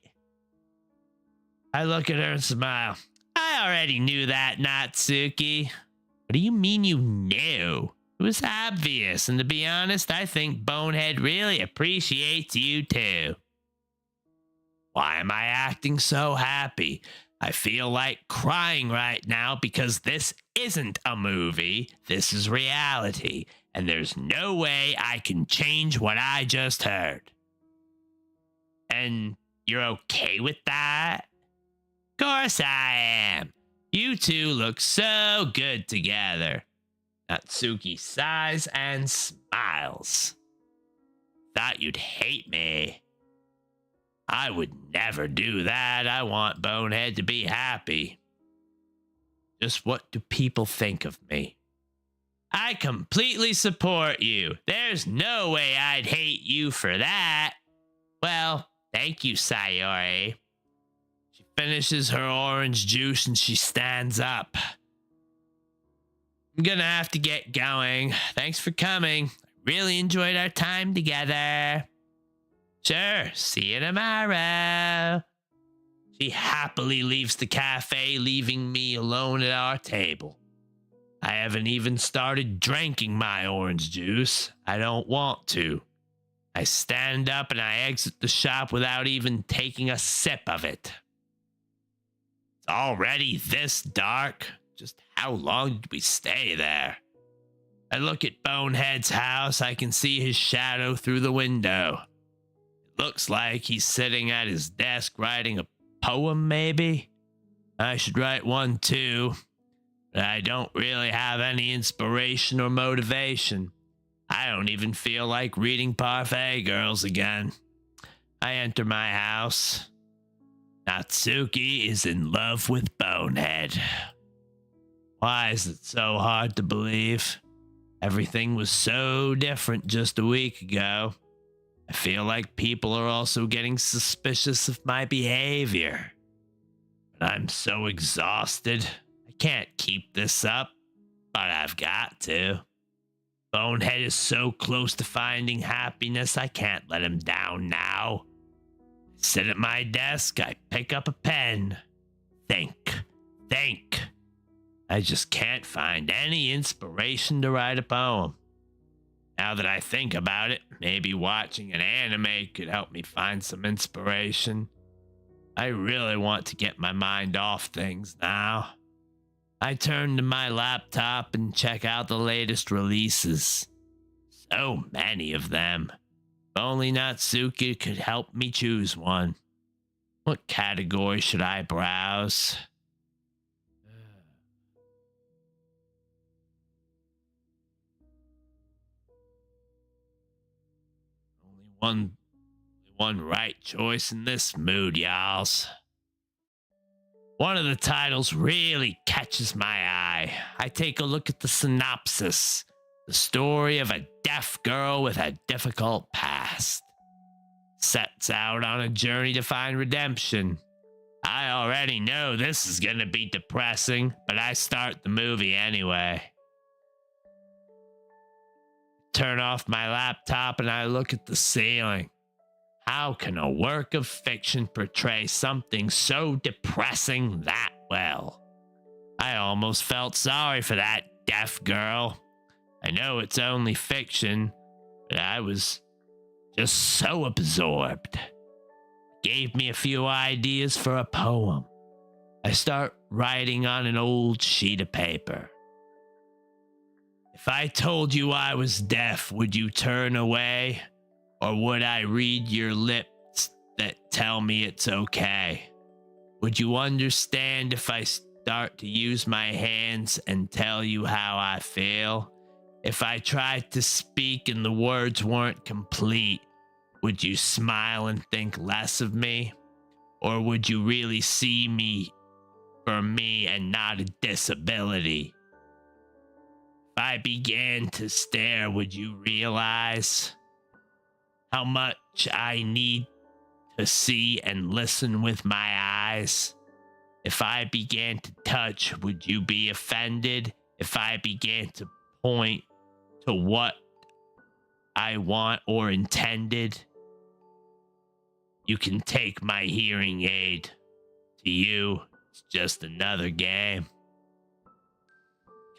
I look at her and smile. I already knew that, Natsuki. What do you mean you knew? It was obvious, and to be honest, I think Bonehead really appreciates you too. Why am I acting so happy? I feel like crying right now because this isn't a movie. This is reality. And there's no way I can change what I just heard. And you're okay with that? Of course I am. You two look so good together. Natsuki sighs and smiles. Thought you'd hate me. I would never do that. I want Bonehead to be happy. Just what do people think of me? I completely support you. There's no way I'd hate you for that. Well, thank you, Sayori. She finishes her orange juice and she stands up. I'm gonna have to get going. Thanks for coming. I really enjoyed our time together. Sure, see you tomorrow. She happily leaves the cafe, leaving me alone at our table. I haven't even started drinking my orange juice. I don't want to. I stand up and I exit the shop without even taking a sip of it. It's already this dark. Just how long did we stay there? I look at Bonehead's house. I can see his shadow through the window. It looks like he's sitting at his desk writing a poem, maybe? I should write one too. But I don't really have any inspiration or motivation. I don't even feel like reading Parfait Girls again. I enter my house. Natsuki is in love with Bonehead. Why is it so hard to believe? Everything was so different just a week ago. I feel like people are also getting suspicious of my behavior. But I'm so exhausted. I can't keep this up, but I've got to. Bonehead is so close to finding happiness, I can't let him down now. I sit at my desk, I pick up a pen. Think. I just can't find any inspiration to write a poem. Now that I think about it, maybe watching an anime could help me find some inspiration. I really want to get my mind off things now. I turn to my laptop and check out the latest releases. So many of them. If only Natsuki could help me choose one. What category should I browse? Only one right choice in this mood, Yall'S. One of the titles really catches my eye. I take a look at the synopsis. The story of a deaf girl with a difficult past. Sets out on a journey to find redemption. I already know this is gonna be depressing, but I start the movie anyway. Turn off my laptop and I look at the ceiling. How can a work of fiction portray something so depressing that well? I almost felt sorry for that deaf girl. I know it's only fiction, but I was just so absorbed. Gave me a few ideas for a poem. I start writing on an old sheet of paper. If I told you I was deaf, would you turn away? Or would I read your lips that tell me it's okay? Would you understand if I start to use my hands and tell you how I feel? If I tried to speak and the words weren't complete, would you smile and think less of me? Or would you really see me for me and not a disability? If I began to stare, would you realize how much I need to see and listen with my eyes? If I began to touch, would you be offended? If I began to point to what I want or intended? You can take my hearing aid. To you, it's just another game.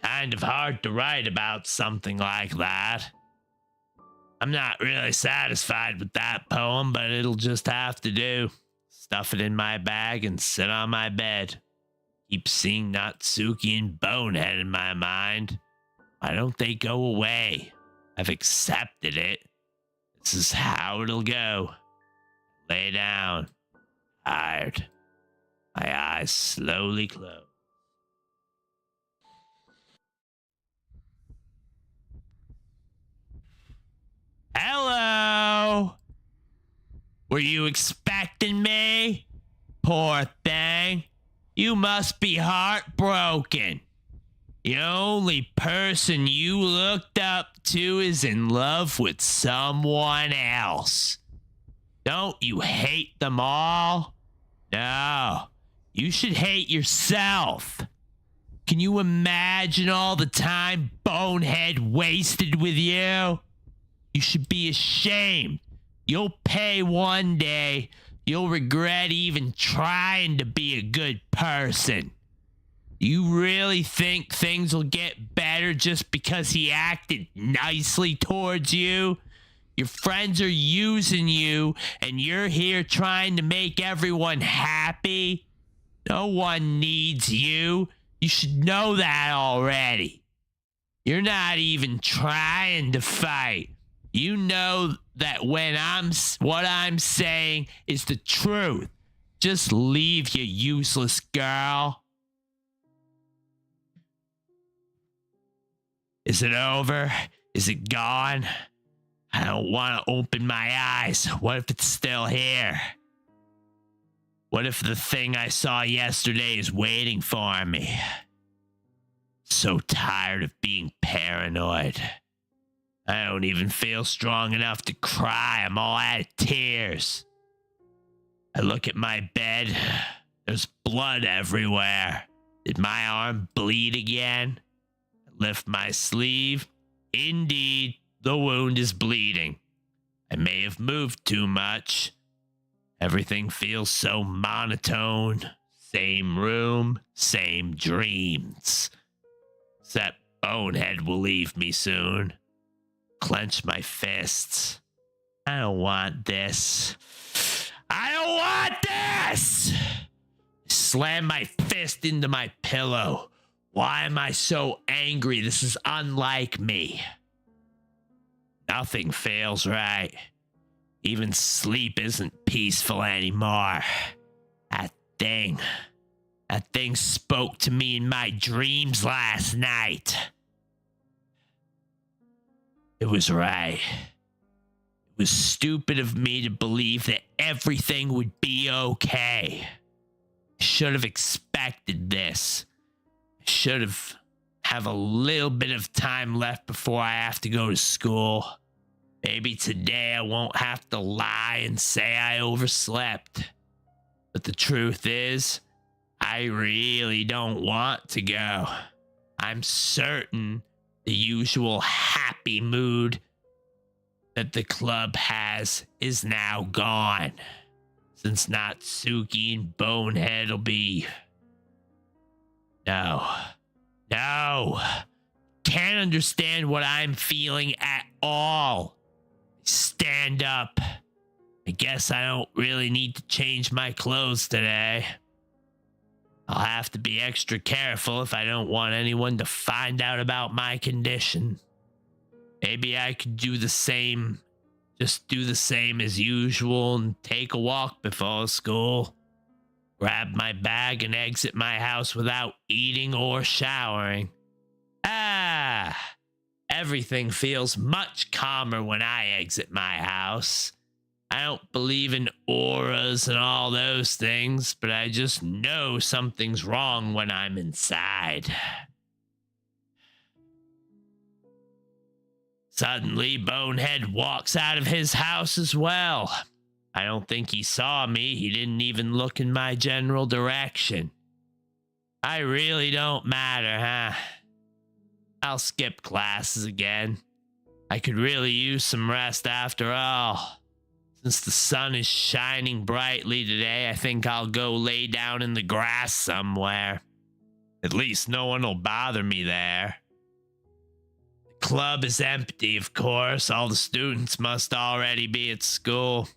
Kind of hard to write about something like that. I'm not really satisfied with that poem, but it'll just have to do. stuff it in my bag, and sit on my bed. Keep seeing Natsuki and Bonehead in my mind. Why don't they go away? I've accepted it. This is how it'll go. Lay down. Tired. My eyes slowly close. Hello? Were you expecting me? Poor thing. You must be heartbroken. The only person you looked up to is in love with someone else. Don't you hate them all? No, you should hate yourself. Can you imagine all the time Bonehead wasted with you? You should be ashamed. You'll pay one day. You'll regret even trying to be a good person. You really think things will get better just because he acted nicely towards you? Your friends are using you, and you're here trying to make everyone happy? No one needs you. You should know that already. You're not even trying to fight. You know that what I'm saying is the truth. Just leave, you useless girl. Is it over? Is it gone? I don't want to open my eyes. What if it's still here? What if the thing I saw yesterday is waiting for me? So tired of being paranoid. I don't even feel strong enough to cry. I'm all out of tears. I look at my bed. There's blood everywhere. Did my arm bleed again? I lift my sleeve. Indeed, the wound is bleeding. I may have moved too much. Everything feels so monotone. Same room, same dreams. Except Bonehead will leave me soon. Clench my fists. I don't want this. I don't want this! Slam my fist into my pillow. Why am I so angry? This is unlike me. Nothing feels right. Even sleep isn't peaceful anymore. That thing spoke to me in my dreams last night. It was right. It was stupid of me to believe that everything would be okay. I should have expected this. I should have a little bit of time left before I have to go to school. Maybe today I won't have to lie and say I overslept. But the truth is, I really don't want to go. I'm certain the usual happy mood that the club has is now gone, since Natsuki and Bonehead will be... No. Can't understand what I'm feeling at all. Stand up. I guess I don't really need to change my clothes today. I'll have to be extra careful if I don't want anyone to find out about my condition. Maybe I could do the same. Just do the same as usual and take a walk before school. Grab my bag and exit my house without eating or showering. Everything feels much calmer when I exit my house. I don't believe in auras and all those things, but I just know something's wrong when I'm inside. Suddenly, Bonehead walks out of his house as well. I don't think he saw me. He didn't even look in my general direction. I really don't matter, huh? I'll skip classes again. I could really use some rest after all. Since the sun is shining brightly today, I think I'll go lay down in the grass somewhere. At least no one will bother me there. The club is empty, of course. All the students must already be at school.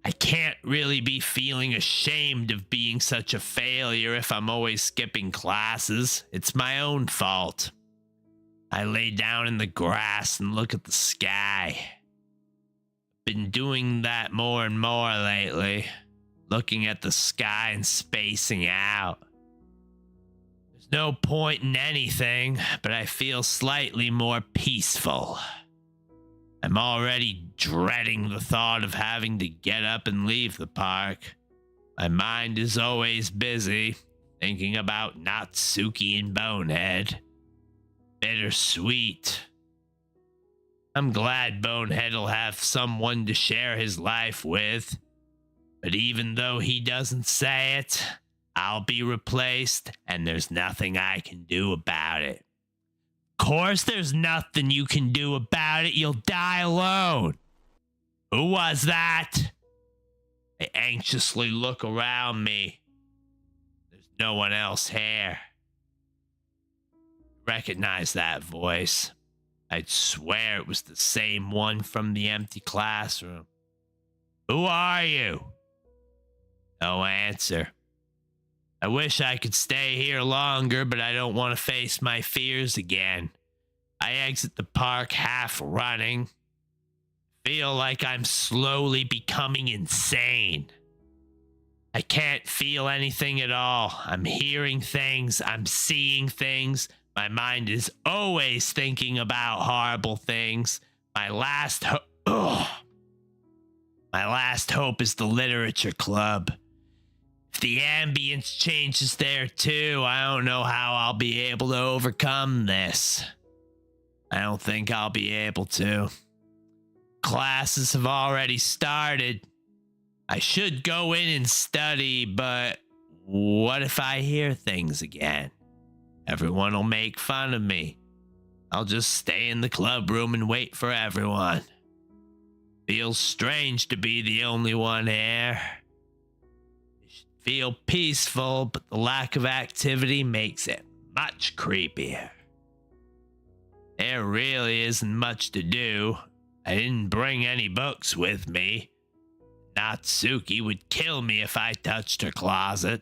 I can't really be feeling ashamed of being such a failure if I'm always skipping classes. It's my own fault. I lay down in the grass and look at the sky. Been doing that more and more lately, looking at the sky and spacing out. There's no point in anything, but I feel slightly more peaceful. I'm already dreading the thought of having to get up and leave the park. My mind is always busy, thinking about Natsuki and Bonehead. Bittersweet. I'm glad Bonehead'll have someone to share his life with, but even though he doesn't say it, I'll be replaced, and there's nothing I can do about it. Of course there's nothing you can do about it. You'll die alone. Who was that? I anxiously look around me. There's no one else here. Recognize that voice. I'd swear it was the same one from the empty classroom. Who are you? No answer. I wish I could stay here longer, but I don't want to face my fears again. I exit the park half running. Feel like I'm slowly becoming insane. I can't feel anything at all. I'm hearing things. I'm seeing things. My mind is always thinking about horrible things. My last hope is the literature club. If the ambience changes there too, I don't know how I'll be able to overcome this. I don't think I'll be able to. Classes have already started. I should go in and study, but what if I hear things again? Everyone will make fun of me. I'll just stay in the club room and wait for everyone. Feels strange to be the only one here. It should feel peaceful, but the lack of activity makes it much creepier. There really isn't much to do. I didn't bring any books with me. Natsuki would kill me if I touched her closet.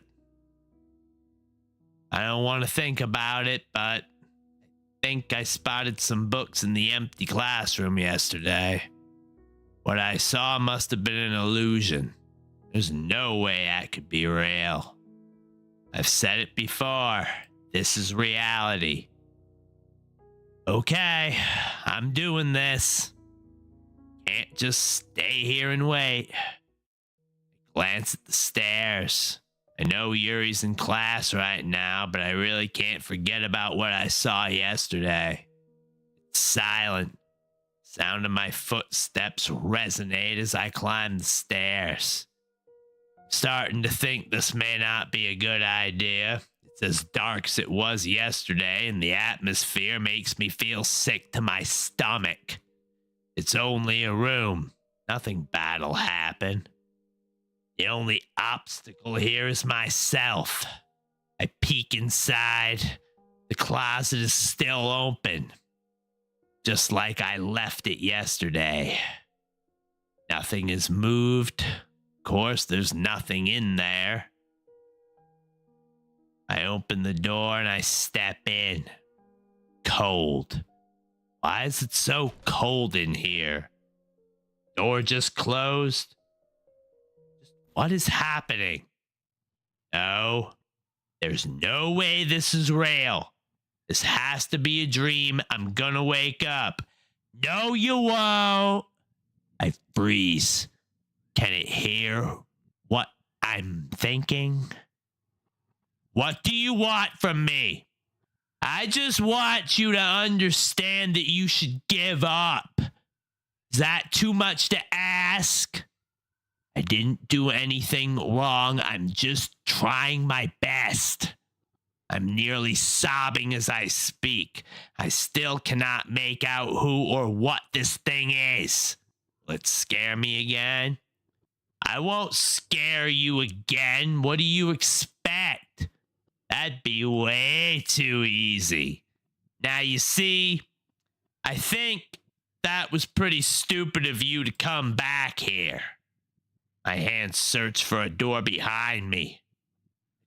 I don't want to think about it, but I think I spotted some books in the empty classroom yesterday. What I saw must have been an illusion. There's no way that could be real. I've said it before. This is reality. Okay, I'm doing this. Can't just stay here and wait. I glance at the stairs. I know Yuri's in class right now, but I really can't forget about what I saw yesterday. It's silent. Sound of my footsteps resonate as I climb the stairs. Starting to think this may not be a good idea. It's as dark as it was yesterday, and the atmosphere makes me feel sick to my stomach. It's only a room. Nothing bad'll happen. The only obstacle here is myself. I peek inside. The closet is still open. Just like I left it yesterday. Nothing is moved. Of course, there's nothing in there. I open the door and I step in. Cold. Why is it so cold in here? Door just closed? What is happening? No, there's no way this is real. This has to be a dream. I'm gonna wake up. No, you won't. I freeze. Can it hear what I'm thinking? What do you want from me? I just want you to understand that you should give up. Is that too much to ask? I didn't do anything wrong. I'm just trying my best. I'm nearly sobbing as I speak. I still cannot make out who or what this thing is. Will it scare me again? I won't scare you again. What do you expect? That'd be way too easy. Now, you see, I think that was pretty stupid of you to come back here. My hands search for a door behind me.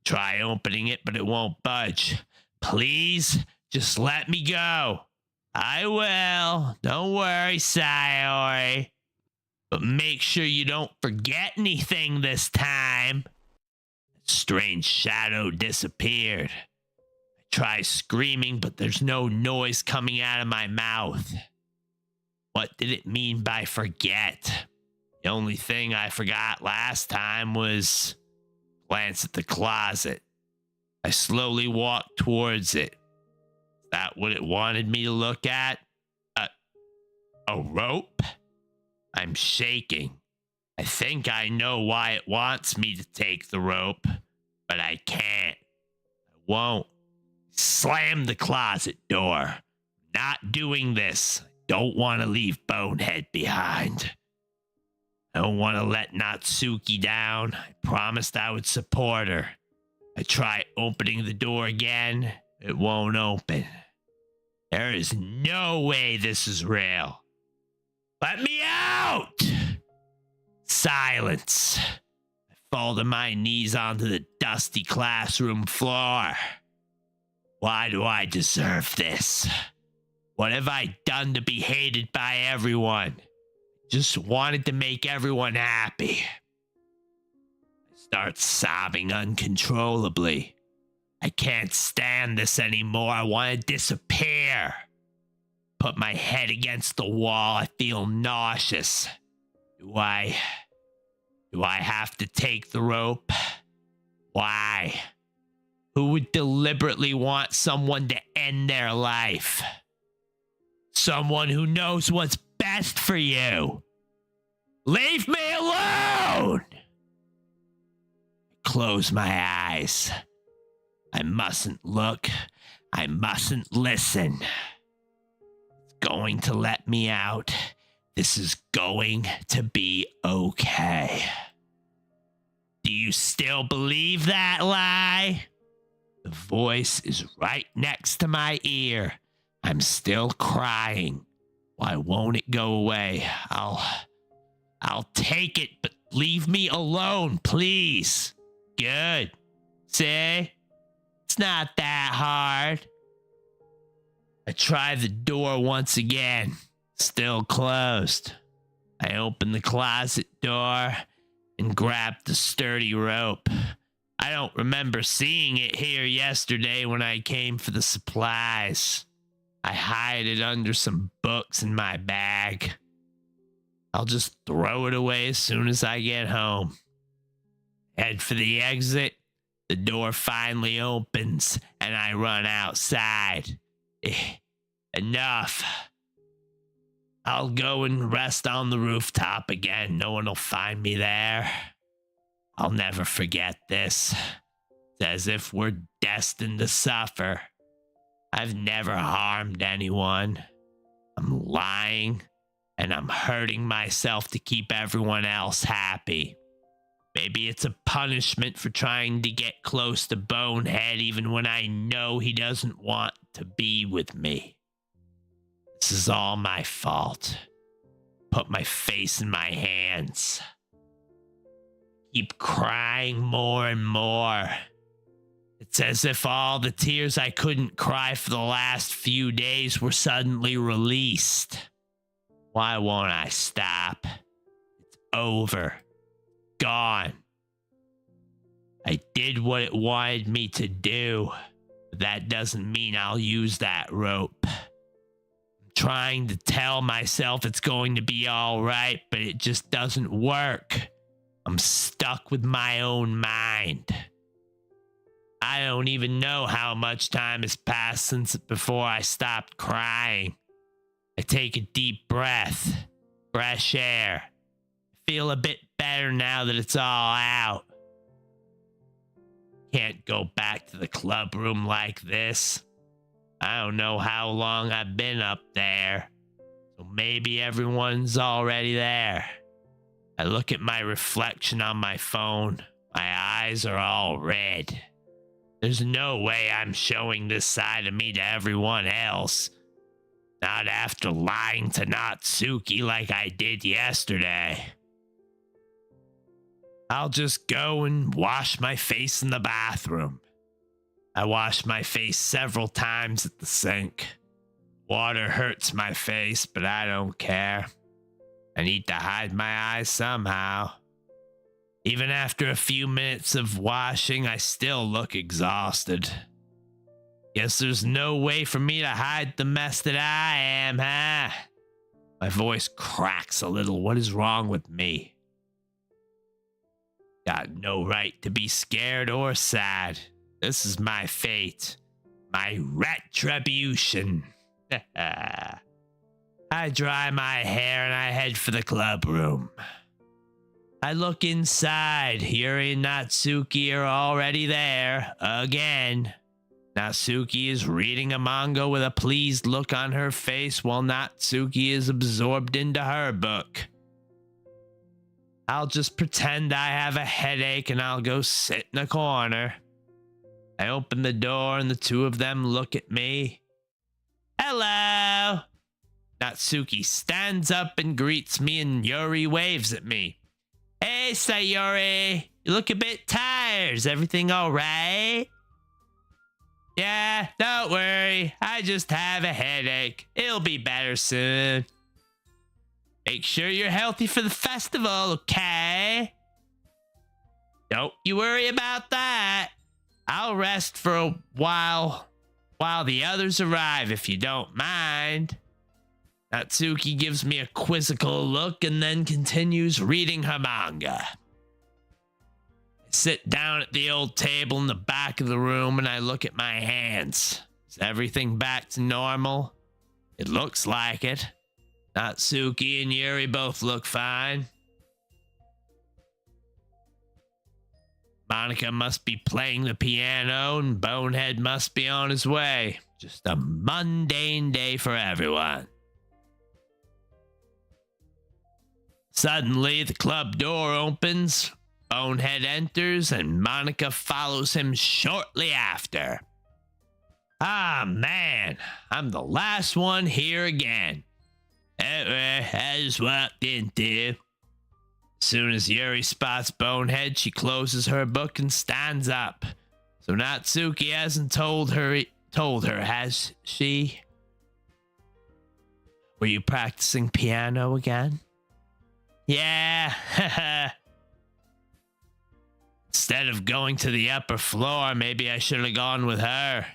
Try opening it, but it won't budge. Please, just let me go. I will. Don't worry, Sayori. But make sure you don't forget anything this time. A strange shadow disappeared. I try screaming, but there's no noise coming out of my mouth. What did it mean by forget? The only thing I forgot last time was glance at the closet. I slowly walked towards it. Is that what it wanted me to look at? A rope? I'm shaking. I think I know why it wants me to take the rope, but I can't. I won't. Slam the closet door. Not doing this. I don't want to leave Bonehead behind. I don't want to let Natsuki down. I promised I would support her. I try opening the door again. It won't open. There is no way this is real. Let me out! Silence. I fall to my knees onto the dusty classroom floor. Why do I deserve this? What have I done to be hated by everyone? Just wanted to make everyone happy. I start sobbing uncontrollably. I can't stand this anymore. I want to disappear. Put my head against the wall. I feel nauseous. Do I have to take the rope? Why? Who would deliberately want someone to end their life? Someone who knows what's best for you. Leave me alone! I close my eyes. I mustn't look. I mustn't listen. It's going to let me out. This is going to be okay. Do you still believe that lie? The voice is right next to my ear. I'm still crying. Why won't it go away? I'll take it, but leave me alone, please. Good. See? It's not that hard. I try the door once again. Still closed. I open the closet door and grab the sturdy rope. I don't remember seeing it here yesterday when I came for the supplies. I hide it under some books in my bag. I'll just throw it away as soon as I get home. Head for the exit. The door finally opens and I run outside. Enough. I'll go and rest on the rooftop again. No one will find me there. I'll never forget this. It's as if we're destined to suffer. I've never harmed anyone. I'm lying, and I'm hurting myself to keep everyone else happy. Maybe it's a punishment for trying to get close to Bonehead even when I know he doesn't want to be with me. This is all my fault. Put my face in my hands. Keep crying more and more. It's as if all the tears I couldn't cry for the last few days were suddenly released. Why won't I stop? It's over. Gone. I did what it wanted me to do, but that doesn't mean I'll use that rope. I'm trying to tell myself it's going to be all right, but it just doesn't work. I'm stuck with my own mind. I don't even know how much time has passed since before I stopped crying. I take a deep breath. Fresh air. I feel a bit better now that it's all out. Can't go back to the club room like this. I don't know how long I've been up there, so maybe everyone's already there. I look at my reflection on my phone. My eyes are all red. There's no way I'm showing this side of me to everyone else. Not after lying to Natsuki like I did yesterday. I'll just go and wash my face in the bathroom. I wash my face several times at the sink. Water hurts my face, but I don't care. I need to hide my eyes somehow. Even after a few minutes of washing, I still look exhausted. Guess there's no way for me to hide the mess that I am, huh? My voice cracks a little. What is wrong with me? Got no right to be scared or sad. This is my fate. My retribution. I dry my hair and I head for the club room. I look inside. Yuri and Natsuki are already there. Again. Natsuki is reading a manga with a pleased look on her face while Natsuki is absorbed into her book. I'll just pretend I have a headache and I'll go sit in a corner. I open the door and the two of them look at me. Hello! Natsuki stands up and greets me and Yuri waves at me. Hey, Sayori, you look a bit tired. Is everything all right? Yeah, don't worry. I just have a headache. It'll be better soon. Make sure you're healthy for the festival, okay? Don't you worry about that. I'll rest for a while the others arrive, if you don't mind. Natsuki gives me a quizzical look and then continues reading her manga. I sit down at the old table in the back of the room and I look at my hands. Is everything back to normal? It looks like it. Natsuki and Yuri both look fine. Monica must be playing the piano and Bonehead must be on his way. Just a mundane day for everyone. Suddenly, the club door opens, Bonehead enters, and Monica follows him shortly after. Ah, man, I'm the last one here again. I just walked in too. As soon as Yuri spots Bonehead, she closes her book and stands up. So Natsuki hasn't told her, has she? Were you practicing piano again? Yeah. Instead of going to the upper floor, maybe I should have gone with her.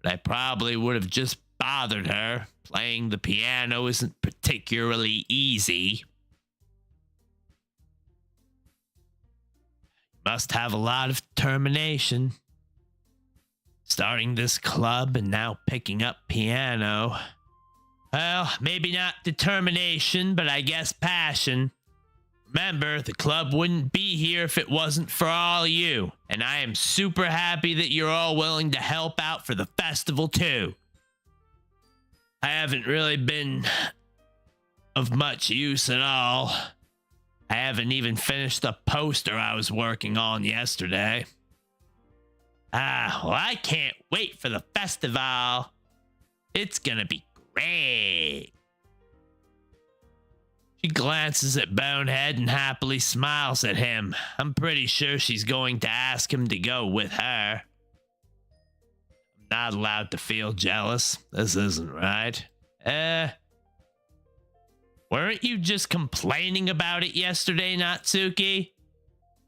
But I probably would have just bothered her. Playing the piano isn't particularly easy. Must have a lot of determination. Starting this club and now picking up piano. Well, maybe not determination, but I guess passion. Remember, the club wouldn't be here if it wasn't for all you. And I am super happy that you're all willing to help out for the festival too. I haven't really been of much use at all. I haven't even finished the poster I was working on yesterday. Well, I can't wait for the festival. It's gonna be great. She glances at Bonehead and happily smiles at him. I'm pretty sure she's going to ask him to go with her. I'm not allowed to feel jealous. This isn't right. Weren't you just complaining about it yesterday, Natsuki?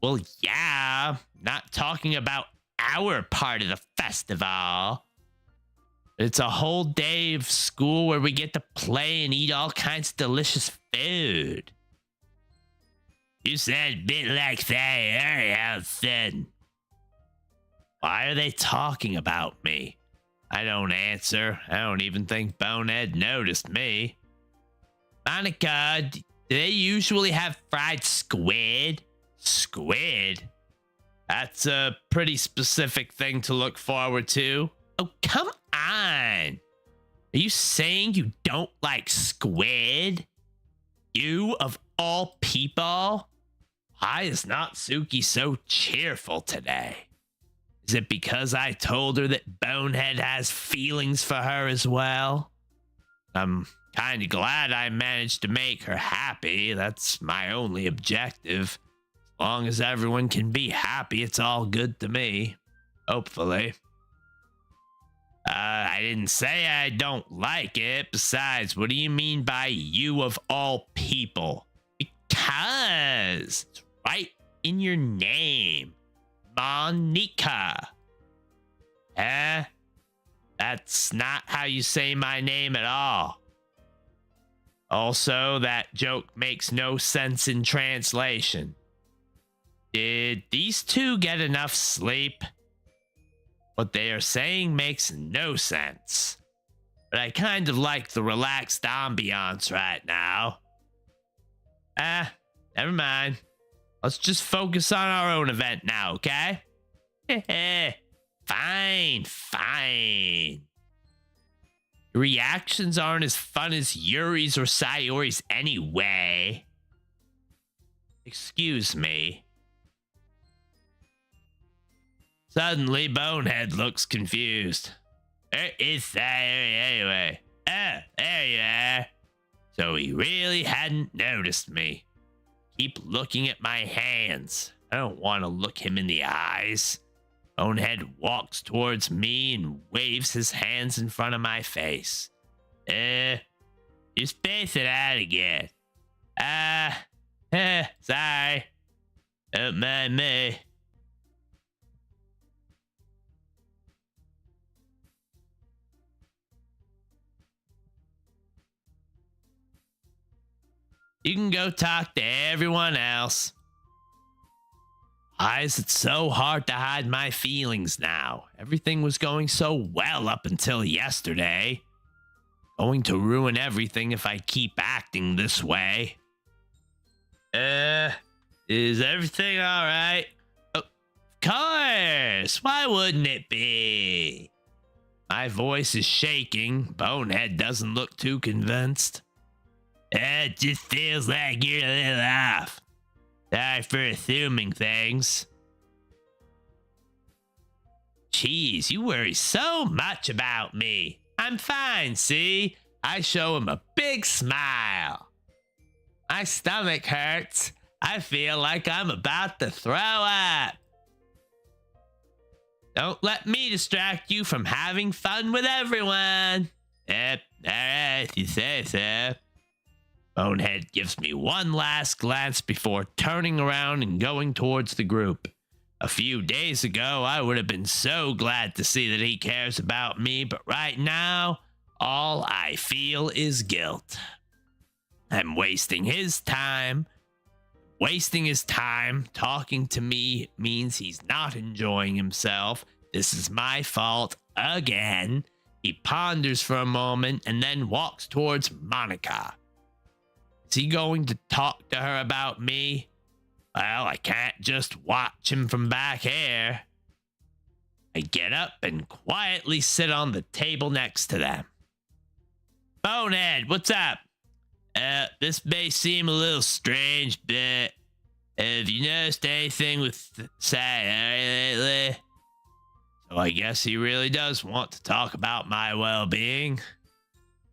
Well, yeah. Not talking about our part of the festival. It's a whole day of school where we get to play and eat all kinds of delicious food. You said a bit like that earlier, how sudden. Why are they talking about me? I don't answer. I don't even think Bonehead noticed me. Monica, do they usually have fried squid? Squid? That's a pretty specific thing to look forward to. Oh, come on. Are you saying you don't like squid? You, of all people? Why is Natsuki so cheerful today? Is it because I told her that Bonehead has feelings for her as well? I'm kind of glad I managed to make her happy. That's my only objective. Long as everyone can be happy, it's all good to me. Hopefully. I didn't say I don't like it. Besides, what do you mean by you of all people? Because it's right in your name. Monica. Eh? That's not how you say my name at all. Also, that joke makes no sense in translation. Did these two get enough sleep? What they are saying makes no sense. But I kind of like the relaxed ambiance right now. Never mind. Let's just focus on our own event now, okay? Fine. Your reactions aren't as fun as Yuri's or Sayori's anyway. Excuse me. Suddenly, Bonehead looks confused. Where is Sayori anyway? Oh, there you are. So he really hadn't noticed me. Keep looking at my hands. I don't want to look him in the eyes. Bonehead walks towards me and waves his hands in front of my face. Just face it out again. Sorry. Don't mind me. You can go talk to everyone else. Why is it so hard to hide my feelings now? Everything was going so well up until yesterday. Going to ruin everything if I keep acting this way. Is everything all right? Of course. Why wouldn't it be? My voice is shaking. Bonehead doesn't look too convinced. It just feels like you're a little off. Sorry for assuming things. Jeez, you worry so much about me. I'm fine, see? I show him a big smile. My stomach hurts. I feel like I'm about to throw up. Don't let me distract you from having fun with everyone. Yep, alright, you say so. Bonehead gives me one last glance before turning around and going towards the group. A few days ago, I would have been so glad to see that he cares about me, but right now, all I feel is guilt. I'm wasting his time. Wasting his time talking to me means he's not enjoying himself. This is my fault again. He ponders for a moment and then walks towards Monica. Is he going to talk to her about me? Well, I can't just watch him from back here. I get up and quietly sit on the table next to them. Bonehead, what's up? This may seem a little strange, but have you noticed anything with Sayori lately? So I guess he really does want to talk about my well-being.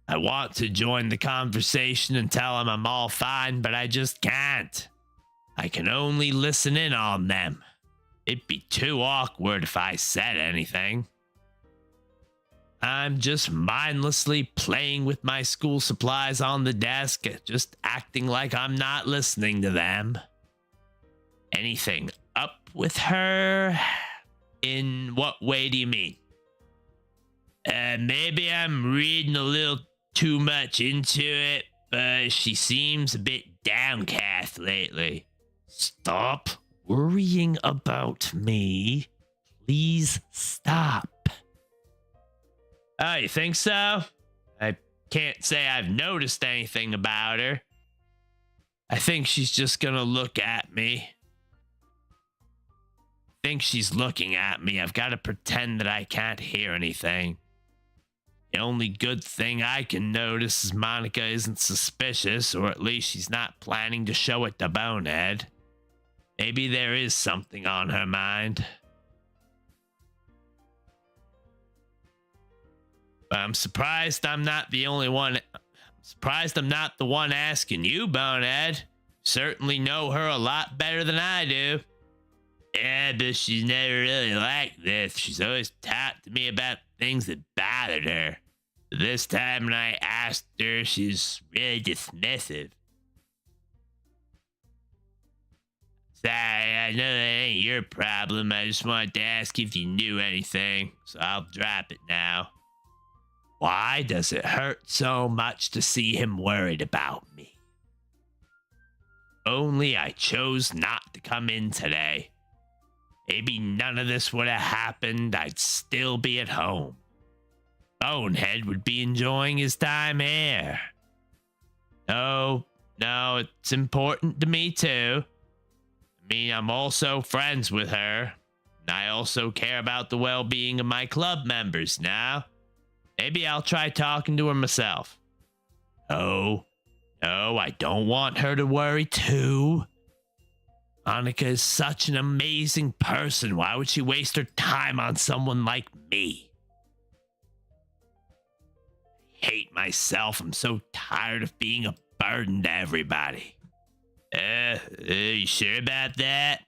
I want to join the conversation and tell him I'm all fine, but I just can't. I can only listen in on them. It'd be too awkward if I said anything. I'm just mindlessly playing with my school supplies on the desk, just acting like I'm not listening to them. Anything up with her? In what way do you mean? Maybe I'm reading a little too much into it, but she seems a bit downcast lately. Stop worrying about me. Please stop. Oh, you think so? I can't say I've noticed anything about her. I think she's just gonna look at me. I think she's looking at me. I've got to pretend that I can't hear anything. The only good thing I can notice is Monica isn't suspicious, or at least she's not planning to show it to Bonehead. Maybe there is something on her mind. But I'm surprised I'm not the only one. I'm surprised I'm not the one asking you, Bonehead. certainly know her a lot better than I do. Yeah, but she's never really like this. She's always talked to me about things that bothered her. But this time when I asked her, she's really dismissive. Sorry, I know that ain't your problem. I just wanted to ask if you knew anything, so I'll drop it now. Why does it hurt so much to see him worried about me? Only I chose not to come in today. Maybe none of this would have happened. I'd still be at home. Bonehead would be enjoying his time here. No, it's important to me too. I mean, I'm also friends with her. And I also care about the well-being of my club members now. Maybe I'll try talking to her myself. No, I don't want her to worry too. Monica is such an amazing person. Why would she waste her time on someone like me? I hate myself. I'm so tired of being a burden to everybody. You sure about that?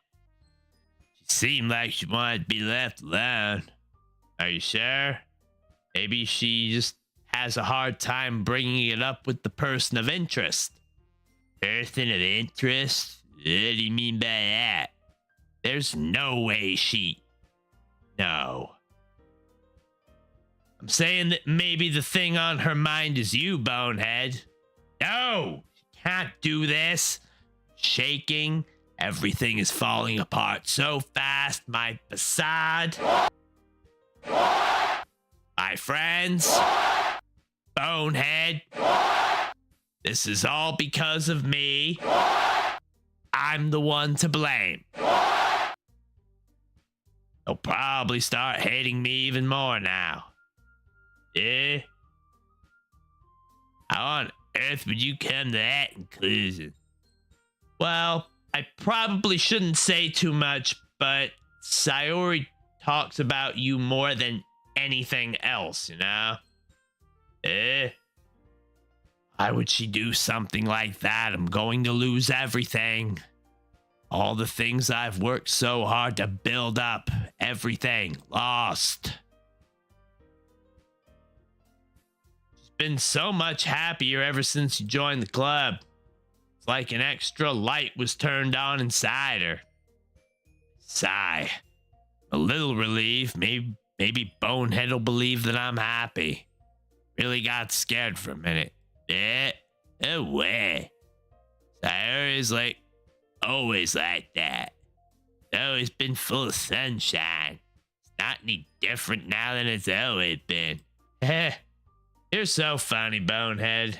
She seemed like she wanted to be left alone. Are you sure? Maybe she just has a hard time bringing it up with the person of interest. Person of interest? What do you mean by that? There's no way she... No. I'm saying that maybe the thing on her mind is you, Bonehead. No! She can't do this. Shaking. Everything is falling apart so fast. My facade. My friends. Bonehead. This is all because of me. I'm the one to blame. They'll probably start hating me even more now. Yeah? How on earth would you come to that conclusion? Well, I probably shouldn't say too much, but Sayori talks about you more than anything else, you know? Why would she do something like that? I'm going to lose everything. All the things I've worked so hard to build up. Everything lost. She's been so much happier ever since you joined the club. It's like an extra light was turned on inside her. Sigh. A little relief. Maybe Bonehead will believe that I'm happy. Really got scared for a minute. Yeah, no way. Sayori's like always like that. It's always been full of sunshine. It's not any different now than it's always been. You're so funny, Bonehead.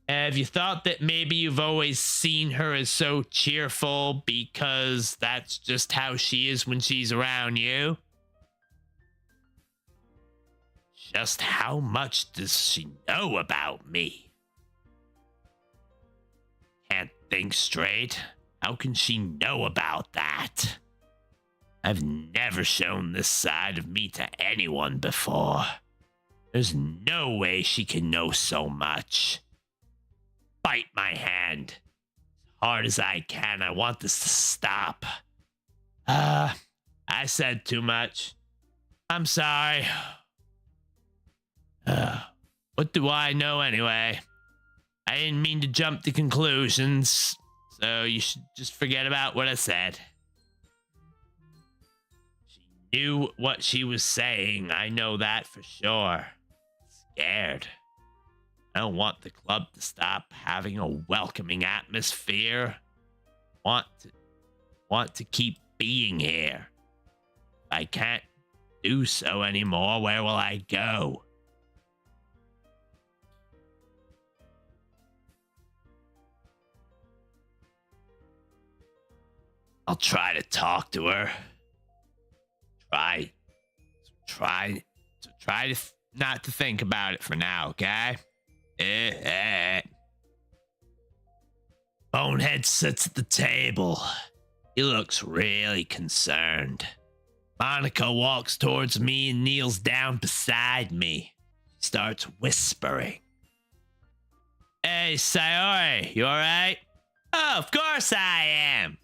Have you thought that maybe you've always seen her as so cheerful because that's just how she is when she's around you? Just how much does she know about me? Can't think straight. How can she know about that? I've never shown this side of me to anyone before. There's no way she can know so much. Bite my hand. As hard as I can, I want this to stop. I said too much. I'm sorry. What do I know anyway? I didn't mean to jump to conclusions, so you should just forget about what I said. She knew what she was saying, I know that for sure. Scared. I don't want the club to stop having a welcoming atmosphere. Want to keep being here. If I can't do so anymore, where will I go? I'll try to talk to her. Try to not to think about it for now, okay? Bonehead sits at the table. He looks really concerned. Monica walks towards me and kneels down beside me. She starts whispering. Hey, Sayori, you alright? Oh, of course I am.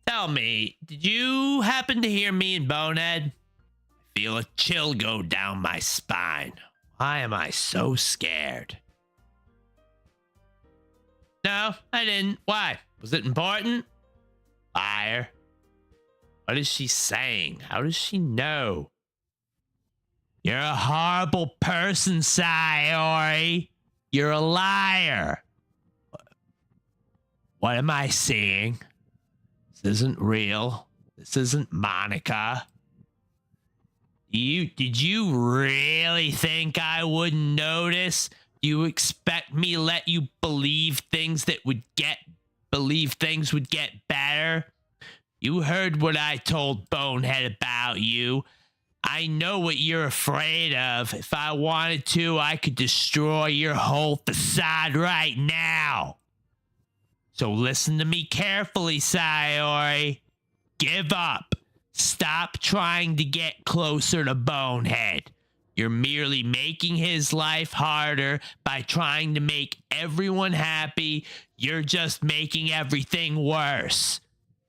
Tell me, did you happen to hear me and Bonehead? I feel a chill go down my spine. Why am I so scared? No, I didn't. Why? Was it important? Liar. What is she saying? How does she know? You're a horrible person, Sayori. You're a liar. What am I seeing? This isn't real. This isn't Monica. Did you really think I wouldn't notice? Do you expect me to let you believe things would get better? You heard what I told Bonehead about you. I know what you're afraid of. If I wanted to, I could destroy your whole facade right now. So listen to me carefully, Sayori. Give up. Stop trying to get closer to Bonehead. You're merely making his life harder by trying to make everyone happy. You're just making everything worse.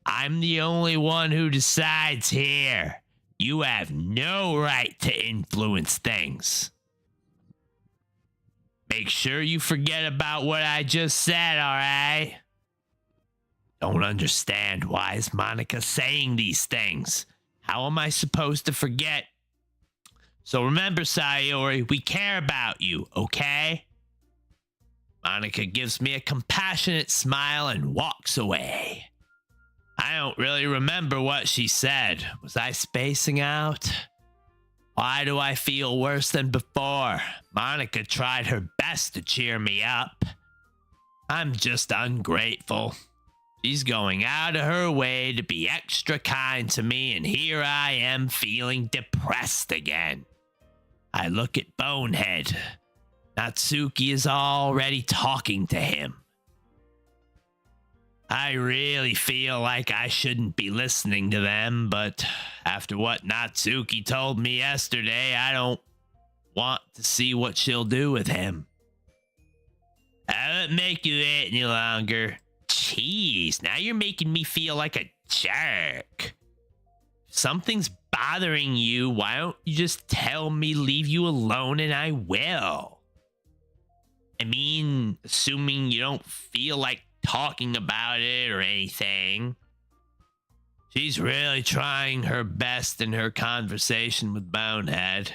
I'm the only one who decides here. You have no right to influence things. Make sure you forget about what I just said, all right? Don't understand. Why is Monica saying these things? How am I supposed to forget? So remember, Sayori, we care about you, okay? Monica gives me a compassionate smile and walks away. I don't really remember what she said. Was I spacing out? Why do I feel worse than before? Monica tried her best to cheer me up. I'm just ungrateful. She's going out of her way to be extra kind to me, and here I am feeling depressed again. I look at Bonehead. Natsuki is already talking to him. I really feel like I shouldn't be listening to them, but after what Natsuki told me yesterday, I don't want to see what she'll do with him. I won't make you wait any longer. Jeez, now you're making me feel like a jerk. If something's bothering you, why don't you just tell me, leave you alone, and I will? I mean, assuming you don't feel like talking about it or anything. She's really trying her best in her conversation with Bonehead.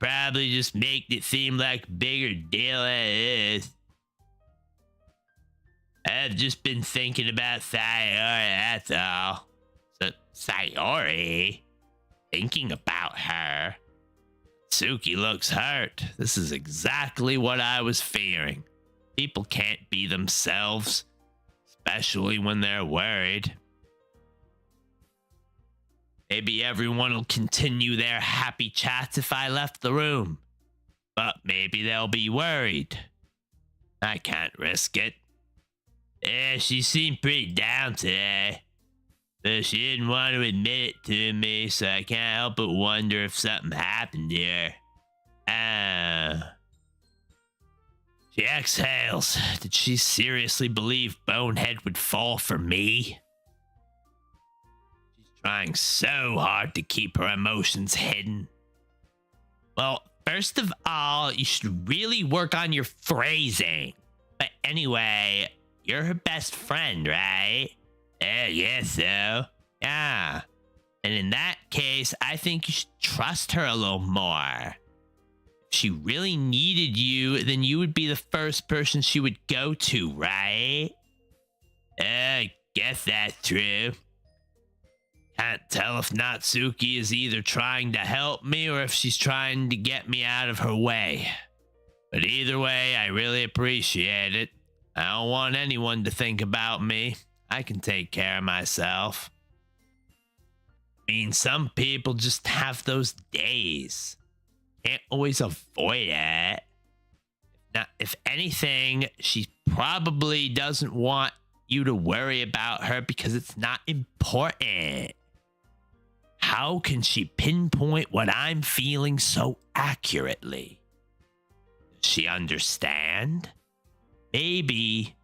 Probably just make it seem like a bigger deal than it is. I've just been thinking about Sayori, that's all. So, Sayori? Thinking about her? Tsuki looks hurt. This is exactly what I was fearing. People can't be themselves, especially when they're worried. Maybe everyone will continue their happy chats if I left the room. But maybe they'll be worried. I can't risk it. Yeah, she seemed pretty down today. But she didn't want to admit it to me, so I can't help but wonder if something happened to her. She exhales. Did she seriously believe Bonehead would fall for me? She's trying so hard to keep her emotions hidden. Well, first of all, you should really work on your phrasing. But anyway, you're her best friend, right? Yeah, so. Yeah. And in that case, I think you should trust her a little more. If she really needed you, then you would be the first person she would go to, right? I guess that's true. Can't tell if Natsuki is either trying to help me or if she's trying to get me out of her way. But either way, I really appreciate it. I don't want anyone to think about me. I can take care of myself. I mean, some people just have those days. Can't always avoid it. Now, if anything, she probably doesn't want you to worry about her because it's not important. How can she pinpoint what I'm feeling so accurately? Does she understand? Maybe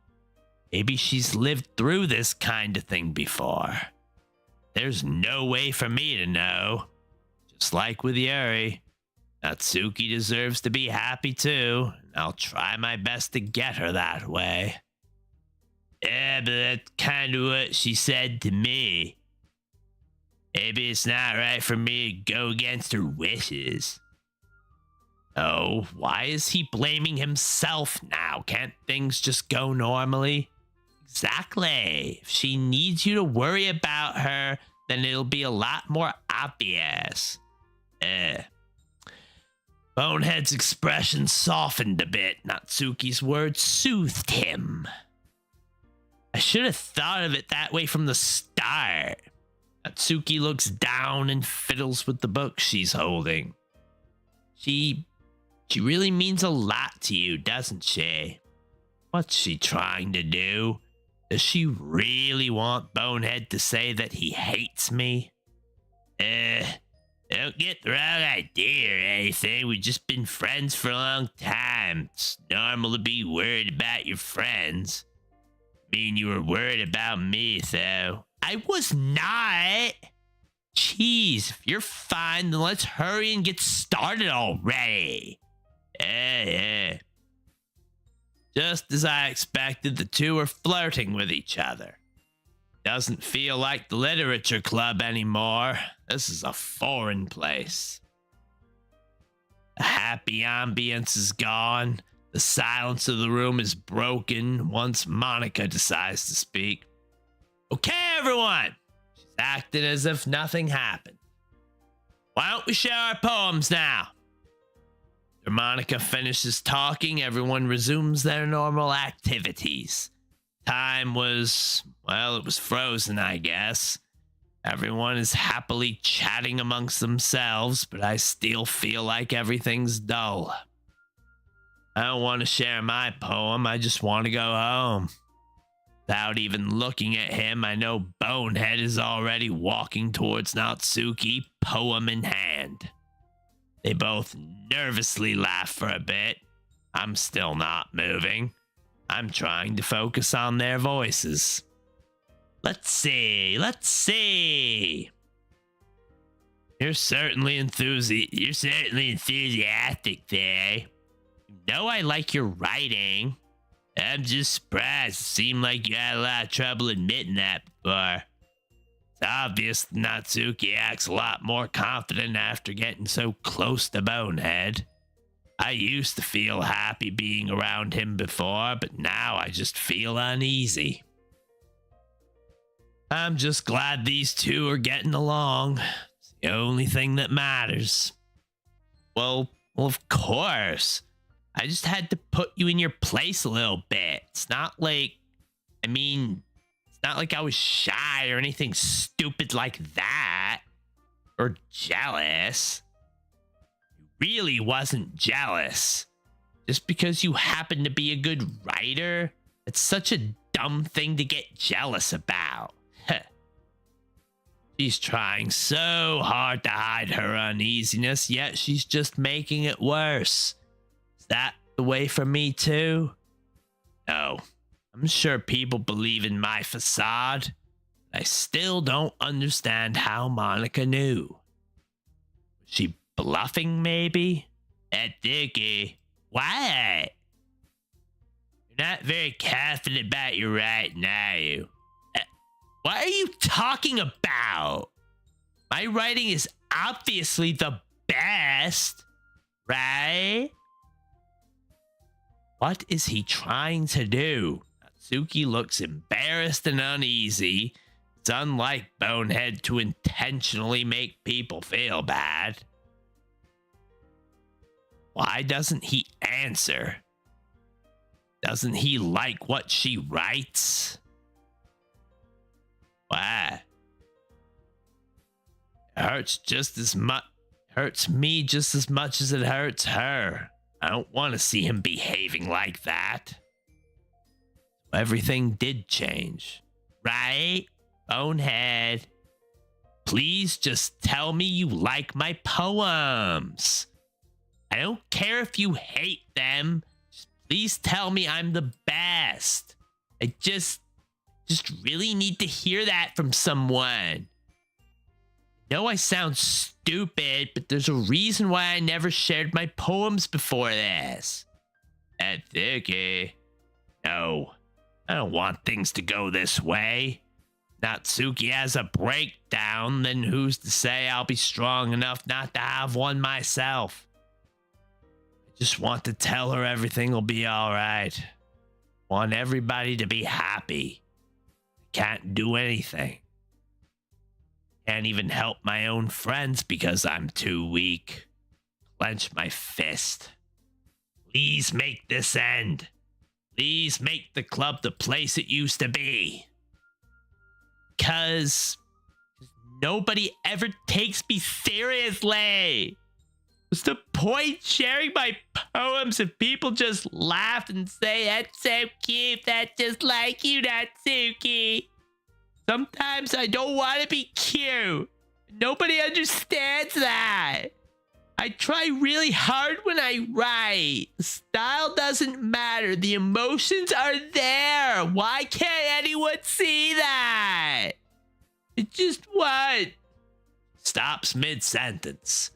Maybe she's lived through this kind of thing before. There's no way for me to know. Just like with Yuri, Natsuki deserves to be happy too, and I'll try my best to get her that way. Yeah, but that's kind of what she said to me. Maybe it's not right for me to go against her wishes. Oh, why is he blaming himself now? Can't things just go normally? Exactly. If she needs you to worry about her, then it'll be a lot more obvious. Bonehead's expression softened a bit. Natsuki's words soothed him. I should have thought of it that way from the start. Natsuki looks down and fiddles with the book she's holding. She really means a lot to you, doesn't she? What's she trying to do? Does she really want Bonehead to say that he hates me? Don't get the wrong idea or anything. We've just been friends for a long time. It's normal to be worried about your friends. I mean, you were worried about me, though. I was not. Jeez, if you're fine, then let's hurry and get started already. Yeah. Just as I expected, the two are flirting with each other. Doesn't feel like the literature club anymore. This is a foreign place. The happy ambience is gone. The silence of the room is broken once Monica decides to speak. Okay, everyone. She's acting as if nothing happened. Why don't we share our poems now? After Monica finishes talking, everyone resumes their normal activities. Time was, well, it was frozen, I guess. Everyone is happily chatting amongst themselves, but I still feel like everything's dull. I don't want to share my poem, I just want to go home. Without even looking at him, I know Bonehead is already walking towards Natsuki, poem in hand. They both nervously laugh for a bit. I'm still not moving. I'm trying to focus on their voices. Let's see. You're certainly enthusiastic there. You know I like your writing. I'm just surprised. It seemed like you had a lot of trouble admitting that before. It's obvious that Natsuki acts a lot more confident after getting so close to Bonehead. I used to feel happy being around him before, but now I just feel uneasy. I'm just glad these two are getting along. It's the only thing that matters. Well, of course. I just had to put you in your place a little bit. It's not like I was shy or anything stupid like that. Or jealous. Really wasn't jealous. Just because you happen to be a good writer, it's such a dumb thing to get jealous about. She's trying so hard to hide her uneasiness, yet she's just making it worse. Is that the way for me too? No, I'm sure people believe in my facade. I still don't understand how Monica knew. Was she bluffing, maybe? Dickie, what? You're not very confident about your writing, are you? What are you talking about? My writing is obviously the best, right? What is he trying to do? Natsuki looks embarrassed and uneasy. It's unlike Bonehead to intentionally make people feel bad. Why doesn't he answer? Doesn't he like what she writes? Why? It hurts me just as much as it hurts her. I don't want to see him behaving like that. Everything did change, right? Bonehead. Please just tell me you like my poems. I don't care if you hate them. Just please tell me I'm the best. I just really need to hear that from someone. I know I sound stupid, but there's a reason why I never shared my poems before this. And Vicky, no, I don't want things to go this way. Natsuki has a breakdown, then who's to say I'll be strong enough not to have one myself? I just want to tell her everything will be all right. Want everybody to be happy. Can't do anything. Can't even help my own friends because I'm too weak. Clench my fist. Please make this end. Please make the club the place it used to be. Because nobody ever takes me seriously. What's the point sharing my poems if people just laugh and say, "That's so cute, that's just like you, Natsuki"? Sometimes I don't want to be cute. Nobody understands that. I try really hard when I write. The style doesn't matter. The emotions are there. Why can't anyone see that? It just what? Stops mid-sentence.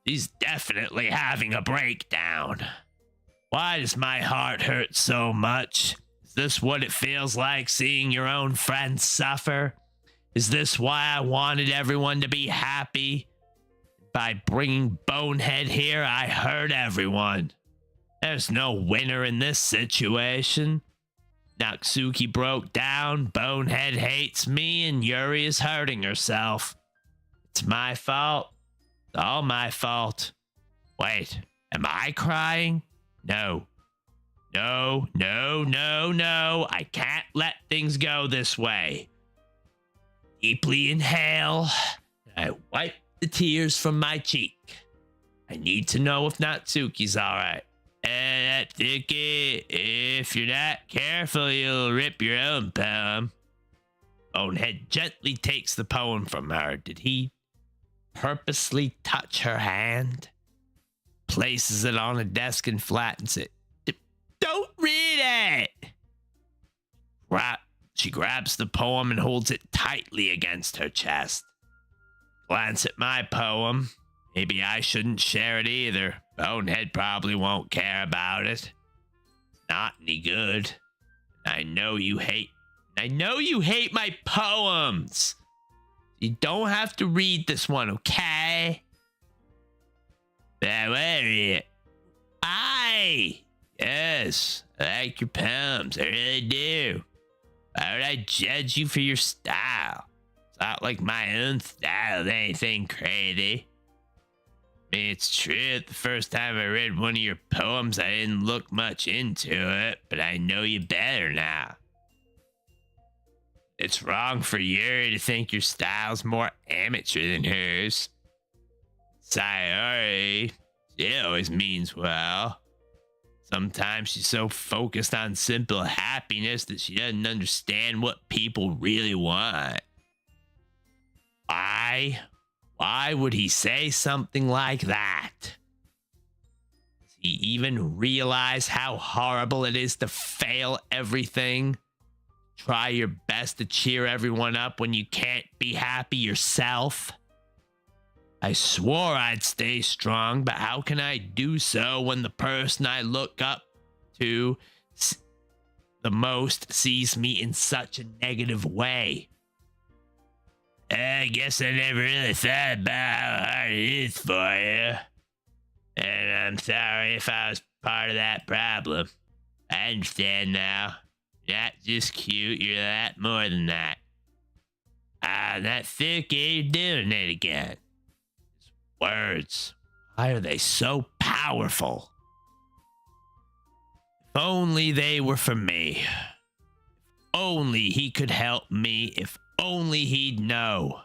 She's definitely having a breakdown. Why does my heart hurt so much? Is this what it feels like seeing your own friends suffer? Is this why I wanted everyone to be happy? By bringing Bonehead here, I hurt everyone. There's no winner in this situation. Natsuki broke down, Bonehead hates me, and Yuri is hurting herself. It's my fault. It's all my fault. Wait, am I crying? No. No, no, no, no. I can't let things go this way. Deeply inhale. I wipe the tears from my cheek. I need to know if Natsuki's alright. And Vicky, if you're not careful, you'll rip your own poem. Bonehead gently takes the poem from her. Did he purposely touch her hand? Places it on a desk and flattens it. Don't read it! She grabs the poem and holds it tightly against her chest. Glance at my poem. Maybe I shouldn't share it either. Bonehead probably won't care about it. Not any good. I know you hate my poems. You don't have to read this one, okay? Where is it? Yes, I like your poems. I really do. Why would I judge you for your style? It's not like my own style is anything crazy. I mean, it's true that the first time I read one of your poems, I didn't look much into it, but I know you better now. It's wrong for Yuri to think your style's more amateur than hers. Sayori, she always means well. Sometimes she's so focused on simple happiness that she doesn't understand what people really want. Why would he say something like that? Does he even realize how horrible it is to fail everything? Try your best to cheer everyone up when you can't be happy yourself? I swore I'd stay strong, but how can I do so when the person I look up to the most sees me in such a negative way? I guess I never really thought about how hard it is for you. And I'm sorry if I was part of that problem. I understand now. You're not just cute, you're a lot more than that. That Vicky, you're doing it again. Words. Why are they so powerful? If only they were for me. If only he could help me. If only he'd know.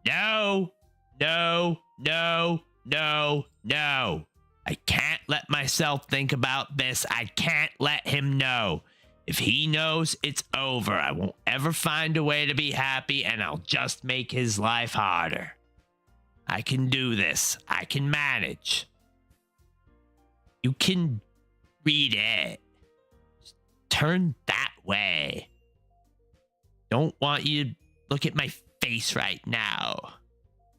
No, no, no, no, no. I can't let myself think about this. I can't let him know. If he knows, it's over. I won't ever find a way to be happy, and I'll just make his life harder. I can do this. I can manage. You can read it. Just turn that way. Don't want you to look at my face right now.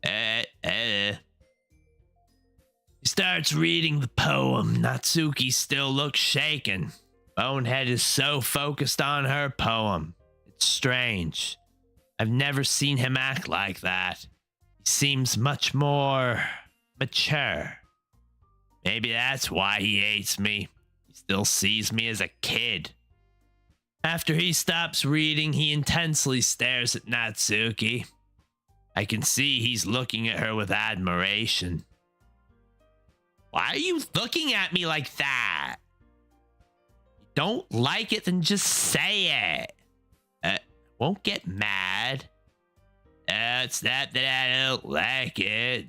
He starts reading the poem. Natsuki still looks shaken. Bonehead is so focused on her poem. It's strange. I've never seen him act like that. He seems much more mature. Maybe that's why he hates me. He still sees me as a kid. After he stops reading, he intensely stares at Natsuki. I can see he's looking at her with admiration. Why are you looking at me like that? You don't like it, then just say it. Won't get mad. It's not that I don't like it. It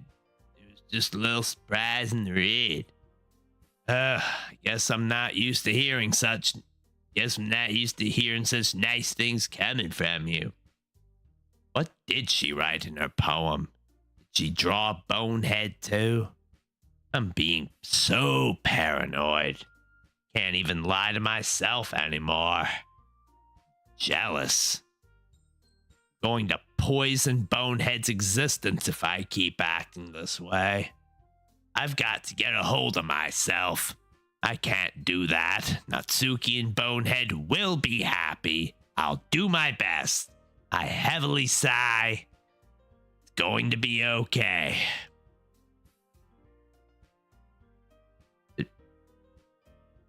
was just a little surprising to read. I guess I'm not used to hearing such nice things coming from you. What did she write in her poem? Did she draw Bonehead too? I'm being so paranoid. Can't even lie to myself anymore. Jealous. Going to poison Bonehead's existence if I keep acting this way. I've got to get a hold of myself. I can't do that. Natsuki and Bonehead will be happy. I'll do my best. I heavily sigh. It's going to be okay.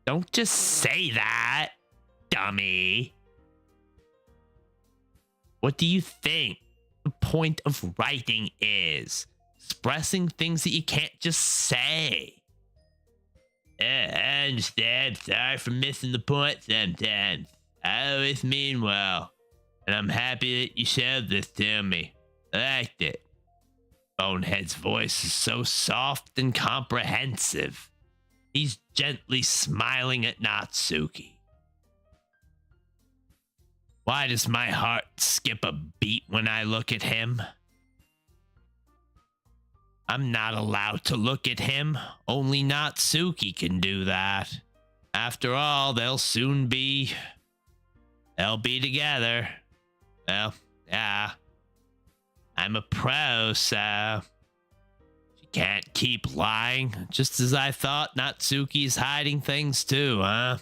Don't just say that, dummy. What do you think the point of writing is? Expressing things that you can't just say. I understand. Sorry for missing the point sometimes. I always mean well. And I'm happy that you showed this to me. I liked it. Bonehead's voice is so soft and comprehensive. He's gently smiling at Natsuki. Why does my heart skip a beat when I look at him? I'm not allowed to look at him. Only Natsuki can do that. After all, they'll be together. Well, yeah. I'm a pro, so she can't keep lying. Just as I thought, Natsuki's hiding things too, huh?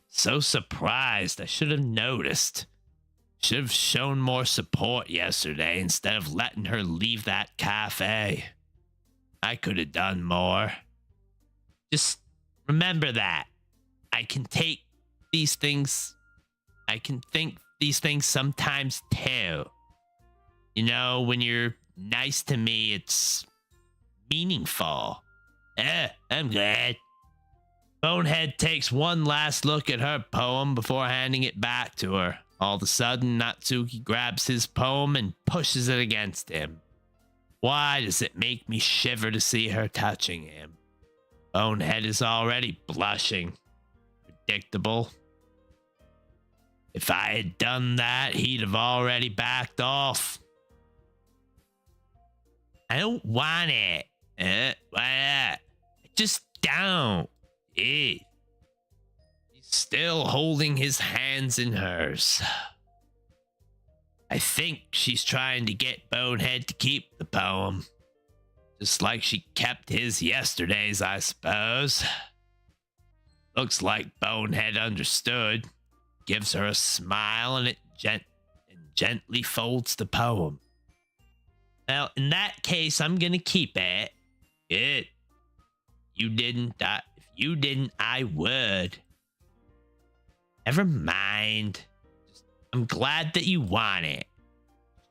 So surprised. I should have noticed. Should have shown more support yesterday instead of letting her leave that cafe. I could have done more. Just remember that. I can take these things. I can think these things sometimes too. You know, when you're nice to me, it's meaningful. I'm glad. Bonehead takes one last look at her poem before handing it back to her. All of a sudden, Natsuki grabs his poem and pushes it against him. Why does it make me shiver to see her touching him? Bonehead is already blushing. Predictable. If I had done that, he'd have already backed off. I don't want it. Why not? I just don't. He's still holding his hands in hers. I think she's trying to get Bonehead to keep the poem. Just like she kept his yesterday's, I suppose. Looks like Bonehead understood. Gives her a smile and gently folds the poem. Well, in that case, I'm gonna keep it. Good. You didn't. If you didn't, I would. Never mind. I'm glad that you want it.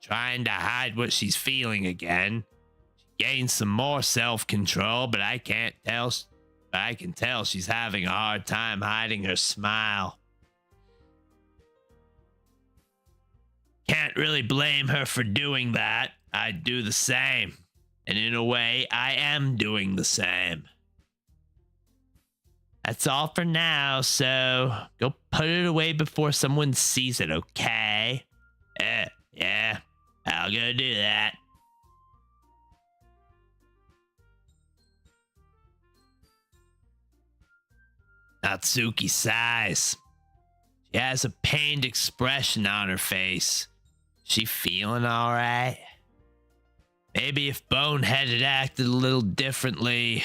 She's trying to hide what she's feeling again. She gained some more self-control, but I can tell she's having a hard time hiding her smile. Can't really blame her for doing that. I'd do the same. And in a way, I am doing the same. That's all for now, so go put it away before someone sees it, okay? Yeah, I'll go do that. Natsuki sighs. She has a pained expression on her face. She feeling all right? Maybe if Bonehead had acted a little differently.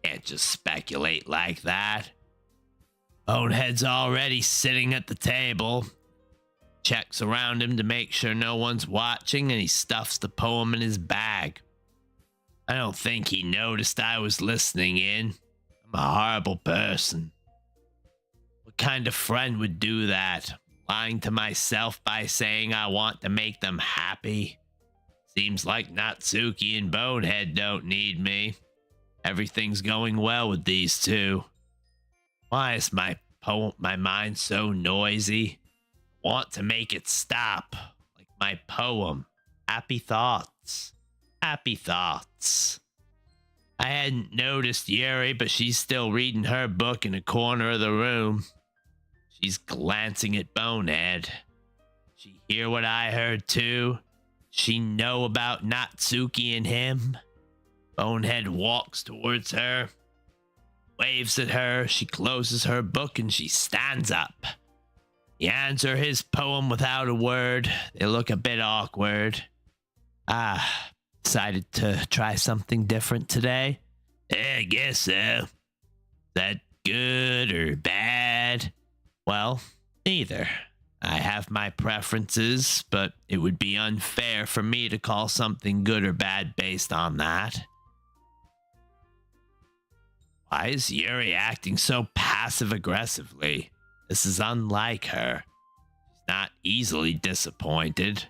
Can't just speculate like that. Bonehead's already sitting at the table. Checks around him to make sure no one's watching, and he stuffs the poem in his bag. I don't think he noticed I was listening in. I'm a horrible person. What kind of friend would do that? Lying to myself by saying I want to make them happy? Seems like Natsuki and Bonehead don't need me. Everything's going well with these two. Why is my mind so noisy? I want to make it stop. Like my poem. Happy thoughts. Happy thoughts. I hadn't noticed Yuri, but she's still reading her book in a corner of the room. She's glancing at Bonehead. She hear what I heard too? She know about Natsuki and him? Bonehead walks towards her, waves at her. She closes her book and she stands up. He hands her his poem without a word. They look a bit awkward. Decided to try something different today? I guess so. Is that good or bad? Well, neither. I have my preferences, but it would be unfair for me to call something good or bad based on that. Why is Yuri acting so passive-aggressively? This is unlike her. She's not easily disappointed.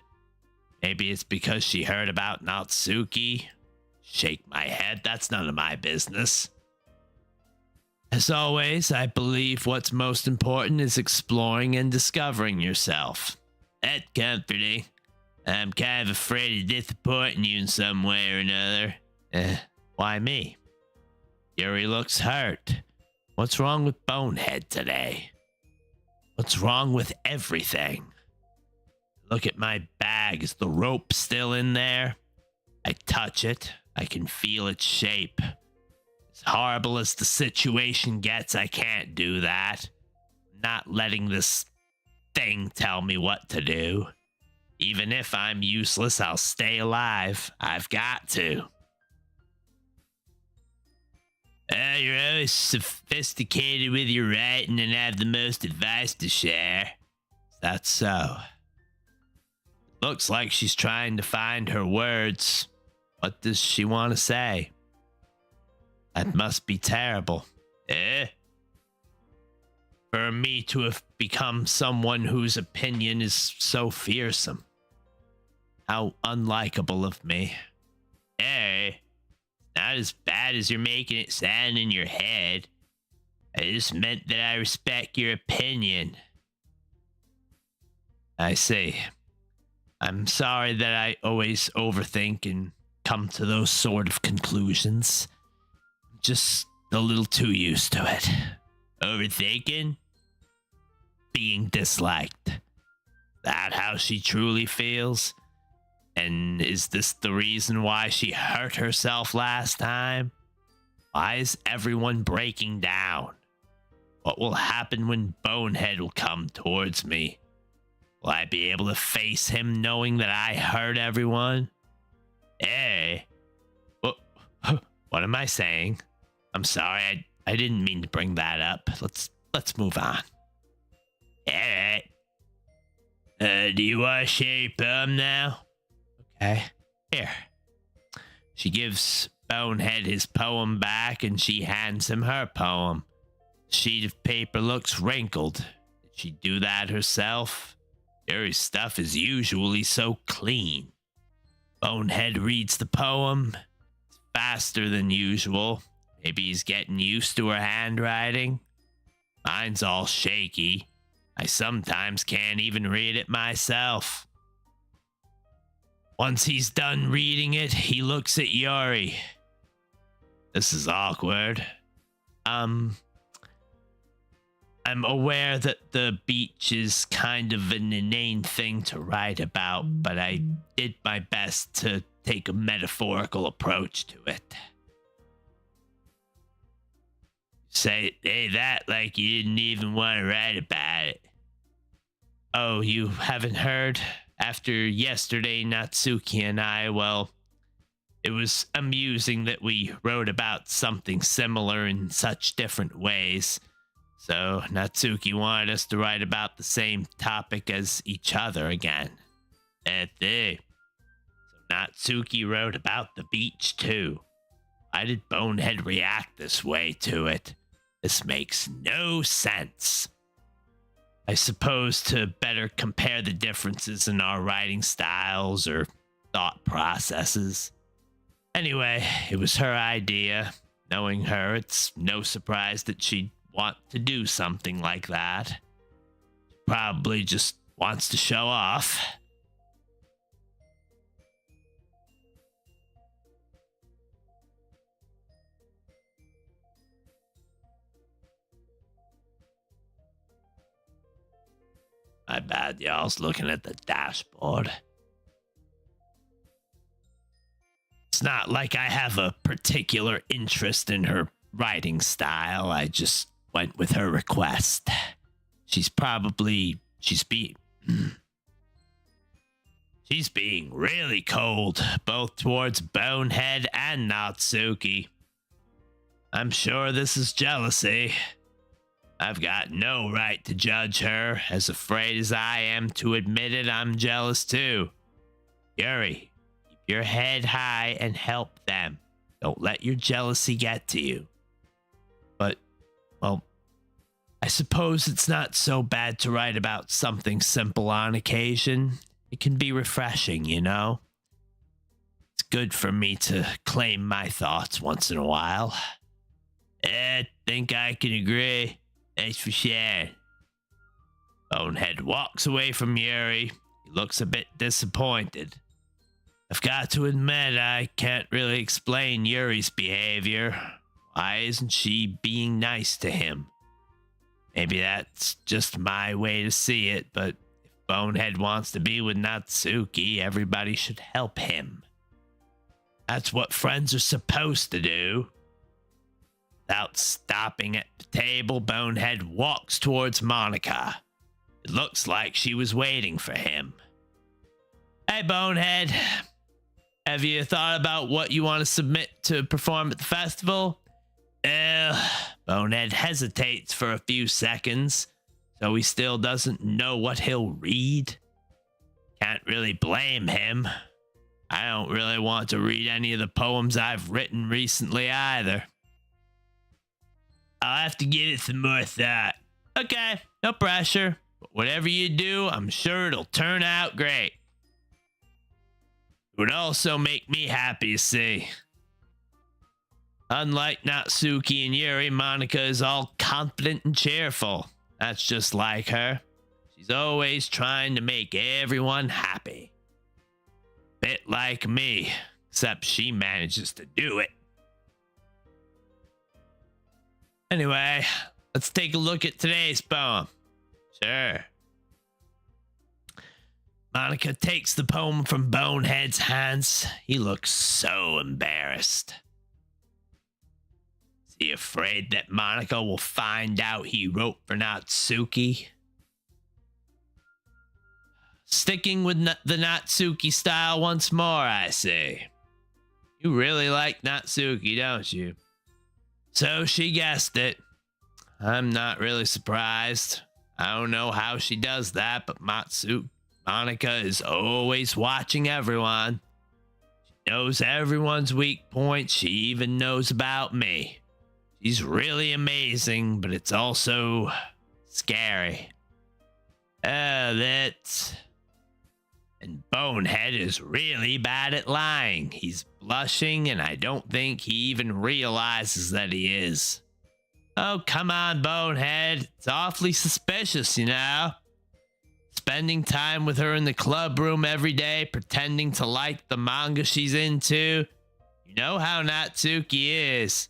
Maybe it's because she heard about Natsuki. Shake my head, that's none of my business. As always, I believe what's most important is exploring and discovering yourself. That's comforting. I'm kind of afraid of disappointing you in some way or another. Why me? Yuri looks hurt. What's wrong with Bonehead today? What's wrong with everything? Look at my bag. Is the rope still in there? I touch it. I can feel its shape. As horrible as the situation gets, I can't do that. I'm not letting this thing tell me what to do. Even if I'm useless, I'll stay alive. I've got to. You're always sophisticated with your writing and have the most advice to share. That's so. Looks like she's trying to find her words. What does she want to say? That must be terrible. For me to have become someone whose opinion is so fearsome. How unlikable of me. Not as bad as you're making it sound in your head. I just meant that I respect your opinion. I see. I'm sorry that I always overthink and come to those sort of conclusions. I'm just a little too used to it. Overthinking? Being disliked. That how she truly feels? And is this the reason why she hurt herself last time? Why is everyone breaking down? What will happen when Bonehead will come towards me? Will I be able to face him knowing that I hurt everyone? What am I saying? I'm sorry, I didn't mean to bring that up. Let's move on. Alright. Do you want to share your poem now? Okay. Here. She gives Bonehead his poem back and she hands him her poem. The sheet of paper looks wrinkled. Did she do that herself? Yuri's stuff is usually so clean. Bonehead reads the poem. It's faster than usual. Maybe he's getting used to her handwriting. Mine's all shaky. I sometimes can't even read it myself. Once he's done reading it, he looks at Yuri. This is awkward. I'm aware that the beach is kind of an inane thing to write about, but I did my best to take a metaphorical approach to it. Say that like you didn't even want to write about it. Oh, you haven't heard? After yesterday, Natsuki and I, well, it was amusing that we wrote about something similar in such different ways. So Natsuki wanted us to write about the same topic as each other again. That thing. So Natsuki wrote about the beach too. Why did Bonehead react this way to it? This makes no sense. I suppose to better compare the differences in our writing styles or thought processes. Anyway, it was her idea. Knowing her, it's no surprise that she'd want to do something like that. She probably just wants to show off. My bad, y'all's looking at the dashboard. It's not like I have a particular interest in her writing style. I just went with her request. She's being really cold, both towards Bonehead and Natsuki. I'm sure this is jealousy. I've got no right to judge her. As afraid as I am to admit it, I'm jealous too. Yuri, keep your head high and help them. Don't let your jealousy get to you. But, well, I suppose it's not so bad to write about something simple on occasion. It can be refreshing, you know? It's good for me to claim my thoughts once in a while. I think I can agree. Thanks for sharing. Bonehead walks away from Yuri. He looks a bit disappointed. I've got to admit, I can't really explain Yuri's behavior. Why isn't she being nice to him? Maybe that's just my way to see it, but if Bonehead wants to be with Natsuki, everybody should help him. That's what friends are supposed to do. Without stopping at the table, Bonehead walks towards Monica. It looks like she was waiting for him. Hey, Bonehead. Have you thought about what you want to submit to perform at the festival? Bonehead hesitates for a few seconds, so he still doesn't know what he'll read. Can't really blame him. I don't really want to read any of the poems I've written recently either. I'll have to give it some more thought. Okay, no pressure. But whatever you do, I'm sure it'll turn out great. It would also make me happy to see. Unlike Natsuki and Yuri, Monica is all confident and cheerful. That's just like her. She's always trying to make everyone happy. Bit like me, except she manages to do it. Anyway, let's take a look at today's poem. Sure. Monica takes the poem from Bonehead's hands. He looks so embarrassed. Is he afraid that Monica will find out he wrote for Natsuki? Sticking with the Natsuki style once more, I say. You really like Natsuki, don't you? So she guessed it. I'm not really surprised. I don't know how she does that, but Monica is always watching everyone. She knows everyone's weak points. She even knows about me. She's really amazing, but it's also scary. And Bonehead is really bad at lying. He's blushing, and I don't think he even realizes that he is. Oh, come on, Bonehead. It's awfully suspicious, you know? Spending time with her in the club room every day, pretending to like the manga she's into. You know how Natsuki is.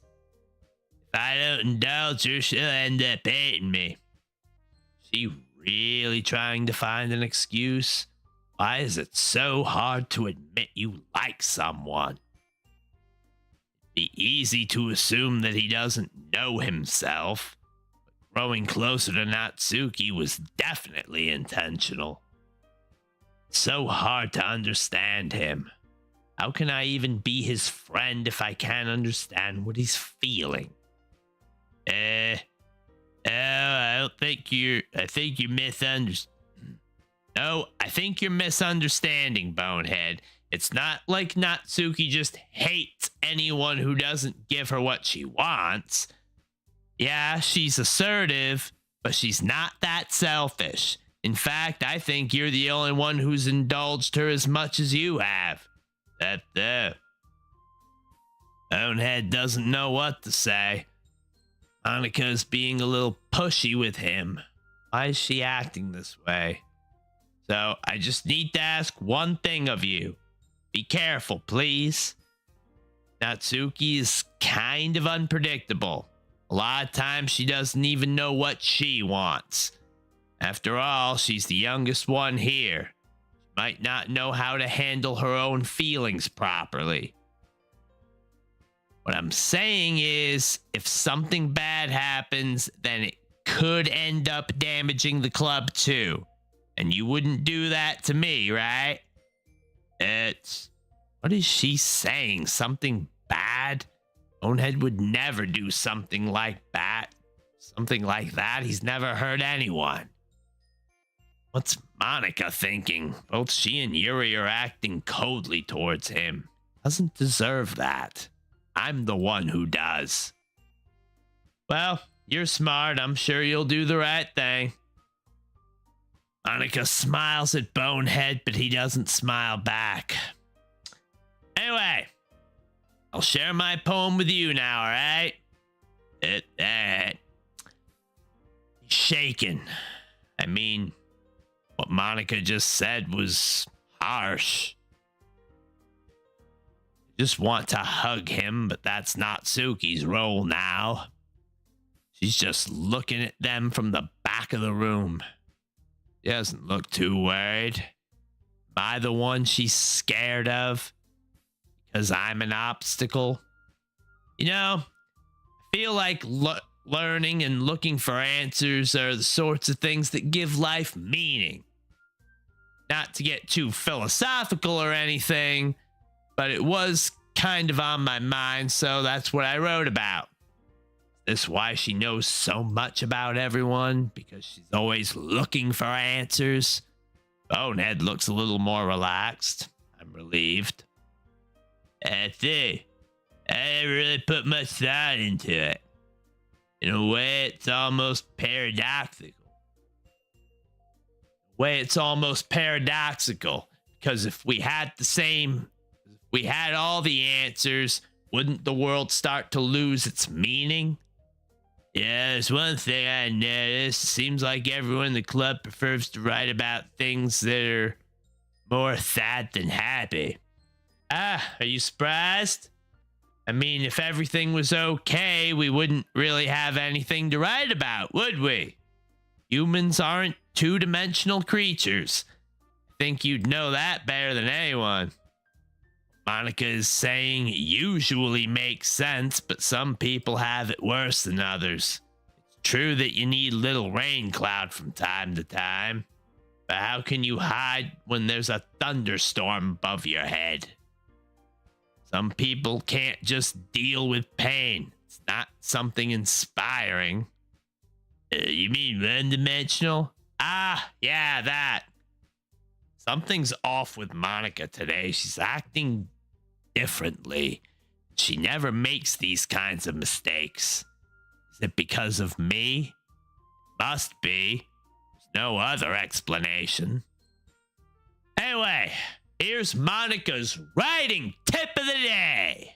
If I don't indulge her, she'll end up hating me. She really trying to find an excuse? Why is it so hard to admit you like someone? Be easy to assume that he doesn't know himself. Growing closer to Natsuki was definitely intentional. It's so hard to understand him. How can I even be his friend if I can't understand what he's feeling? I think you're misunderstanding. No, I think you're misunderstanding, Bonehead. It's not like Natsuki just hates anyone who doesn't give her what she wants. Yeah, she's assertive, but she's not that selfish. In fact, I think you're the only one who's indulged her as much as you have. Bonehead doesn't know what to say. Monika's being a little pushy with him. Why is she acting this way? So, I just need to ask one thing of you. Be careful, please. Natsuki is kind of unpredictable. A lot of times she doesn't even know what she wants. After all, she's the youngest one here. She might not know how to handle her own feelings properly. What I'm saying is, if something bad happens, then it could end up damaging the club too. And you wouldn't do that to me, right? What is she saying? Something bad? Bonehead would never do something like that. Something like that? He's never hurt anyone. What's Monika thinking? Both she and Yuri are acting coldly towards him. Doesn't deserve that. I'm the one who does. Well, you're smart. I'm sure you'll do the right thing. Monika smiles at Bonehead, but he doesn't smile back. Anyway, I'll share my poem with you now, alright? He's shaking. I mean, what Monika just said was harsh. I just want to hug him, but that's not Suki's role now. She's just looking at them from the back of the room. She doesn't look too worried. Am I the one she's scared of? Because I'm an obstacle? You know, I feel like learning and looking for answers are the sorts of things that give life meaning. Not to get too philosophical or anything, but it was kind of on my mind, so that's what I wrote about. Is this why she knows so much about everyone? Because she's always looking for answers? Bonehead looks a little more relaxed. I'm relieved. I didn't really put much thought into it. In a way, it's almost paradoxical. Because if we had all the answers, wouldn't the world start to lose its meaning? Yeah, there's one thing I noticed. It seems like everyone in the club prefers to write about things that are more sad than happy. Are you surprised? I mean, if everything was okay, we wouldn't really have anything to write about, would we? Humans aren't two-dimensional creatures. I think you'd know that better than anyone. Monika is saying usually makes sense, but some people have it worse than others. It's true that you need a little rain cloud from time to time, but how can you hide when there's a thunderstorm above your head? Some people can't just deal with pain. It's not something inspiring. You mean one-dimensional? Yeah, that. Something's off with Monika today. She's acting differently. She never makes these kinds of mistakes. Is it because of me? Must be. There's no other explanation. Anyway, here's Monika's writing tip of the day.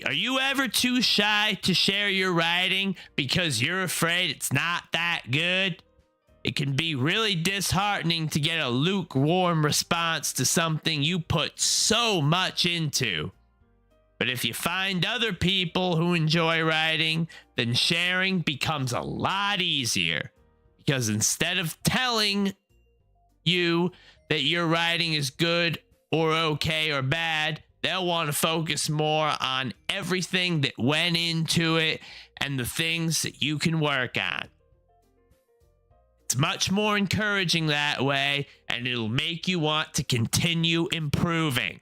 Are you ever too shy to share your writing because you're afraid it's not that good? It can be really disheartening to get a lukewarm response to something you put so much into. But if you find other people who enjoy writing, then sharing becomes a lot easier. Because instead of telling you that your writing is good or okay or bad, they'll want to focus more on everything that went into it and the things that you can work on. It's much more encouraging that way, and it'll make you want to continue improving.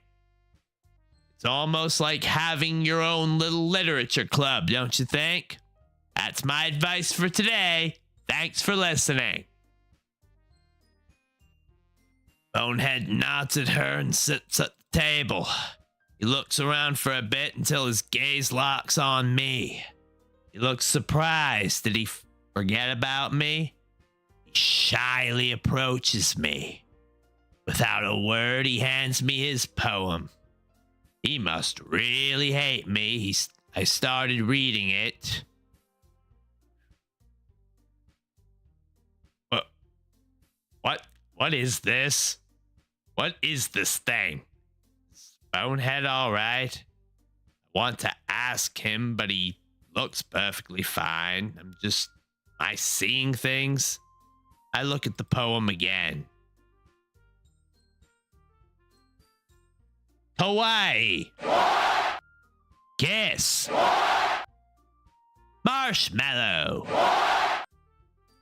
It's almost like having your own little literature club, don't you think? That's my advice for today. Thanks for listening. Bonehead nods at her and sits at the table. He looks around for a bit until his gaze locks on me. He looks surprised. Did he forget about me? He shyly approaches me. Without a word, he hands me his poem. He must really hate me. I started reading it. What is this? What is this thing? Is Bonehead all right? I want to ask him, but he looks perfectly fine. Am I seeing things? I look at the poem again. Hawaii. Kiss. Marshmallow.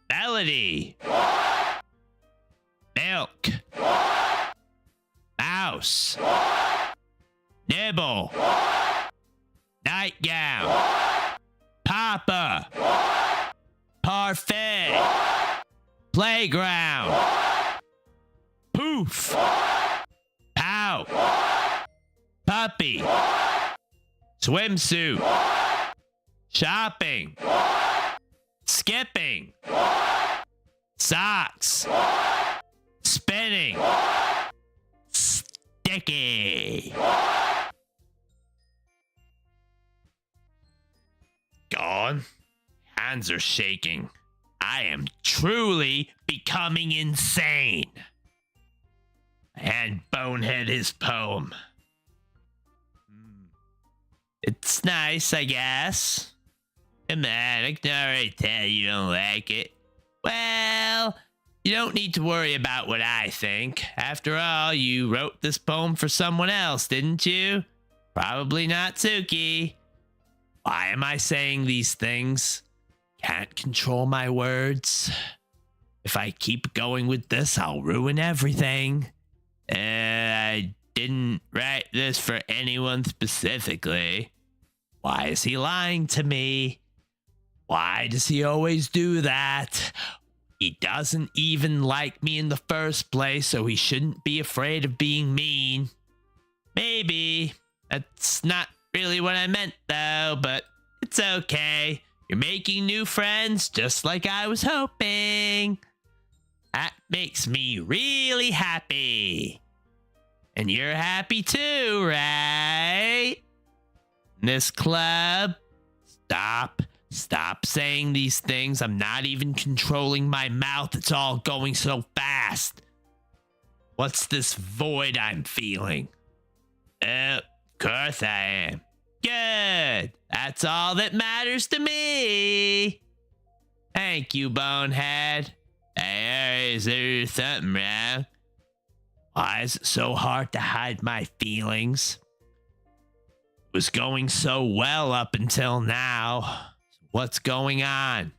Melody. Milk. Mouse. Nibble. Nightgown. Papa. Parfait. Playground. Poof. Pout. Puppy. Swimsuit. Shopping. Skipping. Socks. Spinning. Sticky. Gone. Hands are shaking. I am truly becoming insane. I hand Bonehead his poem. It's nice, I guess. Come on, I can already tell you don't like it. Well, you don't need to worry about what I think. After all, you wrote this poem for someone else, didn't you? Probably not Suki. Why am I saying these things? Can't control my words. If I keep going with this, I'll ruin everything. I didn't write this for anyone specifically. Why is he lying to me? Why does he always do that? He doesn't even like me in the first place, so he shouldn't be afraid of being mean. Maybe. That's not really what I meant, though, but it's okay. You're making new friends, just like I was hoping. That makes me really happy. And you're happy too, right? This club? Stop saying these things. I'm not even controlling my mouth. It's all going so fast. What's this void I'm feeling? Of course I am. Good. That's all that matters to me. Thank you, Bonehead. Hey, is there something wrong? Why is it so hard to hide my feelings? It was going so well up until now. What's going on?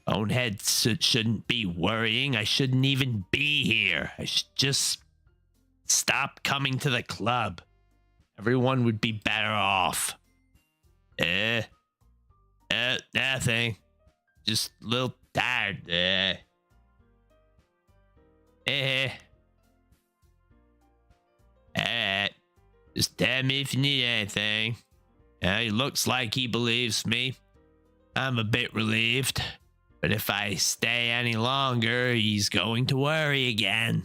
Bonehead shouldn't be worrying. I shouldn't even be here. I should just stop coming to the club. Everyone would be better off. Nothing. Just a little tired. Alright. Just tell me if you need anything. He looks like he believes me. I'm a bit relieved. But if I stay any longer, he's going to worry again.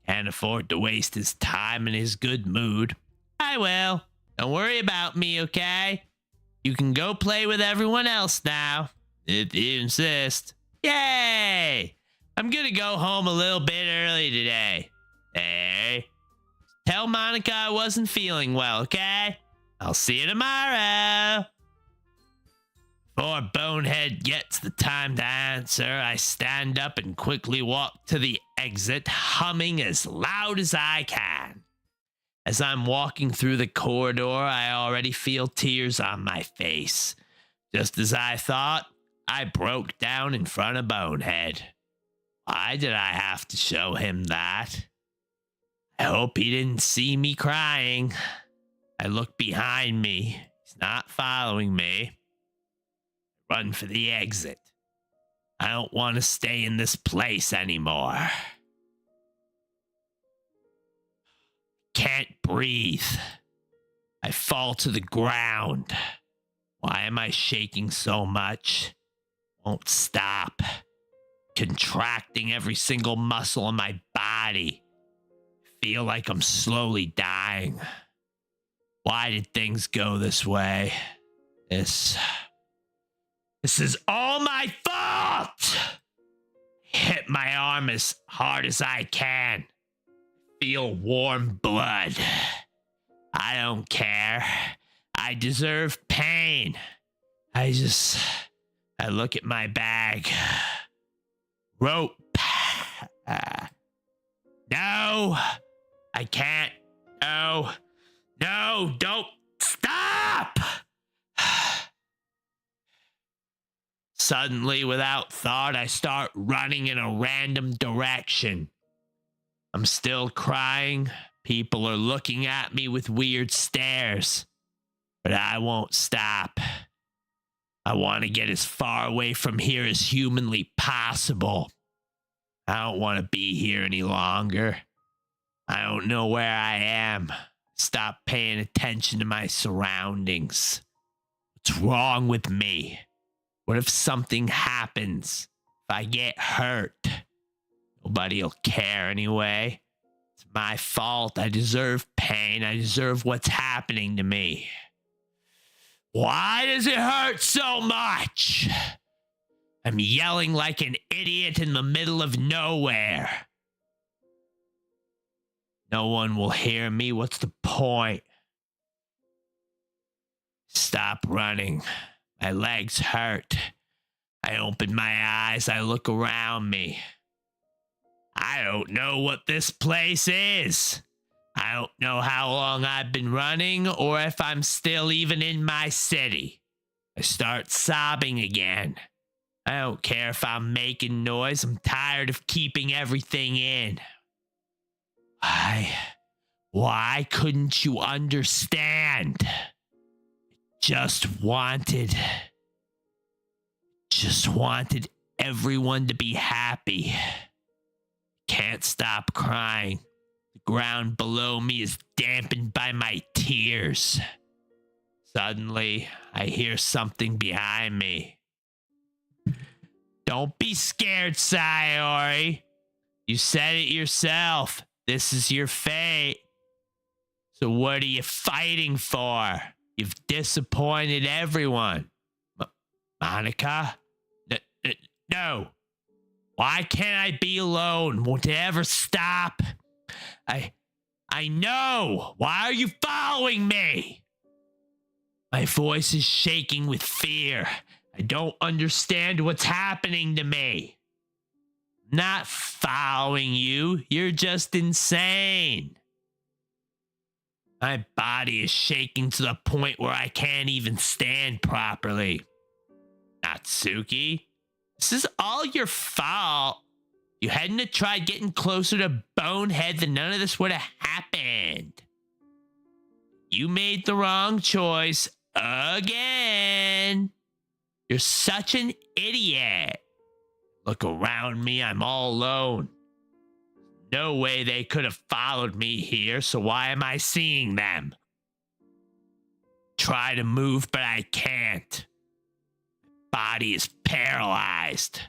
Can't afford to waste his time in his good mood. I will. Don't worry about me, okay? You can go play with everyone else now, if you insist. Yay! I'm gonna go home a little bit early today. Hey, tell Monica I wasn't feeling well, okay? I'll see you tomorrow. Before Bonehead gets the time to answer, I stand up and quickly walk to the exit, humming as loud as I can. As I'm walking through the corridor, I already feel tears on my face. Just as I thought, I broke down in front of Bonehead. Why did I have to show him that? I hope he didn't see me crying. I look behind me. He's not following me. I run for the exit. I don't want to stay in this place anymore. Can't breathe. I fall to the ground. Why am I shaking so much? Won't stop. Contracting every single muscle in my body. Feel like I'm slowly dying. Why did things go this way? This is all my fault! Hit my arm as hard as I can. Feel warm blood. I don't care. I deserve pain. I look at my bag. Rope. No, I can't. No, don't stop. Suddenly, without thought, I start running in a random direction. I'm still crying. People are looking at me with weird stares. But I won't stop. I want to get as far away from here as humanly possible. I don't want to be here any longer. I don't know where I am. Stop paying attention to my surroundings. What's wrong with me? What if something happens? If I get hurt? Nobody'll care anyway. It's my fault. I deserve pain. I deserve what's happening to me. Why does it hurt so much? I'm yelling like an idiot in the middle of nowhere. No one will hear me. What's the point? Stop running. My legs hurt. I open my eyes. I look around me. I don't know what this place is. I don't know how long I've been running or if I'm still even in my city. I start sobbing again. I don't care if I'm making noise. I'm tired of keeping everything in. Why couldn't you understand? Just wanted everyone to be happy. Can't stop crying. The ground below me is dampened by my tears. Suddenly, I hear something behind me. Don't be scared, Sayori. You said it yourself. This is your fate. So what are you fighting for? You've disappointed everyone. Monica? No. Why can't I be alone? Won't it ever stop? I know. Why are you following me? My voice is shaking with fear. I don't understand what's happening to me. I'm not following you. You're just insane. My body is shaking to the point where I can't even stand properly. Natsuki, this is all your fault. You hadn't have tried getting closer to Bonehead, then none of this would have happened. You made the wrong choice again. You're such an idiot. Look around me, I'm all alone. No way they could have followed me here, so why am I seeing them? Try to move, but I can't. Body is paralyzed.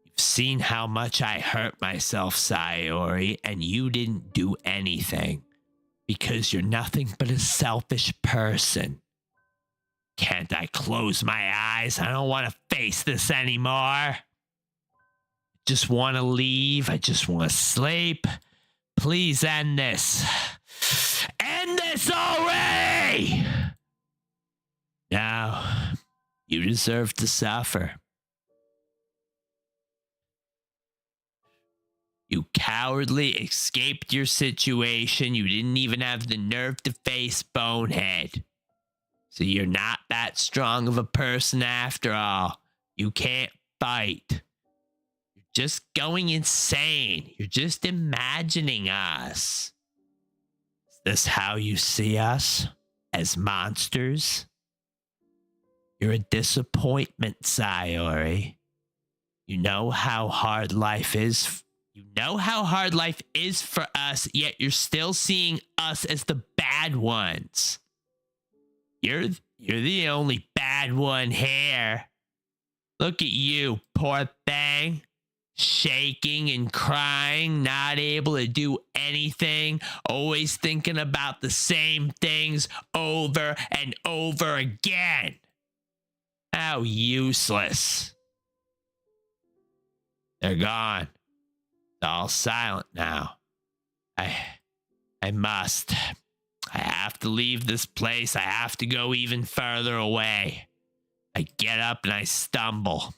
You've seen how much I hurt myself, Sayori, and you didn't do anything. Because you're nothing but a selfish person. Can't I close my eyes? I don't want to face this anymore. Just want to leave. I just want to sleep. Please end this. End this already! Now, you deserve to suffer. You cowardly escaped your situation. You didn't even have the nerve to face Bonehead. So you're not that strong of a person after all. You can't fight. You're just going insane. You're just imagining us. Is this how you see us? As monsters? You're a disappointment, Sayori. You know how hard life is. You know how hard life is for us, yet you're still seeing us as the bad ones. You're the only bad one here. Look at you, poor thing. Shaking and crying, not able to do anything, always thinking about the same things over and over again. How useless. They're gone. It's all silent now. I must. I have to leave this place. I have to go even further away. I get up and I stumble.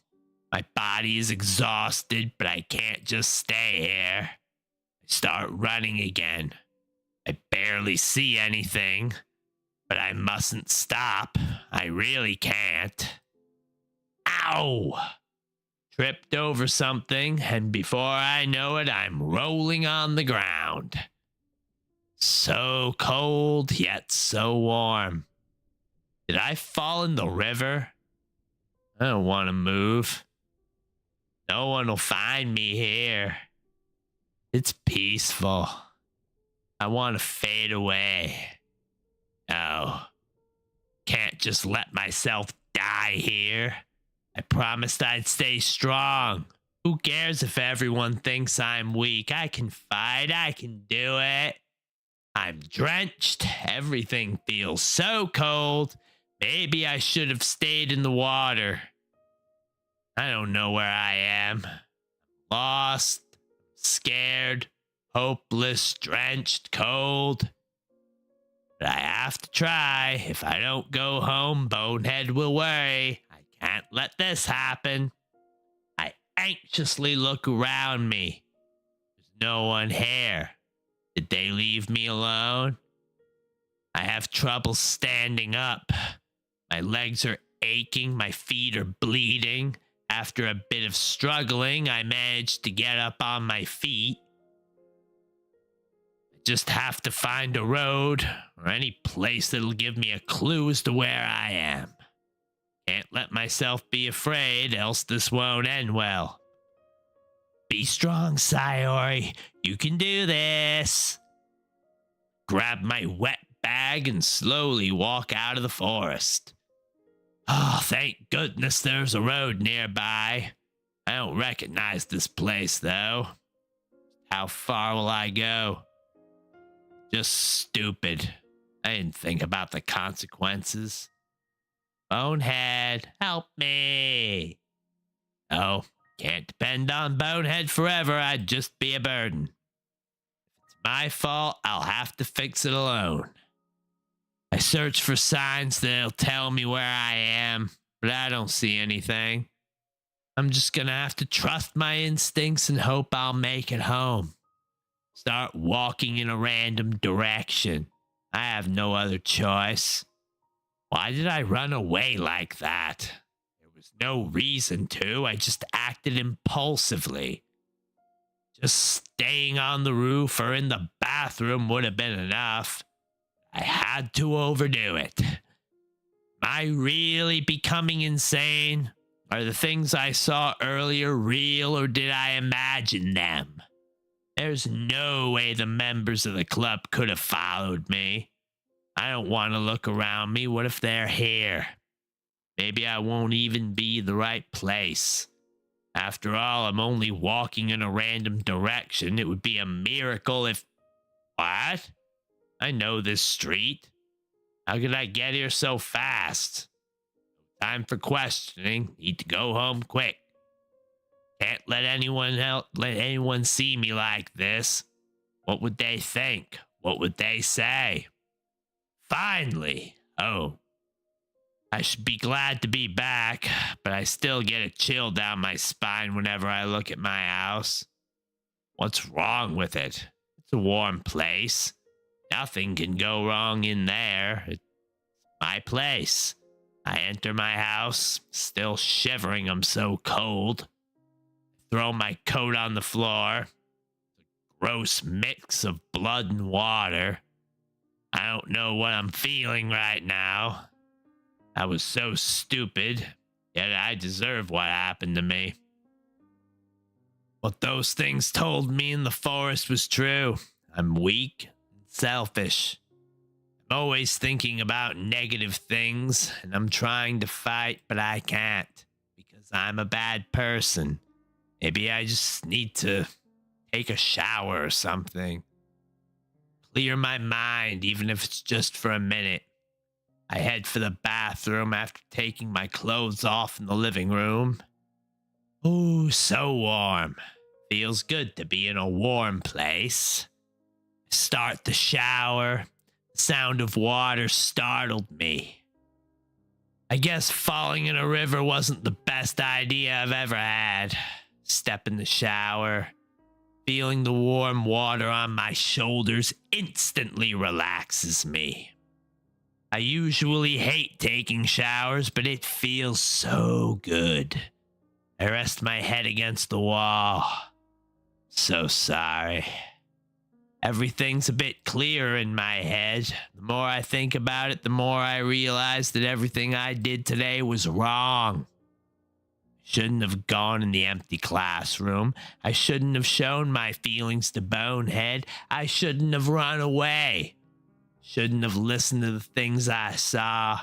My body is exhausted, but I can't just stay here. I start running again. I barely see anything, but I mustn't stop. I really can't. Ow! Tripped over something, and before I know it, I'm rolling on the ground. So cold, yet so warm. Did I fall in the river? I don't want to move. No one will find me here. It's peaceful. I want to fade away. No. Can't just let myself die here. I promised I'd stay strong. Who cares if everyone thinks I'm weak? I can fight. I can do it. I'm drenched. Everything feels so cold. Maybe I should have stayed in the water. I don't know where I am. Lost, scared, hopeless, drenched, cold. But I have to try. If I don't go home, Bonehead will worry. I can't let this happen. I anxiously look around me. There's no one here. Did they leave me alone? I have trouble standing up. My legs are aching. My feet are bleeding. After a bit of struggling, I managed to get up on my feet. I just have to find a road or any place that'll give me a clue as to where I am. Can't let myself be afraid, else this won't end well. Be strong, Sayori. You can do this. Grab my wet bag and slowly walk out of the forest. Oh, thank goodness there's a road nearby. I don't recognize this place, though. How far will I go? Just stupid. I didn't think about the consequences. Bonehead, help me. Oh, can't depend on Bonehead forever. I'd just be a burden. If it's my fault, I'll have to fix it alone. I search for signs that'll tell me where I am, but I don't see anything. I'm just gonna have to trust my instincts and hope I'll make it home. Start walking in a random direction. I have no other choice. Why did I run away like that? There was no reason to. I just acted impulsively. Just staying on the roof or in the bathroom would have been enough. I had to overdo it. Am I really becoming insane? Are the things I saw earlier real, or did I imagine them? There's no way the members of the club could have followed me. I don't want to look around me. What if they're here? Maybe I won't even be the right place. After all, I'm only walking in a random direction. It would be a miracle if... What? I know this street. How could I get here so fast? No time for questioning. Need to go home quick. Can't let anyone see me like this. What would they think? What would they say? Finally. Oh. I should be glad to be back, but I still get a chill down my spine whenever I look at my house. What's wrong with it? It's a warm place. Nothing can go wrong in there. It's my place. I enter my house, still shivering. I'm so cold. Throw my coat on the floor. Gross mix of blood and water. I don't know what I'm feeling right now. I was so stupid, yet I deserve what happened to me. What those things told me in the forest was true. I'm weak and selfish. I'm always thinking about negative things, and I'm trying to fight, but I can't because I'm a bad person. Maybe I just need to take a shower or something. Clear my mind, even if it's just for a minute. I head for the bathroom after taking my clothes off in the living room. Ooh, so warm. Feels good to be in a warm place. Start the shower. The sound of water startled me. I guess falling in a river wasn't the best idea I've ever had. Step in the shower. Feeling the warm water on my shoulders instantly relaxes me. I usually hate taking showers, but it feels so good. I rest my head against the wall. So sorry. Everything's a bit clearer in my head. The more I think about it, the more I realize that everything I did today was wrong. Shouldn't have gone in the empty classroom. I shouldn't have shown my feelings to Bonehead. I shouldn't have run away. Shouldn't have listened to the things I saw.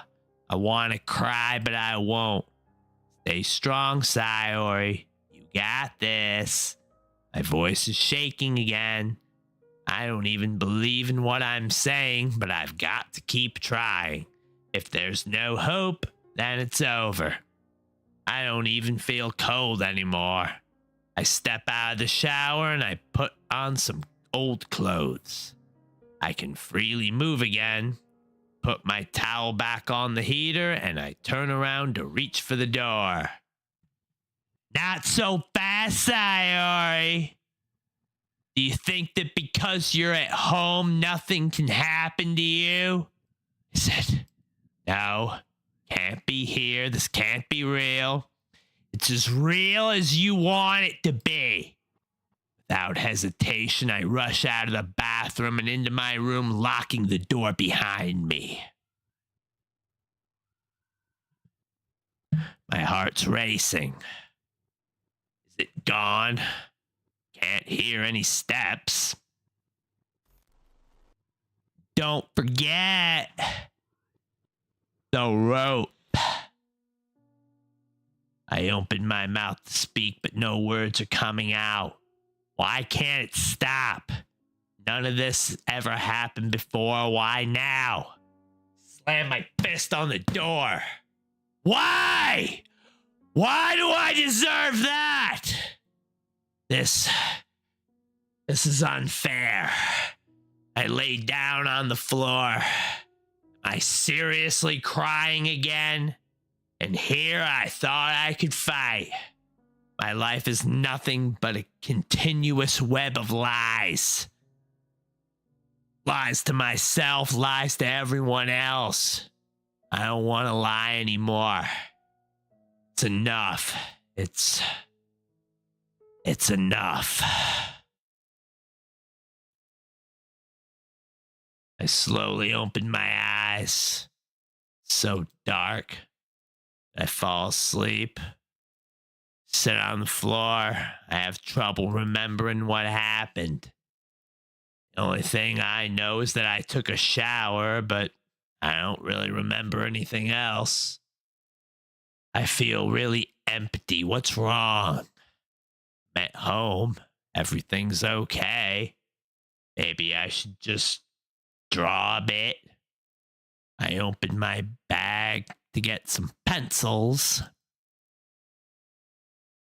I want to cry, but I won't. Stay strong, Sayori. You got this. My voice is shaking again. I don't even believe in what I'm saying, but I've got to keep trying. If there's no hope, then it's over. I don't even feel cold anymore. I step out of the shower and I put on some old clothes. I can freely move again. Put my towel back on the heater and I turn around to reach for the door. Not so fast, Sayori. Do you think that because you're at home, nothing can happen to you? I said, no, can't be here. This can't be real. It's as real as you want it to be. Without hesitation, I rush out of the bathroom and into my room, locking the door behind me. My heart's racing. Is it gone? Can't hear any steps. Don't forget the rope. I open my mouth to speak, but no words are coming out. Why can't it stop? None of this ever happened before. Why now? Slam my fist on the door. Why? Why do I deserve that? This is unfair. I lay down on the floor. Am I seriously crying again? And here I thought I could fight. My life is nothing but a continuous web of lies. Lies to myself, lies to everyone else. I don't want to lie anymore. It's enough. It's enough. I slowly open my eyes. So dark. I fall asleep. Sit on the floor. I have trouble remembering what happened. The only thing I know is that I took a shower, but I don't really remember anything else. I feel really empty. What's wrong? I'm at home. Everything's okay. Maybe I should just draw a bit. I open my bag to get some pencils.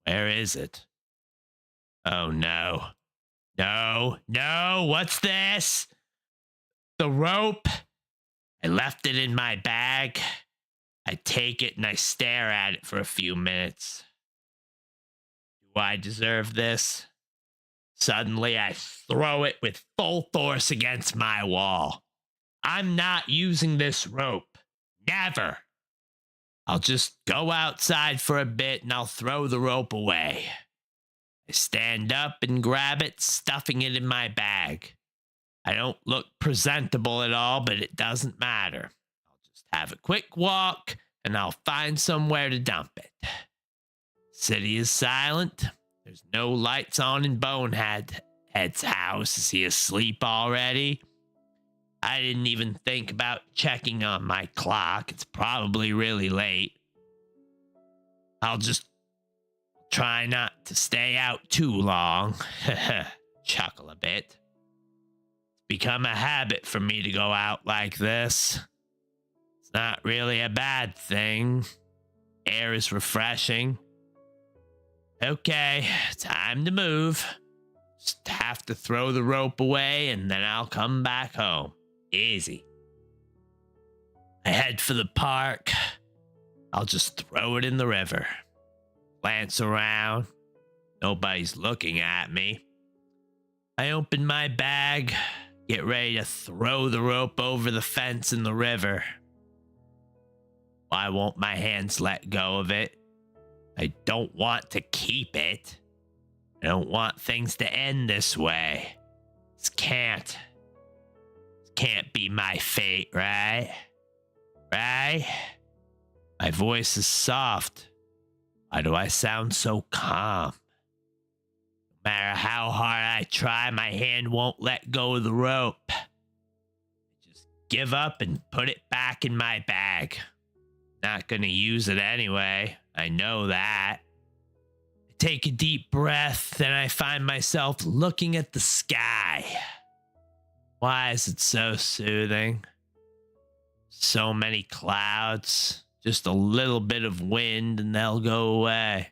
Where is it? Oh no. No, what's this? The rope. I left it in my bag. I take it and I stare at it for a few minutes. Do I deserve this? Suddenly, I throw it with full force against my wall. I'm not using this rope. Never. I'll just go outside for a bit and I'll throw the rope away. I stand up and grab it, stuffing it in my bag. I don't look presentable at all, but it doesn't matter. I'll just have a quick walk and I'll find somewhere to dump it. City is silent. There's no lights on in Bonehead's house. Is he asleep already? I didn't even think about checking on my clock. It's probably really late. I'll just try not to stay out too long. Chuckle a bit. It's become a habit for me to go out like this. It's not really a bad thing. Air is refreshing. Okay, time to move. Just have to throw the rope away and then I'll come back home. Easy. I head for the park. I'll just throw it in the river. Glance around. Nobody's looking at me. I open my bag, get ready to throw the rope over the fence in the river. Why won't my hands let go of it? I don't want to keep it. I don't want things to end this way. This can't be my fate, right? Right? My voice is soft. Why do I sound so calm? No matter how hard I try, my hand won't let go of the rope. I just give up and put it back in my bag. Not gonna use it anyway. I know that. I take a deep breath, then I find myself looking at the sky. Why is it so soothing? So many clouds, just a little bit of wind and they'll go away.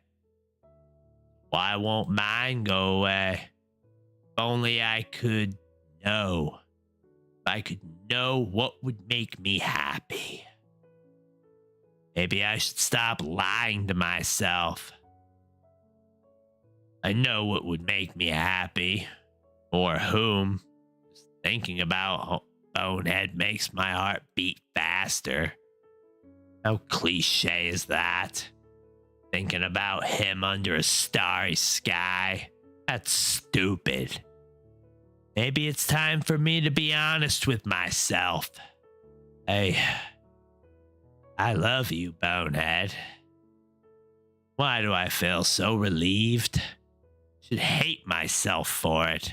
Why won't mine go away? If only I could know. If I could know what would make me happy. Maybe I should stop lying to myself. I know what would make me happy. Or whom. Just thinking about Bonehead makes my heart beat faster. How cliche is that? Thinking about him under a starry sky. That's stupid. Maybe it's time for me to be honest with myself. Hey, I love you, Bonehead. Why do I feel so relieved? Should hate myself for it.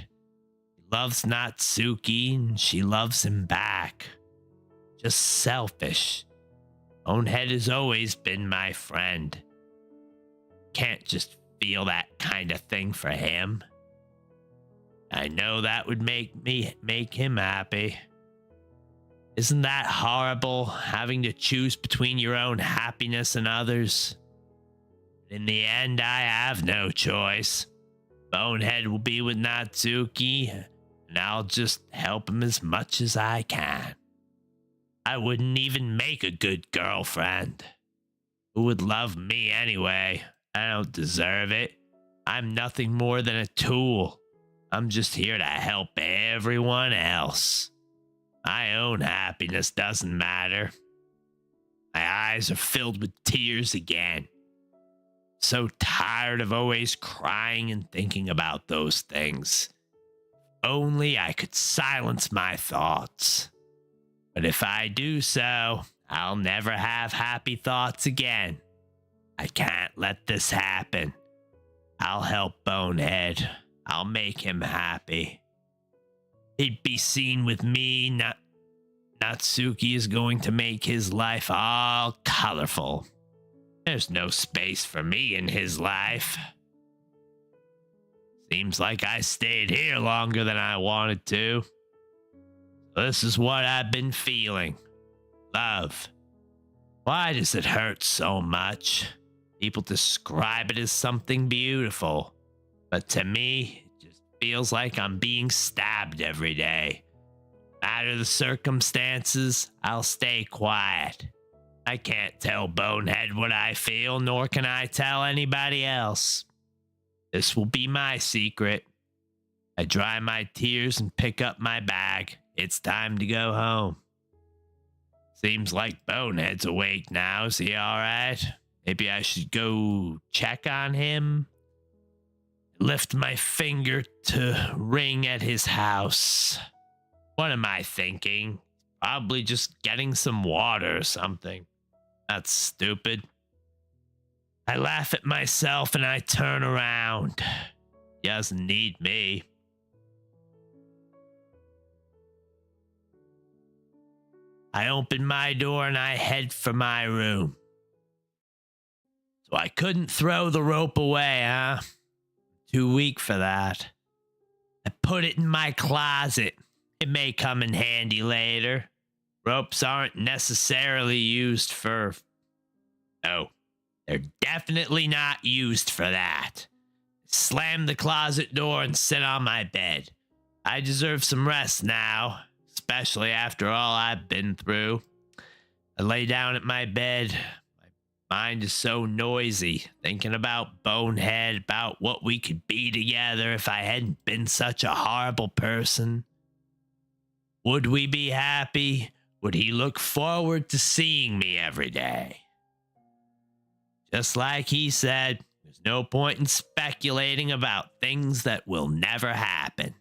He loves Natsuki and she loves him back. Just selfish. Bonehead has always been my friend. Can't just feel that kind of thing for him. I know that would make him happy. Isn't that horrible, having to choose between your own happiness and others? In the end, I have no choice. Bonehead will be with Natsuki, and I'll just help him as much as I can. I wouldn't even make a good girlfriend. Who would love me anyway? I don't deserve it. I'm nothing more than a tool. I'm just here to help everyone else. My own happiness doesn't matter. My eyes are filled with tears again. So tired of always crying and thinking about those things. Only I could silence my thoughts. But if I do so, I'll never have happy thoughts again. I can't let this happen. I'll help Bonehead. I'll make him happy. He'd be seen with me. Natsuki is going to make his life all colorful. There's no space for me in his life. Seems like I stayed here longer than I wanted to. This is what I've been feeling. Love. Why does it hurt so much? People describe it as something beautiful. But to me, it just feels like I'm being stabbed every day. No matter the circumstances, I'll stay quiet. I can't tell Bonehead what I feel, nor can I tell anybody else. This will be my secret. I dry my tears and pick up my bag. It's time to go home. Seems like Bonehead's awake now. Is he alright? Maybe I should go check on him. Lift my finger to ring at his house. What am I thinking? Probably just getting some water or something. That's stupid. I laugh at myself and I turn around. He doesn't need me. I open my door and I head for my room. So I couldn't throw the rope away, huh? Too weak for that. I put it in my closet. It may come in handy later. Ropes aren't necessarily used for... No, they're definitely not used for that. Slam the closet door and sit on my bed. I deserve some rest now, especially after all I've been through. I lay down at my bed. My mind is so noisy, thinking about Bonehead, about what we could be together if I hadn't been such a horrible person. Would we be happy? Would he look forward to seeing me every day? Just like he said, there's no point in speculating about things that will never happen.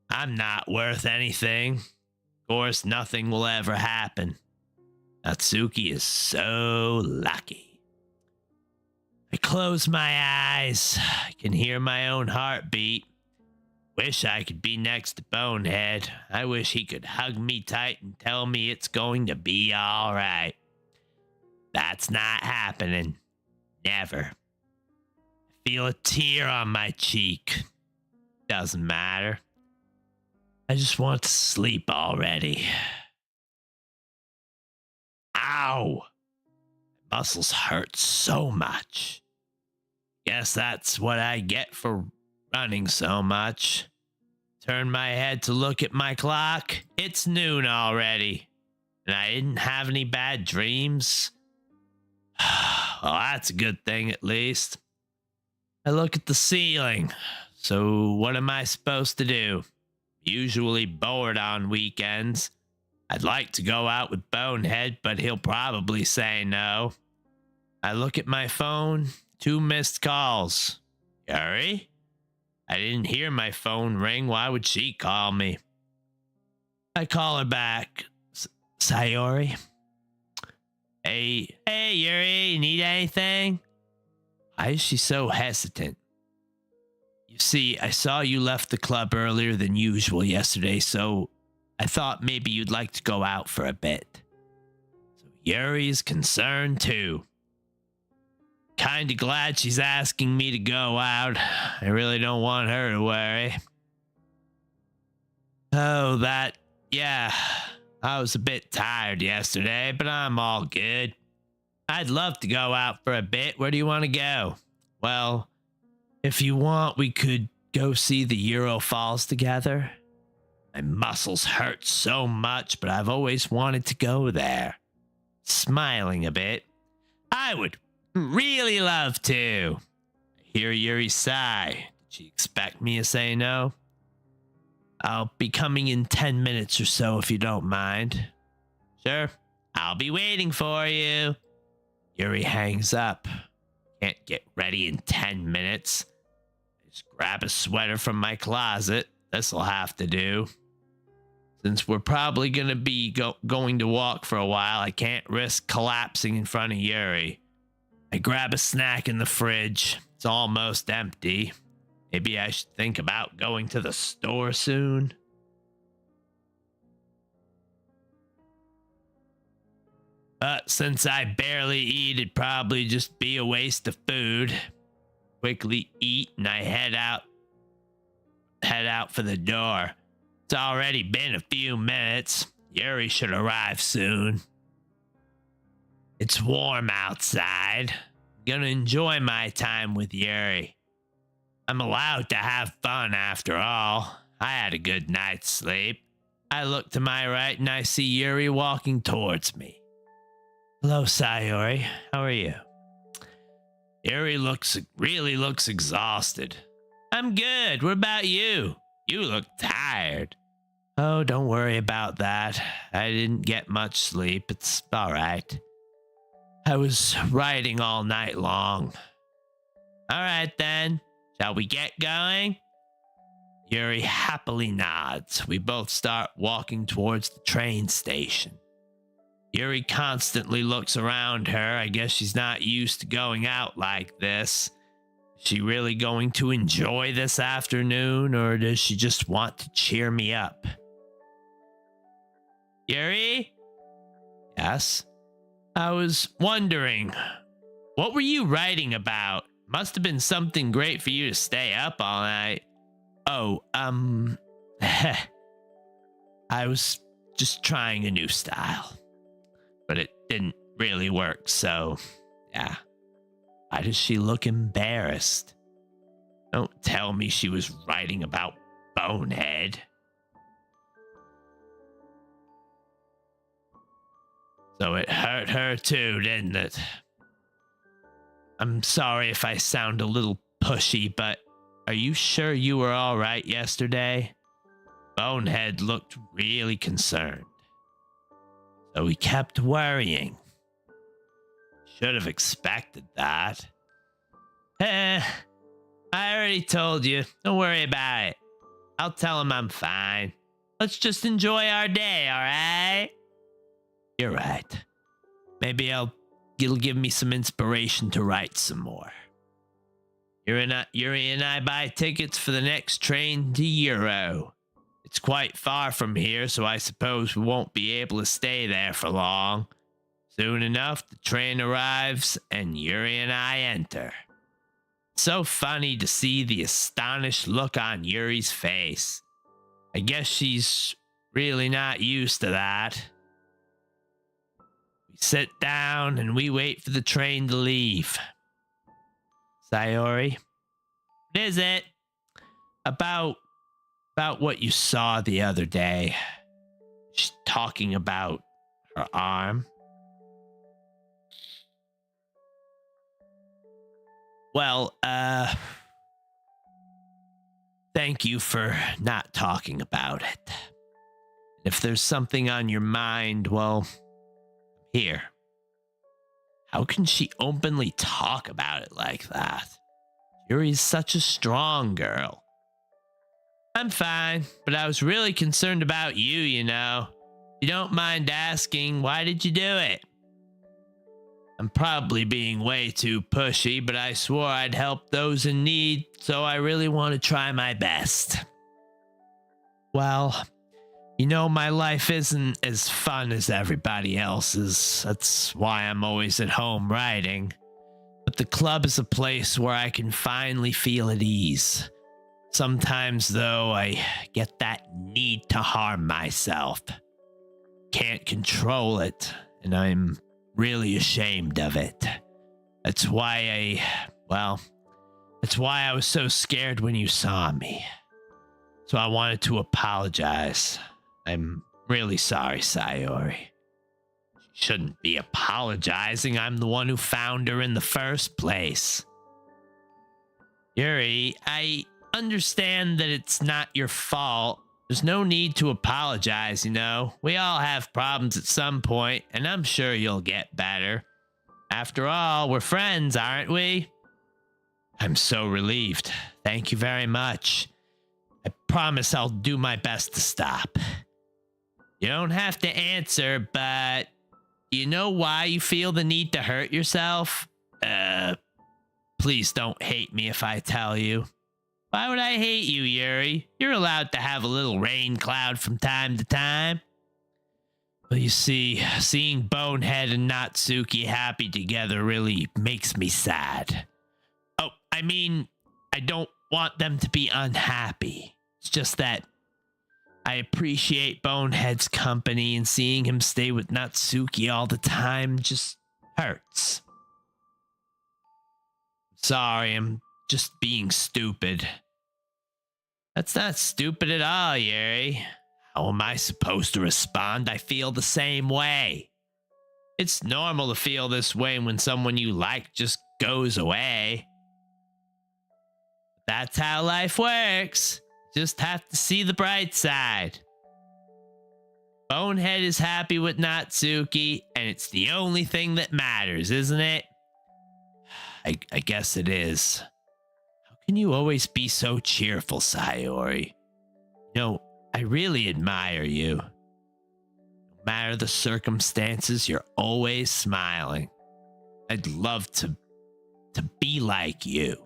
I'm not worth anything. Of course, nothing will ever happen. Natsuki is so lucky. I close my eyes. I can hear my own heartbeat. Wish I could be next to Bonehead. I wish he could hug me tight and tell me it's going to be all right. That's not happening. Never. I feel a tear on my cheek. Doesn't matter. I just want to sleep already. Ow! My muscles hurt so much. Guess that's what I get for running so much. Turn my head to look at my clock. It's noon already. And I didn't have any bad dreams. Well, that's a good thing at least. I look at the ceiling. So what am I supposed to do? Usually bored on weekends. I'd like to go out with Bonehead, but he'll probably say no. I look at my phone. 2 missed calls. Yuri? I didn't hear my phone ring. Why would she call me? I call her back. Sayori? Hey, Yuri, need anything? Why is she so hesitant? You see, I saw you left the club earlier than usual yesterday, so I thought maybe you'd like to go out for a bit. So Yuri's concerned too. Kinda glad she's asking me to go out. I really don't want her to worry. Oh, yeah. I was a bit tired yesterday, but I'm all good. I'd love to go out for a bit. Where do you want to go? Well, if you want, we could go see the Euro Falls together. My muscles hurt so much, but I've always wanted to go there. Smiling a bit. I would really love to. I hear Yuri sigh. Did she expect me to say no? I'll be coming in 10 minutes or so if you don't mind. Sure, I'll be waiting for you. Yuri hangs up. Can't get ready in 10 minutes. I just grab a sweater from my closet. This'll have to do. Since we're probably going to be going to walk for a while, I can't risk collapsing in front of Yuri. I grab a snack in the fridge. It's almost empty. Maybe I should think about going to the store soon. But since I barely eat, it'd probably just be a waste of food. Quickly eat and I head out for the door. It's already been a few minutes. Yuri should arrive soon. It's warm outside. I'm gonna enjoy my time with Yuri. I'm allowed to have fun after all. I had a good night's sleep. I look to my right and I see Yuri walking towards me. Hello, Sayori. How are you? Yuri really looks exhausted. I'm good. What about you? You look tired. Oh, don't worry about that. I didn't get much sleep. It's all right. I was writing all night long. All right, then. Shall we get going? Yuri happily nods. We both start walking towards the train station. Yuri constantly looks around her. I guess she's not used to going out like this. Is she really going to enjoy this afternoon, or does she just want to cheer me up? Yuri? Yes? I was wondering, what were you writing about? Must have been something great for you to stay up all night. Oh, I was just trying a new style, but it didn't really work, so yeah. Why does she look embarrassed? Don't tell me she was writing about Bonehead. So it hurt her too, didn't it? I'm sorry if I sound a little pushy, but are you sure you were all right yesterday? Bonehead looked really concerned. So he kept worrying. Should have expected that. I already told you. Don't worry about it. I'll tell him I'm fine. Let's just enjoy our day, all right? You're right. Maybe it'll give me some inspiration to write some more. Yuri and I buy tickets for the next train to Euro. It's quite far from here, so I suppose we won't be able to stay there for long. Soon enough, the train arrives, and Yuri and I enter. It's so funny to see the astonished look on Yuri's face. I guess she's really not used to that. We sit down, and we wait for the train to leave. Sayori, what is it? About what you saw the other day. She's talking about her arm. Well, thank you for not talking about it. If there's something on your mind, well, here. How can she openly talk about it like that? Yuri's such a strong girl. I'm fine, but I was really concerned about you, you know. If you don't mind asking, why did you do it? I'm probably being way too pushy, but I swore I'd help those in need, so I really want to try my best. Well, you know, my life isn't as fun as everybody else's. That's why I'm always at home writing. But the club is a place where I can finally feel at ease. Sometimes, though, I get that need to harm myself. Can't control it, and I'm really ashamed of it. That's why I was so scared when you saw me. So I wanted to apologize. I'm really sorry, Sayori. She shouldn't be apologizing. I'm the one who found her in the first place. Yuri, I understand that it's not your fault. There's no need to apologize, you know. We all have problems at some point, and I'm sure you'll get better. After all, we're friends, aren't we? I'm so relieved. Thank you very much. I promise I'll do my best to stop. You don't have to answer, but you know why you feel the need to hurt yourself? Please don't hate me if I tell you. Why would I hate you, Yuri? You're allowed to have a little rain cloud from time to time. Well, you see, seeing Bonehead and Natsuki happy together really makes me sad. Oh, I mean, I don't want them to be unhappy. It's just that I appreciate Bonehead's company, and seeing him stay with Natsuki all the time just hurts. Sorry, I'm just being stupid. That's not stupid at all, Yuri. How am I supposed to respond? I feel the same way. It's normal to feel this way when someone you like just goes away. That's how life works. Just have to see the bright side. Bonehead is happy with Natsuki, and it's the only thing that matters, isn't it? I guess it is. How can you always be so cheerful, Sayori? I really admire you. No matter the circumstances, you're always smiling. I'd love to be like you.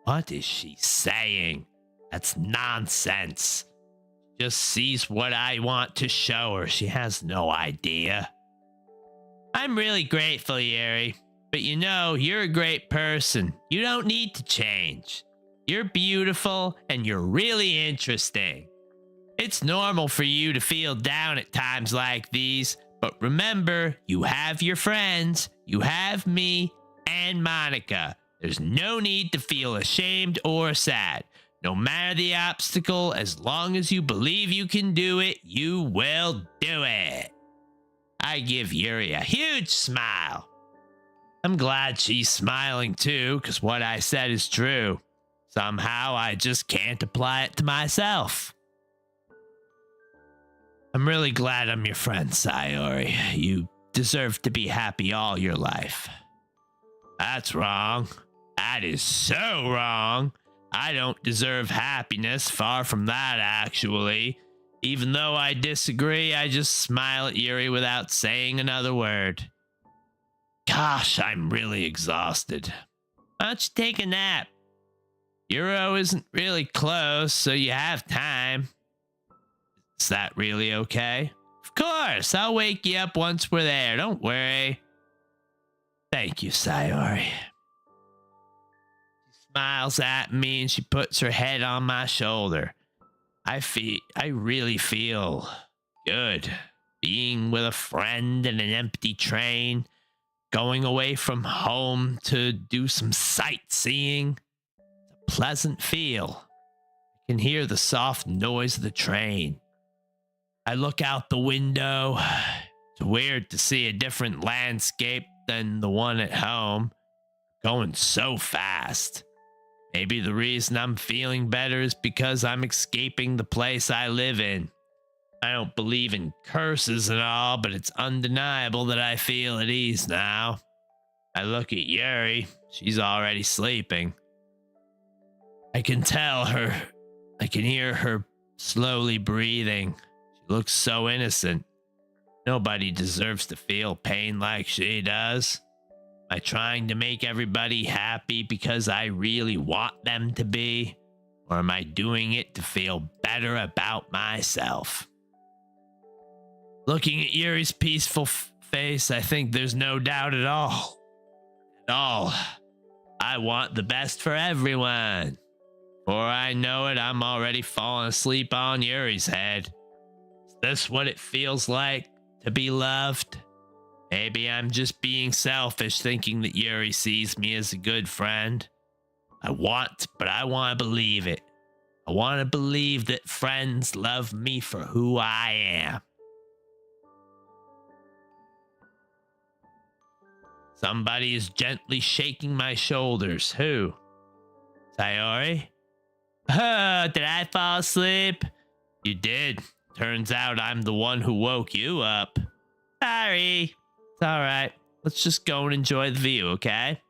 What is she saying? That's nonsense. She just sees what I want to show her. She has no idea. I'm really grateful, Yuri. But you're a great person. You don't need to change. You're beautiful and you're really interesting. It's normal for you to feel down at times like these, but remember, you have your friends, you have me, and Monica. There's no need to feel ashamed or sad. No matter the obstacle, as long as you believe you can do it, you will do it. I give Yuri a huge smile. I'm glad she's smiling too, because what I said is true. Somehow I just can't apply it to myself. I'm really glad I'm your friend, Sayori. You deserve to be happy all your life. That's wrong. That is so wrong. I don't deserve happiness. Far from that, actually. Even though I disagree, I just smile at Yuri without saying another word. Gosh, I'm really exhausted. Why don't you take a nap? Euro isn't really close, so you have time. Is that really okay? Of course, I'll wake you up once we're there. Don't worry. Thank you, Sayori. She smiles at me and she puts her head on my shoulder. I really feel good. Being with a friend in an empty train. Going away from home to do some sightseeing. It's a pleasant feel. I can hear the soft noise of the train. I look out the window. It's weird to see a different landscape than the one at home. Going so fast. Maybe the reason I'm feeling better is because I'm escaping the place I live in. I don't believe in curses and all, but it's undeniable that I feel at ease now. I look at Yuri. She's already sleeping. I can hear her slowly breathing. She looks so innocent. Nobody deserves to feel pain like she does. Am I trying to make everybody happy because I really want them to be? Or am I doing it to feel better about myself? Looking at Yuri's peaceful face, I think there's no doubt at all. I want the best for everyone. Before I know it, I'm already falling asleep on Yuri's head. Is this what it feels like to be loved? Maybe I'm just being selfish, thinking that Yuri sees me as a good friend. I want to believe it. I want to believe that friends love me for who I am. Somebody is gently shaking my shoulders. Who? Sayori? Oh, did I fall asleep? You did. Turns out I'm the one who woke you up. Sorry. It's alright. Let's just go and enjoy the view, okay?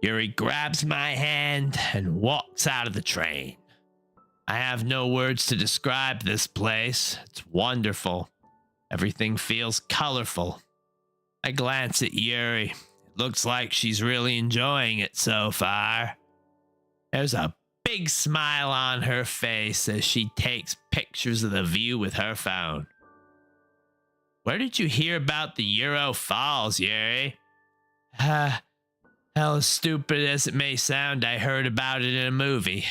Yuri grabs my hand and walks out of the train. I have no words to describe this place. It's wonderful. Everything feels colorful. I glance at Yuri. It looks like she's really enjoying it so far. There's a big smile on her face as she takes pictures of the view with her phone. Where did you hear about the Euro Falls, Yuri? Hell, as stupid as it may sound, I heard about it in a movie.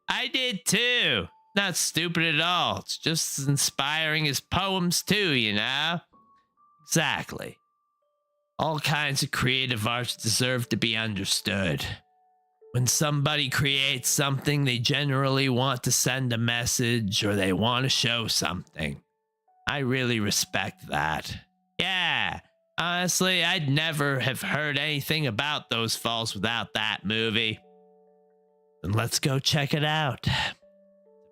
I did too. Not stupid at all. It's just as inspiring as poems too, Exactly. All kinds of creative arts deserve to be understood. When somebody creates something, they generally want to send a message or they want to show something. I really respect that. Yeah, honestly, I'd never have heard anything about those falls without that movie. Then let's go check it out. It's a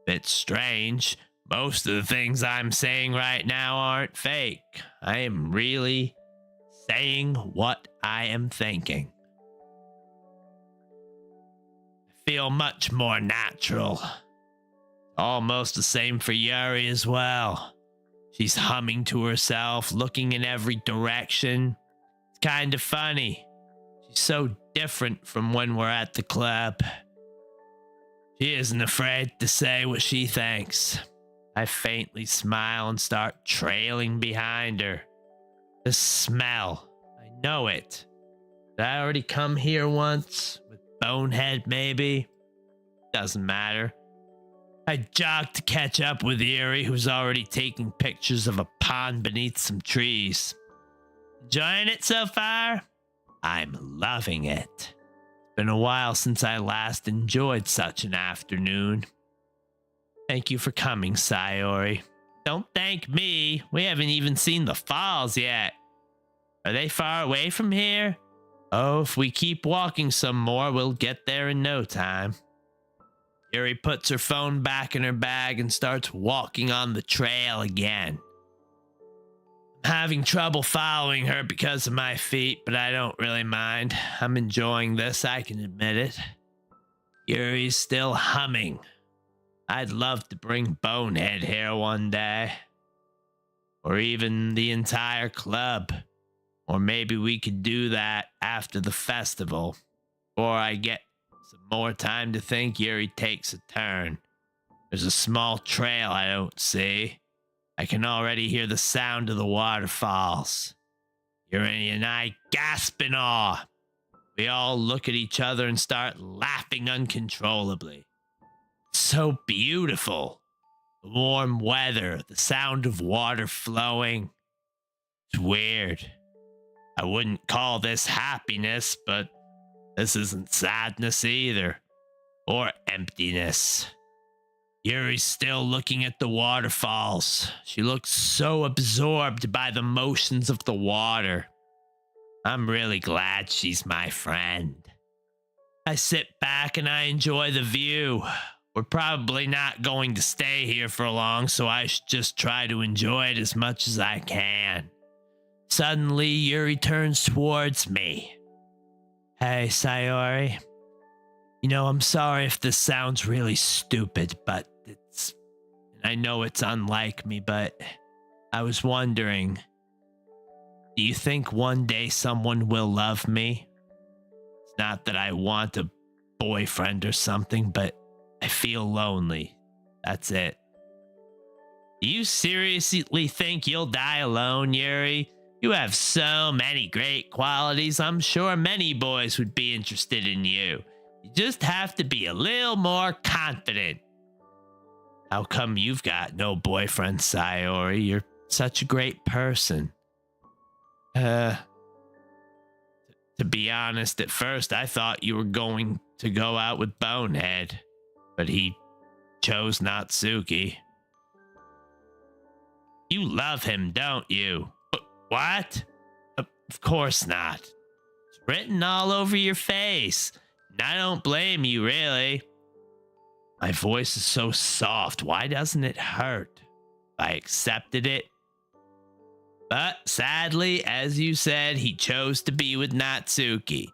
bit strange. Most of the things I'm saying right now aren't fake. I am really saying what I am thinking. I feel much more natural. Almost the same for Yuri as well. She's humming to herself, looking in every direction. It's kind of funny. She's so different from when we're at the club. She isn't afraid to say what she thinks. I faintly smile and start trailing behind her. The smell. I know it. Did I already come here once? With Bonehead, maybe? Doesn't matter. I jog to catch up with Yuri, who's already taking pictures of a pond beneath some trees. Enjoying it so far? I'm loving it. It's been a while since I last enjoyed such an afternoon. Thank you for coming, Sayori. Don't thank me. We haven't even seen the falls yet. Are they far away from here? Oh, if we keep walking some more, we'll get there in no time. Yuri puts her phone back in her bag and starts walking on the trail again. I'm having trouble following her because of my feet, but I don't really mind. I'm enjoying this, I can admit it. Yuri's still humming. I'd love to bring Bonehead here one day. Or even the entire club. Or maybe we could do that after the festival. Before I get some more time to think, Yuri takes a turn. There's a small trail I don't see. I can already hear the sound of the waterfalls. Yuri and I gasp in awe. We all look at each other and start laughing uncontrollably. So beautiful. The warm weather, the sound of water flowing. It's weird. I wouldn't call this happiness, but this isn't sadness either. Or emptiness. Yuri's still looking at the waterfalls. She looks so absorbed by the motions of the water. I'm really glad she's my friend. I sit back and I enjoy the view. We're probably not going to stay here for long, so I should just try to enjoy it as much as I can. Suddenly, Yuri turns towards me. Hey, Sayori. You know, I'm sorry if this sounds really stupid, but I know it's unlike me, but I was wondering, do you think one day someone will love me? It's not that I want a boyfriend or something, but I feel lonely. That's it. Do you seriously think you'll die alone, Yuri? You have so many great qualities. I'm sure many boys would be interested in you. You just have to be a little more confident. How come you've got no boyfriend, Sayori? You're such a great person. To be honest, at first I thought you were going to go out with Bonehead. But he chose Natsuki. You love him, don't you? What? Of course not. It's written all over your face. And I don't blame you, really. My voice is so soft. Why doesn't it hurt? I accepted it. But sadly, as you said, he chose to be with Natsuki.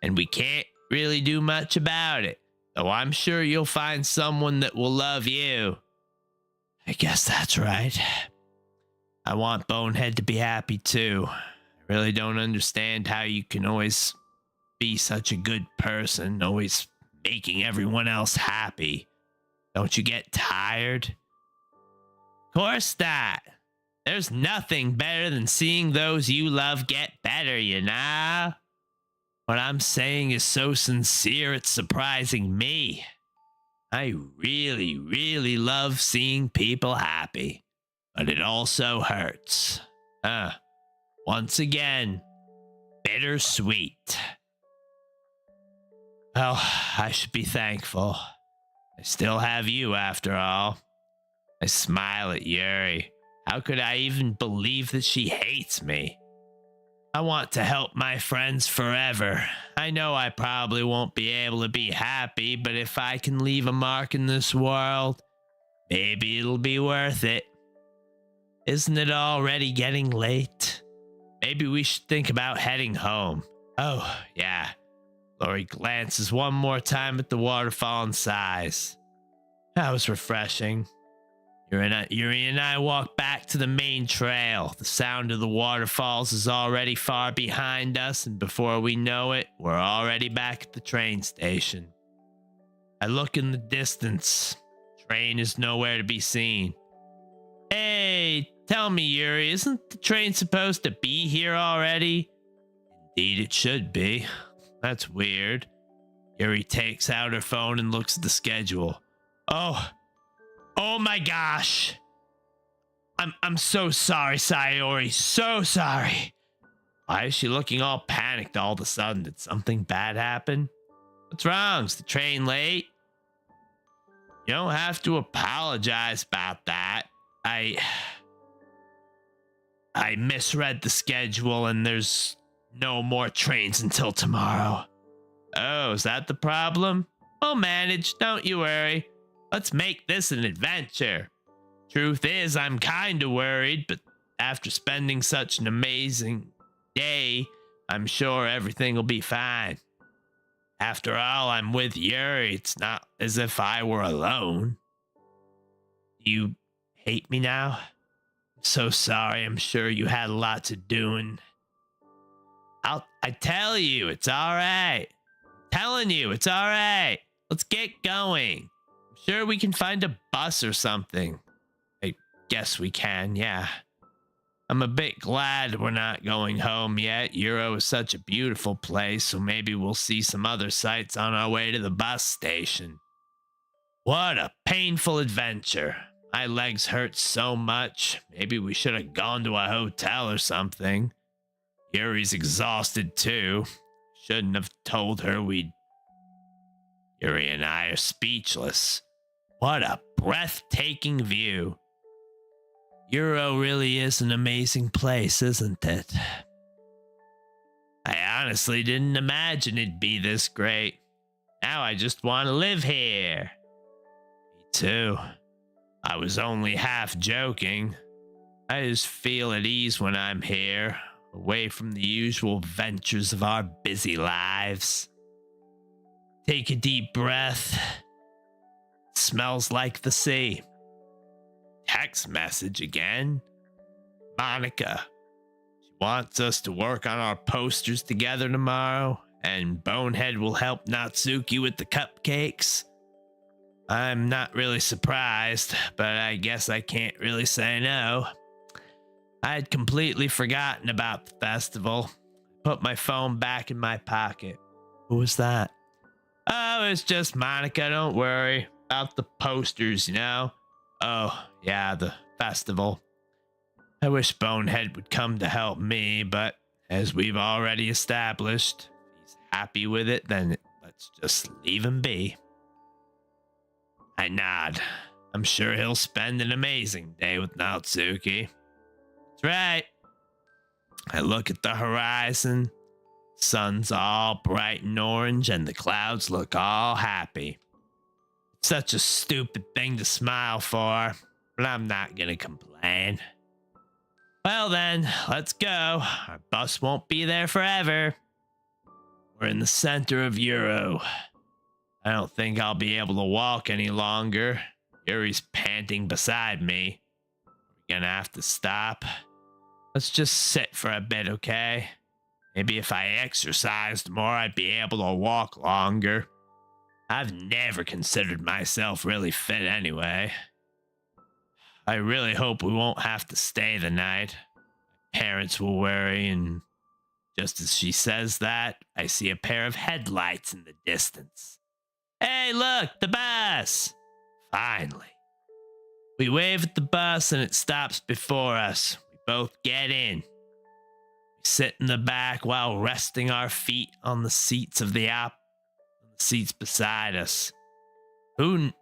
And we can't really do much about it. Though I'm sure you'll find someone that will love you. I guess that's right. I want Bonehead to be happy too. I really don't understand how you can always be such a good person, always making everyone else happy. Don't you get tired? Of course not. There's nothing better than seeing those you love get better, you know? What I'm saying is so sincere, it's surprising me. I really, really love seeing people happy. But it also hurts. Once again, bittersweet. Well, I should be thankful. I still have you after all. I smile at Yuri. How could I even believe that she hates me? I want to help my friends forever. I know I probably won't be able to be happy, but if I can leave a mark in this world, maybe it'll be worth it. Isn't it already getting late? Maybe we should think about heading home. Oh, yeah. Lori glances one more time at the waterfall and sighs. That was refreshing. Yuri and I walk back to the main trail. The sound of the waterfalls is already far behind us, and before we know it, we're already back at the train station. I look in the distance. Train is nowhere to be seen. Hey, tell me, Yuri, isn't the train supposed to be here already? Indeed, it should be. That's weird. Yuri takes out her phone and looks at the schedule. Oh my gosh. I'm so sorry, Sayori. So sorry. Why is she looking all panicked all of a sudden? Did something bad happen? What's wrong? Is the train late? You don't have to apologize about that. I misread the schedule and there's no more trains until tomorrow. Oh, is that the problem? We'll manage, don't you worry. Let's make this an adventure. Truth is, I'm kinda worried, but after spending such an amazing day, I'm sure everything will be fine. After all, I'm with Yuri. It's not as if I were alone. You hate me now? I'm so sorry. I'm sure you had a lot to do, and I tell you, it's all right. I'm telling you, it's all right. Let's get going. I'm sure we can find a bus or something. I guess we can, yeah. I'm a bit glad we're not going home yet. Euro is such a beautiful place, so maybe we'll see some other sights on our way to the bus station. What a painful adventure. My legs hurt so much. Maybe we should have gone to a hotel or something. Yuri's exhausted too. Shouldn't have told her we'd... Yuri and I are speechless. What a breathtaking view. Euro really is an amazing place, isn't it? I honestly didn't imagine it'd be this great. Now I just want to live here. Me too. I was only half joking. I just feel at ease when I'm here, away from the usual ventures of our busy lives. Take a deep breath. It smells like the sea. Text message again. Monica. She wants us to work on our posters together tomorrow, and Bonehead will help Natsuki with the cupcakes. I'm not really surprised, but I guess I can't really say no. I'd completely forgotten about the festival. Put my phone back in my pocket. Who was that? Oh, it's just Monica, don't worry. About the posters, you know? Oh, yeah, the festival. I wish Bonehead would come to help me, but as we've already established, if he's happy with it, then let's just leave him be. I nod. I'm sure he'll spend an amazing day with Natsuki. That's right. I look at the horizon. Sun's all bright and orange, and the clouds look all happy. It's such a stupid thing to smile for, but I'm not gonna complain. Well then, let's go. Our bus won't be there forever. We're in the center of Euro. I don't think I'll be able to walk any longer. Yuri's panting beside me. We're gonna have to stop. Let's just sit for a bit, okay? Maybe if I exercised more, I'd be able to walk longer. I've never considered myself really fit anyway. I really hope we won't have to stay the night. My parents will worry, and just as she says that, I see a pair of headlights in the distance. Hey, look, the bus! Finally. We wave at the bus and it stops before us. We both get in. We sit in the back while resting our feet on the seats of the seats beside us. Who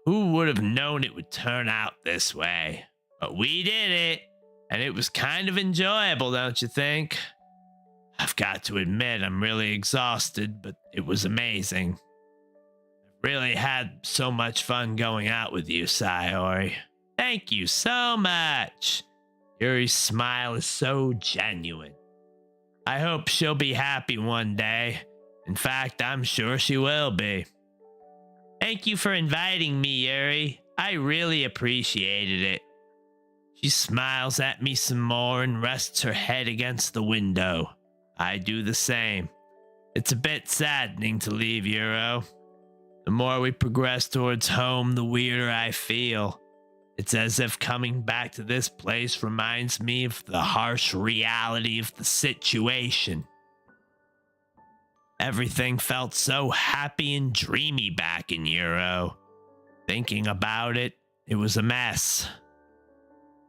would have known it would turn out this way? But we did it, and it was kind of enjoyable, don't you think? I've got to admit, I'm really exhausted, but it was amazing. I've really had so much fun going out with you, Sayori. Thank you so much. Yuri's smile is so genuine. I hope she'll be happy one day. In fact, I'm sure she will be. Thank you for inviting me, Yuri. I really appreciated it. She smiles at me some more and rests her head against the window. I do the same. It's a bit saddening to leave Euro. The more we progress towards home, the weirder I feel. It's as if coming back to this place reminds me of the harsh reality of the situation. Everything felt so happy and dreamy back in Euro. Thinking about it, it was a mess.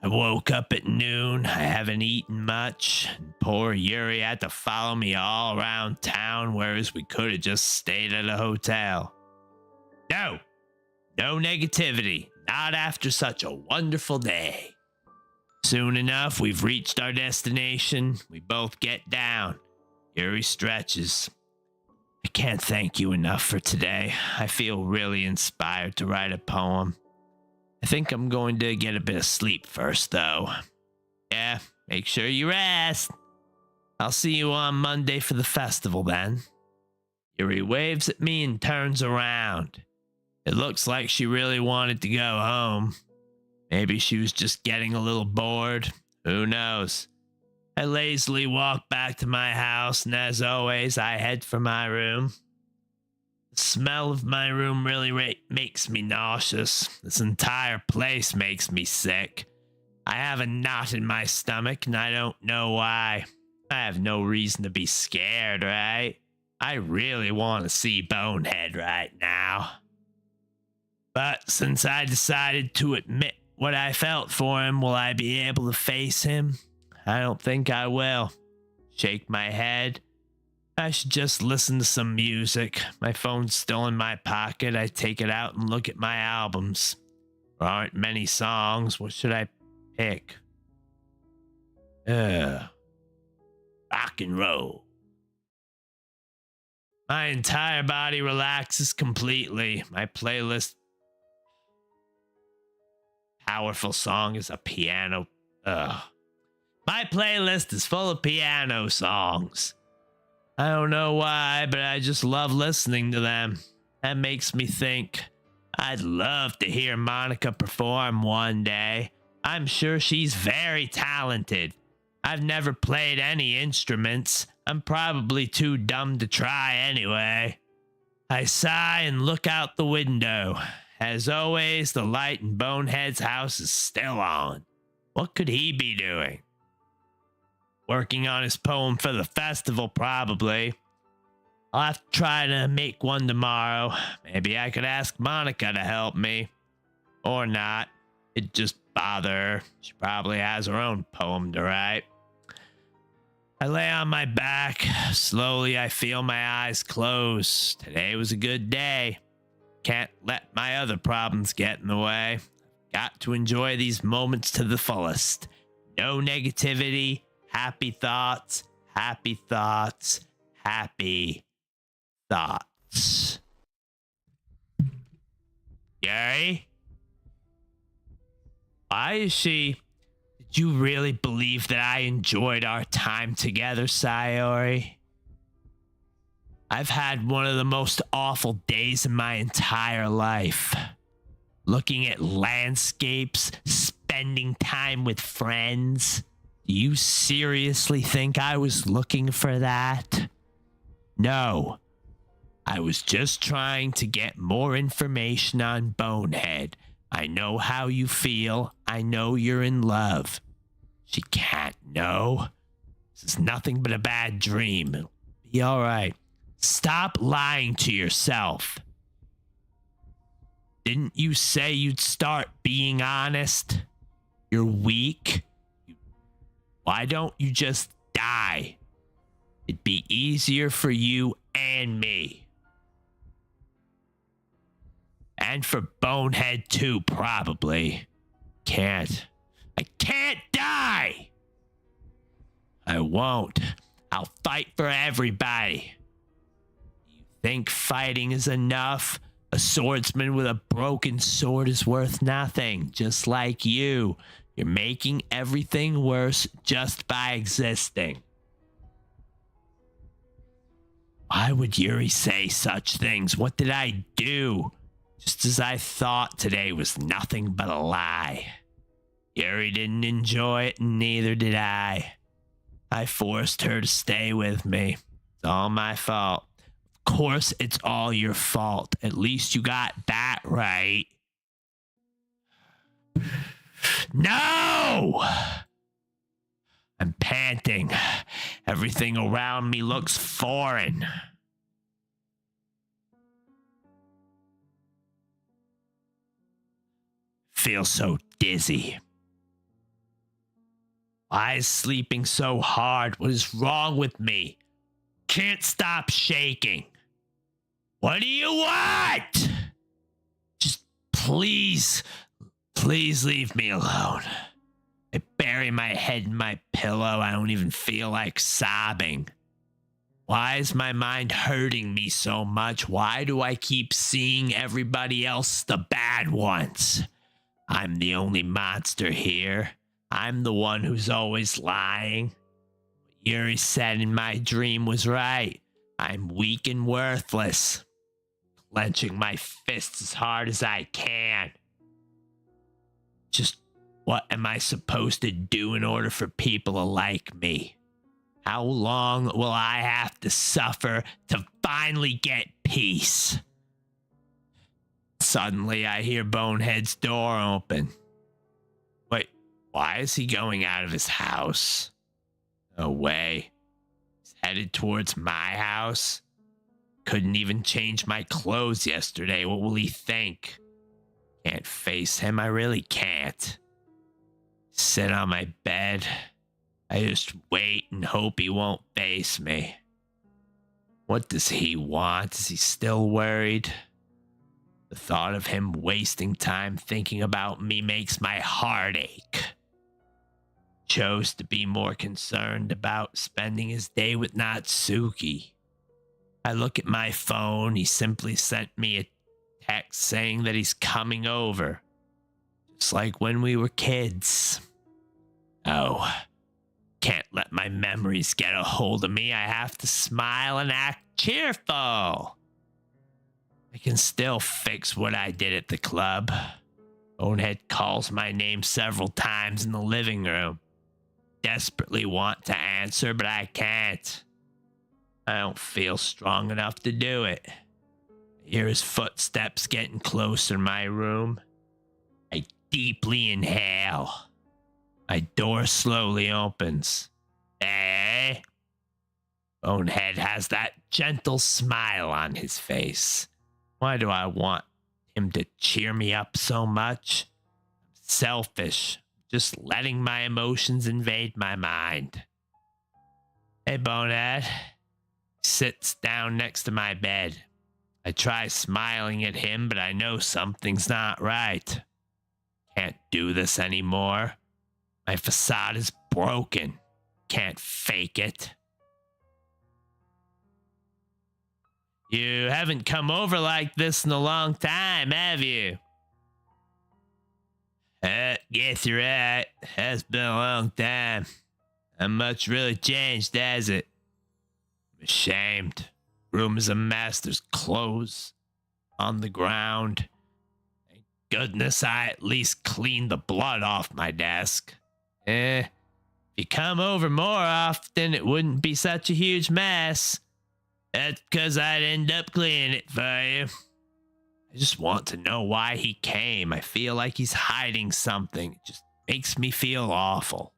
I woke up at noon, I haven't eaten much, and poor Yuri had to follow me all around town, whereas we could have just stayed at a hotel. No negativity, not after such a wonderful day. Soon enough, we've reached our destination. We both get down. Yuri stretches. I can't thank you enough for today. I feel really inspired to write a poem. I think I'm going to get a bit of sleep first, though. Yeah, make sure you rest. I'll see you on Monday for the festival then. Yuri waves at me and turns around. It looks like she really wanted to go home. Maybe she was just getting a little bored. Who knows? I lazily walk back to my house, and as always, I head for my room. The smell of my room really makes me nauseous. This entire place makes me sick. I have a knot in my stomach, and I don't know why. I have no reason to be scared, right? I really want to see Bonehead right now. But since I decided to admit what I felt for him, will I be able to face him? I don't think I will. Shake my head. I should just listen to some music. My phone's still in my pocket. I take it out and look at my albums. There aren't many songs. What should I pick? Rock and roll. My entire body relaxes completely. My playlist. Powerful song is a piano. My playlist is full of piano songs. I don't know why, but I just love listening to them. That makes me think I'd love to hear Monica perform one day. I'm sure she's very talented. I've never played any instruments. I'm probably too dumb to try anyway. I sigh and look out the window. As always, the light in Bonehead's house is still on. What could he be doing? Working on his poem for the festival, probably. I'll have to try to make one tomorrow. Maybe I could ask Monica to help me. Or not. It'd just bother her. She probably has her own poem to write. I lay on my back. Slowly, I feel my eyes close. Today was a good day. Can't let my other problems get in the way. Got to enjoy these moments to the fullest. No negativity. Happy thoughts. Happy thoughts. Happy thoughts. Yuri? Why is she... Did you really believe that I enjoyed our time together, Sayori? I've had one of the most awful days in my entire life. Looking at landscapes, spending time with friends. Do you seriously think I was looking for that? No. I was just trying to get more information on Bonehead. I know how you feel. I know you're in love. She can't know. This is nothing but a bad dream. It'll be all right. Stop lying to yourself. Didn't you say you'd start being honest? You're weak. Why don't you just die? It'd be easier for you and me. And for Bonehead too, probably. I can't die! I won't. I'll fight for everybody. You think fighting is enough? A swordsman with a broken sword is worth nothing, just like you. You're making everything worse just by existing. Why would Yuri say such things? What did I do? Just as I thought today was nothing but a lie. Yuri didn't enjoy it, and neither did I. I forced her to stay with me. It's all my fault. Of course, it's all your fault. At least you got that right. No! I'm panting. Everything around me looks foreign. Feel so dizzy. Why is sleeping so hard? What is wrong with me? Can't stop shaking. What do you want? Just please leave me alone. I bury my head in my pillow. I don't even feel like sobbing. Why is my mind hurting me so much? Why do I keep seeing everybody else the bad ones? I'm the only monster here. I'm the one who's always lying. What Yuri said in my dream was right. I'm weak and worthless. Clenching my fists as hard as I can. Just what am I supposed to do in order for people to like me? How long will I have to suffer to finally get peace? Suddenly, I hear Bonehead's door open. Wait, why is he going out of his house? No way. He's headed towards my house? Couldn't even change my clothes yesterday. What will he think? Can't face him. I really can't. Sit on my bed. I just wait and hope he won't face me. What does he want? Is he still worried? The thought of him wasting time thinking about me makes my heart ache. Chose to be more concerned about spending his day with Natsuki. I look at my phone. He simply sent me a text saying that he's coming over. Just like when we were kids. Oh, can't let my memories get a hold of me. I have to smile and act cheerful. I can still fix what I did at the club. Bonehead calls my name several times in the living room. Desperately want to answer, but I can't. I don't feel strong enough to do it. I hear his footsteps getting closer in my room. I deeply inhale. My door slowly opens. Eh? Bonehead has that gentle smile on his face. Why do I want him to cheer me up so much? I'm selfish, just letting my emotions invade my mind. Hey, Bonehead. He sits down next to my bed. I try smiling at him, but I know something's not right. Can't do this anymore. My facade is broken. Can't fake it. You haven't come over like this in a long time, have you? Guess you're right. Has been a long time. Not much really changed, has it? I'm ashamed. Room is a mess. There's clothes on the ground. Thank goodness I at least cleaned the blood off my desk. If you come over more often, it wouldn't be such a huge mess. That's because I'd end up cleaning it for you. I just want to know why he came. I feel like he's hiding something. It just makes me feel awful.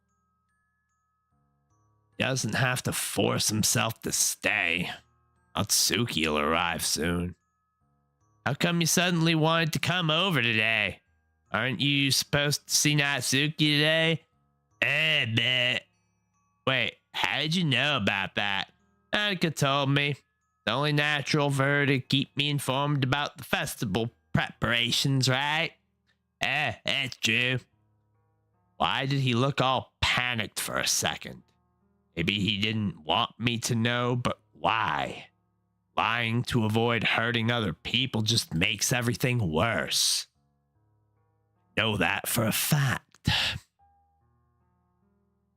He doesn't have to force himself to stay. Natsuki will arrive soon. How come you suddenly wanted to come over today? Aren't you supposed to see Natsuki today? Bet. Wait, how did you know about that? Annika told me. It's only natural for her to keep me informed about the festival preparations, right? That's true. Why did he look all panicked for a second? Maybe he didn't want me to know, but why? Lying to avoid hurting other people just makes everything worse. Know that for a fact.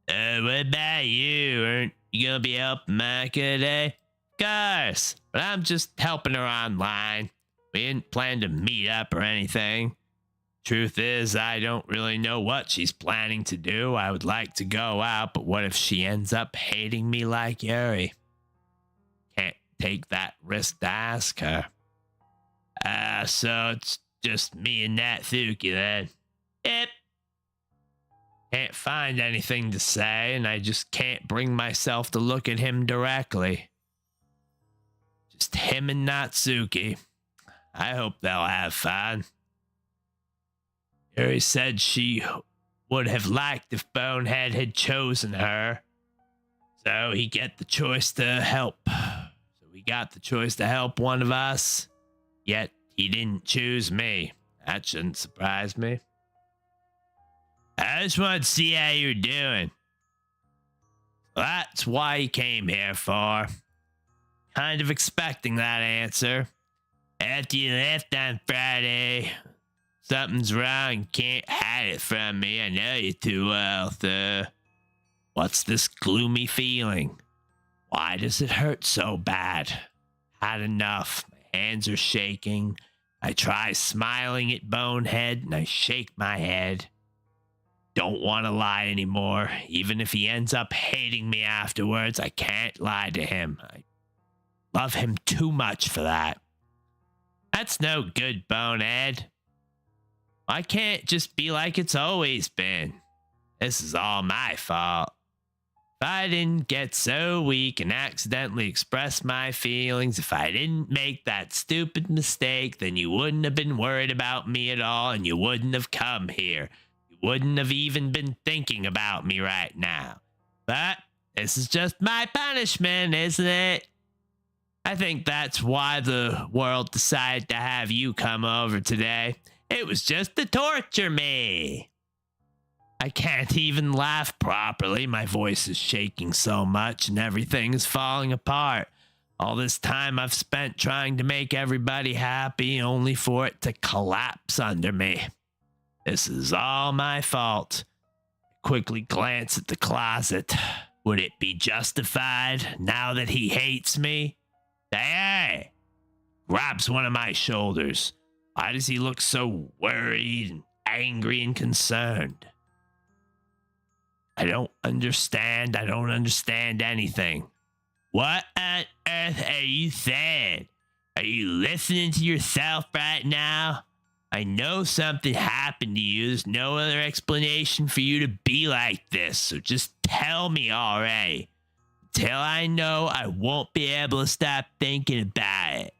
What about you? Aren't you gonna be helping Micah today? Of course, but I'm just helping her online. We didn't plan to meet up or anything. Truth is, I don't really know what she's planning to do. I would like to go out, but what if she ends up hating me like Yuri? Can't take that risk to ask her. So it's just me and Natsuki then. Yep. Can't find anything to say, and I just can't bring myself to look at him directly. Just him and Natsuki. I hope they'll have fun. Yuri said she would have liked if Bonehead had chosen her. So he get the choice to help. So we got the choice to help one of us. Yet he didn't choose me. That shouldn't surprise me. I just want to see how you're doing. That's why he came here for. Kind of expecting that answer. After you left on Friday, something's wrong. You can't hide it from me. I know you too well. What's this gloomy feeling? Why does it hurt so bad? Had enough. My hands are shaking. I try smiling at Bonehead and I shake my head. Don't want to lie anymore. Even if he ends up hating me afterwards, I can't lie to him. I love him too much for that. That's no good, Bonehead. I can't just be like it's always been. This is all my fault. If I didn't get so weak and accidentally express my feelings, if I didn't make that stupid mistake, then you wouldn't have been worried about me at all and you wouldn't have come here. You wouldn't have even been thinking about me right now. But this is just my punishment, isn't it? I think that's why the world decided to have you come over today. It was just to torture me. I can't even laugh properly. My voice is shaking so much and everything is falling apart. All this time I've spent trying to make everybody happy only for it to collapse under me. This is all my fault. I quickly glance at the closet. Would it be justified now that he hates me? Hey! Grabs one of my shoulders. Why does he look so worried and angry and concerned? I don't understand. I don't understand anything. What on earth are you saying? Are you listening to yourself right now? I know something happened to you. There's no other explanation for you to be like this, so just tell me already. Until I know, I won't be able to stop thinking about it.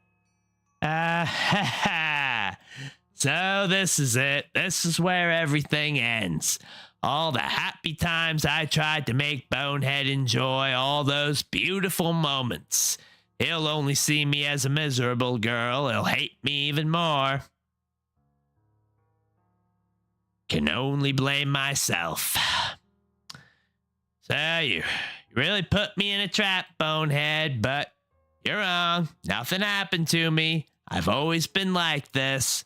So this is it. This is where everything ends. All the happy times I tried to make Bonehead enjoy, all those beautiful moments. He'll only see me as a miserable girl. He'll hate me even more. Can only blame myself. So you really put me in a trap, Bonehead, but you're wrong. Nothing happened to me. I've always been like this.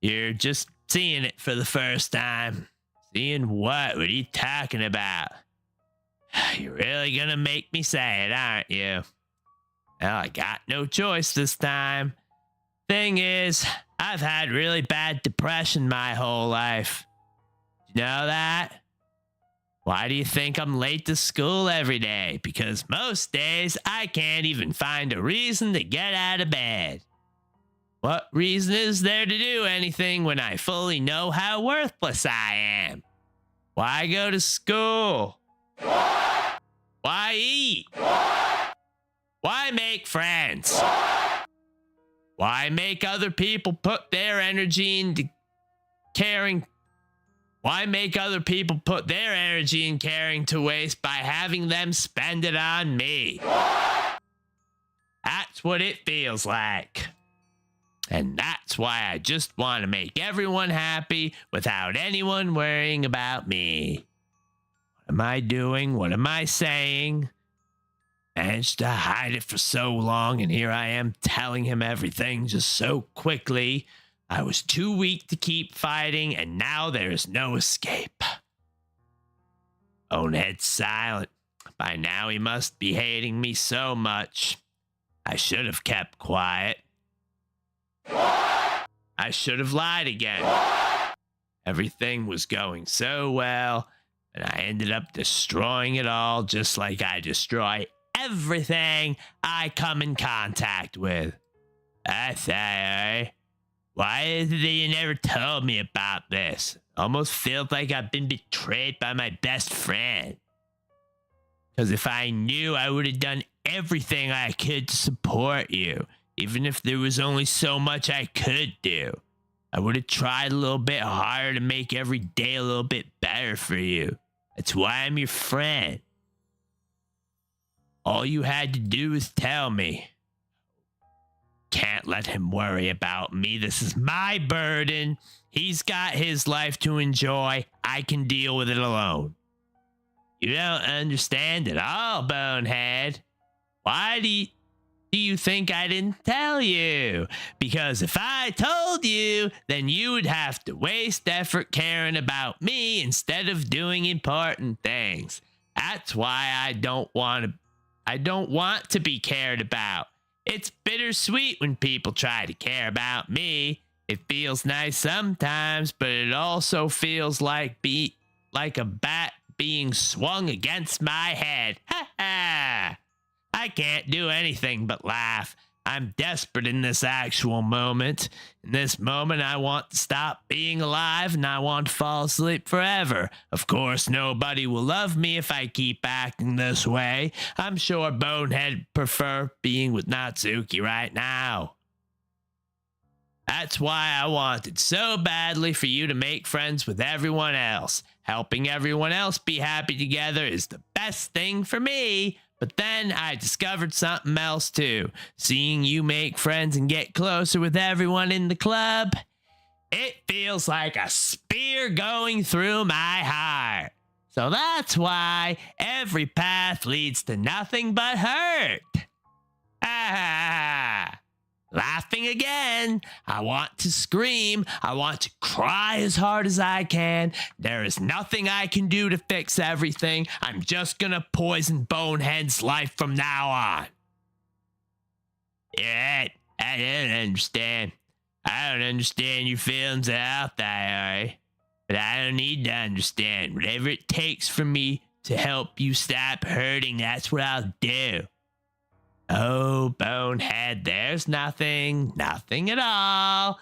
You're just seeing it for the first time. Seeing what? What are you talking about? You're really gonna make me say it, aren't you? Well, I got no choice this time. Thing is, I've had really bad depression my whole life. You know that? Why do you think I'm late to school every day? Because most days I can't even find a reason to get out of bed. What reason is there to do anything when I fully know how worthless I am? Why go to school? Why eat? Why make friends? Why make other people put their energy into caring? Why make other people put their energy in caring to waste by having them spend it on me? That's what it feels like. And that's why I just want to make everyone happy without anyone worrying about me. am I doing? What am I saying? Managed to hide it for so long, and here I am telling him everything just so quickly. I was too weak to keep fighting, and now there is no escape. Bonehead's silent. By now he must be hating me so much. I should have kept quiet. I should have lied again. Everything was going so well, and I ended up destroying it all just like I destroy everything I come in contact with. I say, why is it that you never told me about this? Almost feels like I've been betrayed by my best friend. Because if I knew, I would have done everything I could to support you. Even if there was only so much I could do. I would have tried a little bit harder to make every day a little bit better for you. That's why I'm your friend. All you had to do was tell me. Can't let him worry about me. This is my burden. He's got his life to enjoy. I can deal with it alone. You don't understand at all, Bonehead. Why do you think I didn't tell you? Because if I told you, then you would have to waste effort caring about me instead of doing important things. That's why I don't want to be cared about. It's bittersweet when people try to care about me. It feels nice sometimes, but it also feels like a bat being swung against my head. Ha ha! I can't do anything but laugh. I'm desperate in this actual moment. In this moment, I want to stop being alive and I want to fall asleep forever. Of course, nobody will love me if I keep acting this way. I'm sure Bonehead prefer being with Natsuki right now. That's why I wanted so badly for you to make friends with everyone else. Helping everyone else be happy together is the best thing for me. But then I discovered something else too. Seeing you make friends and get closer with everyone in the club, it feels like a spear going through my heart. So that's why every path leads to nothing but hurt. Ah! Laughing again. I want to scream. I want to cry as hard as I can. There is nothing I can do to fix everything. I'm just gonna poison Bonehead's life from now on. Yeah, I don't understand. I don't understand your feelings out there, but I don't need to understand. Whatever it takes for me to help you stop hurting, that's what I'll do. Oh, Bonehead, there's nothing at all.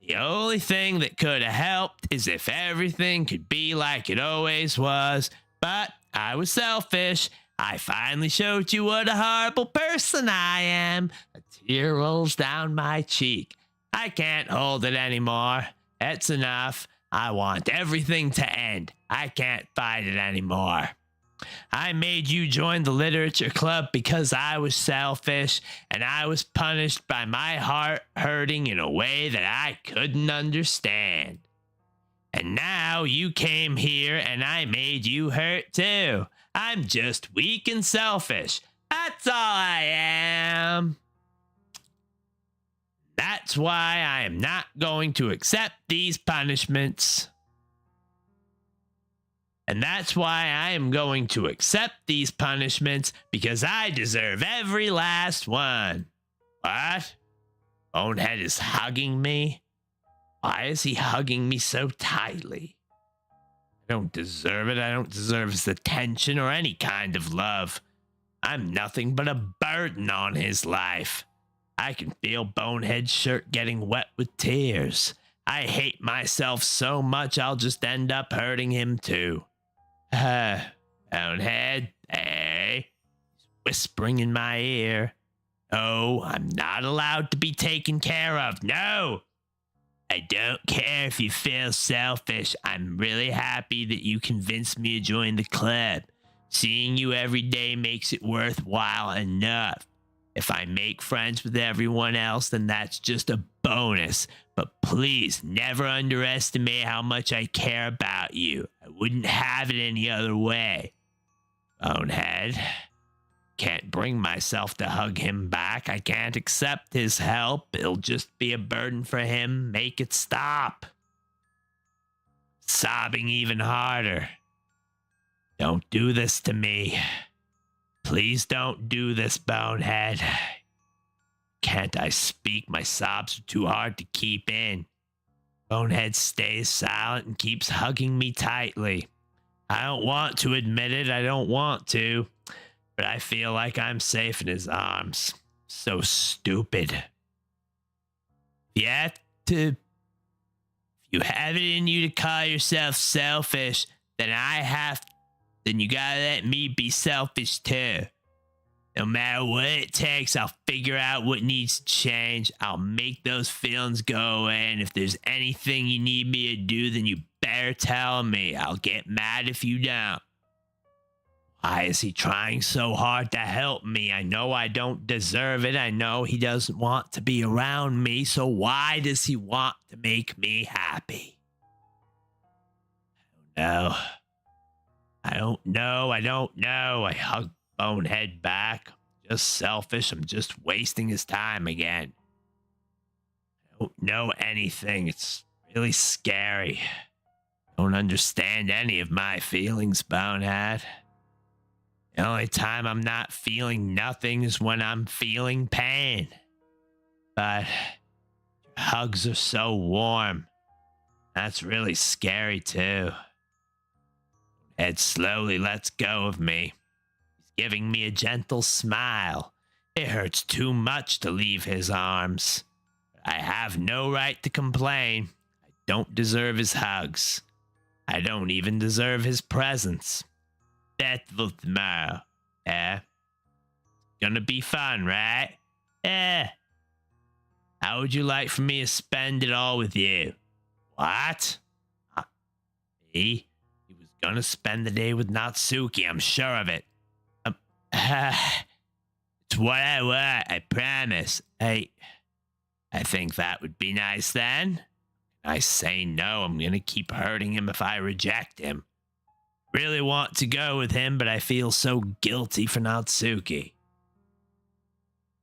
The only thing that could have helped is if everything could be like it always was, but I was selfish. I finally showed you what a horrible person I am. A tear rolls down my cheek. I can't hold it anymore. It's enough. I want everything to end. I can't fight it anymore. I made you join the literature club because I was selfish, and I was punished by my heart hurting in a way that I couldn't understand. And now you came here and I made you hurt too. I'm just weak and selfish. That's all I am. That's why I am not going to accept these punishments. And that's why I am going to accept these punishments because I deserve every last one. What? Bonehead is hugging me? Why is he hugging me so tightly? I don't deserve it. I don't deserve his attention or any kind of love. I'm nothing but a burden on his life. I can feel Bonehead's shirt getting wet with tears. I hate myself so much I'll just end up hurting him too. Bonehead, hey, he's whispering in my ear. No, I'm not allowed to be taken care of. No! I don't care if you feel selfish. I'm really happy that you convinced me to join the club. Seeing you every day makes it worthwhile enough. If I make friends with everyone else, then that's just a bonus. But please, never underestimate how much I care about you. I wouldn't have it any other way. Bonehead. Can't bring myself to hug him back. I can't accept his help. It'll just be a burden for him. Make it stop. Sobbing even harder. Don't do this to me. Please don't do this, Bonehead. Can't I speak? My sobs are too hard to keep in. Bonehead stays silent and keeps hugging me tightly. I don't want to admit it. I don't want to. But I feel like I'm safe in his arms. So stupid. If you have it in you to call yourself selfish, then you gotta let me be selfish too. No matter what it takes, I'll figure out what needs to change. I'll make those feelings go away. And if there's anything you need me to do, then you better tell me. I'll get mad if you don't. Why is he trying so hard to help me? I know I don't deserve it. I know he doesn't want to be around me. So why does he want to make me happy? I don't know. I hug Bonehead back. I'm just selfish. I'm just wasting his time again. I don't know anything. It's really scary. Don't understand any of my feelings, Bonehead. The only time I'm not feeling nothing is when I'm feeling pain. But your hugs are so warm. That's really scary too. Ed slowly lets go of me. He's giving me a gentle smile. It hurts too much to leave his arms. I have no right to complain. I don't deserve his hugs. I don't even deserve his presence. Festival tomorrow. Gonna be fun, right? How would you like for me to spend it all with you? What? Me? He was gonna spend the day with Natsuki, I'm sure of it. It's what I want, I promise. I think that would be nice then. I say no, I'm gonna keep hurting him if I reject him. Really want to go with him, but I feel so guilty for Natsuki.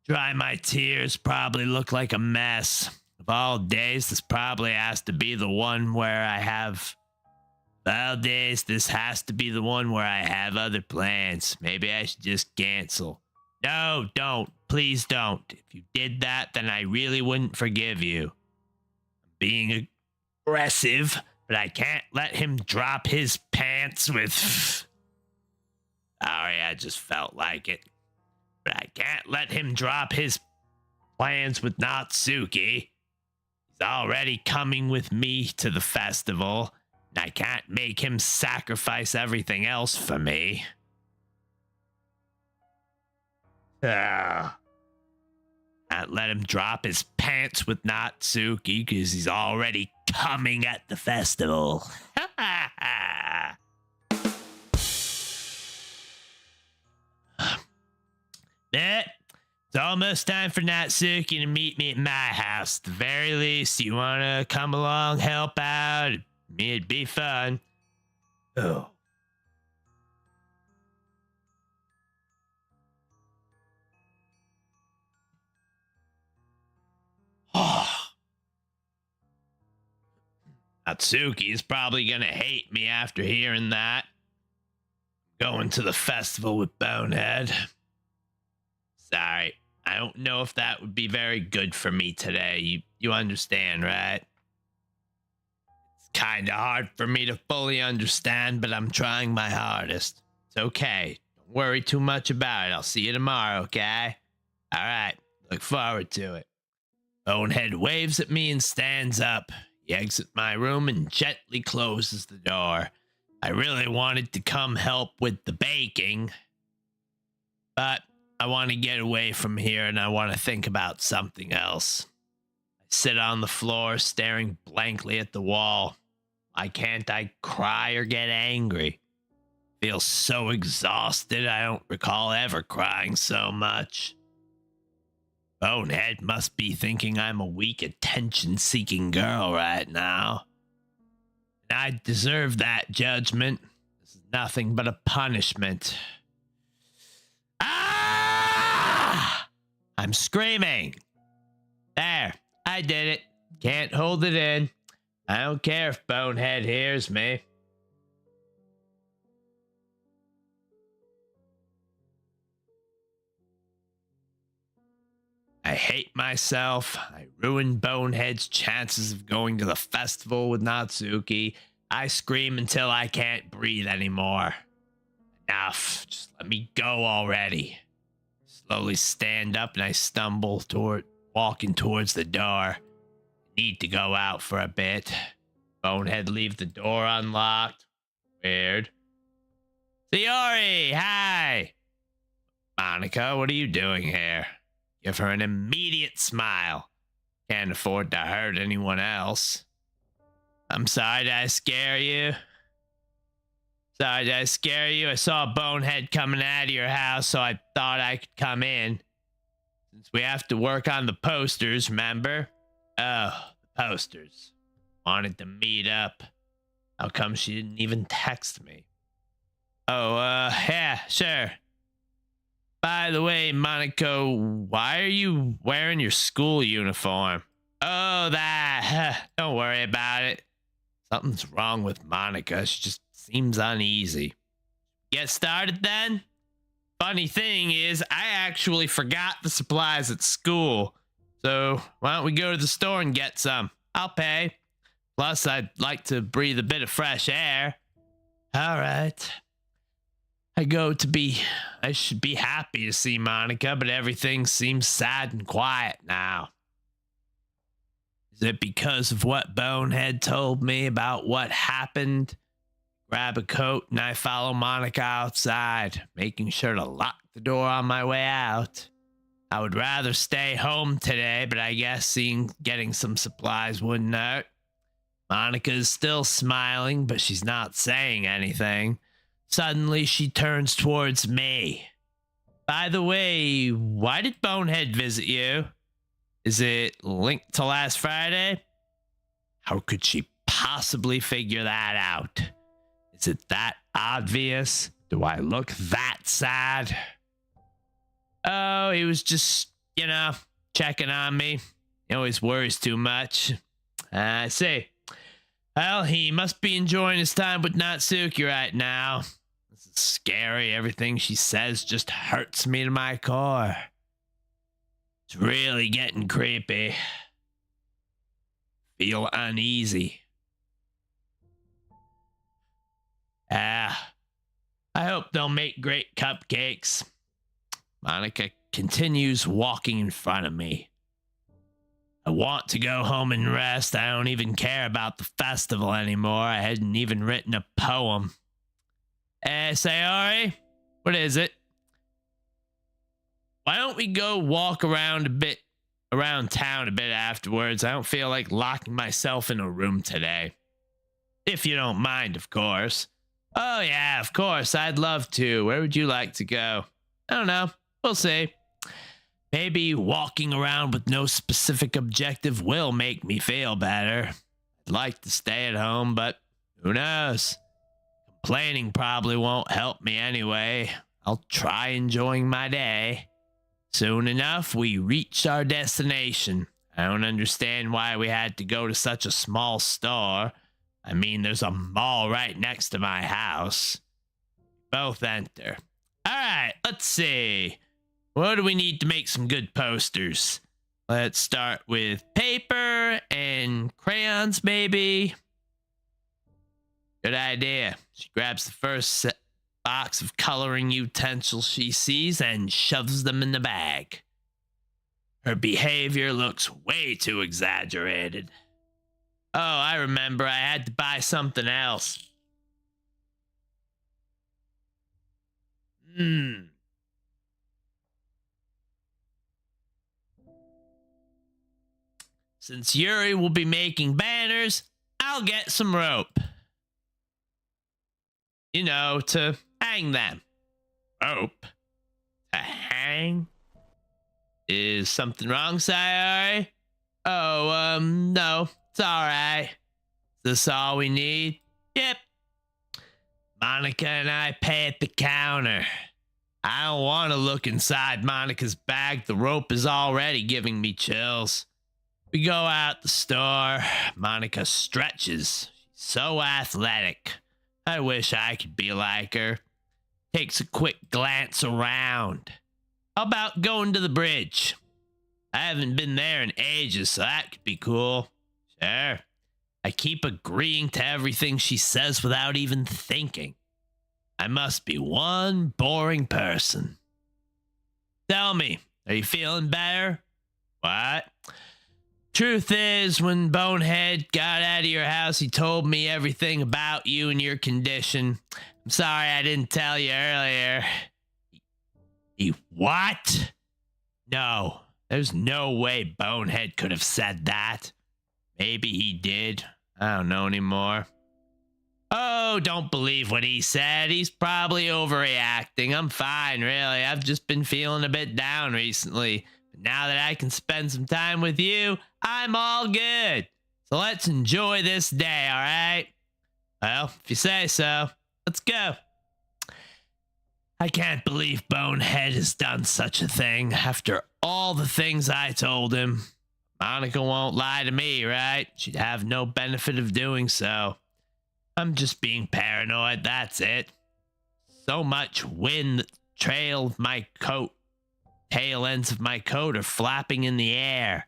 Dry my tears, probably look like a mess. Of all days, this probably has to be the one where I have... Of all days, this has to be the one where I have other plans. Maybe I should just cancel. No, don't. Please don't. If you did that, then I really wouldn't forgive you. I'm being aggressive, but I can't let him drop his pants with... Sorry, I just felt like it. But I can't let him drop his plans with Natsuki. He's already coming with me to the festival, and I can't make him sacrifice everything else for me. Can't let him drop his pants with Natsuki because he's already coming at the festival. It's almost time for Natsuki to meet me at my house. At the very least, you want to come along, help out? It'd be fun. Oh. Natsuki's probably gonna hate me after hearing that. Going to the festival with Bonehead. Sorry, I don't know if that would be very good for me today. You understand, right? It's kind of hard for me to fully understand, but I'm trying my hardest. It's okay. Don't worry too much about it. I'll see you tomorrow, okay? All right, look forward to it. Bonehead waves at me and stands up. He exits my room and gently closes the door. I really wanted to come help with the baking, but I want to get away from here and I want to think about something else. I sit on the floor staring blankly at the wall. Why can't I cry or get angry? I feel so exhausted. I don't recall ever crying so much. Bonehead must be thinking I'm a weak, attention-seeking girl right now. And I deserve that judgment. This is nothing but a punishment. Ah! I'm screaming. There, I did it. Can't hold it in. I don't care if Bonehead hears me. I hate myself. I ruined Bonehead's chances of going to the festival with Natsuki. I scream until I can't breathe anymore. Enough. Just let me go already. Slowly stand up and I stumble walking towards the door. Need to go out for a bit. Bonehead leave the door unlocked. Weird. Sayori, hi. Monica, what are you doing here? Give her an immediate smile. Can't afford to hurt anyone else. I'm sorry, did I scare you? Sorry, did I scare you? I saw a Bonehead coming out of your house, so I thought I could come in. Since we have to work on the posters, remember? Oh, the posters. Wanted to meet up. How come she didn't even text me? Oh, yeah, sure. By the way, Monaco, why are you wearing your school uniform? Oh, that. Don't worry about it. Something's wrong with Monica. She just seems uneasy. Get started then? Funny thing is, I actually forgot the supplies at school. So why don't we go to the store and get some? I'll pay. Plus, I'd like to breathe a bit of fresh air. All right. I should be happy to see Monica, but everything seems sad and quiet now. Is it because of what Bonehead told me about what happened? Grab a coat and I follow Monica outside, making sure to lock the door on my way out. I would rather stay home today, but I guess getting some supplies wouldn't hurt. Monica is still smiling, but she's not saying anything. Suddenly, she turns towards me. By the way, why did Bonehead visit you? Is it linked to last Friday? How could she possibly figure that out? Is it that obvious? Do I look that sad? Oh, he was just, checking on me. He always worries too much. I see. Well, he must be enjoying his time with Natsuki right now. This is scary. Everything she says just hurts me to my core. It's really getting creepy. Feel uneasy. I hope they'll make great cupcakes. Monica continues walking in front of me. I want to go home and rest. I don't even care about the festival anymore. I hadn't even written a poem. Sayori, what is it? Why don't we go walk around town a bit afterwards? I don't feel like locking myself in a room today. If you don't mind, of course. Oh yeah, of course. I'd love to. Where would you like to go? I don't know. We'll see. Maybe walking around with no specific objective will make me feel better. I'd like to stay at home, but who knows? Complaining probably won't help me anyway. I'll try enjoying my day. Soon enough, we reached our destination. I don't understand why we had to go to such a small store. I mean, there's a mall right next to my house. Both enter. All right, let's see. What do we need to make some good posters? Let's start with paper and crayons, maybe. Good idea. She grabs the first box of coloring utensils she sees and shoves them in the bag. Her behavior looks way too exaggerated. Oh, I remember. I had to buy something else. Since Yuri will be making banners, I'll get some rope. To hang them. Rope? To hang? Is something wrong, Sayori? Oh, no. It's alright. Is this all we need? Yep. Monica and I pay at the counter. I don't want to look inside Monica's bag. The rope is already giving me chills. We go out the store. Monica stretches. She's so athletic. I wish I could be like her. Takes a quick glance around. How about going to the bridge? I haven't been there in ages, so that could be cool. Sure. I keep agreeing to everything she says without even thinking. I must be one boring person. Tell me, are you feeling better? What? Truth is, when Bonehead got out of your house, he told me everything about you and your condition. I'm sorry I didn't tell you earlier. He what? No, there's no way Bonehead could have said that. Maybe he did. I don't know anymore. Oh, don't believe what he said. He's probably overreacting. I'm fine, really. I've just been feeling a bit down recently. But now that I can spend some time with you, I'm all good. So let's enjoy this day, all right? Well, if you say so, let's go. I can't believe Bonehead has done such a thing after all the things I told him. Monica won't lie to me, right? She'd have no benefit of doing so. I'm just being paranoid, that's it. So much wind, the tail ends of my coat are flapping in the air.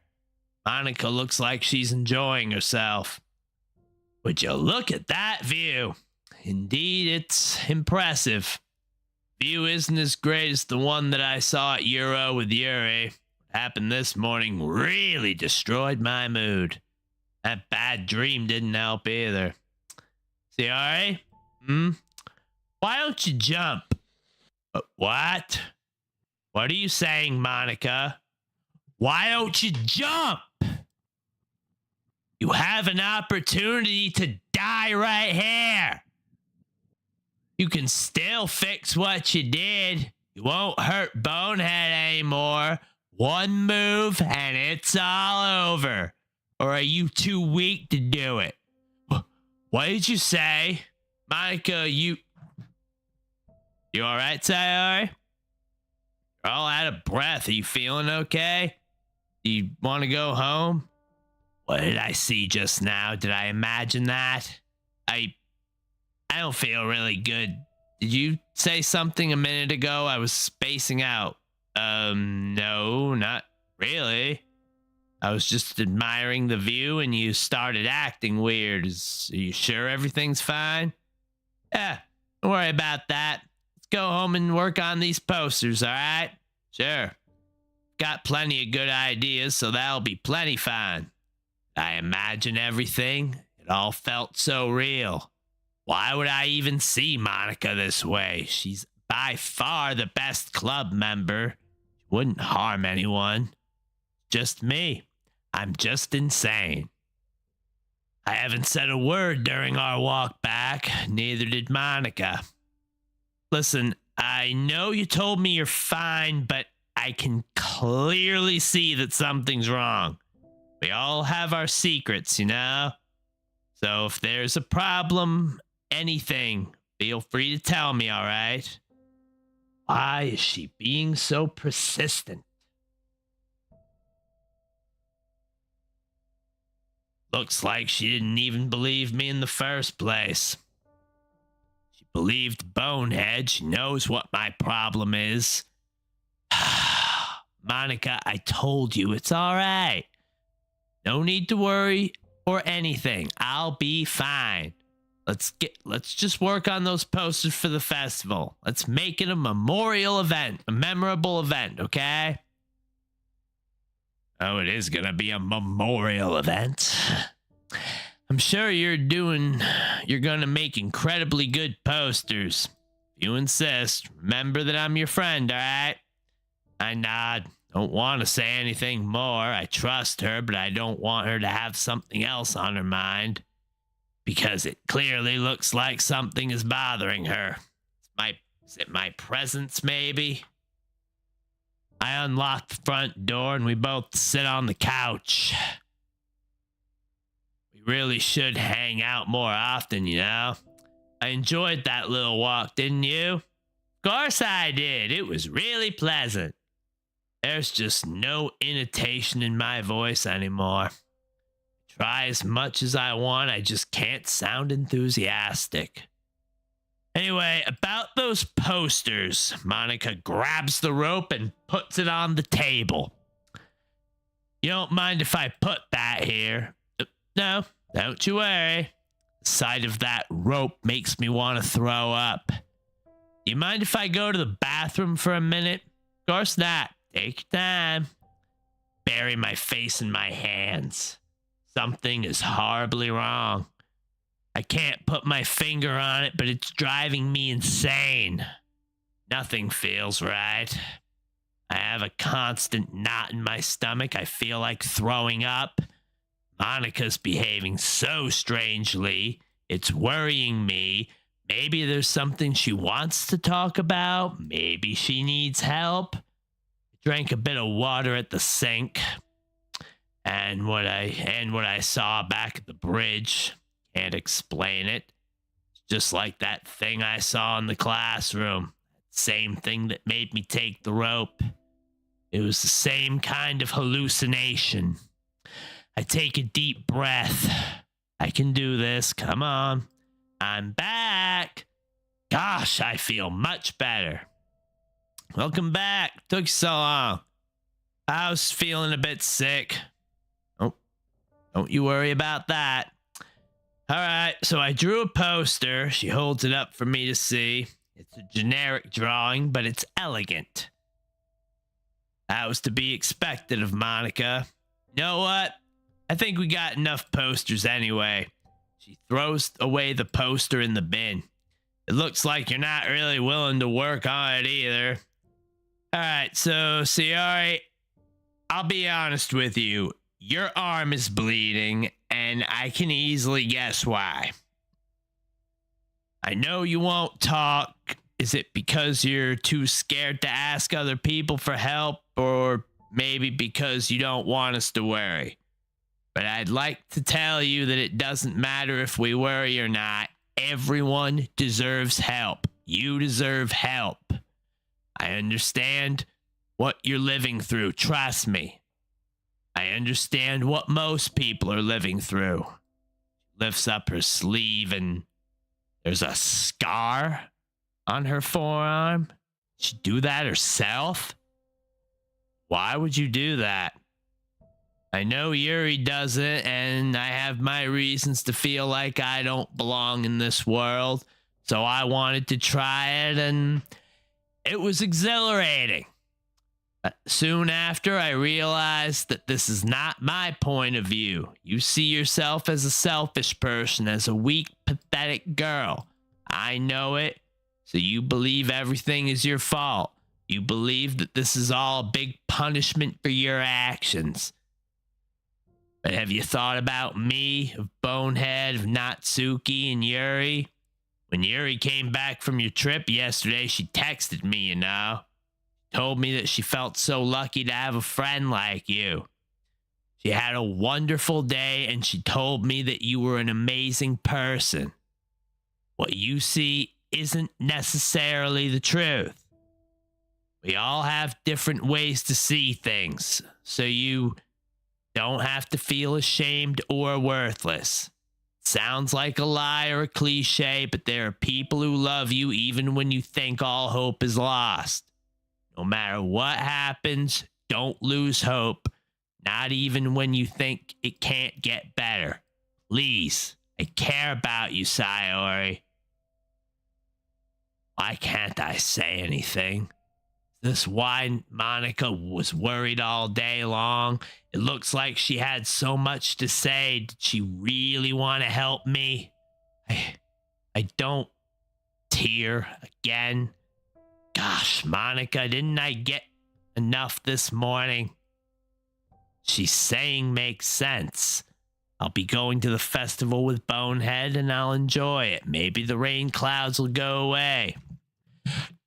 Monica looks like she's enjoying herself. Would you look at that view? Indeed, it's impressive. View isn't as great as the one that I saw at Euro with Yuri. What happened this morning really destroyed my mood. That bad dream didn't help either. Sayori? Why don't you jump? What? What are you saying, Monica? Why don't you jump? You have an opportunity to die right here. You can still fix what you did. You won't hurt Bonehead anymore. One move and it's all over. Or are you too weak to do it? What did you say? Monica, you all right, Sayori? You're all out of breath. Are you feeling okay? Do you want to go home? What did I see just now? Did I imagine that? I don't feel really good. Did you say something a minute ago? I was spacing out. No, not really. I was just admiring the view and you started acting weird. Are you sure everything's fine? Yeah, don't worry about that. Let's go home and work on these posters, all right? Sure. Got plenty of good ideas, so that'll be plenty fine. I imagine everything. It all felt so real. Why would I even see Monica this way? She's by far the best club member. She wouldn't harm anyone. Just me. I'm just insane. I haven't said a word during our walk back. Neither did Monica. Listen, I know you told me you're fine, but I can clearly see that something's wrong. We all have our secrets, you know? So if there's a problem, anything, feel free to tell me, all right? Why is she being so persistent? Looks like she didn't even believe me in the first place. She believed Bonehead. She knows what my problem is. Monica, I told you it's all right. No need to worry or anything. I'll be fine. Let's just work on those posters for the festival. Let's make it a memorial event, a memorable event, okay? Oh, it is gonna be a memorial event. I'm sure you're gonna make incredibly good posters. If you insist, remember that I'm your friend, all right? I nod. Don't want to say anything more. I trust her, but I don't want her to have something else on her mind. Because it clearly looks like something is bothering her. Is it my presence, maybe? I unlock the front door and we both sit on the couch. We really should hang out more often, you know? I enjoyed that little walk, didn't you? Of course I did. It was really pleasant. There's just no intonation in my voice anymore. Try as much as I want, I just can't sound enthusiastic. Anyway, about those posters, Monica grabs the rope and puts it on the table. You don't mind if I put that here? No, don't you worry. The sight of that rope makes me want to throw up. You mind if I go to the bathroom for a minute? Of course not. Take your time. Bury my face in my hands. Something is horribly wrong. I can't put my finger on it, but it's driving me insane. Nothing feels right. I have a constant knot in my stomach. I feel like throwing up. Monica's behaving so strangely. It's worrying me. Maybe there's something she wants to talk about. Maybe she needs help. I drank a bit of water at the sink. And what I saw back at the bridge. Can't explain it. It's just like that thing I saw in the classroom. Same thing that made me take the rope. It was the same kind of hallucination. I take a deep breath. I can do this. Come on. I'm back. Gosh, I feel much better. Welcome back. Took you so long. I was feeling a bit sick. Oh, don't you worry about that. All right, so I drew a poster. She holds it up for me to see. It's a generic drawing, but it's elegant. That was to be expected of Monica. You know what? I think we got enough posters anyway. She throws away the poster in the bin. It looks like you're not really willing to work on it either. All right, so Sayori, I'll be honest with you. Your arm is bleeding, and I can easily guess why. I know you won't talk. Is it because you're too scared to ask other people for help, or maybe because you don't want us to worry? But I'd like to tell you that it doesn't matter if we worry or not. Everyone deserves help. You deserve help. I understand what you're living through. Trust me. I understand what most people are living through. Lifts up her sleeve and there's a scar on her forearm. Did she do that herself? Why would you do that? I know Yuri does it, and I have my reasons to feel like I don't belong in this world. So I wanted to try it, and it was exhilarating. Soon after, I realized that this is not my point of view. You see yourself as a selfish person, as a weak, pathetic girl. I know it, so you believe everything is your fault. You believe that this is all a big punishment for your actions. But have you thought about me, of Bonehead, of Natsuki, and Yuri? When Yuri came back from your trip yesterday, she texted me, you know. Told me that she felt so lucky to have a friend like you. She had a wonderful day, and she told me that you were an amazing person. What you see isn't necessarily the truth. We all have different ways to see things, so you don't have to feel ashamed or worthless. Sounds like a lie or a cliche, but there are people who love you even when you think all hope is lost. No matter what happens, don't lose hope, not even when you think it can't get better. Please, I care about you, Sayori. Why can't I say anything? This why Monica was worried all day long. It looks like she had so much to say. Did she really want to help me? I don't. Tear again. Gosh, Monica, didn't I get enough this morning? She's saying makes sense. I'll be going to the festival with Bonehead and I'll enjoy it. Maybe the rain clouds will go away.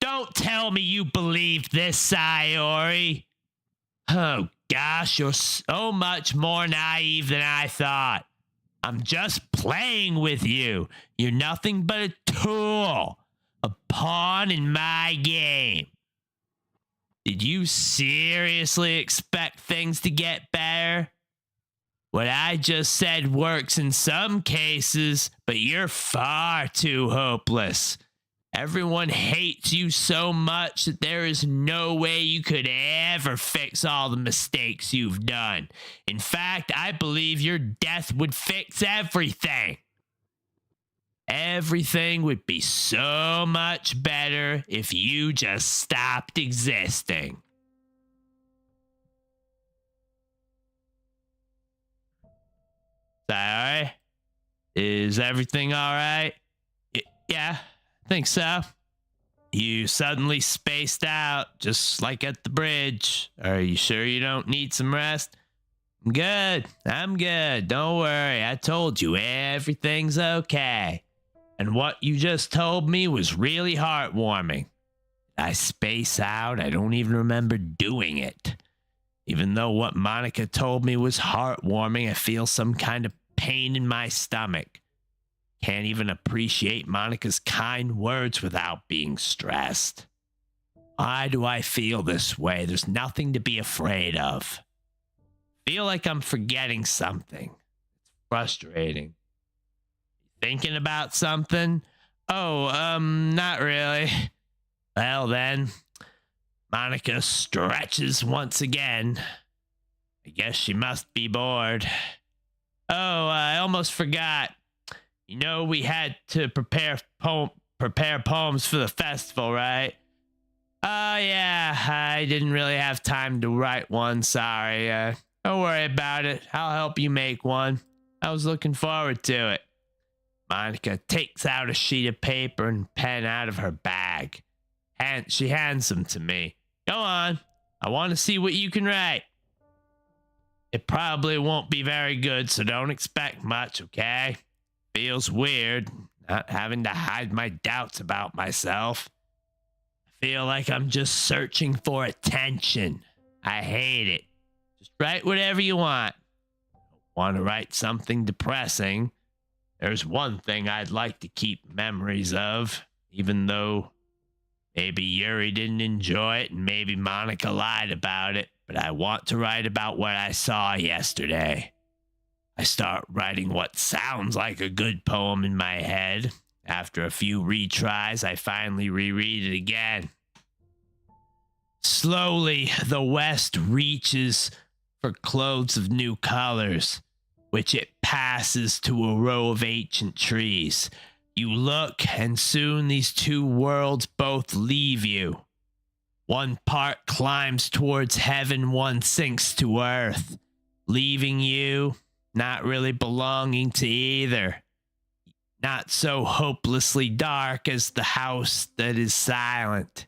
Don't tell me you believe this, Sayori. Oh gosh, you're so much more naive than I thought. I'm just playing with you. You're nothing but a tool, a pawn in my game. Did you seriously expect things to get better? What I just said works in some cases, but you're far too hopeless. Everyone hates you so much that there is no way you could ever fix all the mistakes you've done. In fact, I believe your death would fix everything. Everything would be so much better if you just stopped existing. Is that all right? Is everything all right? Yeah, I think so. You suddenly spaced out, just like at the bridge. Are you sure you don't need some rest? I'm good. Don't worry. I told you everything's okay. And what you just told me was really heartwarming. I space out. I don't even remember doing it. Even though what Monica told me was heartwarming, I feel some kind of pain in my stomach. Can't even appreciate Monica's kind words without being stressed. Why do I feel this way? There's nothing to be afraid of. Feel like I'm forgetting something. It's frustrating. Thinking about something? Oh, not really. Well then, Monica stretches once again. I guess she must be bored. Oh, I almost forgot. You know we had to prepare poems for the festival, right? Oh yeah, I didn't really have time to write one, sorry. Don't worry about it. I'll help you make one. I was looking forward to it. Monica takes out a sheet of paper and pen out of her bag. And she hands them to me. Go on. I want to see what you can write. It probably won't be very good, so don't expect much, okay? Feels weird, not having to hide my doubts about myself. I feel like I'm just searching for attention. I hate it. Just write whatever you want. Want to write something depressing? There's one thing I'd like to keep memories of, even though maybe Yuri didn't enjoy it and maybe Monica lied about it, but I want to write about what I saw yesterday. I start writing what sounds like a good poem in my head. After a few retries, I finally reread it again. Slowly, the west reaches for clothes of new colors, which it passes to a row of ancient trees. You look, and soon these two worlds both leave you. One part climbs towards heaven, one sinks to earth, leaving you not really belonging to either. Not so hopelessly dark as the house that is silent.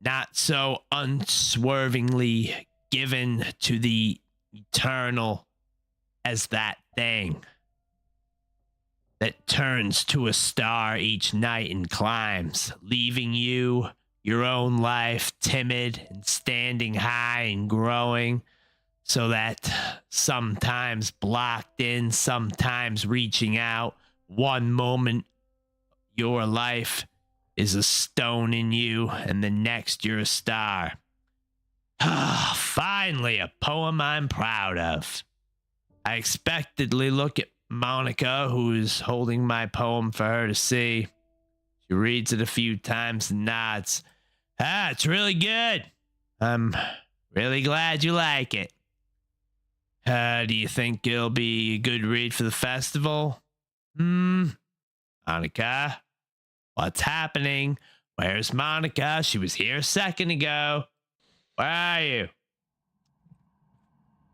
Not so unswervingly given to the eternal as that thing that turns to a star each night and climbs, leaving you, your own life, timid and standing high and growing, so that sometimes blocked in, sometimes reaching out. One moment, your life is a stone in you, and the next, you're a star. Finally, a poem I'm proud of. I expectantly look at Monica, who is holding my poem for her to see. She reads it a few times and nods. It's really good. I'm really glad you like it. Do you think it'll be a good read for the festival? Monica? What's happening? Where's Monica? She was here a second ago. Where are you?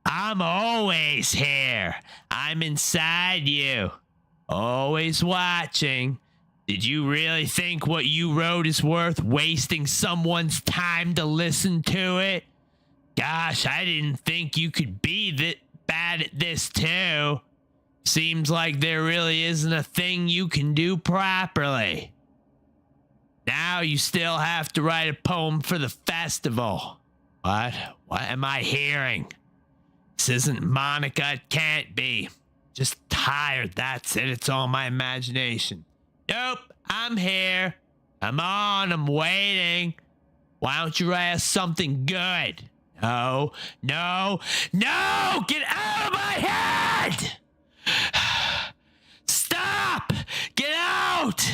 I'm always here. I'm inside you. Always watching. Did you really think what you wrote is worth wasting someone's time to listen to it? Gosh, I didn't think you could be that bad at this too. Seems like there really isn't a thing you can do properly. Now you still have to write a poem for the festival. What? What am I hearing? This isn't Monica. It can't be. Just tired. That's it. It's all my imagination. Nope. I'm here. I'm on. I'm waiting. Why don't you ask something good? No. No. No! Get out of my head! Stop! Get out!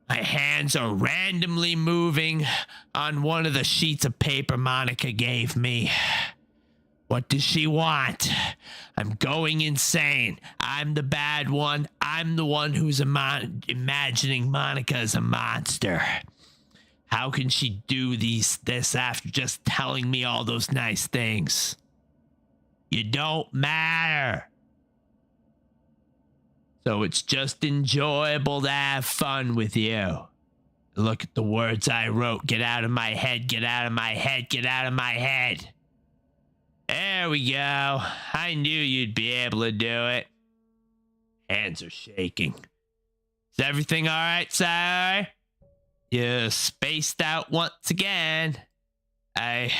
My hands are randomly moving on one of the sheets of paper Monica gave me. What does she want? I'm going insane. I'm the bad one. I'm the one who's imagining Monica as a monster. How can she do this after just telling me all those nice things? You don't matter. So it's just enjoyable to have fun with you. Look at the words I wrote. Get out of my head, get out of my head, get out of my head. There we go. I knew you'd be able to do it. Hands are shaking. Is everything all right, sir? You spaced out once again. I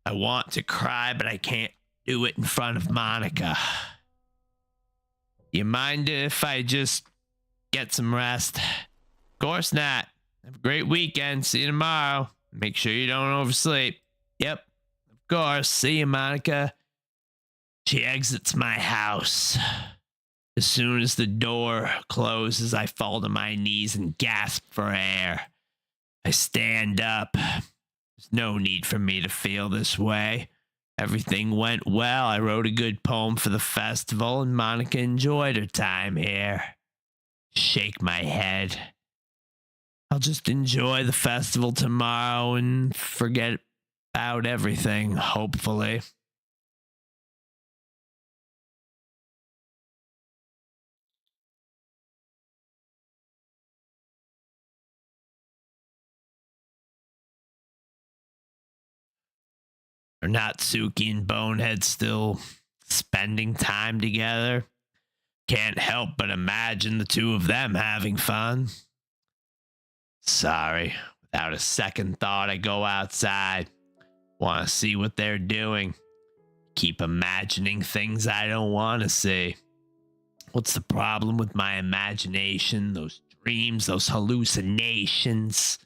want to cry, but I can't do it in front of Monica. You mind if I just get some rest? Of course not. Have a great weekend. See you tomorrow. Make sure you don't oversleep. Yep. Of course. See you, Monica. She exits my house. As soon as the door closes, I fall to my knees and gasp for air. I stand up. There's no need for me to feel this way. Everything went well. I wrote a good poem for the festival, and Monica enjoyed her time here. Shake my head. I'll just enjoy the festival tomorrow and forget about everything, hopefully. Are Natsuki and Bonehead still spending time together? Can't help but imagine the two of them having fun. Sorry. Without a second thought, I go outside. Want to see what they're doing. Keep imagining things I don't want to see. What's the problem with my imagination? Those dreams, those hallucinations.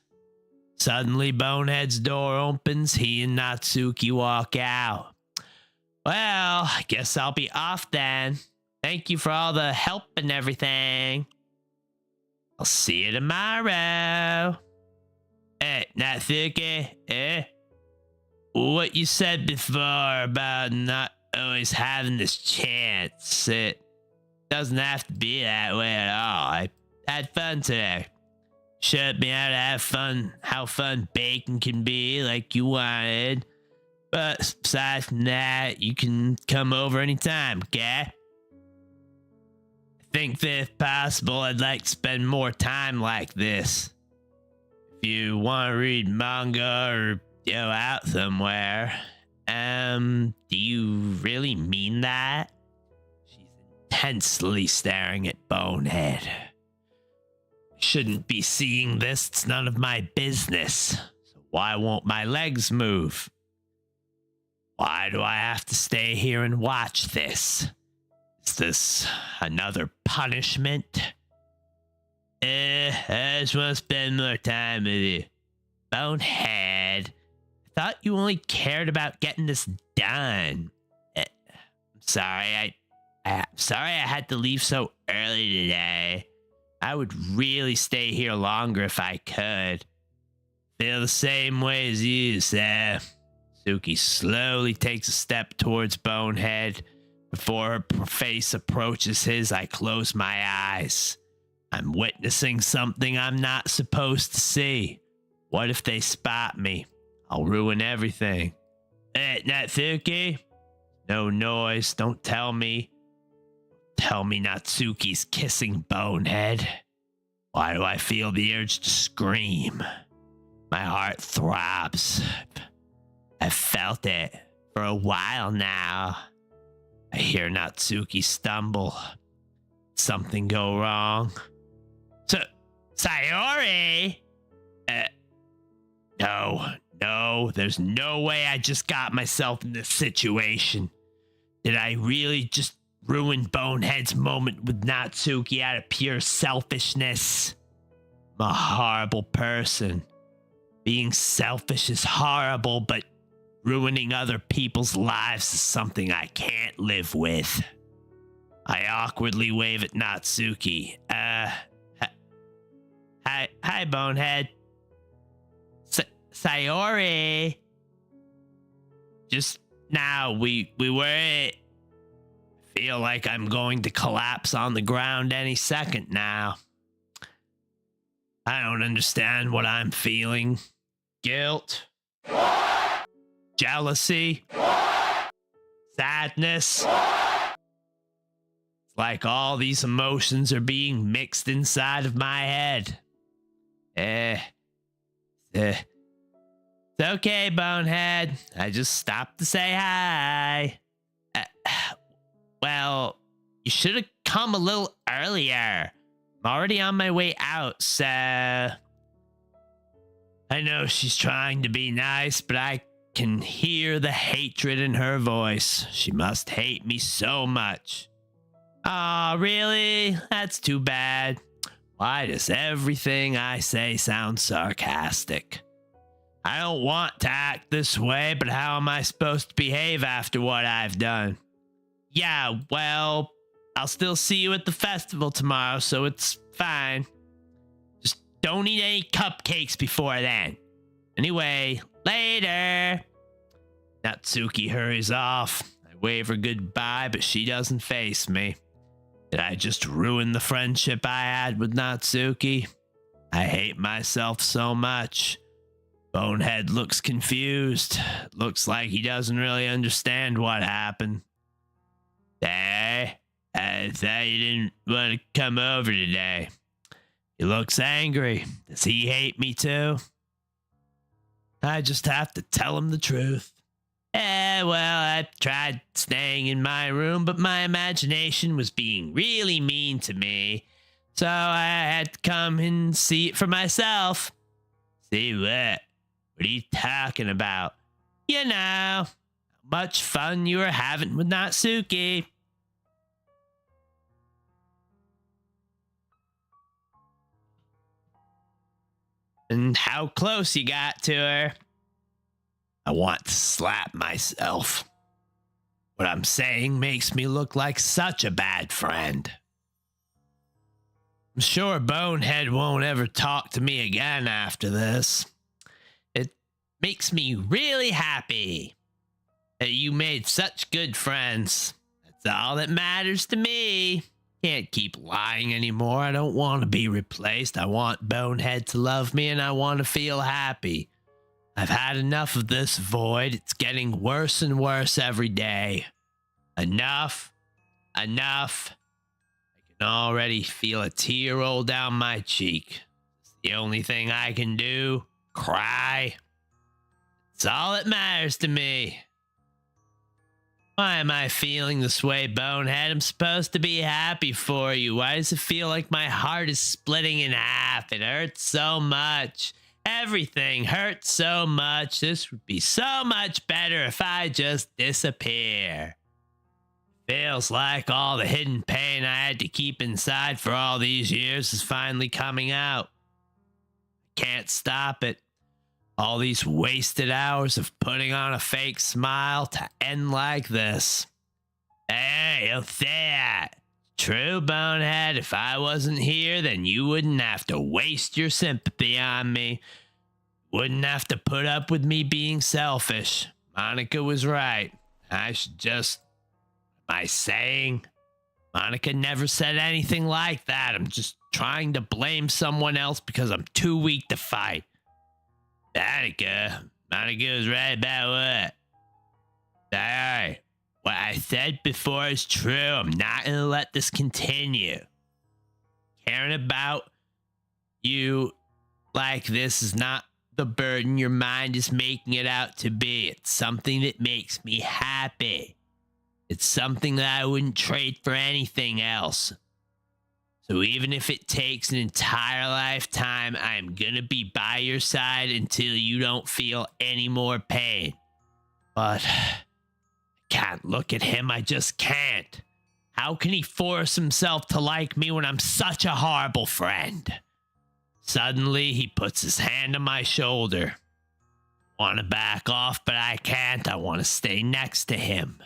Suddenly, Bonehead's door opens. He and Natsuki walk out. Well, I guess I'll be off then. Thank you for all the help and everything. I'll see you tomorrow. Hey, Natsuki, what you said before about not always having this chance, it doesn't have to be that way at all. I had fun today. Showed me how to have fun, how fun bacon can be, like you wanted. But aside from that, you can come over anytime, okay? I think that if possible, I'd like to spend more time like this. If you want to read manga or go out somewhere, do you really mean that? She's intensely staring at Bonehead. Shouldn't be seeing this. It's none of my business. So why won't my legs move? Why do I have to stay here and watch this? Is this another punishment? I just want to spend more time with you. Bonehead, I thought you only cared about getting this done. I'm sorry. I'm sorry I had to leave so early today. I would really stay here longer if I could. Feel the same way as you, Sam. Suki slowly takes a step towards Bonehead. Before her face approaches his, I close my eyes. I'm witnessing something I'm not supposed to see. What if they spot me? I'll ruin everything. Hey, Natsuki? No noise. Don't tell me. Tell me Natsuki's kissing Bonehead. Why do I feel the urge to scream? My heart throbs. I've felt it for a while now. I hear Natsuki stumble. Something go wrong. Sayori? No No, there's no way I just got myself in this situation. Did I really just ruin Bonehead's moment with Natsuki out of pure selfishness? I'm a horrible person. Being selfish is horrible, but ruining other people's lives is something I can't live with. I awkwardly wave at Natsuki. Hi, Bonehead. Sayori. Just now, we were. Feel like I'm going to collapse on the ground any second now. I don't understand what I'm feeling. Guilt. Jealousy. Sadness. It's like all these emotions are being mixed inside of my head. It's okay, Bonehead. I just stopped to say hi. Well, you should have come a little earlier. I'm already on my way out, so... I know she's trying to be nice, but I can hear the hatred in her voice. She must hate me so much. Aw, really? That's too bad. Why does everything I say sound sarcastic? I don't want to act this way, but how am I supposed to behave after what I've done? Yeah, well, I'll still see you at the festival tomorrow, so it's fine. Just don't eat any cupcakes before then. Anyway, later. Natsuki hurries off. I wave her goodbye, but she doesn't face me. Did I just ruin the friendship I had with Natsuki? I hate myself so much. Bonehead looks confused. Looks like he doesn't really understand what happened. Hey, I thought you didn't want to come over today. He looks angry. Does he hate me too? I just have to tell him the truth. Well, I tried staying in my room, but my imagination was being really mean to me. So I had to come and see it for myself. See what? What are you talking about? You know, how much fun you were having with Natsuki. And how close you got to her. I want to slap myself. What I'm saying makes me look like such a bad friend. I'm sure Bonehead won't ever talk to me again after this. It makes me really happy that you made such good friends. That's all that matters to me. Can't keep lying anymore. I don't want to be replaced. I want Bonehead to love me and I want to feel happy. I've had enough of this void. It's getting worse and worse every day. Enough. Enough. I can already feel a tear roll down my cheek. It's the only thing I can do. Cry. It's all that matters to me. Why am I feeling this way, Bonehead? I'm supposed to be happy for you. Why does it feel like my heart is splitting in half? It hurts so much. Everything hurts so much. This would be so much better if I just disappear. Feels like all the hidden pain I had to keep inside for all these years is finally coming out. Can't stop it. All these wasted hours of putting on a fake smile to end like this. Hey, you'll say that. True, Bonehead. If I wasn't here, then you wouldn't have to waste your sympathy on me. Wouldn't have to put up with me being selfish. Monica was right. I should just... Am I saying? Monica never said anything like that. I'm just trying to blame someone else because I'm too weak to fight. Monica was right about what? Sorry. What I said before is true. I'm not going to let this continue. Caring about you like this is not the burden your mind is making it out to be. It's something that makes me happy. It's something that I wouldn't trade for anything else. So even if it takes an entire lifetime, I'm gonna be by your side until you don't feel any more pain. But I can't look at him. I just can't. How can he force himself to like me when I'm such a horrible friend? Suddenly, he puts his hand on my shoulder. Want to back off, but I can't. I want to stay next to him.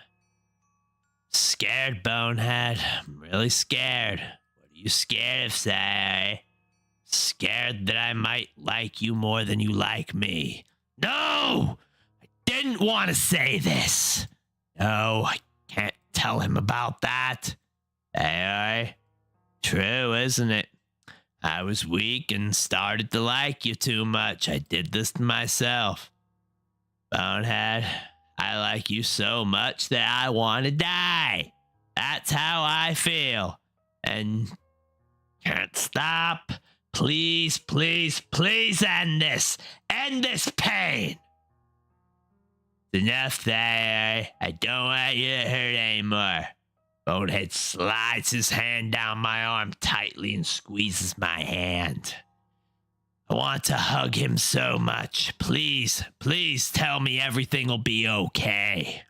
Scared, bonehead. I'm really scared. What are you scared of, say? Scared that I might like you more than you like me. No! I didn't want to say this. No, I can't tell him about that. Hey, true, isn't it? I was weak and started to like you too much. I did this to myself. Bonehead, I like you so much that I want to die. That's how I feel. And can't stop. Please, please, please end this. End this pain. It's enough there. I don't want you to hurt anymore. Bonehead slides his hand down my arm tightly and squeezes my hand. I want to hug him so much. Please, please tell me everything will be okay.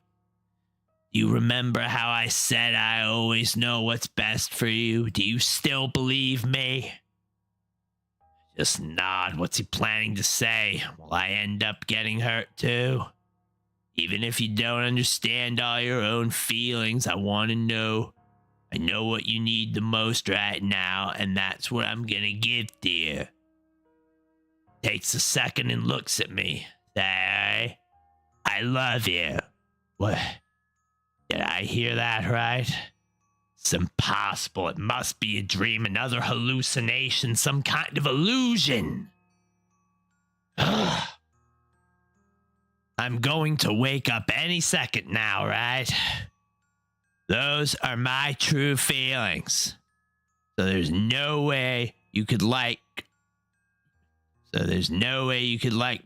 You remember how I said I always know what's best for you? Do you still believe me? Just nod. What's he planning to say? Will I end up getting hurt too? Even if you don't understand all your own feelings, I want to know. I know what you need the most right now, and that's what I'm gonna give to you. Takes a second and looks at me. Say, I love you. What? Did I hear that right? It's impossible. It must be a dream, another hallucination, some kind of illusion. Ugh. I'm going to wake up any second now, right? Those are my true feelings. So there's no way you could like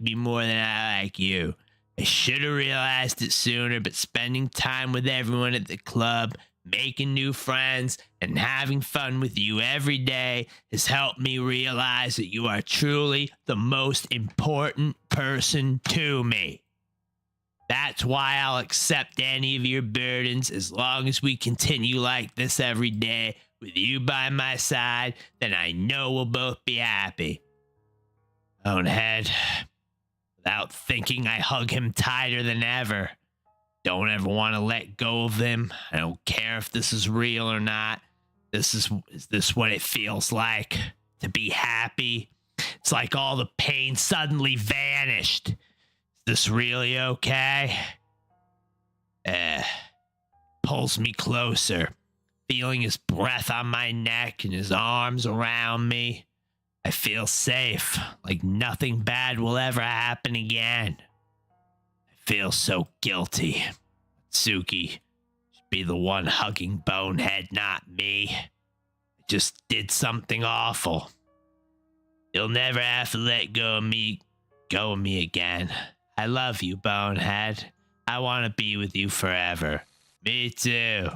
me more than I like you. I should have realized it sooner, but spending time with everyone at the club, making new friends, and having fun with you every day has helped me realize that you are truly the most important person to me. That's why I'll accept any of your burdens as long as we continue like this every day with you by my side. Then I know we'll both be happy. Bonehead. Without thinking, I hug him tighter than ever. Don't ever want to let go of him. I don't care if this is real or not. Is this what it feels like to be happy? It's like all the pain suddenly vanished. This really okay? Pulls me closer, feeling his breath on my neck and his arms around me. I feel safe, like nothing bad will ever happen again. I feel so guilty. Suki should be the one hugging Bonehead, not me. I just did something awful. You'll never have to let go of me again. I love you, Bonehead. I want to be with you forever. Me too.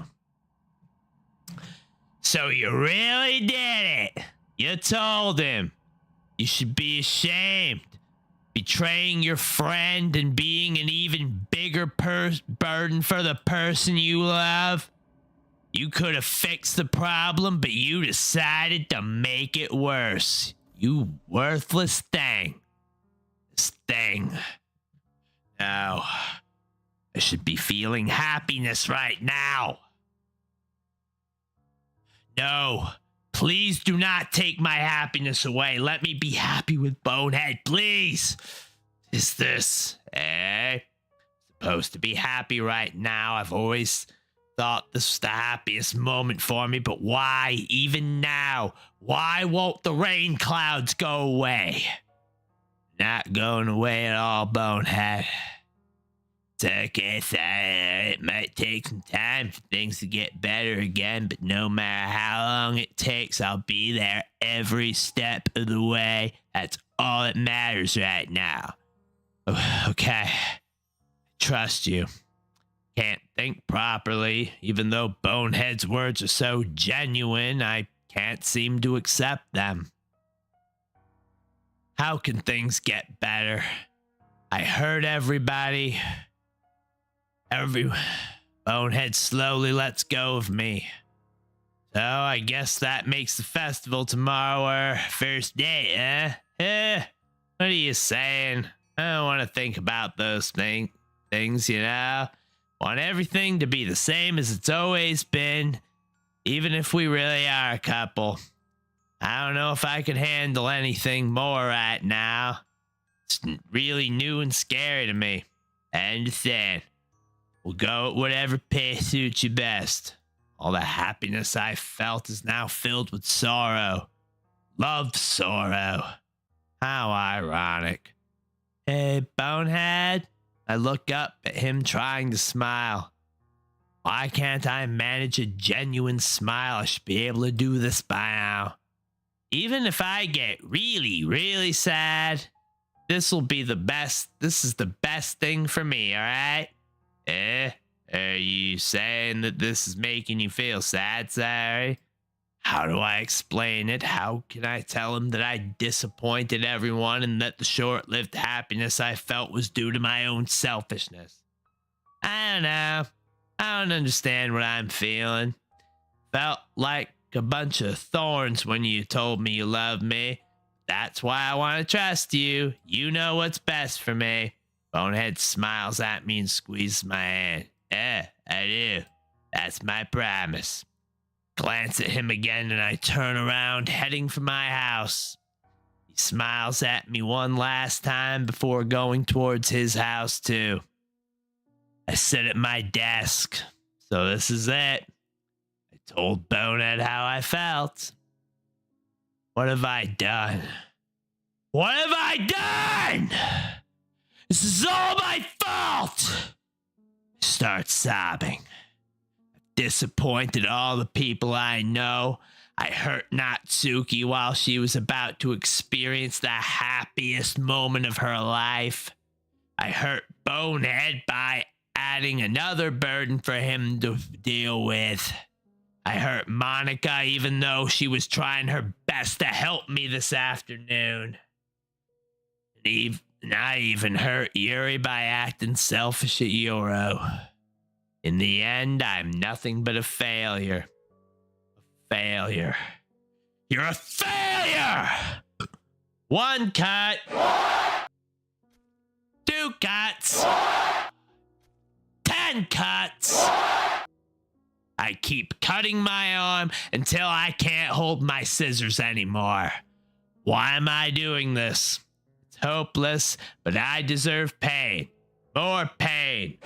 So you really did it. You told him. You should be ashamed. Betraying your friend and being an even bigger burden for the person you love. You could have fixed the problem, but you decided to make it worse. You worthless thing. This thing. No. I should be feeling happiness right now. No. Please do not take my happiness away. Let me be happy with Bonehead, please. Is this, supposed to be happy right now? I've always thought this was the happiest moment for me, but why, even now? Why won't the rain clouds go away? Not going away at all, Bonehead. It's okay, Sire. It might take some time for things to get better again, but no matter how long it takes, I'll be there every step of the way. That's all that matters right now. Okay. I trust you. Can't think properly. Even though Bonehead's words are so genuine, I can't seem to accept them. How can things get better? I hurt everybody. Every bonehead slowly lets go of me. So I guess that makes the festival tomorrow our first date, eh? What are you saying? I don't want to think about those things, you know? Want everything to be the same as it's always been, even if we really are a couple. I don't know if I could handle anything more right now. It's really new and scary to me. I understand. We'll go at whatever pace suits you best. All the happiness I felt is now filled with sorrow. Love sorrow. How ironic. Hey, bonehead. I look up at him trying to smile. Why can't I manage a genuine smile? I should be able to do this by now. Even if I get really, really sad, this is the best thing for me, alright? Are you saying that this is making you feel sad, Sari? How do I explain it? How can I tell him that I disappointed everyone and that the short-lived happiness I felt was due to my own selfishness? I don't know. I don't understand what I'm feeling. Felt like a bunch of thorns when you told me you loved me. That's why I want to trust you. You know what's best for me. Bonehead smiles at me and squeezes my hand. I do. That's my promise. Glance at him again and I turn around, heading for my house. He smiles at me one last time before going towards his house too. I sit at my desk. So this is it. I told Bonehead how I felt. What have I done? What have I done? This is all my fault! I start sobbing. Disappointed all the people I know. I hurt Natsuki while she was about to experience the happiest moment of her life. I hurt Bonehead by adding another burden for him to deal with. I hurt Monica even though she was trying her best to help me this afternoon. And I even hurt Yuri by acting selfish at Yoro. In the end, I'm nothing but a failure. A failure. You're a failure! 1 cut. 2 cuts. 10 cuts. I keep cutting my arm until I can't hold my scissors anymore. Why am I doing this? It's hopeless, but I deserve pain. More pain.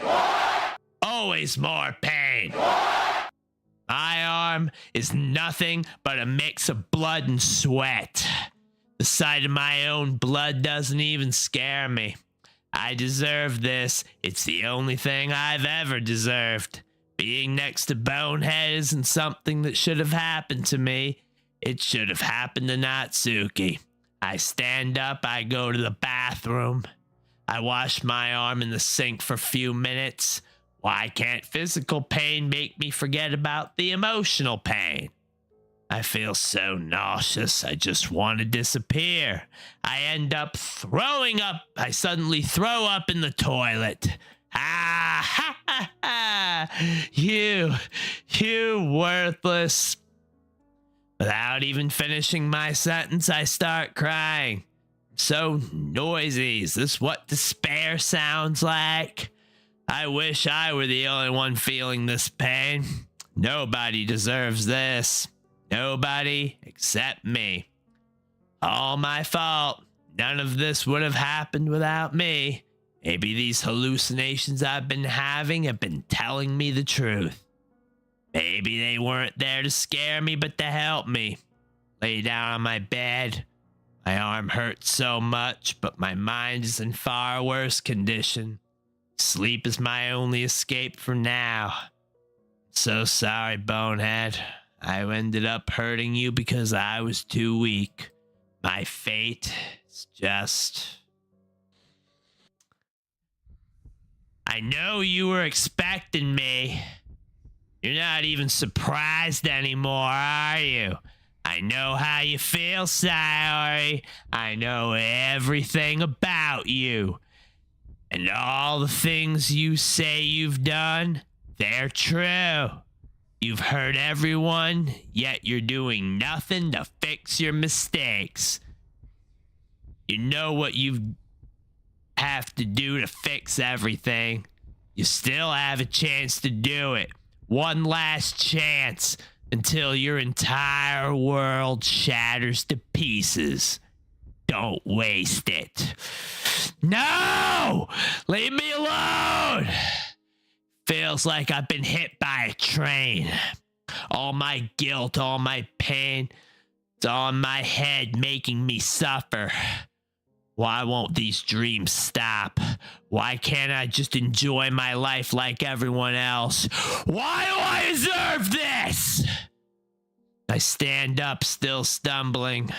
Always more pain. My arm is nothing but a mix of blood and sweat. The sight of my own blood doesn't even scare me. I deserve this. It's the only thing I've ever deserved. Being next to Bonehead isn't something that should have happened to me. It should have happened to Natsuki. I stand up, I go to the bathroom. I wash my arm in the sink for a few minutes. Why can't physical pain make me forget about the emotional pain? I feel so nauseous, I just want to disappear. I end up throwing up. I suddenly throw up in the toilet. Ah, ha, ha, ha. You worthless. Without even finishing my sentence, I start crying. So noisy. Is this what despair sounds like? I wish I were the only one feeling this pain. Nobody deserves this. Nobody except me. All my fault. None of this would have happened without me. Maybe these hallucinations I've been having have been telling me the truth. Maybe they weren't there to scare me, but to help me. Lay down on my bed. My arm hurts so much, but my mind is in far worse condition. Sleep is my only escape for now. So sorry, Bonehead. I ended up hurting you because I was too weak. My fate is just... I know you were expecting me. You're not even surprised anymore, are you? I know how you feel, Sayori. I know everything about you. And all the things you say you've done, they're true. You've hurt everyone, yet you're doing nothing to fix your mistakes. You know what you have to do to fix everything. You still have a chance to do it. One last chance until your entire world shatters to pieces. Don't waste it. No! Leave me alone! Feels like I've been hit by a train. All my guilt, all my pain, it's all in my head making me suffer. Why won't these dreams stop? Why can't I just enjoy my life like everyone else? Why do I deserve this? I stand up, still stumbling.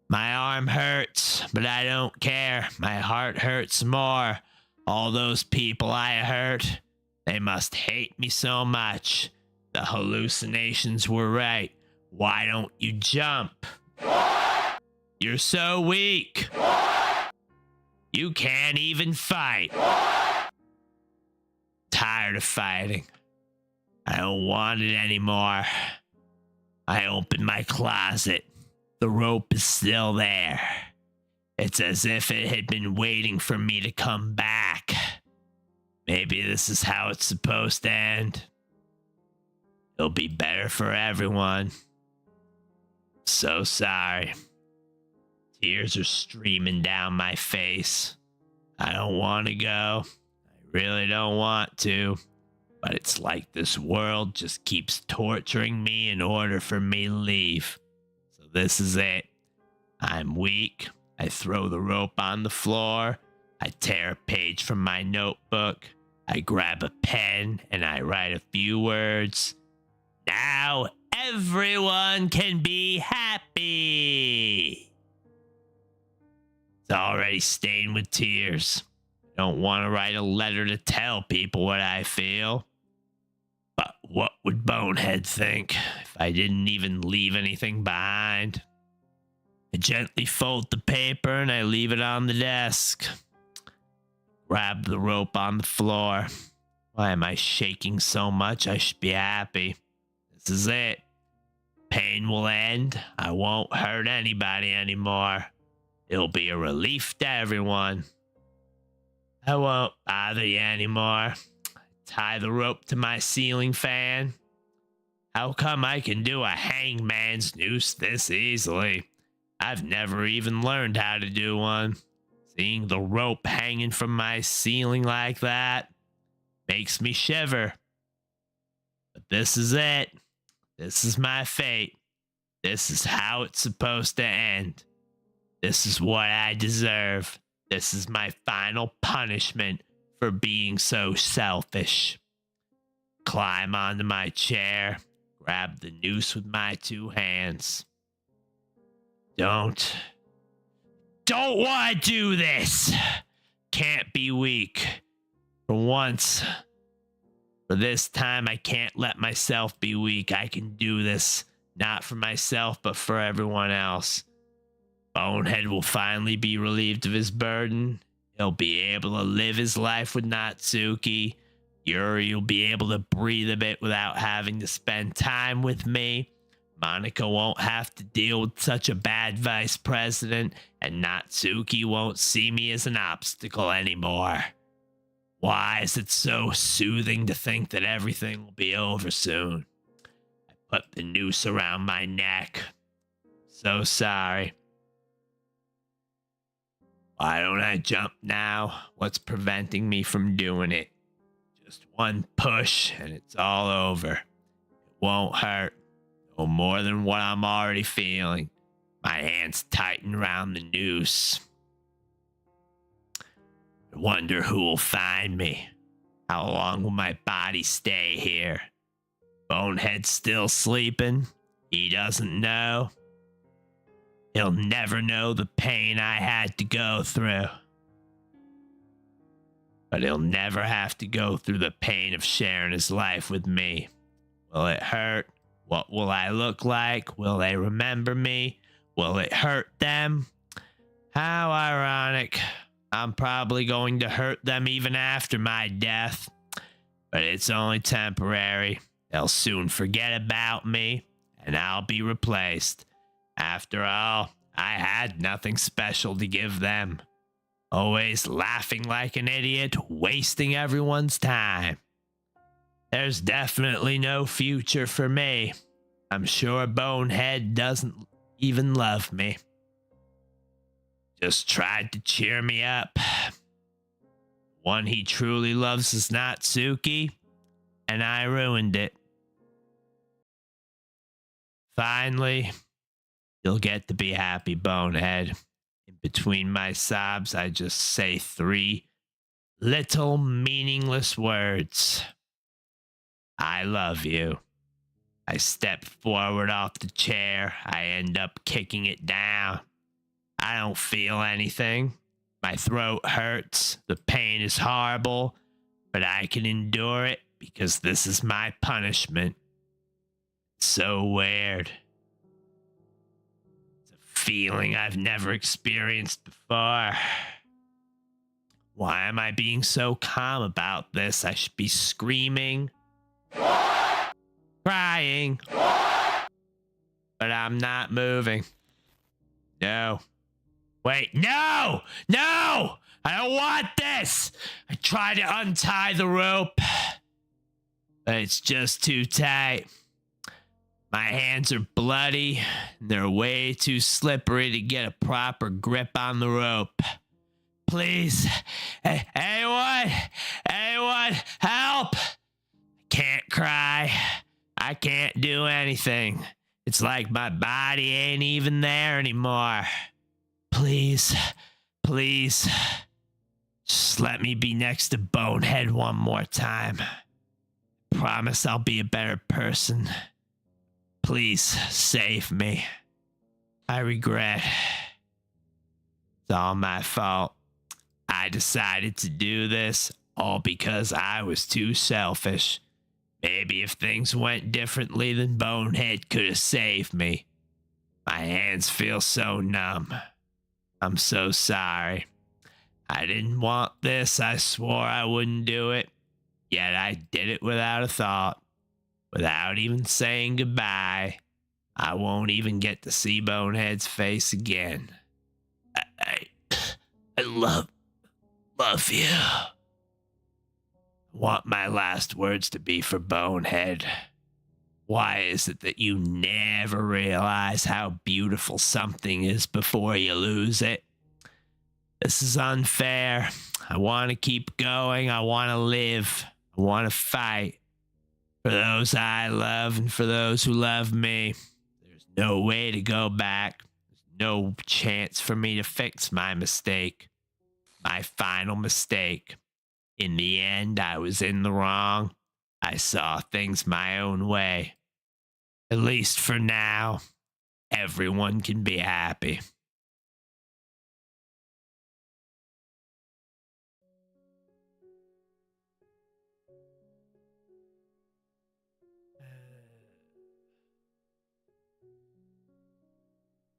My arm hurts, but I don't care. My heart hurts more. All those people I hurt, they must hate me so much. The hallucinations were right. Why don't you jump? You're so weak. You can't even fight. Tired of fighting. I don't want it anymore. I open my closet. The rope is still there. It's as if it had been waiting for me to come back. Maybe this is how it's supposed to end. It'll be better for everyone. So sorry. Tears are streaming down my face. I don't want to go. I really don't want to. But it's like this world just keeps torturing me in order for me to leave. So this is it. I'm weak. I throw the rope on the floor. I tear a page from my notebook. I grab a pen and I write a few words. Now everyone can be happy. It's already stained with tears. I don't want to write a letter to tell people what I feel. But what would Bonehead think if I didn't even leave anything behind? I gently fold the paper and I leave it on the desk. Grab the rope on the floor. Why am I shaking so much? I should be happy. This is it. Pain will end. I won't hurt anybody anymore. It'll be a relief to everyone. I won't bother you anymore. Tie the rope to my ceiling fan. How come I can do a hangman's noose this easily? I've never even learned how to do one. Seeing the rope hanging from my ceiling like that makes me shiver. But this is it. This is my fate. This is how it's supposed to end. This is what I deserve. This is my final punishment for being so selfish. Climb onto my chair, grab the noose with my two hands. Don't want to do this. Can't be weak. For once, for this time, I can't let myself be weak. I can do this, not for myself, but for everyone else. Bonehead will finally be relieved of his burden. He'll be able to live his life with Natsuki. Yuri will be able to breathe a bit without having to spend time with me. Monica won't have to deal with such a bad vice president, and Natsuki won't see me as an obstacle anymore. Why is it so soothing to think that everything will be over soon? I put the noose around my neck. So sorry. Why don't I jump now? What's preventing me from doing it? Just one push and it's all over. It won't hurt. No more than what I'm already feeling. My hands tighten around the noose. I wonder who will find me. How long will my body stay here? Bonehead's still sleeping. He doesn't know. He'll never know the pain I had to go through. But he'll never have to go through the pain of sharing his life with me. Will it hurt? What will I look like? Will they remember me? Will it hurt them? How ironic. I'm probably going to hurt them even after my death. But it's only temporary. They'll soon forget about me, and I'll be replaced. After all, I had nothing special to give them. Always laughing like an idiot, wasting everyone's time. There's definitely no future for me. I'm sure Bonehead doesn't even love me. Just tried to cheer me up. One he truly loves is Natsuki, and I ruined it. Finally, you'll get to be happy, Bonehead. In between my sobs, I just say 3 little meaningless words. I love you. I step forward off the chair. I end up kicking it down. I don't feel anything. My throat hurts. The pain is horrible, but I can endure it because this is my punishment. It's so weird. It's a feeling I've never experienced before. Why am I being so calm about this? I should be screaming, crying, but I'm not moving. No. Wait, no! No! I don't want this! I try to untie the rope, but it's just too tight. My hands are bloody, and they're way too slippery to get a proper grip on the rope. Please, anyone, help! I can't cry. I can't do anything. It's like my body ain't even there anymore. Please, just let me be next to Bonehead one more time. Promise I'll be a better person. Please save me. I regret. It's all my fault. I decided to do this all because I was too selfish. Maybe if things went differently, then Bonehead could have saved me. My hands feel so numb. I'm so sorry. I didn't want this. I swore I wouldn't do it. Yet I did it without a thought. Without even saying goodbye. I won't even get to see Bonehead's face again. I love you. I want my last words to be for Bonehead. Why is it that you never realize how beautiful something is before you lose it? This is unfair. I want to keep going. I want to live. I want to fight. For those I love and for those who love me. There's no way to go back. There's no chance for me to fix my mistake. My final mistake. In the end, I was in the wrong. I saw things my own way. At least for now, everyone can be happy.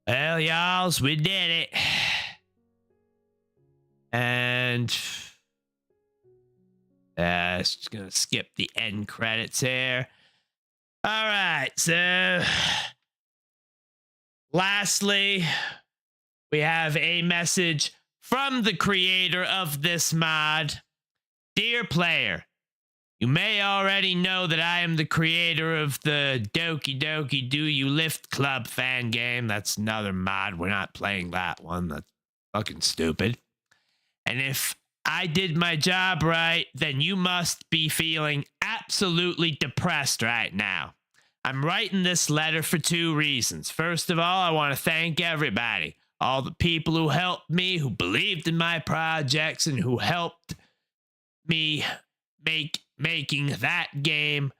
Well, y'alls, we did it. And just gonna skip the end credits here. All right, so lastly, we have a message from the creator of this mod. Dear player, you may already know that I am the creator of the Doki Doki Do You Lift Club fan game. That's another mod. We're not playing that one. That's fucking stupid. And if I did my job right, then you must be feeling absolutely depressed right now. I'm writing this letter for 2 reasons. First of all, I want to thank everybody. All the people who helped me, who believed in my projects, and who helped me making that game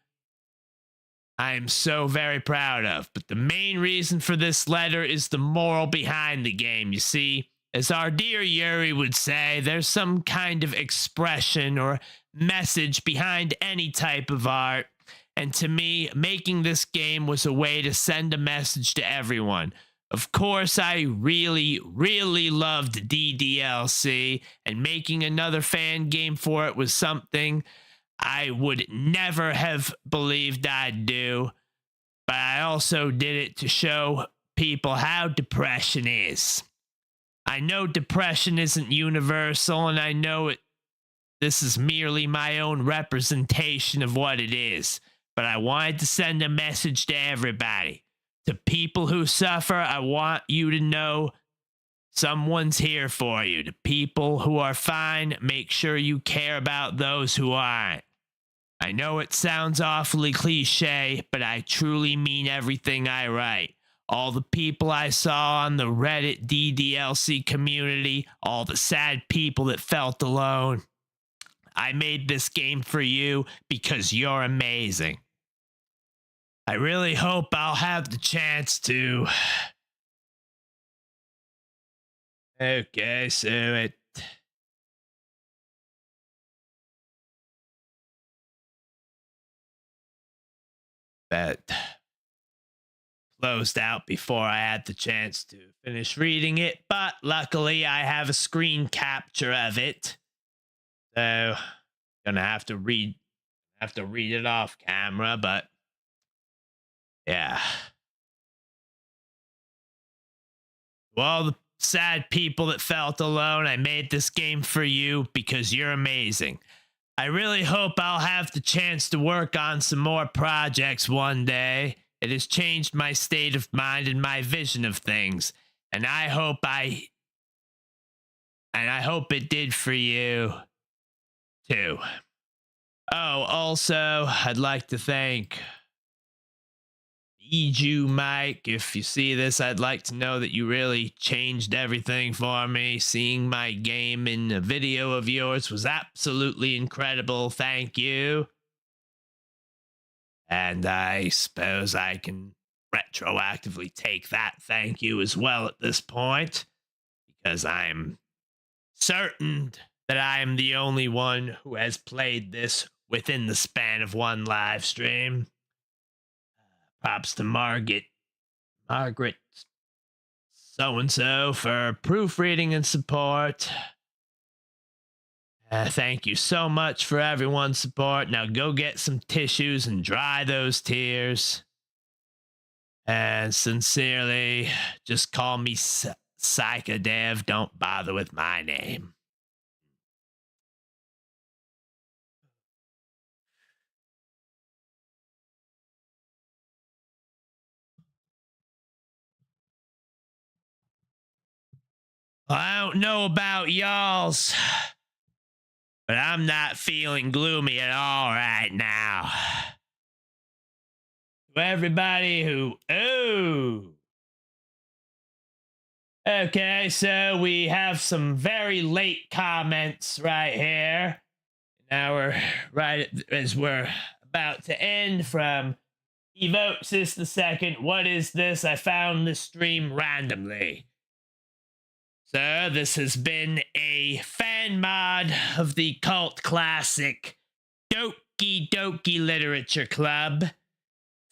I am so very proud of. But the main reason for this letter is the moral behind the game. You see, as our dear Yuri would say, there's some kind of expression or message behind any type of art. And to me, making this game was a way to send a message to everyone. Of course, I really, really loved DDLC, and making another fan game for it was something I would never have believed I'd do. But I also did it to show people how depression is. I know depression isn't universal, and I know this is merely my own representation of what it is. But I wanted to send a message to everybody. To people who suffer, I want you to know someone's here for you. To people who are fine, make sure you care about those who aren't. I know it sounds awfully cliche, but I truly mean everything I write. All the people I saw on the Reddit DDLC community, all the sad people that felt alone. I made this game for you because you're amazing. I really hope I'll have the chance to... Okay, so it... That closed out before I had the chance to finish reading it, but luckily I have a screen capture of it. So, gonna have to read it off camera, but yeah. To all the sad people that felt alone, I made this game for you because you're amazing. I really hope I'll have the chance to work on some more projects one day. It has changed my state of mind and my vision of things, and I hope it did for you too. Oh, also, I'd like to thank Eju Mike. If you see this, I'd like to know that you really changed everything for me. Seeing my game in a video of yours was absolutely incredible. Thank you. And I suppose I can retroactively take that thank you as well at this point, because I'm certain that I am the only one who has played this within the span of one live stream. Props to Margaret so-and-so for proofreading and support. Thank you so much for everyone's support. Now go get some tissues and dry those tears. And sincerely, just call me Psychodev. Don't bother with my name. I don't know about y'all's, but I'm not feeling gloomy at all right now. To everybody who... Oh! Okay, so we have some very late comments right here. Now we're right as we're about to end from Evoxis II. What is this? I found this stream randomly. So this has been a fan mod of the cult classic Doki Doki Literature Club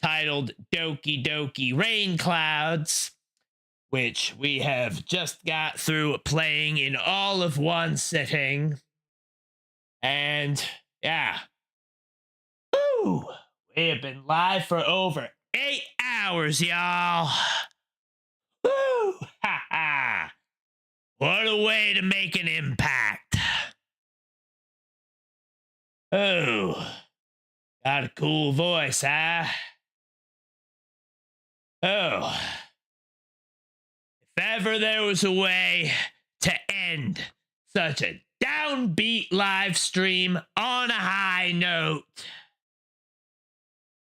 titled Doki Doki Rain Clouds, which we have just got through playing in all of one sitting. And yeah. Woo! We have been live for over 8 hours, y'all. Woo! Ha ha! What a way to make an impact. Oh, got a cool voice, huh? Oh, if ever there was a way to end such a downbeat live stream on a high note,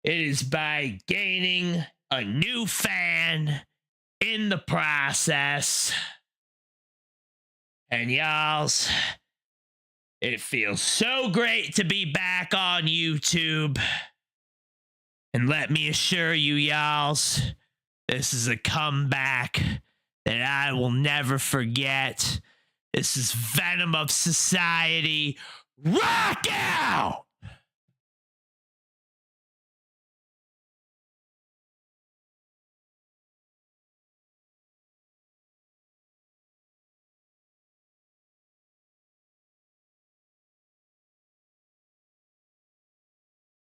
it is by gaining a new fan in the process. And y'alls, it feels so great to be back on YouTube. And let me assure you, y'alls, this is a comeback that I will never forget. This is Venom of Society. Rock out!